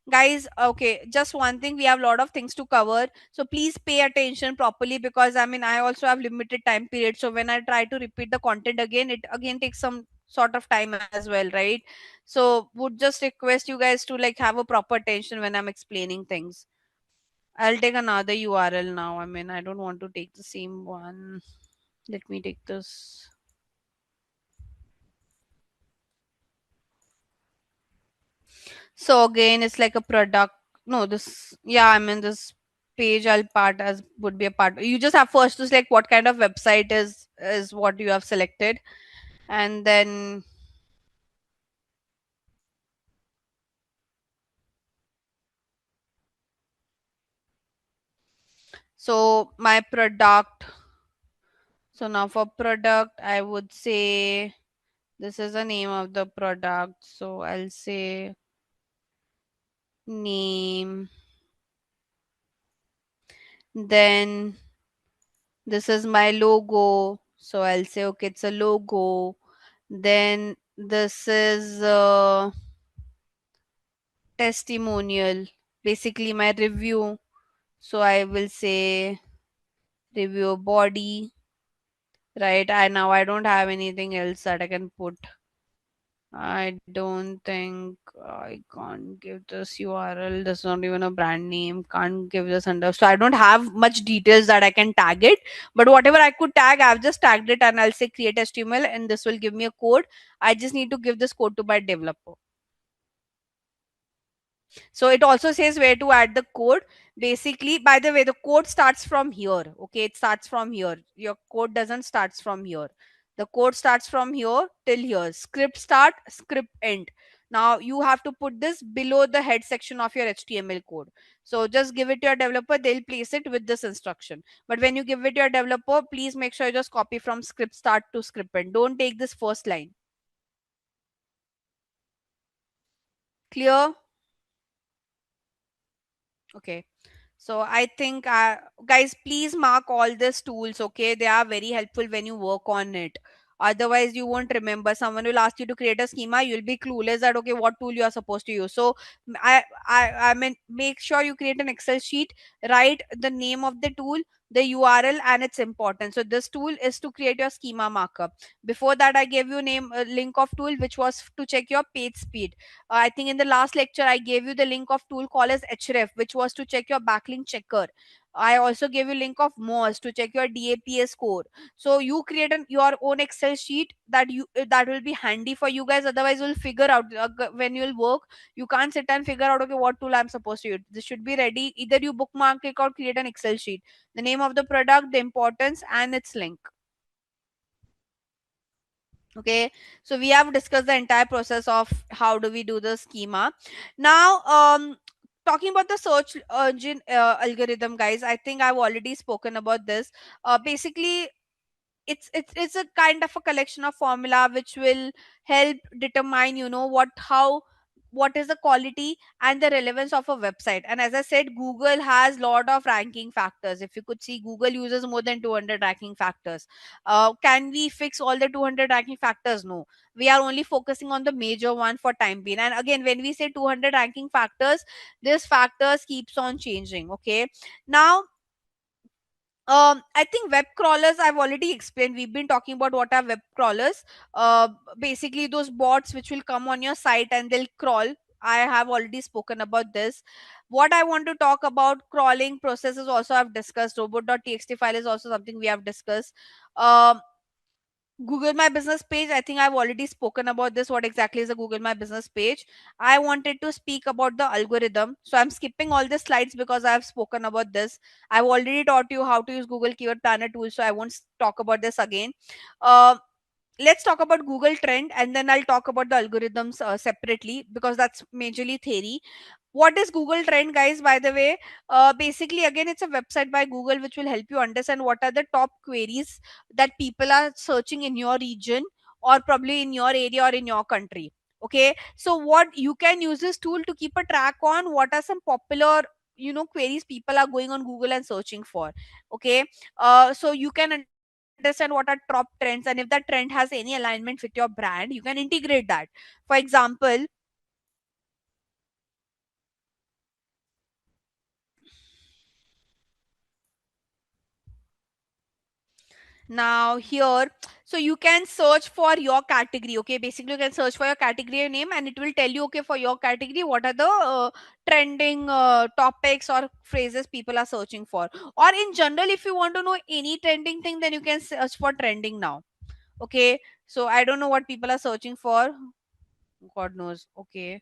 Guys, okay, just one thing, we have a lot of things to cover, so please pay attention properly, because I mean, I also have limited time period, so when I try to repeat the content again, it again takes some sort of time as well, right? So would just request you guys to like have a proper attention when I'm explaining things. I'll take another URL now. I mean, I don't want to take the same one. Let me take this. So again, it's like a product. No, this, yeah, I mean, this page I'll part as would be a part. You just have first to select what kind of website is what you have selected, and then so my product. So now for product, I would say this is the name of the product. So I'll say name. Then this is my logo. So I'll say, okay, it's a logo. Then this is testimonial, basically my review. So I will say review body, right? I now I don't have anything else that I can put. I don't think I can't give this URL. That's not even a brand name. Can't give this under. So I don't have much details that I can tag it. But whatever I could tag, I've just tagged it, and I'll say create HTML, and this will give me a code. I just need to give this code to my developer. So it also says where to add the code. Basically, by the way, the code starts from here. Okay, it starts from here. Your code doesn't starts from here. The code starts from here till here. Script start, script end. Now you have to put this below the head section of your HTML code. So just give it to your developer, they'll place it with this instruction. But when you give it to your developer, please make sure you just copy from script start to script end. Don't take this first line. Clear? Okay. So I think, guys, please mark all these tools. Okay, they are very helpful when you work on it. Otherwise, you won't remember. Someone will ask you to create a schema. You'll be clueless that okay, what tool you are supposed to use. So, I mean, make sure you create an Excel sheet. Write the name of the tool, the URL, and its importance. So this tool is to create your schema markup. Before that, I gave you name link of tool, which was to check your page speed. I think in the last lecture I gave you the link of tool called as href, which was to check your backlink checker. I also gave you link of Moz to check your DAPS score. So you create your own Excel sheet that will be handy for you guys. Otherwise, you'll figure out when you'll work. You can't sit and figure out okay what tool I'm supposed to use. This should be ready. Either you bookmark it or create an Excel sheet. The name of the product, the importance, and its link. Okay, so we have discussed the entire process of how do we do the schema. Now, talking about the search engine algorithm, guys, I think I've already spoken about this. Basically, it's a kind of a collection of formula which will help determine, what is the quality and the relevance of a website. And as I said, Google has lot of ranking factors. If you could see, Google uses more than 200 ranking factors. Can we fix all the 200 ranking factors? No, we are only focusing on the major one for time being. And again, when we say 200 ranking factors, this factors keeps on changing. Okay, now, I think web crawlers I've already explained. We've been talking about what are web crawlers. Uh, Basically those bots which will come on your site and they'll crawl. I have already spoken about this. What I want to talk about crawling processes also I've discussed. Robot.txt file is also something we have discussed. Um Google My Business page. I think I've already spoken about this. What exactly is a Google My Business page? I wanted to speak about the algorithm. So I'm skipping all the slides because I've spoken about this. I've already taught you how to use Google Keyword Planner tool. So I won't talk about this again. Uh, let's talk about Google Trend, and then I'll talk about the algorithms separately because that's majorly theory. What is Google Trend, guys? By the way, basically, again, it's a website by Google which will help you understand what are the top queries that people are searching in your region, or probably in your area or in your country. Okay, so what you can use this tool to keep a track on what are some popular, queries people are going on Google and searching for. Okay, so you can understand what are top trends, and if that trend has any alignment with your brand, you can integrate that. For example, now here, so you can search for your category. Okay, basically you can search for your category name and it will tell you okay, for your category what are the trending topics or phrases people are searching for. Or in general, if you want to know any trending thing, then you can search for trending now. Okay, so I don't know what people are searching for, god knows. Okay,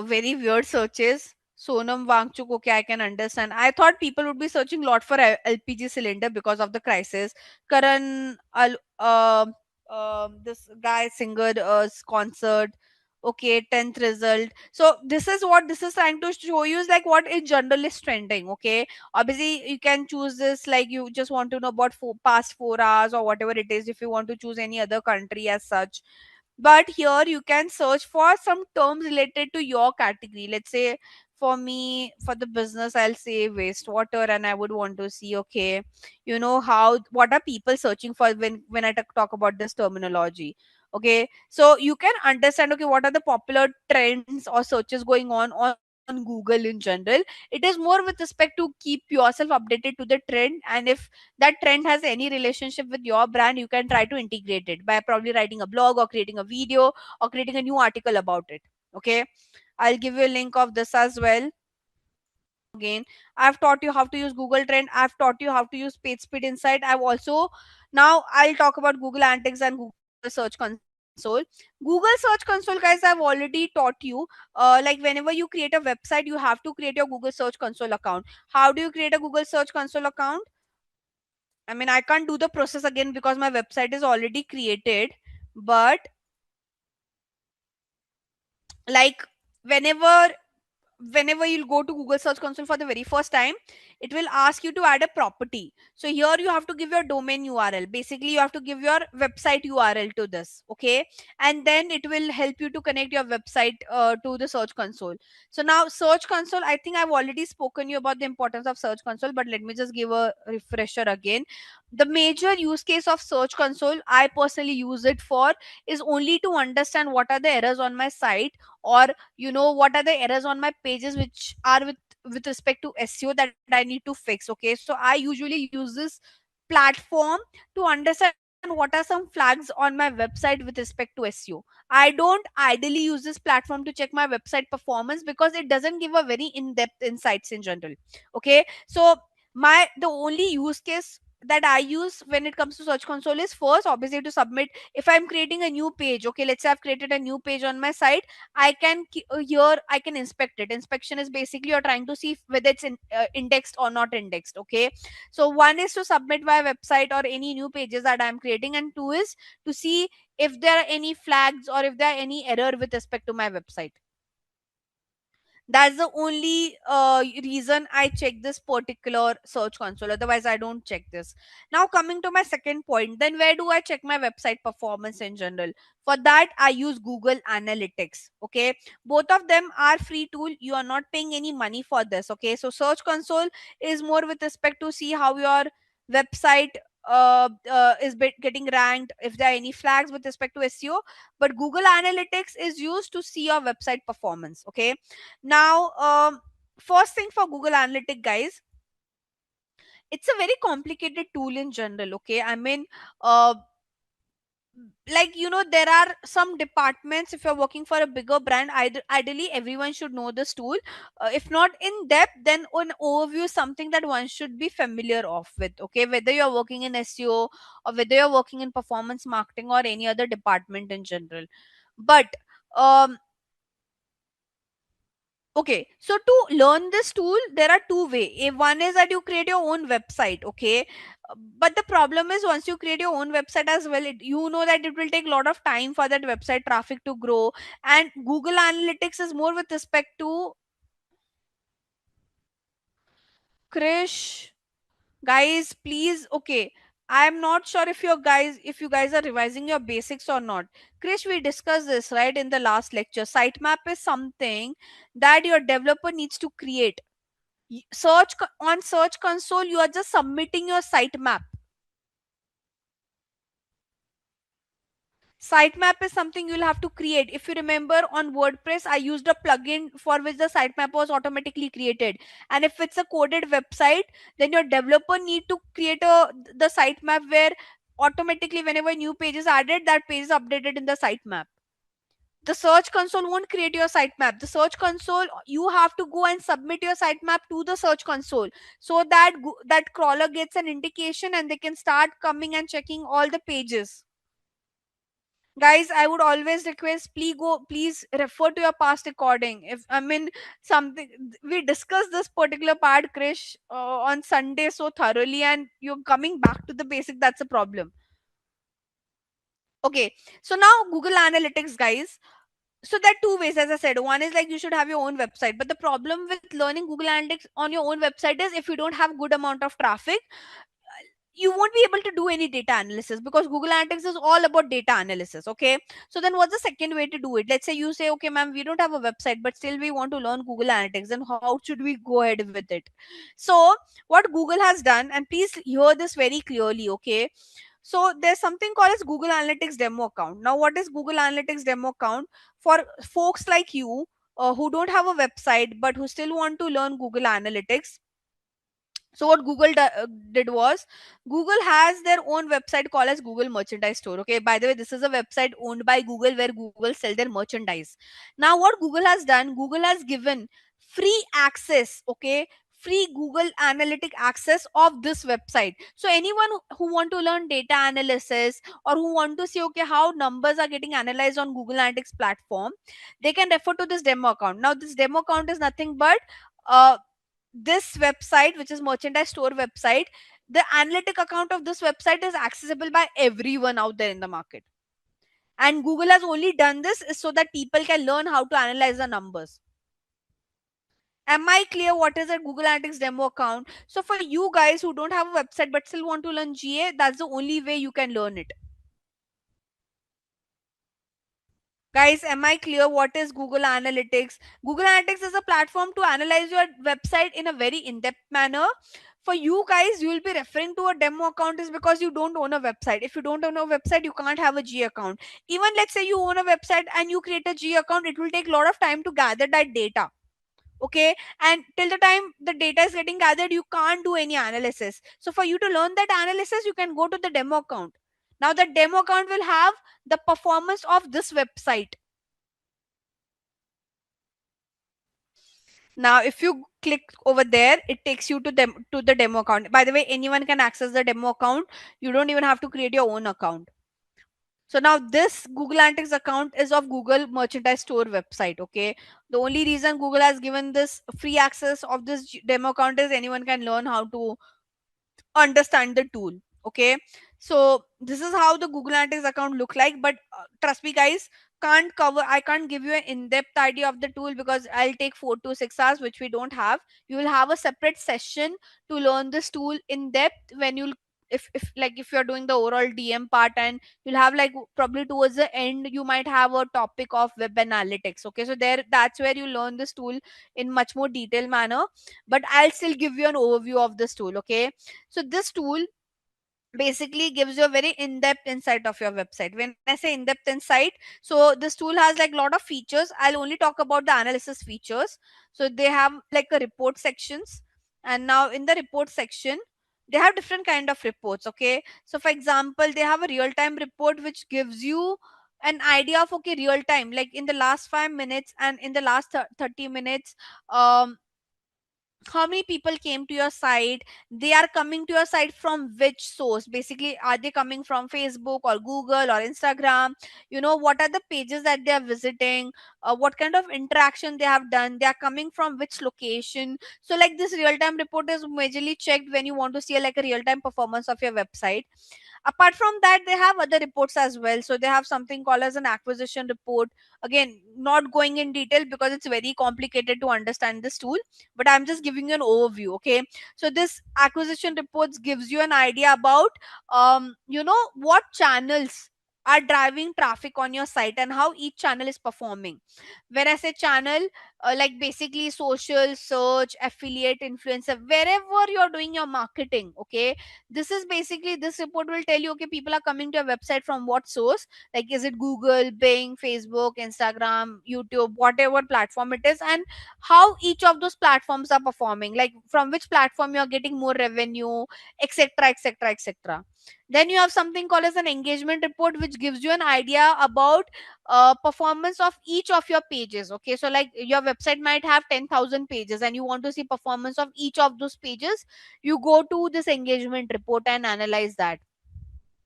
very weird searches. Sonam Wangchuk, okay, I can understand. I thought people would be searching a lot for LPG cylinder because of the crisis. Karan, this guy singer concert. Okay, 10th result. So this is what this is trying to show you is like what in general is trending. Okay, obviously you can choose this like you just want to know about past 4 hours or whatever it is. If you want to choose any other country as such, but here you can search for some terms related to your category. Let's say for me, for the business, I'll say wastewater, and I would want to see okay, how what are people searching for when I talk about this terminology. Okay, so you can understand okay what are the popular trends or searches going on Google in general. It is more with respect to keep yourself updated to the trend, and if that trend has any relationship with your brand, you can try to integrate it by probably writing a blog or creating a video or creating a new article about it. Okay, I'll give you a link of this as well. Again, I've taught you how to use Google Trend, I've taught you how to use page speed insight. I've also, now I'll talk about Google Analytics and Google Search Console. Google Search Console, guys, I've already taught you. Like whenever you create a website, you have to create your Google Search Console account. How do you create a Google Search Console account? I mean, I can't do the process again because my website is already created. But like, whenever whenever you'll go to Google Search Console for the very first time, it will ask you to add a property. So here you have to give your domain URL. Basically, you have to give your website URL to this, okay? And then it will help you to connect your website to the Search Console. So now Search Console, I think I've already spoken you about the importance of Search Console, but let me just give a refresher again. The major use case of Search Console, I personally use it for, is only to understand what are the errors on my site, or what are the errors on my pages which are with respect to SEO that I need to fix. Okay, so I usually use this platform to understand what are some flags on my website with respect to SEO. I don't ideally use this platform to check my website performance because it doesn't give a very in-depth insights in general. Okay, so the only use case that I use when it comes to Search Console is, first, obviously, to submit. If I'm creating a new page, okay, let's say I've created a new page on my site, here I can inspect it. Inspection is basically you're trying to see whether it's indexed or not indexed. Okay, so one is to submit my website or any new pages that I'm creating, and two is to see if there are any flags or if there are any error with respect to my website. That's the only reason I check this particular Search Console. Otherwise, I don't check this. Now, coming to my second point, then where do I check my website performance in general? For that, I use Google Analytics. Okay, both of them are free tool. You are not paying any money for this. Okay, so Search Console is more with respect to see how your website is getting ranked, if there are any flags with respect to SEO. But Google Analytics is used to see your website performance. Okay, now, first thing for Google Analytics, guys, it's a very complicated tool in general. Okay, I mean, uh, like, there are some departments. If you're working for a bigger brand, ideally everyone should know this tool. If not in depth, then an overview is something that one should be familiar of with. Okay, whether you're working in SEO or whether you're working in performance marketing or any other department in general. But um okay, so to learn this tool, there are two way. One is that you create your own website. Okay, but the problem is, once you create your own website as well, you know that it will take a lot of time for that website traffic to grow. And Google Analytics is more with respect to, Krish, guys, please. Okay, I am not sure if you guys are revising your basics or not. Krish, we discussed this right in the last lecture. Sitemap is something that your developer needs to create. On Search Console, you are just submitting your sitemap. Sitemap is something you'll have to create. If you remember, on WordPress, I used a plugin for which the sitemap was automatically created. And if it's a coded website, then your developer need to create the sitemap where automatically whenever a new page is added, that page is updated in the sitemap. The Search Console won't create your sitemap. The Search Console, you have to go and submit your sitemap to the Search Console, so that that crawler gets an indication and they can start coming and checking all the pages. Guys, I would always request, please refer to your past recording. If I mean, something, we discussed this particular part, Krish, on Sunday so thoroughly, and you're coming back to the basic. That's a problem. Okay, so now Google Analytics, guys. So there are two ways, as I said. One is like you should have your own website, but the problem with learning Google Analytics on your own website is, if you don't have good amount of traffic, you won't be able to do any data analysis, because Google Analytics is all about data analysis. Okay, so then what's the second way to do it? Let's say you say, okay, ma'am, we don't have a website, but still we want to learn Google Analytics, then how should we go ahead with it? So what Google has done, and please hear this very clearly. Okay, so there's something called as Google Analytics demo account. Now, what is Google Analytics demo account? For folks like you, who don't have a website but who still want to learn Google Analytics, so what did was, Google has their own website called as Google Merchandise Store. Okay, by the way, this is a website owned by Google where Google sell their merchandise. Now what Google has done, Google has given free access. Okay, free Google Analytic access of this website. So anyone who want to learn data analysis, or who want to see, okay, how numbers are getting analyzed on Google Analytics platform, they can refer to this demo account. Now this demo account is nothing but, uh, this website, which is merchandise store website, the analytic account of this website is accessible by everyone out there in the market. And Google has only done this is so that people can learn how to analyze the numbers. Am I clear what is a Google Analytics demo account? So for you guys who don't have a website but still want to learn GA, that's the only way you can learn it. Guys, am I clear what is Google Analytics? Google Analytics is a platform to analyze your website in a very in-depth manner. For you guys, you will be referring to a demo account is because you don't own a website. If you don't own a website, you can't have a G account. Even let's say you own a website and you create a G account, it will take a lot of time to gather that data. Okay, and till the time the data is getting gathered, you can't do any analysis. So for you to learn that analysis, you can go to the demo account. Now the demo account will have the performance of this website. Now if you click over there, it takes you to them to the demo account. By the way, anyone can access the demo account. You don't even have to create your own account. So now this Google Analytics account is of Google merchandise store website. Okay, the only reason Google has given this free access of this demo account is anyone can learn how to understand the tool. Okay, so this is how the Google Analytics account look like. But trust me guys, I can't give you an in-depth idea of the tool because I'll take 4 to 6 hours, which we don't have. You will have a separate session to learn this tool in depth when you'll, if like if you're doing the overall DM part, and you'll have like probably towards the end you might have a topic of web analytics. Okay, so there, that's where you learn this tool in much more detailed manner. But I'll still give you an overview of this tool. Okay, so this tool basically gives you a very in-depth insight of your website. When I say in-depth insight, so this tool has like a lot of features. I'll only talk about the analysis features. So they have like a report sections, and now in the report section they have different kind of reports. Okay, so for example, they have a real-time report which gives you an idea of, okay, real time, like in the last 5 minutes and in the last 30 minutes, um how many people came to your site, they are coming to your site from which source. Basically, are they coming from Facebook or Google or Instagram? What are the pages that they are visiting, what kind of interaction they have done, they are coming from which location. So like this real time report is majorly checked when you want to see like a real time performance of your website. Apart from that, they have other reports as well. So they have something called as an acquisition report. Again, not going in detail because it's very complicated to understand this tool, but I'm just giving you an overview. Okay, so this acquisition reports gives you an idea about what channels are driving traffic on your site and how each channel is performing. When I say channel, like basically social, search, affiliate, influencer, wherever you're doing your marketing. Okay, this is basically, this report will tell you, okay, people are coming to your website from what source. Like, is it Google, Bing, Facebook, Instagram, YouTube, whatever platform it is, and how each of those platforms are performing, like from which platform you're getting more revenue, etc, etc, etc. Then you have something called as an engagement report, which gives you an idea about performance of each of your pages. Okay, so like your website might have 10,000 pages and you want to see performance of each of those pages. You go to this engagement report and analyze that.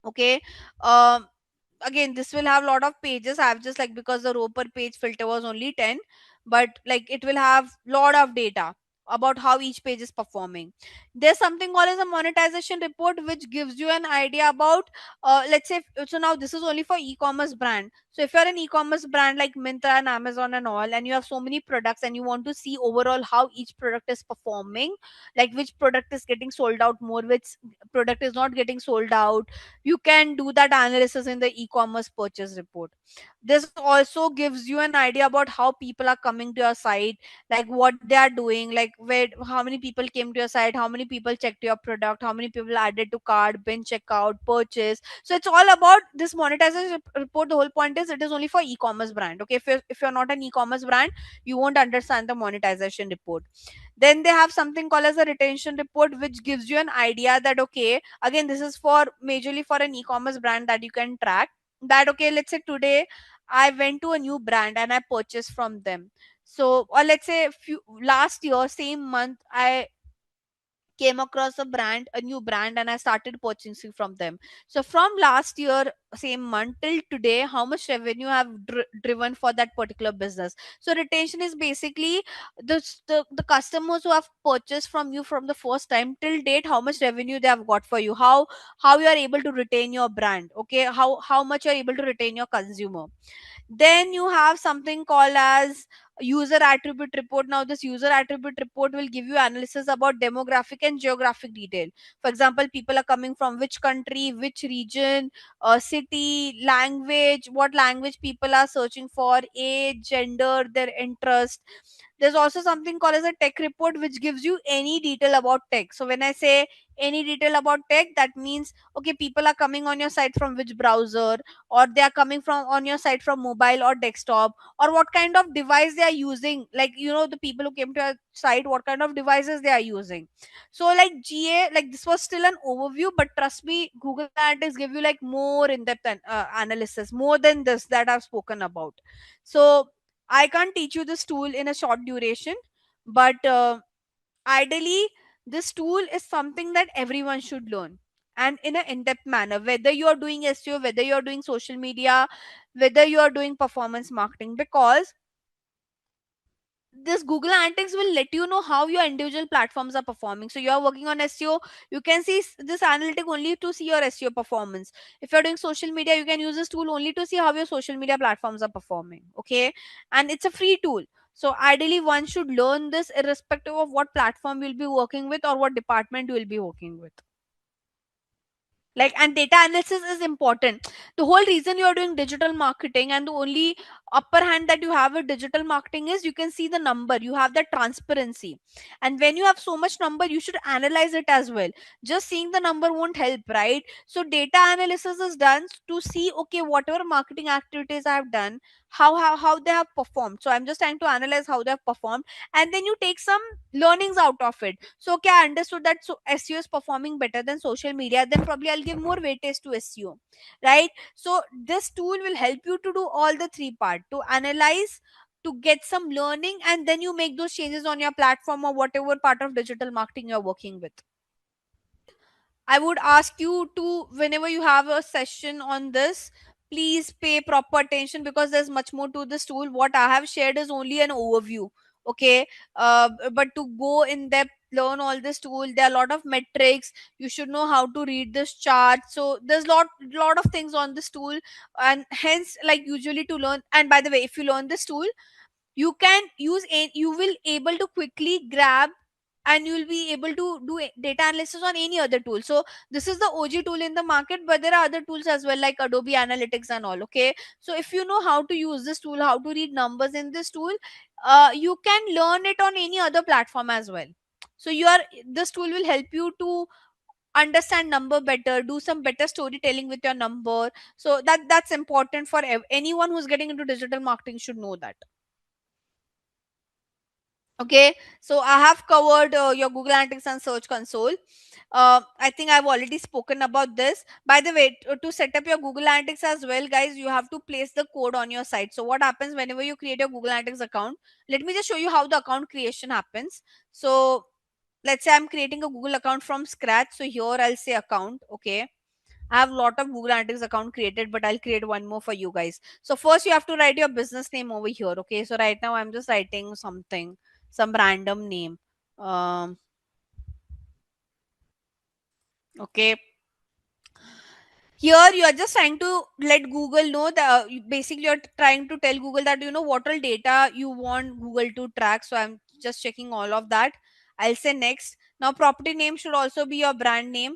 Okay, um again, this will have a lot of pages. I've just like, because the row per page filter was only 10, but like it will have lot of data about how each page is performing. There's something called as a monetization report, which gives you an idea about, let's say, so now this is only for e-commerce brand. So if you're an e-commerce brand like Myntra and Amazon and all, and you have so many products and you want to see overall how each product is performing, like which product is getting sold out more, which product is not getting sold out, you can do that analysis in the e-commerce purchase report. This also gives you an idea about how people are coming to your site, like what they are doing, like where, how many people came to your site, how many people checked your product, how many people added to cart, bin checkout, purchase. So it's all about this monetization report. The whole point is it is only for e-commerce brand. Okay, if you're not an e-commerce brand, you won't understand the monetization report. Then they have something called as a retention report, which gives you an idea that, okay, again, this is for majorly for an e-commerce brand, that you can track that, okay, let's say today I went to a new brand and I purchased from them. So, or let's say last year same month I came across a new brand, and I started purchasing from them. So from last year same month till today, how much revenue I have driven for that particular business. So retention is basically the customers who have purchased from you from the first time till date, how much revenue they have got for you, how you are able to retain your brand, okay, how much you are able to retain your consumer. Then you have something called as user attribute report. Now this user attribute report will give you analysis about demographic and geographic detail. For example, people are coming from which country, which region, city, language, what language people are searching for, age, gender, their interest. There's also something called as a tech report, which gives you any detail about tech. So when I say any detail about tech, that means okay, people are coming on your site from which browser, or they are coming from on your site from mobile or desktop, or what kind of device they are using, like the people who came to your site, what kind of devices they are using. So like GA, like this was still an overview, but trust me, Google Analytics give you like more in-depth analysis, more than this that I've spoken about. So I can't teach you this tool in a short duration, but ideally this tool is something that everyone should learn, and in an in-depth manner, whether you are doing SEO, whether you are doing social media, whether you are doing performance marketing, because this Google Analytics will let you know how your individual platforms are performing. So you are working on SEO, you can see this analytic only to see your SEO performance. If you're doing social media, you can use this tool only to see how your social media platforms are performing, okay. And it's a free tool. So ideally one should learn this irrespective of what platform you'll be working with or what department you will be working with. Like, and data analysis is important. The whole reason you are doing digital marketing, and the only upper hand that you have with digital marketing, is you can see the number, you have that transparency. And when you have so much number, you should analyze it as well. Just seeing the number won't help, right? So data analysis is done to see, okay, whatever marketing activities I have done, how they have performed. So I'm just trying to analyze how they have performed, and then you take some learnings out of it. So okay, I understood that so SEO is performing better than social media, then probably I'll give more weightage to SEO, right? So this tool will help you to do all the three part, to analyze, to get some learning, and then you make those changes on your platform or whatever part of digital marketing you're working with. I would ask you to, whenever you have a session on this, please pay proper attention, because there's much more to this tool. What I have shared is only an overview, okay? But to go in depth, learn all this tool, there are a lot of metrics. You should know how to read this chart. So there's lot of things on this tool, and hence, like usually to learn. And by the way, if you learn this tool, you can use a, you will able to quickly grab, and you will be able to do data analysis on any other tool. So this is the OG tool in the market, but there are other tools as well, like Adobe Analytics and all, okay. So if you know how to use this tool, how to read numbers in this tool, you can learn it on any other platform as well. So this tool will help you to understand number better, do some better storytelling with your number. So that's important for anyone who's getting into digital marketing should know that. Okay, so I have covered your Google Analytics and Search Console. I think I've already spoken about this. By the way, to set up your Google Analytics as well, guys, you have to place the code on your site. So what happens whenever you create your Google Analytics account? Let me just show you how the account creation happens. So let's say I'm creating a Google account from scratch. So here I'll say account. Okay, I have a lot of Google Analytics account created, but I'll create one more for you guys. So first you have to write your business name over here. Okay. So right now I'm just writing something, some random name. Um, okay. Here you are just trying to let Google know that basically you're trying to tell Google that what all data you want Google to track. So I'm just checking all of that. I'll say next. Now property name should also be your brand name.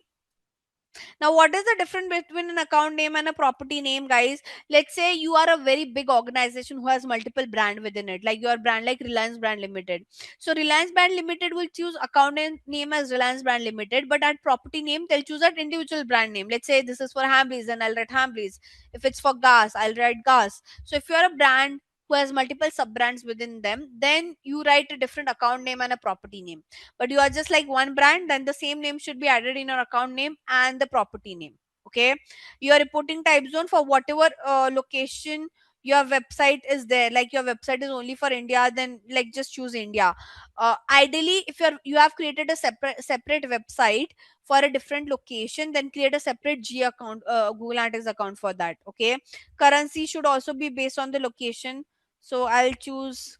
Now, what is the difference between an account name and a property name, guys? Let's say you are a very big organization who has multiple brand within it, like your brand, like Reliance Brand Limited. So Reliance Brand Limited will choose account name as Reliance Brand Limited, but at property name, they'll choose that individual brand name. Let's say this is for Hamleys, and I'll write Hamleys. If it's for gas, I'll write gas. So if you're a brand who has multiple sub brands within them, then you write a different account name and a property name. But you are just like one brand, then the same name should be added in your account name and the property name. Okay, your reporting type zone, for whatever location your website is there, like your website is only for India, then like just choose India. Ideally, if you have created a separate website for a different location, then create a separate G account, Google Analytics account for that. Okay, currency should also be based on the location, so I'll choose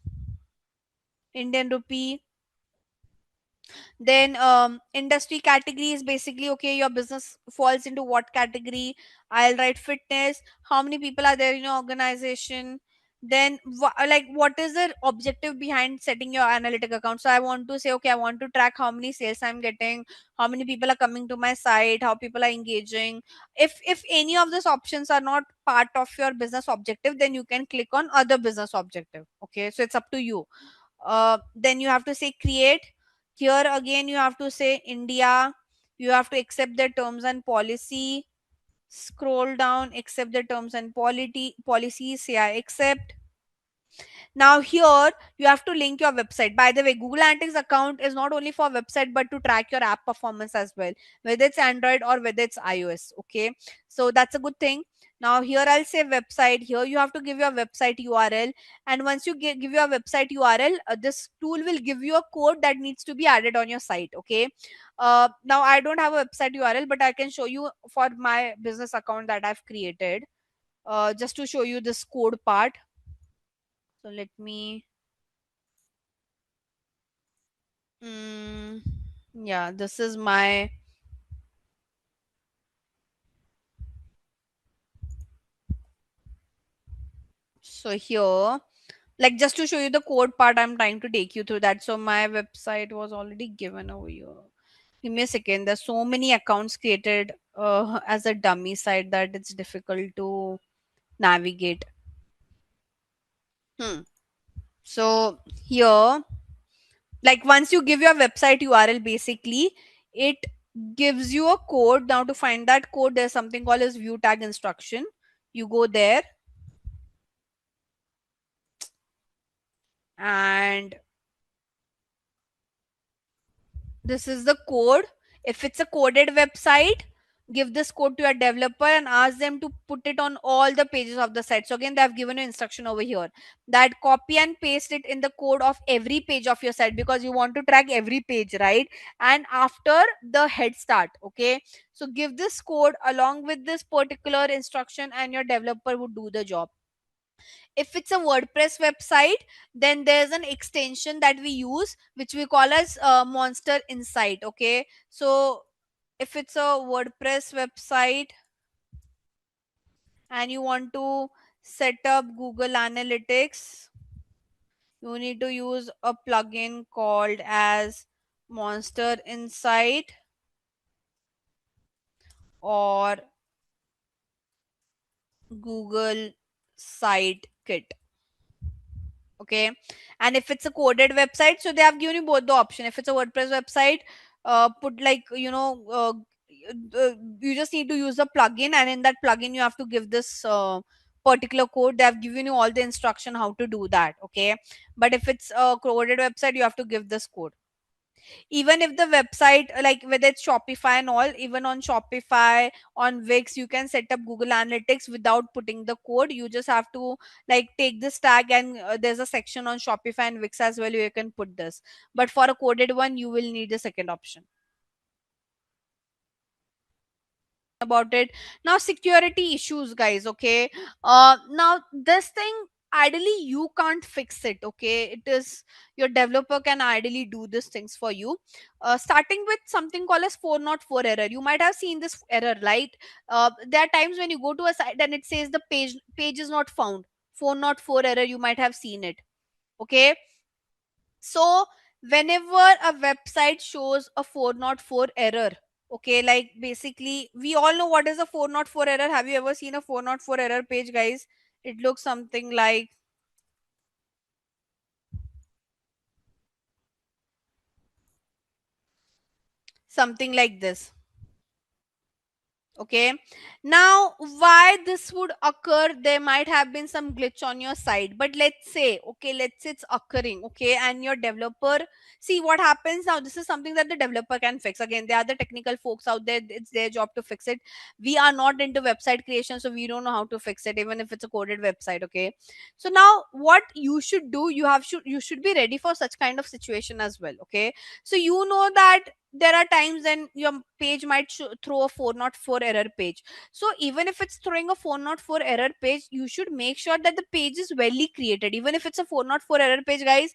Indian rupee. Then industry category is basically, okay, your business falls into what category. I'll write fitness, how many people are there in your organization. Then like what is the objective behind setting your analytic account? So I want to say, okay, I want to track how many sales I'm getting, how many people are coming to my site, how people are engaging. If any of these options are not part of your business objective, then you can click on other business objective. Okay, so it's up to you. Then you have to say create. Here again you have to say India. You have to accept the terms and policy. Scroll down, accept the terms and policies. Say I accept. Now here you have to link your website. By the way, Google Analytics account is not only for website but to track your app performance as well, whether it's Android or whether it's iOS. Okay, so that's a good thing. Now here I'll say website. Here you have to give your website URL, and once you give your website URL, this tool will give you a code that needs to be added on your site. Okay, now I don't have a website URL, but I can show you for my business account that I've created, just to show you this code part. So let me. Mm, yeah, this is my. So here, like just to show you the code part, I'm trying to take you through that. So my website was already given over here. Give me a second. There's so many accounts created as a dummy site that it's difficult to navigate. Hmm. So here, like once you give your website URL, basically it gives you a code. Now to find that code, there's something called as view tag instruction. You go there, and this is the code. If it's a coded website, give this code to your developer and ask them to put it on all the pages of the site. So again, they have given you instruction over here that copy and paste it in the code of every page of your site, because you want to track every page, right? And after the head start, okay, so give this code along with this particular instruction and your developer would do the job. If it's a WordPress website, then there's an extension that we use which we call as monster insight. Okay, so if it's a WordPress website and you want to set up Google Analytics, you need to use a plugin called as monster insight or Google Site Kit. Okay, and if it's a coded website, so they have given you both the option. If it's a WordPress website, put like you just need to use a plugin, and in that plugin you have to give this particular code. They have given you all the instruction how to do that. Okay, but if it's a coded website, you have to give this code. Even if the website, like whether it's Shopify and all, even on Shopify, on Wix, you can set up Google Analytics without putting the code. You just have to like take this tag, and there's a section on Shopify and Wix as well, you can put this. But for a coded one, you will need the second option. About it now, security issues, guys. Okay, now this thing, ideally you can't fix it. Okay, it is your developer can ideally do these things for you. Starting with something called as 404 error. You might have seen this error, right? There are times when you go to a site and it says the page is not found. 404 error, you might have seen it. Okay, so whenever a website shows a 404 error, okay, like basically we all know what is a 404 error. Have you ever seen a 404 error page, guys? It looks something like this. Okay, now why this would occur, there might have been some glitch on your side, but let's say it's occurring, okay, and your developer, see what happens now, this is something that the developer can fix. Again, they are the technical folks out there, it's their job to fix it. We are not into website creation, so we don't know how to fix it even if it's a coded website. Okay, so now what you should do, you should be ready for such kind of situation as well. Okay, so you know that there are times when your page might throw a 404 error page. So even if it's throwing a 404 error page, you should make sure that the page is well created. Even if it's a 404 error page, guys,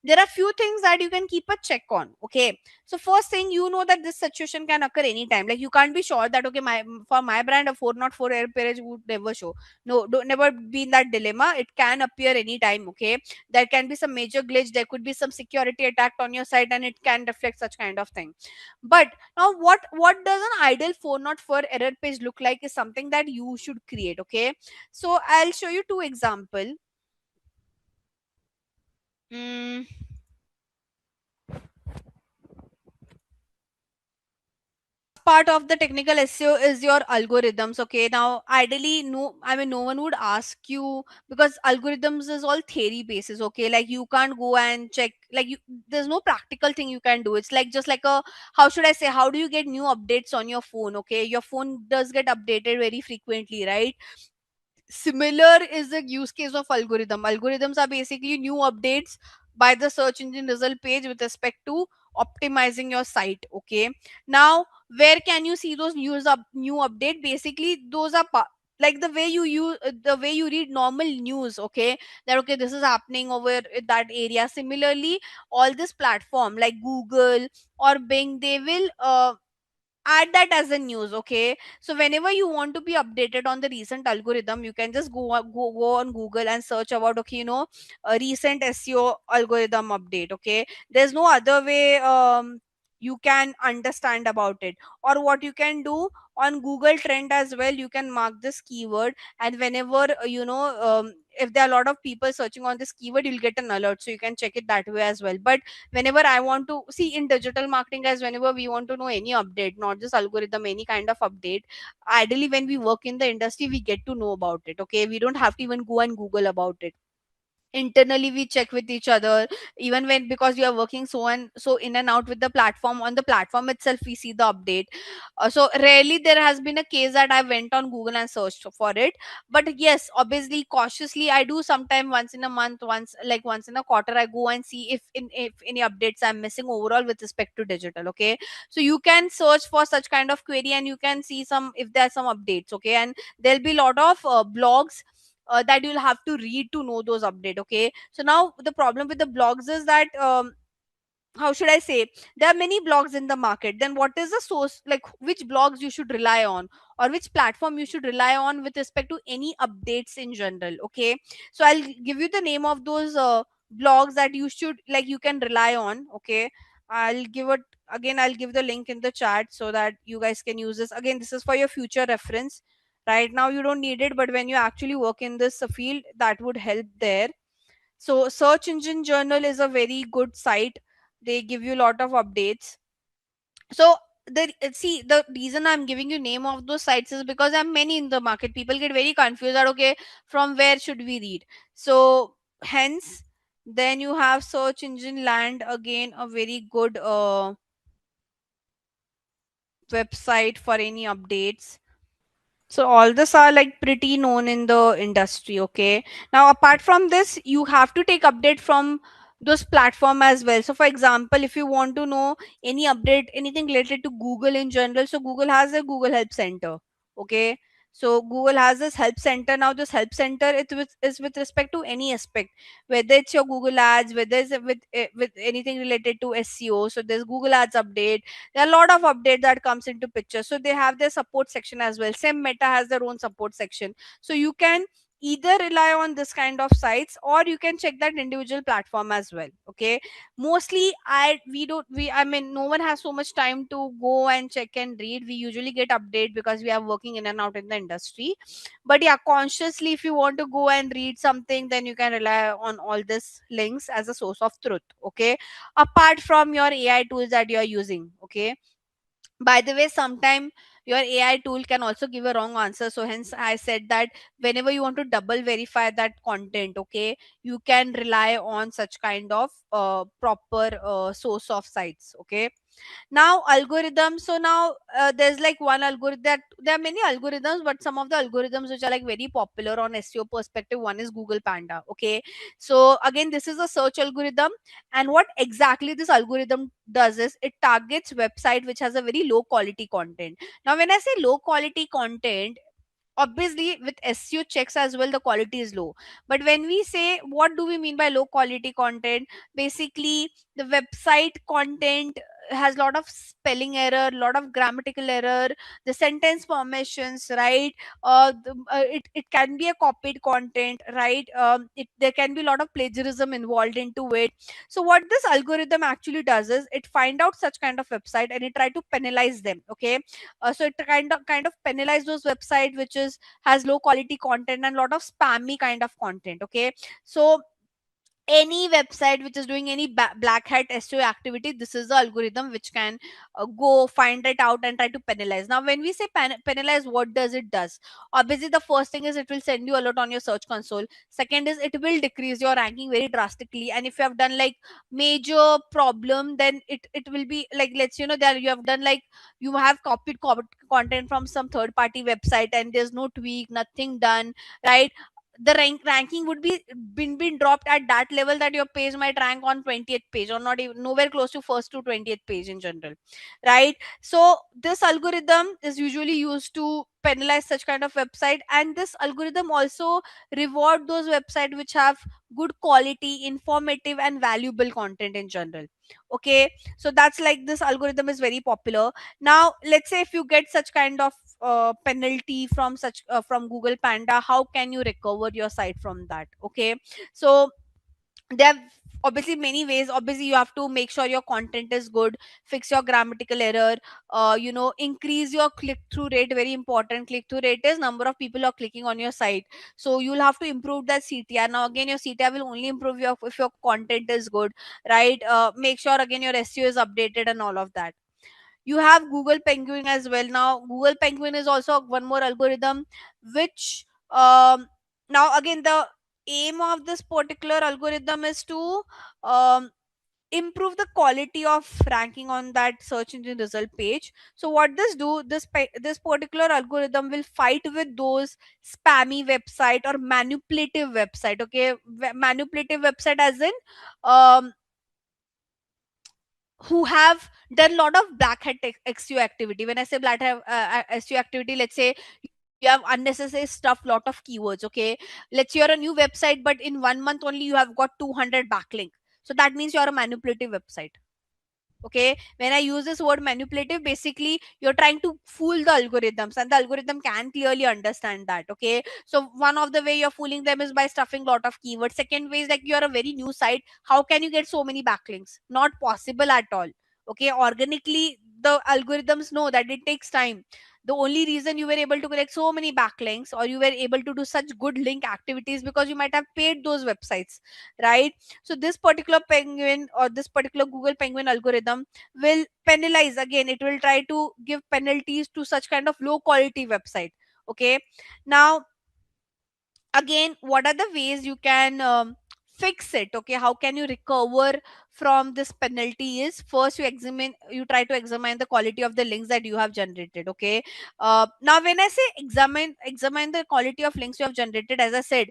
there are few things that you can keep a check on. Okay, so first thing, you know that this situation can occur anytime. Like, you can't be sure that, okay, my for my brand a 404 error page would never show. No, don't never be in that dilemma, it can appear anytime. Okay, there can be some major glitch, there could be some security attack on your site, and it can reflect such kind of thing. But now, what does an ideal 404 error page look like is something that you should create. Okay, so I'll show you two example. Mm, part of the technical SEO is your algorithms. Okay, now ideally, no, I mean, no one would ask you, because algorithms is all theory basis. Okay, like you can't go and check, like there's no practical thing you can do. It's like, just like a, how should I say, how do you get new updates on your phone? Okay, your phone does get updated very frequently, right? Similar is the use case of algorithm. Algorithms are basically new updates by the search engine result page with respect to optimizing your site. Okay, now where can you see those new update? Basically, those are like the way you use, the way you read normal news. Okay, that, okay, this is happening over in that area. Similarly, all this platform like Google or Bing, they will add that as a news. Okay, so whenever you want to be updated on the recent algorithm, you can just go on Google and search about, okay, a recent SEO algorithm update. Okay, there's no other way you can understand about it. Or what you can do, on Google Trend as well, you can mark this keyword, and whenever if there are a lot of people searching on this keyword, you'll get an alert, so you can check it that way as well. But whenever I want to see in digital marketing, guys, whenever we want to know any update, not just algorithm, any kind of update, ideally when we work in the industry, we get to know about it. Okay, we don't have to even go and Google about it. Internally we check with each other, even when, because we are working so and so in and out with the platform, on the platform itself we see the update. So rarely there has been a case that I went on Google and searched for it. But yes, obviously, cautiously, I do sometime once in a month, once in a quarter, I go and see if any updates I'm missing overall with respect to digital. Okay, so you can search for such kind of query, and you can see some, if there are some updates. Okay, and there'll be a lot of blogs that you'll have to read to know those update. Okay, so now the problem with the blogs is that, how should I say, there are many blogs in the market. Then what is the source, like which blogs you should rely on, or which platform you should rely on with respect to any updates in general. Okay, so I'll give you the name of those blogs that you should, like, you can rely on. Okay, I'll give it again, I'll give the link in the chat so that you guys can use this. Again, this is for your future reference. Right now you don't need it, but when you actually work in this field, that would help there. So Search Engine Journal is a very good site. They give you a lot of updates. So the reason I'm giving you name of those sites is because there are many in the market. People get very confused that, okay, from where should we read? So hence, then you have Search Engine Land, again a very good website for any updates. So all this are like pretty known in the industry. Okay, now apart from this, you have to take update from those platform as well. So for example, if you want to know any update, anything related to Google in general, so Google has a Google Help Center. Okay, so Google has this help center. Now this help center, is with respect to any aspect, whether it's your Google ads, whether it's with anything related to SEO. So there's Google ads update, there are a lot of update that comes into picture. So they have their support section as well. Same Meta has their own support section. So you can either rely on this kind of sites, or you can check that individual platform as well. Okay, mostly I mean, no one has so much time to go and check and read. We usually get update because we are working in and out in the industry. But yeah, consciously, if you want to go and read something, then you can rely on all these links as a source of truth. Okay, apart from your AI tools that you are using. Okay, by the way, sometime Your AI tool can also give a wrong answer. So hence I said that whenever you want to double verify that content, okay, you can rely on such kind of proper source of sites. Okay. Now algorithms, so now there's like one algorithm, that there are many algorithms, but some of the algorithms which are like very popular on SEO perspective, one is Google Panda. Okay, so again, this is a search algorithm, and what exactly this algorithm does is it targets website which has a very low quality content. Now when I say low quality content, obviously with SEO checks as well, the quality is low. But when we say, what do we mean by low quality content? Basically the website content has a lot of spelling error, lot of grammatical error, the sentence formations, right? It can be a copied content, right? There can be a lot of plagiarism involved into it. So what this algorithm actually does is it find out such kind of website and it try to penalize them. Okay, so it kind of penalize those website which is has low quality content and lot of spammy kind of content. Okay, so any website which is doing any black hat SEO activity, this is the algorithm which can go find it out and try to penalize. Now when we say penalize, what does it does? Obviously the first thing is it will send you alert on your search console. Second is it will decrease your ranking very drastically, and if you have done like major problem, then it will be like, let's that you have done like you have copied content from some third party website and there's no tweak, nothing done, right? The ranking would be been dropped at that level that your page might rank on 20th page, or not even nowhere close to first to 20th page in general, right? So this algorithm is usually used to penalize such kind of website, and this algorithm also reward those website which have good quality, informative and valuable content in general. Okay, so that's like this algorithm is very popular. Now let's say if you get such kind of penalty from such from Google Panda, how can you recover your site from that? Okay, so there are obviously many ways. Obviously you have to make sure your content is good, fix your grammatical error, increase your click through rate. Very important, click through rate is number of people are clicking on your site, so you'll have to improve that CTR. Now again, your CTR will only improve if your content is good, right? Make sure again your SEO is updated and all of that. You have Google Penguin as well. Now Google Penguin is also one more algorithm which now again, the aim of this particular algorithm is to um, improve the quality of ranking on that search engine result page. So what this do, this particular algorithm will fight with those spammy website or manipulative website. Okay, manipulative website as in um, who have done a lot of black hat SEO activity. When I say black hat SEO activity, let's say you have unnecessary stuff, lot of keywords. Okay, let's say you're a new website, but in 1 month only you have got 200 backlink. So that means you're a manipulative website. Okay, when I use this word manipulative, basically you're trying to fool the algorithms, and the algorithm can clearly understand that. Okay, so one of the way you're fooling them is by stuffing lot of keywords. Second way is like you're a very new site, how can you get so many backlinks? Not possible at all. Okay, organically the algorithms know that it takes time. The only reason you were able to collect so many backlinks, or you were able to do such good link activities, because you might have paid those websites, right? So this particular penguin, or this particular Google Penguin algorithm, will penalize. Again, it will try to give penalties to such kind of low quality website. Okay, now again, what are the ways you can fix it? Okay, how can you recover from this penalty? Is first you try to examine the quality of the links that you have generated. Okay, now when I say examine the quality of links you have generated, as I said,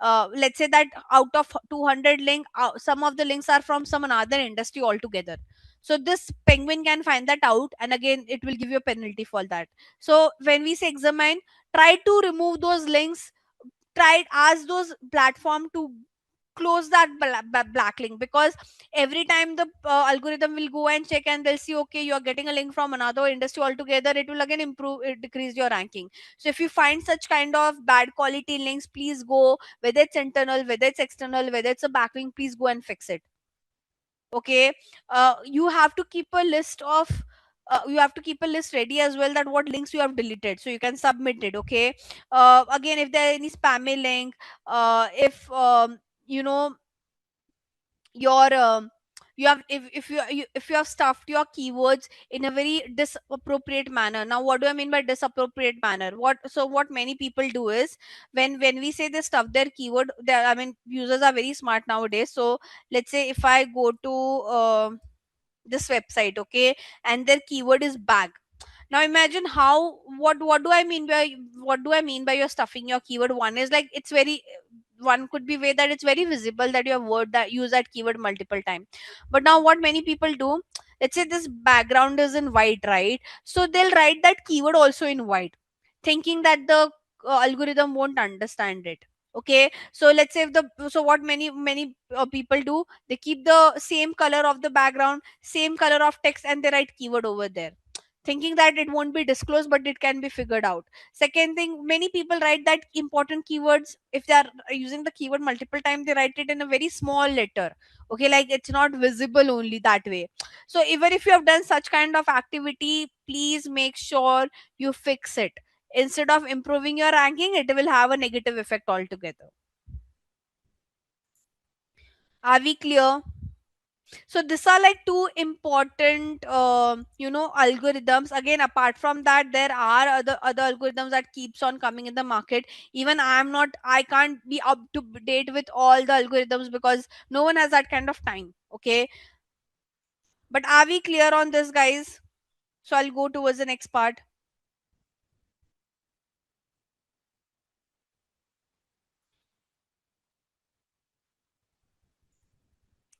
let's say that out of 200 link, some of the links are from some another industry altogether. So this penguin can find that out, and again it will give you a penalty for that. So when we say examine, try to remove those links, tried ask those platform to close that black link, because every time the algorithm will go and check and they'll see, okay, you're getting a link from another industry altogether, it will again improve it, decrease your ranking. So if you find such kind of bad quality links, please go, whether it's internal, whether it's external, whether it's a backlink, please go and fix it. Okay, you have to keep a list of you have to keep a list ready as well, that what links you have deleted, so you can submit it. Okay, again, if there are any spammy link, if you know your You have, if you have stuffed your keywords in a very disappropriate manner. Now what do I mean by disappropriate manner? What many people do is, when we say they stuff their keyword, I mean, users are very smart nowadays. So let's say if I go to this website, okay, and their keyword is bag. Now imagine how, what do I mean by, you're stuffing your keyword? One is like, it's very, one could be way that it's very visible that your word that use that keyword multiple times. But now what many people do, let's say this background is in white, right? So they'll write that keyword also in white, thinking that the algorithm won't understand it. Okay, so let's say if the, so what many people do, they keep the same color of the background, same color of text, and they write keyword over there, thinking that it won't be disclosed but it can be figured out. Second thing, many people write that important keywords, if they are using the keyword multiple times, they write it in a very small letter. Okay, like it's not visible only that way. So even if you have done such kind of activity, please make sure you fix it. Instead of improving your ranking, it will have a negative effect altogether. Are we clear? So these are like two important algorithms. Again, apart from that, there are other algorithms that keeps on coming in the market. Even I can't be up to date with all the algorithms because no one has that kind of time. Okay, but are we clear on this, guys? So I'll go towards the next part.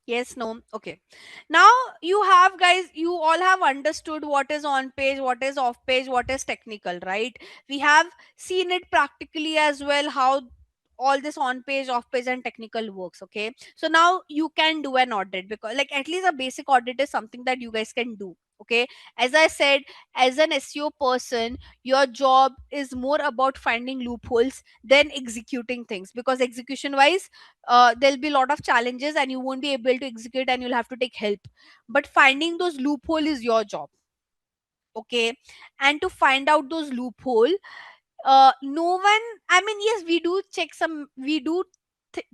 Yes, no. Okay. Now you have, guys, you all have understood what is on page, what is off page, what is technical, right? We have seen it practically as well, how all this on page, off page, and technical works. Okay. So now you can do an audit, because like at least a basic audit is something that you guys can do. Okay. As I said, as an SEO person, your job is more about finding loopholes than executing things, because execution wise, there'll be a lot of challenges and you won't be able to execute and you'll have to take help. But finding those loophole is your job. Okay, and to find out those loophole, no one, I mean, yes, we do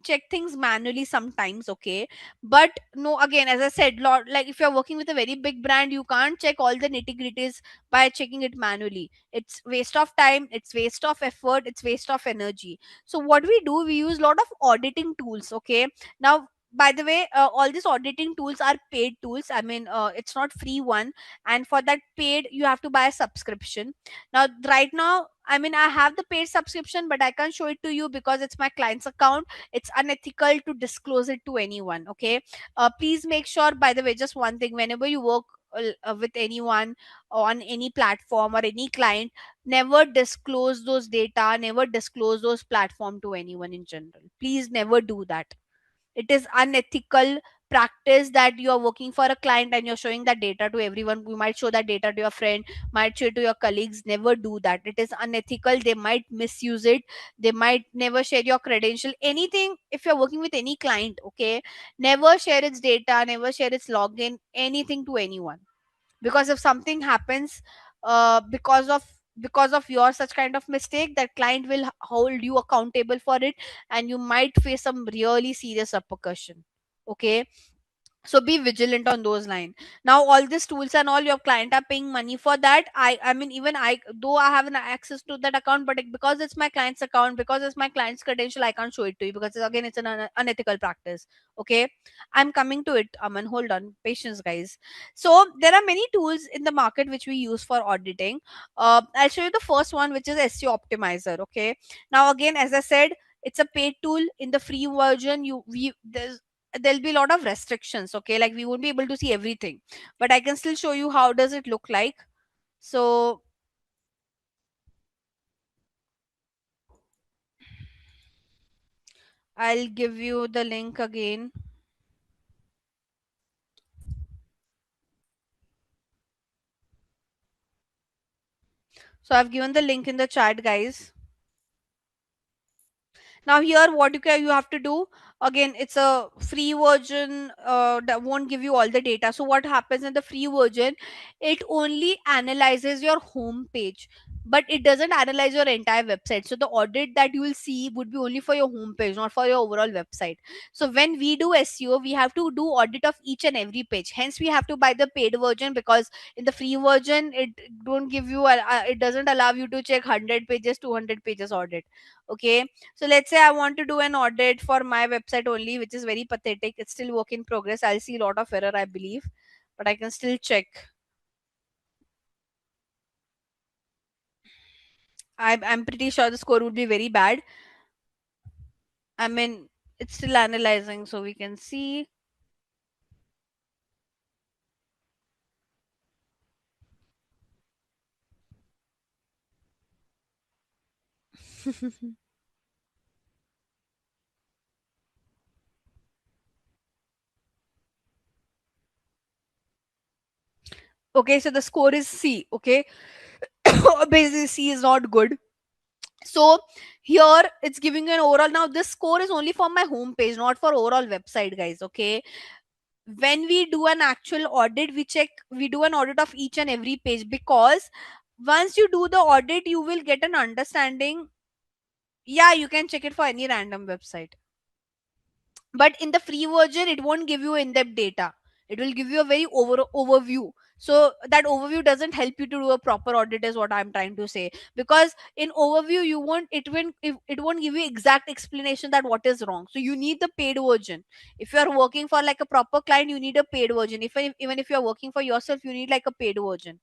check things manually sometimes. Okay, but no, again, as I said, lot, like if you're working with a very big brand, you can't check all the nitty gritties by checking it manually. It's waste of time, it's waste of effort, it's waste of energy. So what we do, we use a lot of auditing tools. Okay, now, by the way, all these auditing tools are paid tools. I mean, it's not free one, and for that paid you have to buy a subscription. Now right now, I mean, I have the paid subscription, but I can't show it to you because it's my client's account. It's unethical to disclose it to anyone. Okay, please make sure, by the way, just one thing, whenever you work with anyone on any platform or any client, never disclose those data, never disclose those platform to anyone in general. Please never do that. It is unethical practice that you are working for a client and you're showing that data to everyone. You might show that data to your friend, might show it to your colleagues. Never do that. It is unethical. They might misuse it. They might never share your credential, anything. If you're working with any client, okay, never share its data, never share its login, anything to anyone. Because if something happens, because of your such kind of mistake, that client will hold you accountable for it, and you might face some really serious repercussion. Okay, so be vigilant on those lines. Now all these tools and all, your client are paying money for that. I mean, even I, though I have an access to that account, but because it's my client's account, because it's my client's credential, I can't show it to you, because again, it's an unethical practice. Okay, I'm coming to it. Aman, hold on, patience, guys. So there are many tools in the market which we use for auditing. I'll show you the first one, which is SEO optimizer. Okay, now again, as I said, it's a paid tool. In the free version, there'll be a lot of restrictions. Okay, like we won't be able to see everything, but I can still show you how does it look like. So I'll give you the link again. So I've given the link in the chat, guys. Now here, what you have to do, again, it's a free version that won't give you all the data. So what happens in the free version, it only analyzes your home page. but it doesn't analyze your entire website. So the audit that you will see would be only for your homepage, not for your overall website. So when we do SEO, we have to do audit of each and every page. Hence, we have to buy the paid version, because in the free version, it don't give you, it doesn't allow you to check 100 pages, 200 pages audit. Okay. So let's say I want to do an audit for my website only, which is very pathetic. It's still work in progress. I'll see a lot of error, I believe, but I can still check. I'm pretty sure the score would be very bad. I mean, it's still analyzing, so we can see. Okay, so the score is C. Okay, basically C is not good. So here it's giving you an overall. Now this score is only for my home page, not for overall website, guys. Okay, when we do an actual audit, we do an audit of each and every page, because once you do the audit, you will get an understanding. Yeah, you can check it for any random website, but in the free version it won't give you in-depth data. It will give you a very overview. So that overview doesn't help you to do a proper audit, is what I'm trying to say. Because in overview, it won't give you exact explanation that what is wrong. So you need the paid version. If you are working for like a proper client, you need a paid version. If even if you are working for yourself, you need like a paid version.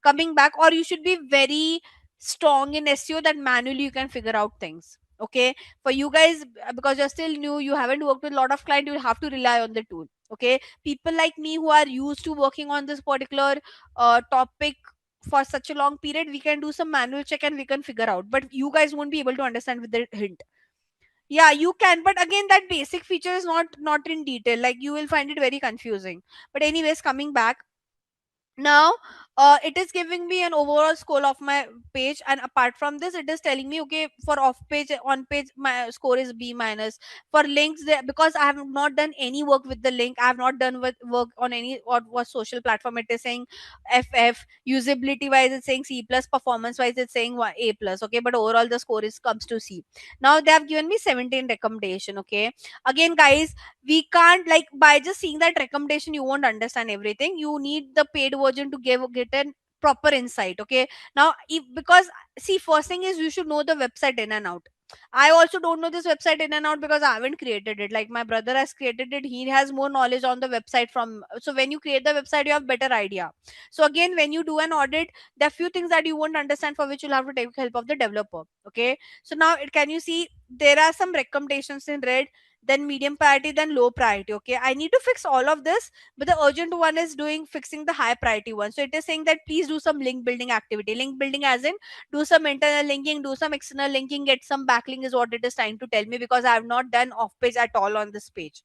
Coming back, or you should be very strong in SEO that manually you can figure out things. Okay, for you guys, because you're still new, you haven't worked with a lot of clients, you have to rely on the tool. Okay, people like me who are used to working on this particular topic for such a long period, we can do some manual check and we can figure out, but you guys won't be able to understand with the hint. Yeah, you can, but again, that basic feature is not in detail, like you will find it very confusing. But anyways, coming back, now it is giving me an overall score of my page, and apart from this, it is telling me, okay, for off page, on page, my score is B minus. For links there, because I have not done any work with the link, I have not done with work on any or what social platform, it is saying FF. Usability wise, it's saying C plus. Performance wise, it's saying A plus. Okay, but overall the score is comes to C. Now they have given me 17 recommendation. Okay, again, guys, we can't, like, by just seeing that recommendation you won't understand everything. You need the paid version to get an proper insight. Okay, now if, because see, first thing is you should know the website in and out. I also don't know this website in and out because I haven't created it. Like, my brother has created it, he has more knowledge on the website. From so when you create the website, you have better idea. So again, when you do an audit, there are few things that you won't understand, for which you'll have to take help of the developer. Okay, so now can you see there are some recommendations in red, then medium priority, then low priority. Okay, I need to fix all of this, but the urgent one is doing fixing the high priority one. So it is saying that please do some link building activity. Link building as in do some internal linking, do some external linking, get some backlink, is what it is trying to tell me, because I have not done off page at all on this page.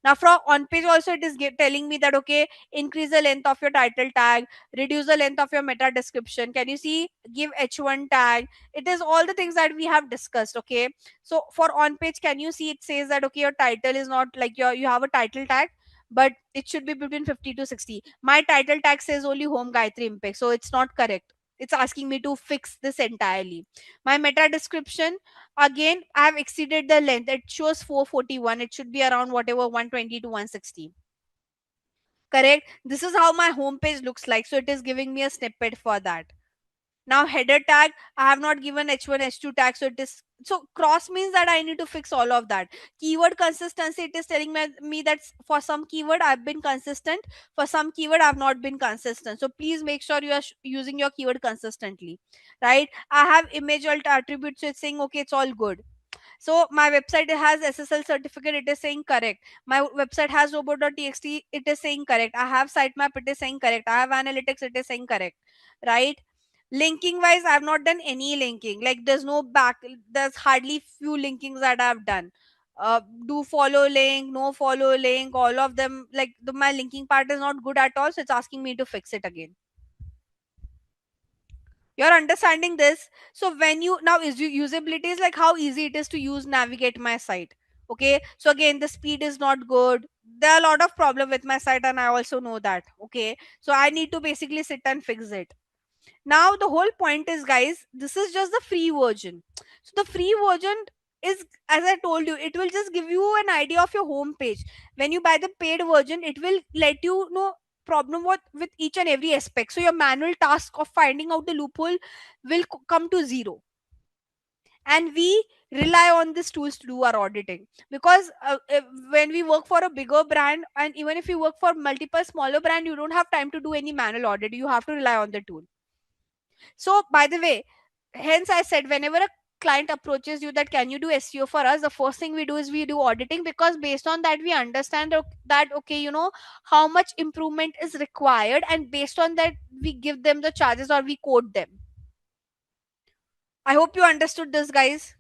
Now from on page also, it is telling me that, okay, increase the length of your title tag, reduce the length of your meta description. Can you see, give h1 tag. It is all the things that we have discussed. Okay, so for on page, can you see, it says that, okay, your title is not like you have a title tag, but it should be between 50 to 60. My title tag says only home Gayatri impact, so it's not correct. It's asking me to fix this entirely. My meta description, again, I have exceeded the length. It shows 441. It should be around whatever 120 to 160. Correct. This is how my homepage looks like. So it is giving me a snippet for that. Now header tag, I have not given h1 h2 tag, so it is, so cross means that I need to fix all of that. Keyword consistency, it is telling me that for some keyword I've been consistent, for some keyword I've not been consistent. So please make sure you are using your keyword consistently, right? I have image alt attributes, so it's saying, okay, it's all good. So my website has SSL certificate, it is saying correct. My website has robot.txt, it is saying correct. I have sitemap, it is saying correct. I have analytics, it is saying correct, right? Linking wise, I have not done any linking. Like, there's no back, there's hardly few linkings that I've done. Do follow link, no follow link, all of them, like my linking part is not good at all, so it's asking me to fix it again. You're understanding this? So when you now is usability is like how easy it is to use, navigate my site. Okay, so again, the speed is not good. There are a lot of problem with my site, and I also know that. Okay, so I need to basically sit and fix it. Now the whole point is, guys, this is just the free version. So the free version is, as I told you, it will just give you an idea of your home page. When you buy the paid version, it will let you know problem what with each and every aspect, so your manual task of finding out the loophole will come to zero. And we rely on these tools to do our auditing, because when we work for a bigger brand, and even if you work for multiple smaller brand, you don't have time to do any manual audit, you have to rely on the tool. So, by the way, hence I said, whenever a client approaches you that can you do SEO for us, the first thing we do is we do auditing, because based on that we understand that okay, how much improvement is required, and based on that we give them the charges or we quote them. I hope you understood this, guys.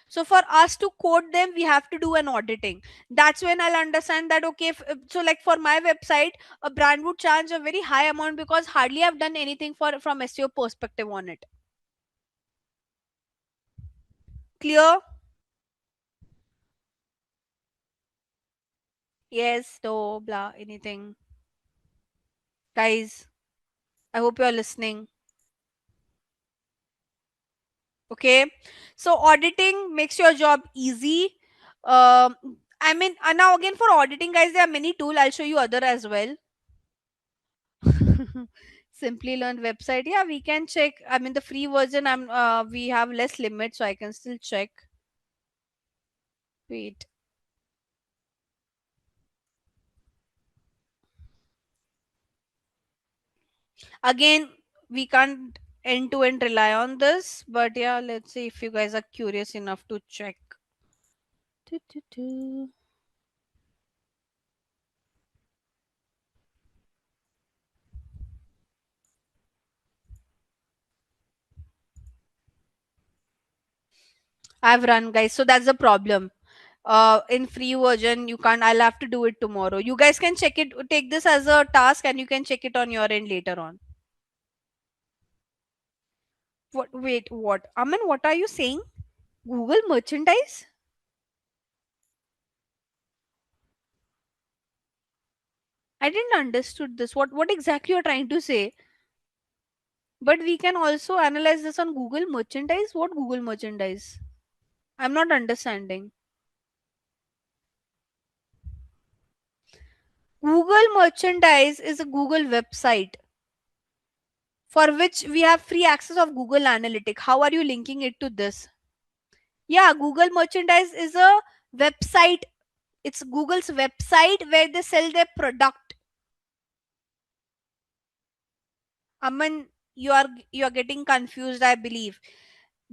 So for us to quote them, we have to do an auditing. That's when I'll understand that okay, so like for my website, a brand would charge a very high amount because hardly I've done anything for from SEO perspective on it. Clear? Yes, no, blah, anything. Guys, I hope you're listening. Okay. So auditing makes your job easy. Um, I mean, now again for auditing, guys, there are many tools. I'll show you other as well. Simply Learn website. Yeah, we can check. I mean, the free version, we have less limit, so I can still check. Wait. Again, we can't end to end rely on this, but yeah, let's see if you guys are curious enough to check. Do, do, do. I've run, guys. So that's the problem. In free version, you can't. I'll have to do it tomorrow. You guys can check it. Take this as a task, and you can check it on your end later on. What? Wait. What? Aman, what are you saying? Google merchandise? I didn't understood this. What exactly you're trying to say? But we can also analyze this on Google merchandise. What Google merchandise? I'm not understanding. Google merchandise is a Google website for which we have free access of Google Analytics. How are you linking it to this? Yeah, Google merchandise is a website. It's Google's website where they sell their product. Aman, you are getting confused, I believe.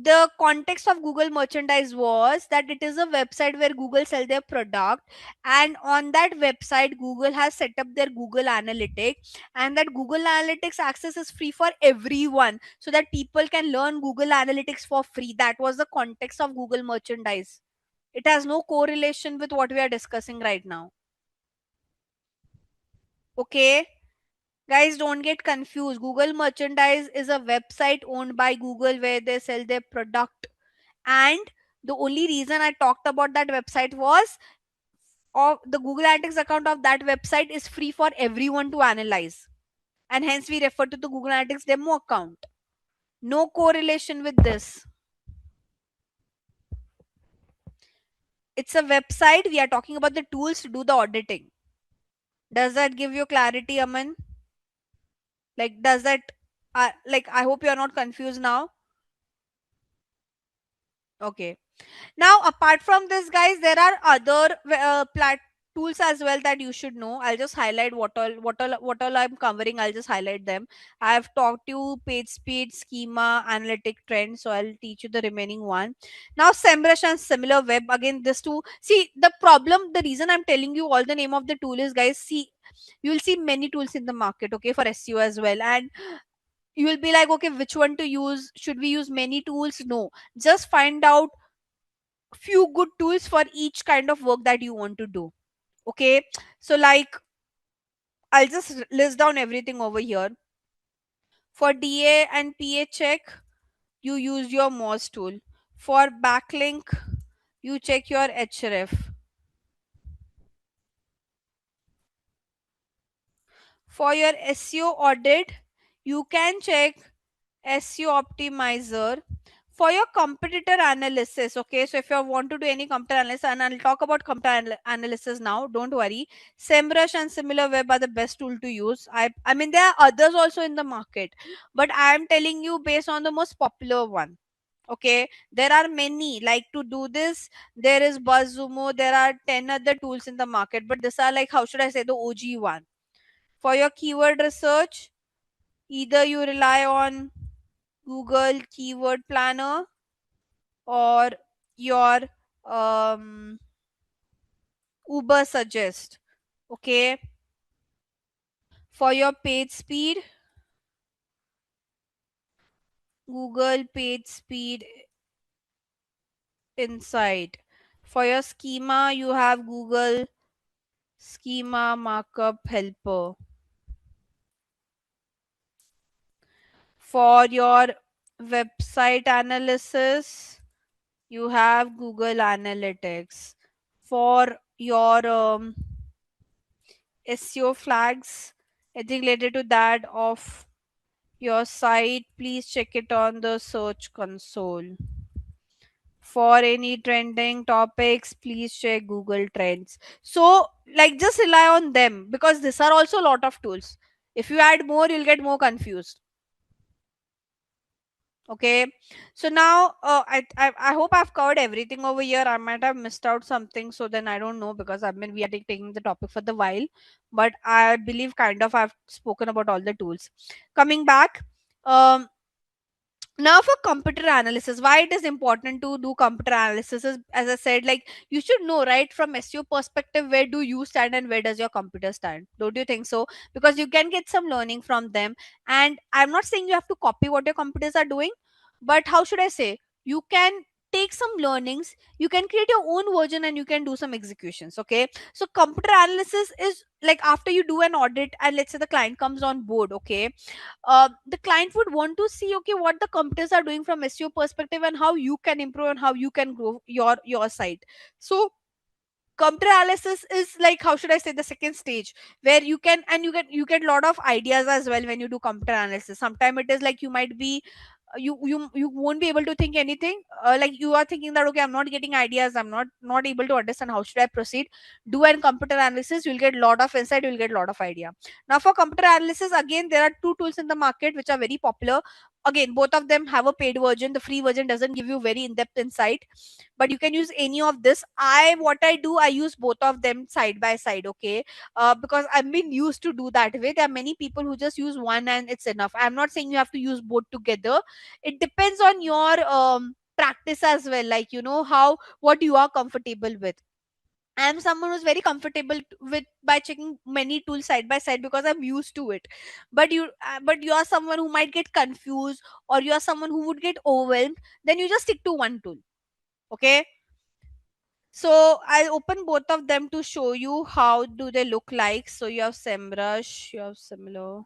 The context of Google merchandise was that it is a website where Google sell their product, and on that website Google has set up their Google Analytics, and that Google Analytics access is free for everyone, so that people can learn Google Analytics for free. That was the context of Google merchandise. It has no correlation with what we are discussing right now. Okay, guys, don't get confused. Google merchandise is a website owned by Google where they sell their product, and the only reason I talked about that website was of the Google Analytics account of that website is free for everyone to analyze, and hence we refer to the Google Analytics demo account. No correlation with this. It's a website. We are talking about the tools to do the auditing. Does that give you clarity, Aman? Like, does that, like, I hope you are not confused now. Okay. Now, apart from this, guys, there are other tools as well that you should know. I'll just highlight what all I'm covering. I'll just highlight them. I've talked you page speed, schema, analytic trend. So I'll teach you the remaining one. Now, SEMrush and similar web. Again, this two. See the problem. The reason I'm telling you all the name of the tool is, guys. See, you will see many tools in the market. Okay, for SEO as well, and you will be like, okay, which one to use? Should we use many tools? No, just find out few good tools for each kind of work that you want to do. Okay, so like I'll just list down everything over here. For DA and PA check, you use your Moz tool. For backlink, you check your href. For your SEO audit, You can check SEO optimizer for your competitor analysis. Okay, so if you want to do any competitor analysis, and I'll talk about competitor analysis now, don't worry. SEMrush and SimilarWeb are the best tool to use. I mean, there are others also in the market, but I am telling you based on the most popular one. Okay, there are many like to do this. There is BuzzSumo. There are 10 other tools in the market, but these are like, how should I say, the OG one. For your keyword research, either you rely on Google Keyword Planner or your um, Uber Suggest. Okay. For your page speed, Google Page Speed Insight. For your schema, you have Google Schema Markup Helper. For your website analysis, you have Google Analytics. For your SEO flags, anything related to that of your site, please check it on the search console. For any trending topics, please check Google Trends. So, like, just rely on them because these are also a lot of tools. If you add more, you'll get more confused. Okay, so now I hope I've covered everything over here. I might have missed out something, so then I don't know because I mean we are taking the topic for the while, but I believe kind of I've spoken about all the tools. Coming back, um, now for computer analysis, why it is important to do computer analysis is, as I said, like you should know right from SEO perspective, where do you stand and where does your computer stand? Don't you think so? Because you can get some learning from them. And I'm not saying you have to copy what your computers are doing, but how should I say, you can take some learnings, you can create your own version and you can do some executions. Okay, so computer analysis is like after you do an audit and let's say the client comes on board. Okay, the client would want to see, okay, what the companies are doing from SEO perspective and how you can improve and how you can grow your site. So computer analysis is like, how should I say, the second stage where you can, and you get a lot of ideas as well when you do computer analysis. Sometimes it is like you might be you won't be able to think anything, like you are thinking that okay, I'm not getting ideas, I'm not able to understand how should I proceed. Do an computer analysis, you'll get a lot of insight, you'll get a lot of idea. Now for computer analysis, again there are two tools in the market which are very popular. Again, both of them have a paid version. The free version doesn't give you very in-depth insight, but you can use any of this. What I do, I use both of them side by side. Okay, because I've been used to do that way. There are many people who just use one and it's enough. I'm not saying you have to use both together. It depends on your practice as well, like you know how what you are comfortable with. I'm someone who's very comfortable with by checking many tools side by side because I'm used to it. But you are someone who might get confused, or you are someone who would get overwhelmed, then you just stick to one tool. Okay, so I'll open both of them to show you how do they look like. So you have SEMrush, you have similar.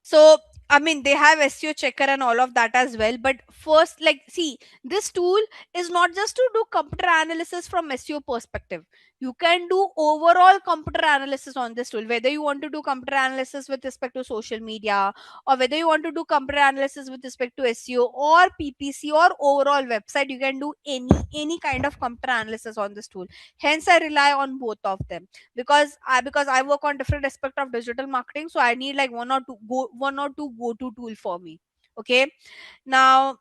So I mean they have SEO checker and all of that as well. But first, like, see, this tool is not just to do computer analysis from SEO perspective. You can do overall computer analysis on this tool, whether you want to do computer analysis with respect to social media, or whether you want to do computer analysis with respect to SEO or PPC or overall website. You can do any kind of computer analysis on this tool. Hence I rely on both of them because I work on different aspect of digital marketing, so I need like one or two go to tool for me. Okay, now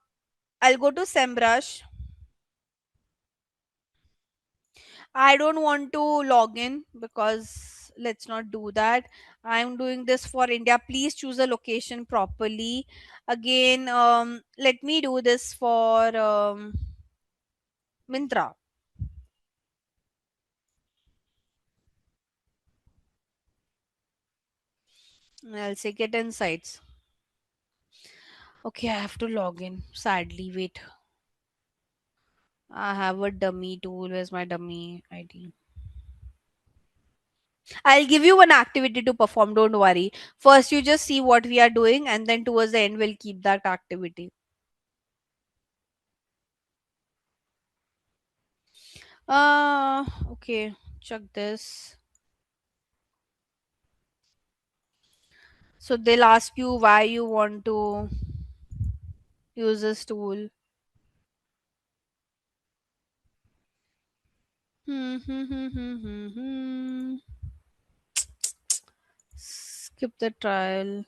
I'll go to SEMrush. I don't want to log in because let's not do that. I'm doing this for India. Please choose a location properly. Again, let me do this for Mintra. I'll say get insights. Okay, I have to log in. Sadly, wait. I have a dummy tool. Where's my dummy ID? I'll give you one activity to perform. Don't worry. First, you just see what we are doing, and then towards the end, we'll keep that activity. Okay. Check this. So they'll ask you why you want to use this tool. Hmm, hmm, hmm, hmm, hmm, hmm. Skip the trial.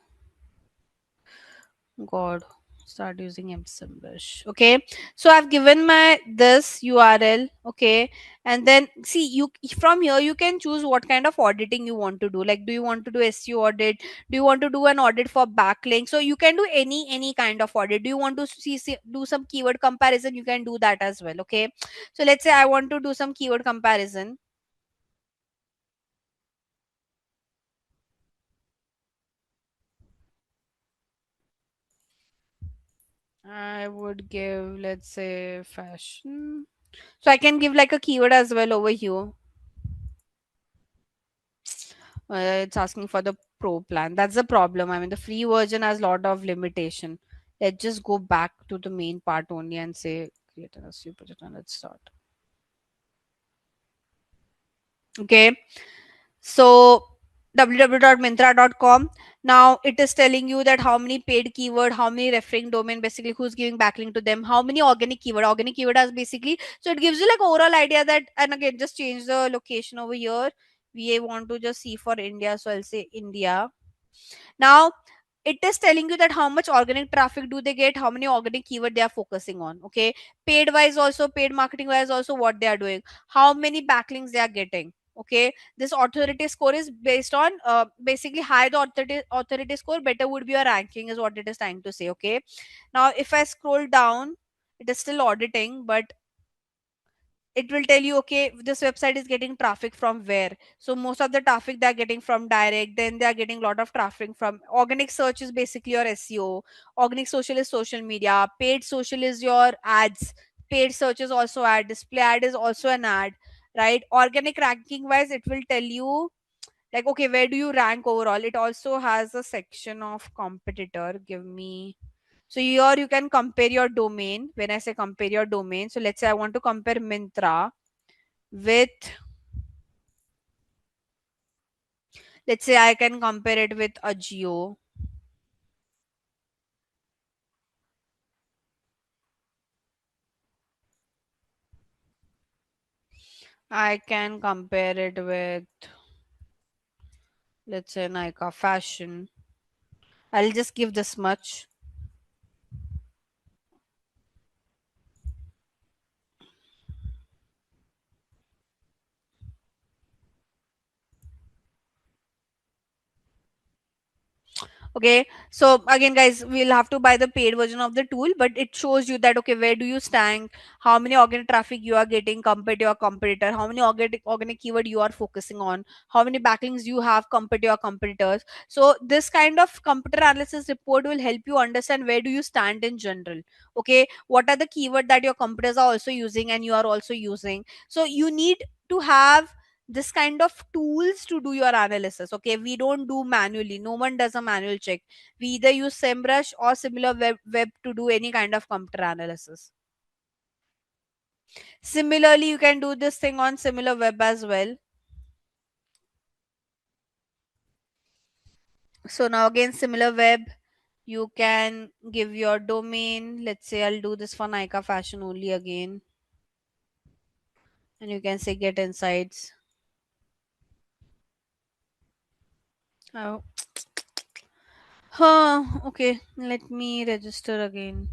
God, start using SEMrush. Okay, so I've given my this URL. Okay, and then see, you from here you can choose what kind of auditing you want to do. Like, do you want to do SEO audit? Do you want to do an audit for backlink? So you can do any kind of audit. Do you want to do some keyword comparison? You can do that as well. Okay, so let's say I want to do some keyword comparison. I would give, let's say, fashion. So I can give like a keyword as well over here. It's asking for the pro plan. That's the problem. I mean, the free version has a lot of limitation. Let's just go back to the main part only and say create a SEO budget and let's start. Okay. So www.mintra.com. Now it is telling you that how many paid keyword, how many referring domain, basically who's giving backlink to them, how many organic keyword. Organic keyword has basically, so it gives you like overall idea that, and again just change the location over here. We want to just see for India, so I'll say India. Now it is telling you that how much organic traffic do they get, how many organic keyword they are focusing on. Okay, paid wise also, paid marketing wise also, what they are doing, how many backlinks they are getting. Okay, this authority score is based on basically higher the authority score, better would be your ranking, is what it is trying to say. Okay, now if I scroll down, it is still auditing, but it will tell you, okay, this website is getting traffic from where. So most of the traffic they are getting from direct, then they are getting a lot of traffic from organic. Search is basically your SEO, organic social is social media, paid social is your ads, paid search is also ad, display ad is also an ad, right? Organic ranking wise, it will tell you like, okay, where do you rank overall. It also has a section of competitor. Give me, so here you can compare your domain. When I say compare your domain, so let's say I want to compare Mintra with, let's say I can compare it with Agio. I can compare it with, let's say, Nika Fashion. I'll just give this much. Okay, so again guys, we'll have to buy the paid version of the tool, but it shows you that, okay, where do you stand, how many organic traffic you are getting compared to your competitor, how many organic keyword you are focusing on, how many backlinks you have compared to your competitors. So this kind of computer analysis report will help you understand where do you stand in general. Okay, what are the keyword that your competitors are also using and you are also using. So you need to have this kind of tools to do your analysis. Okay, we don't do manually, no one does a manual check. We either use SEMrush or similar web to do any kind of computer analysis. Similarly, you can do this thing on similar web as well. So now again, similar web, you can give your domain. Let's say I'll do this for Nika Fashion only again, and you can say get insights. Oh, okay, let me register again.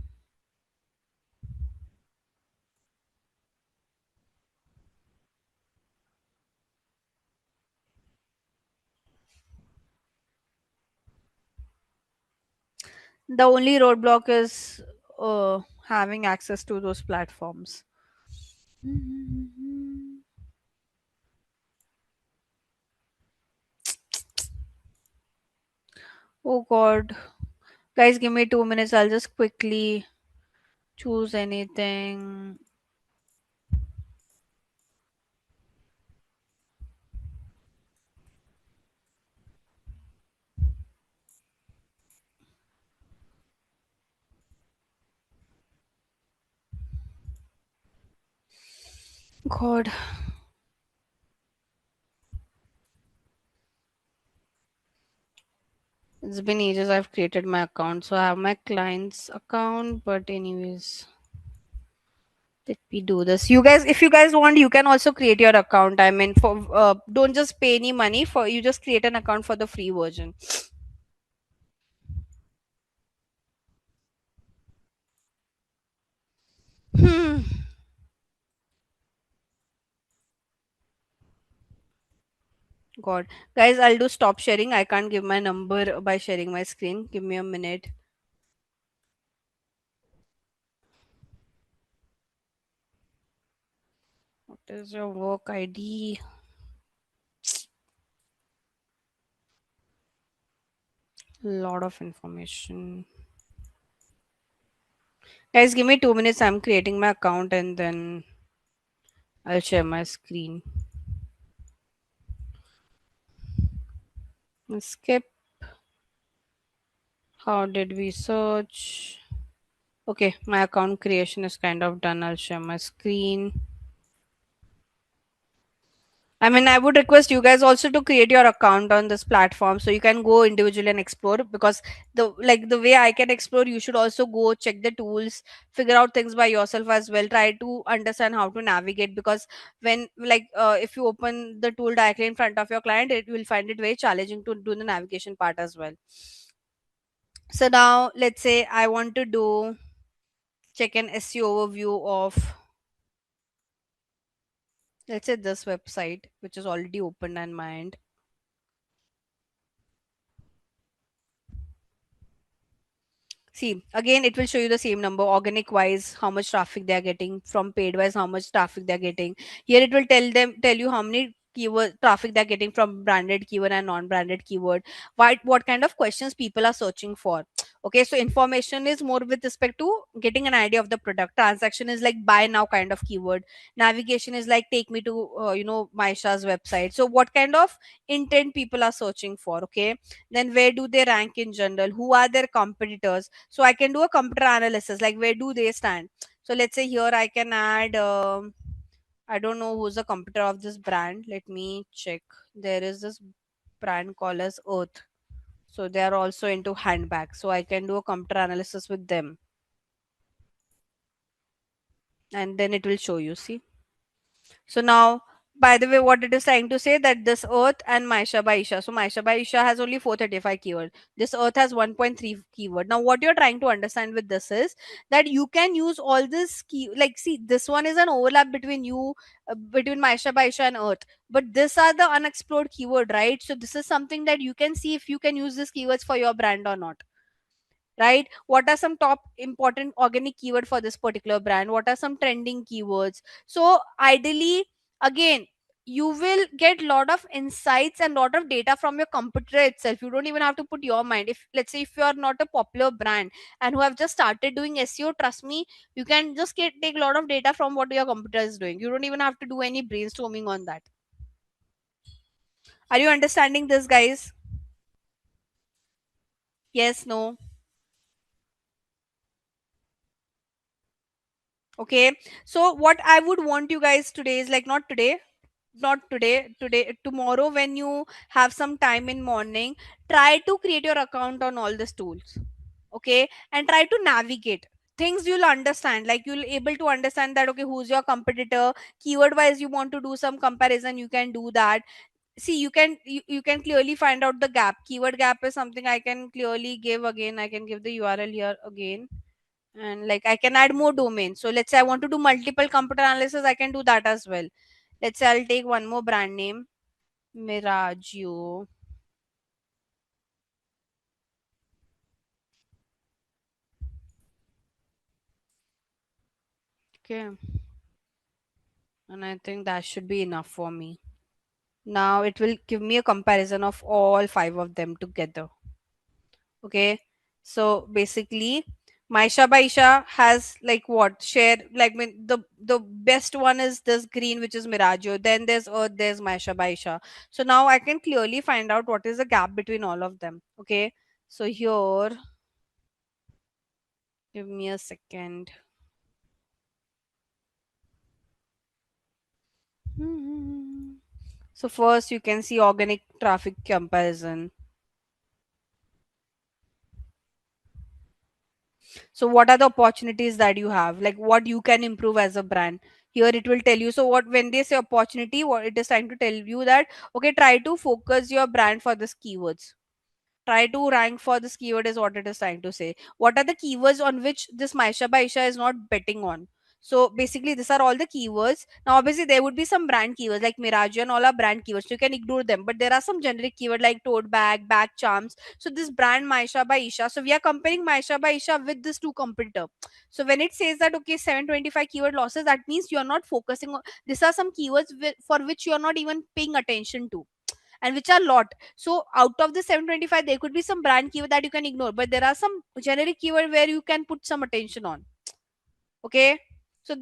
The only roadblock is having access to those platforms. Oh god. Guys, give me 2 minutes. I'll just quickly choose anything. God. It's been ages I've created my account. So I have my client's account. But anyways, let me do this. You guys, if you guys want, you can also create your account. I mean, for don't just pay any money for, you just create an account for the free version. Hmm. God. Guys, I'll do stop sharing. I can't give my number by sharing my screen. Give me a minute. What is your work ID? Lot of information. Guys, give me 2 minutes. I'm creating my account and then I'll share my screen. Skip. How did we search? Okay, my account creation is kind of done. I'll share my screen. I mean, I would request you guys also to create your account on this platform so you can go individually and explore, because the way I can explore, you should also go check the tools, figure out things by yourself as well. Try to understand how to navigate, because when if you open the tool directly in front of your client, it will find it very challenging to do the navigation part as well. So now let's say I want to do check an SEO overview of, let's say, this website which is already opened on my end. See, again, it will show you the same number, organic wise, how much traffic they are getting, from paid wise, how much traffic they are getting. Here it will tell you how many keyword traffic they're getting from branded keyword and non-branded keyword. What kind of questions people are searching for. Okay, so information is more with respect to getting an idea of the product. Transaction is like buy now kind of keyword. Navigation is like take me to Maisha's website. So what kind of intent people are searching for. Okay, then where do they rank in general, who are their competitors, so I can do a computer analysis like where do they stand. So let's say here I can add I don't know who's the competitor of this brand. Let me check. There is this brand called as Earth. So they are also into handbags, so I can do a computer analysis with them, and then it will show you. See, so now, by the way, what it is trying to say that this Earth and Maisha by Isha. So Maisha by Isha has only 435 keyword. This Earth has 1.3 keyword. Now, what you're trying to understand with this is that you can use all this key. Like, see, this one is an overlap between you, between Maisha by Isha and Earth. But these are the unexplored keyword, right? So this is something that you can see if you can use these keywords for your brand or not, right? What are some top important organic keyword for this particular brand? What are some trending keywords? So ideally, again, you will get lot of insights and lot of data from your competitor itself. You don't even have to put your mind. If let's say if you are not a popular brand and who have just started doing SEO, trust me, you can just take a lot of data from what your competitor is doing. You don't even have to do any brainstorming on that. Are you understanding this, guys? Yes, no? Okay, so what I would want you guys today is like, not today, tomorrow, when you have some time in morning, try to create your account on all these tools. Okay, and try to navigate things. You'll understand, like you'll able to understand that okay, who's your competitor, keyword wise you want to do some comparison, you can do that. See, you can clearly find out the gap. Keyword gap is something I can clearly give. Again, I can give the URL here again, and like I can add more domains. So let's say I want to do multiple computer analysis, I can do that as well. Let's say I'll take one more brand name, Miraggio. Okay, and I think that should be enough for me. Now it will give me a comparison of all five of them together. Okay, so basically Maisha Baisha has like what share, like the best one is this green, which is Miraggio, then there's Earth, there's Maisha Baisha. So now I can clearly find out what is the gap between all of them. Okay, so here, give me a second. So first you can see organic traffic comparison. So what are the opportunities that you have, like what you can improve as a brand? Here it will tell you. So what, when they say opportunity, what it is trying to tell you that, okay, try to focus your brand for this keywords, try to rank for this keyword is what it is trying to say. What are the keywords on which this Maisha by Isha is not betting on? So basically these are all the keywords. Now obviously there would be some brand keywords like Mirage and all are brand keywords, so you can ignore them, but there are some generic keyword like tote bag charms. So this brand Maisha by Isha, so we are comparing Maisha by Isha with this two competitor. So when it says that okay 725 keyword losses, that means you are not focusing on, these are some keywords for which you are not even paying attention to, and which are lot. So out of the 725 there could be some brand keyword that you can ignore, but there are some generic keyword where you can put some attention on. Okay, so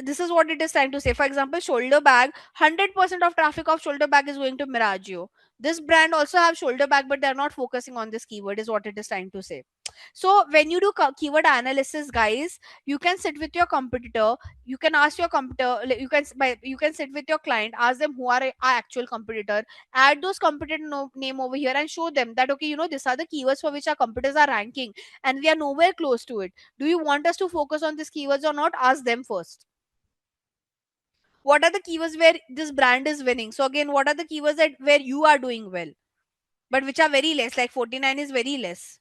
this is what it is trying to say. For example, shoulder bag, 100% of traffic of shoulder bag is going to Miragio. This brand also have shoulder bag, but they're not focusing on this keyword, is what it is trying to say. So when you do keyword analysis, guys, you can sit with your competitor, you can ask your competitor, like, you can sit with your client, ask them who are our actual competitor, add those competitor name over here and show them that okay, you know, these are the keywords for which our competitors are ranking and we are nowhere close to it. Do you want us to focus on these keywords or not? Ask them first. What are the keywords where this brand is winning? So again, what are the keywords that where you are doing well, but which are very less, like 49 is very less?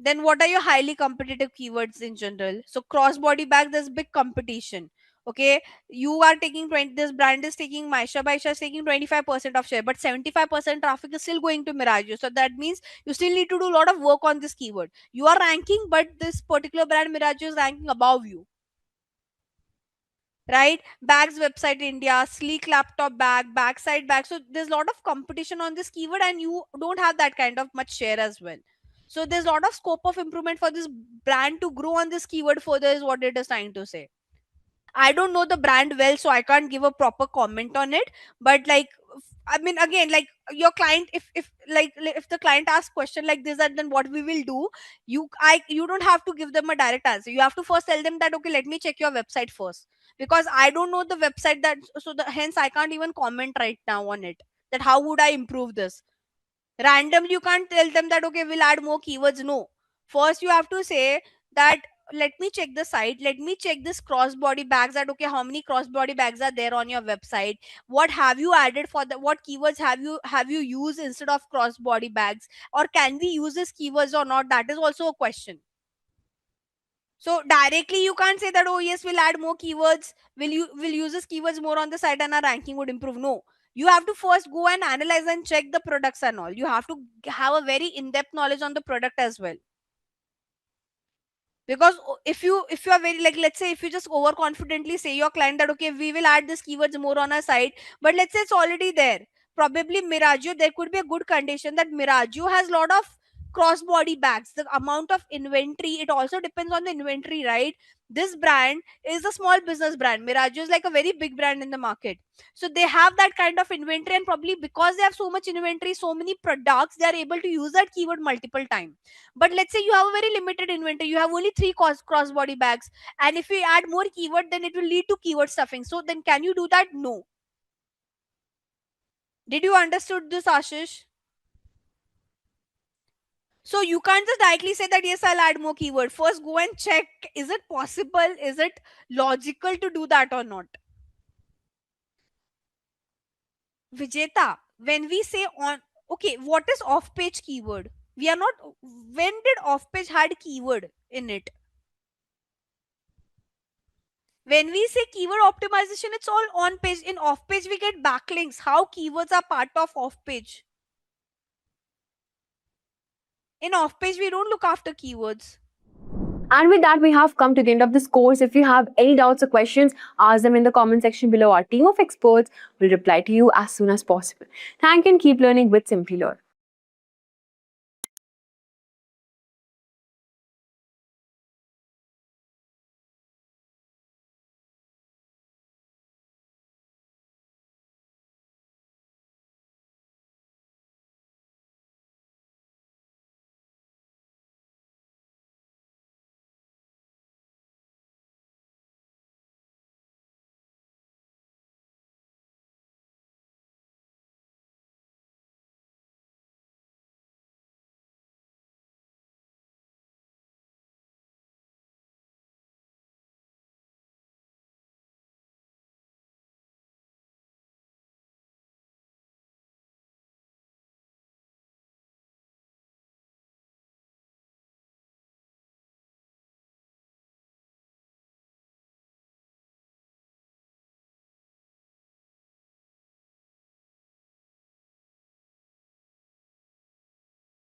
Then what are your highly competitive keywords in general? So cross body bag, there's big competition. Okay, you are taking 20, this brand is taking, Maisha by Isha is taking 25% of share, but 75% traffic is still going to Mirage. So that means you still need to do a lot of work on this keyword. You are ranking, but this particular brand Mirage is ranking above you, right? Bags website India, sleek laptop bag, backside bag. So there's a lot of competition on this keyword and you don't have that kind of much share as well. So there's a lot of scope of improvement for this brand to grow on this keyword further, is what it is trying to say. I don't know the brand well, so I can't give a proper comment on it. But like, I mean, again, like your client, if the client asks question like this, and then what we will do, you don't have to give them a direct answer. You have to first tell them that okay, let me check your website first, because I don't know the website that, so hence I can't even comment right now on it. That how would I improve this? Randomly you can't tell them that okay, we'll add more keywords. No, first you have to say that let me check the site, let me check this cross body bags, that okay, how many cross body bags are there on your website, what have you added for the, what keywords have you used instead of cross body bags, or can we use these keywords or not? That is also a question. So directly you can't say that oh yes, we'll add more keywords, will use this keywords more on the site and our ranking would improve. No, you have to first go and analyze and check the products and all. You have to have a very in-depth knowledge on the product as well. Because if you are very, like, let's say if you just overconfidently say your client that okay, we will add these keywords more on our site, but let's say it's already there. Probably Miragio, there could be a good condition that Miragio has a lot of cross body bags. The amount of inventory, it also depends on the inventory, right? This brand is a small business brand, Miragio is like a very big brand in the market. So they have that kind of inventory, and probably because they have so much inventory, so many products, they are able to use that keyword multiple times. But let's say you have a very limited inventory, you have only three cross body bags, and if you add more keyword, then it will lead to keyword stuffing. So then can you do that? No. Did you understood this, Ashish? So you can't just directly say that yes, I'll add more keyword. First go and check, is it possible, is it logical to do that or not? Vijeta, when we say on, okay, what is off page keyword? We are not, when did off page had keyword in it? When we say keyword optimization, it's all on page. In off page we get backlinks. How keywords are part of off page? In off page we don't look after keywords. And with that, we have come to the end of this course. If you have any doubts or questions, ask them in the comment section below. Our team of experts will reply to you as soon as possible. Thank you and keep learning with Simplilearn.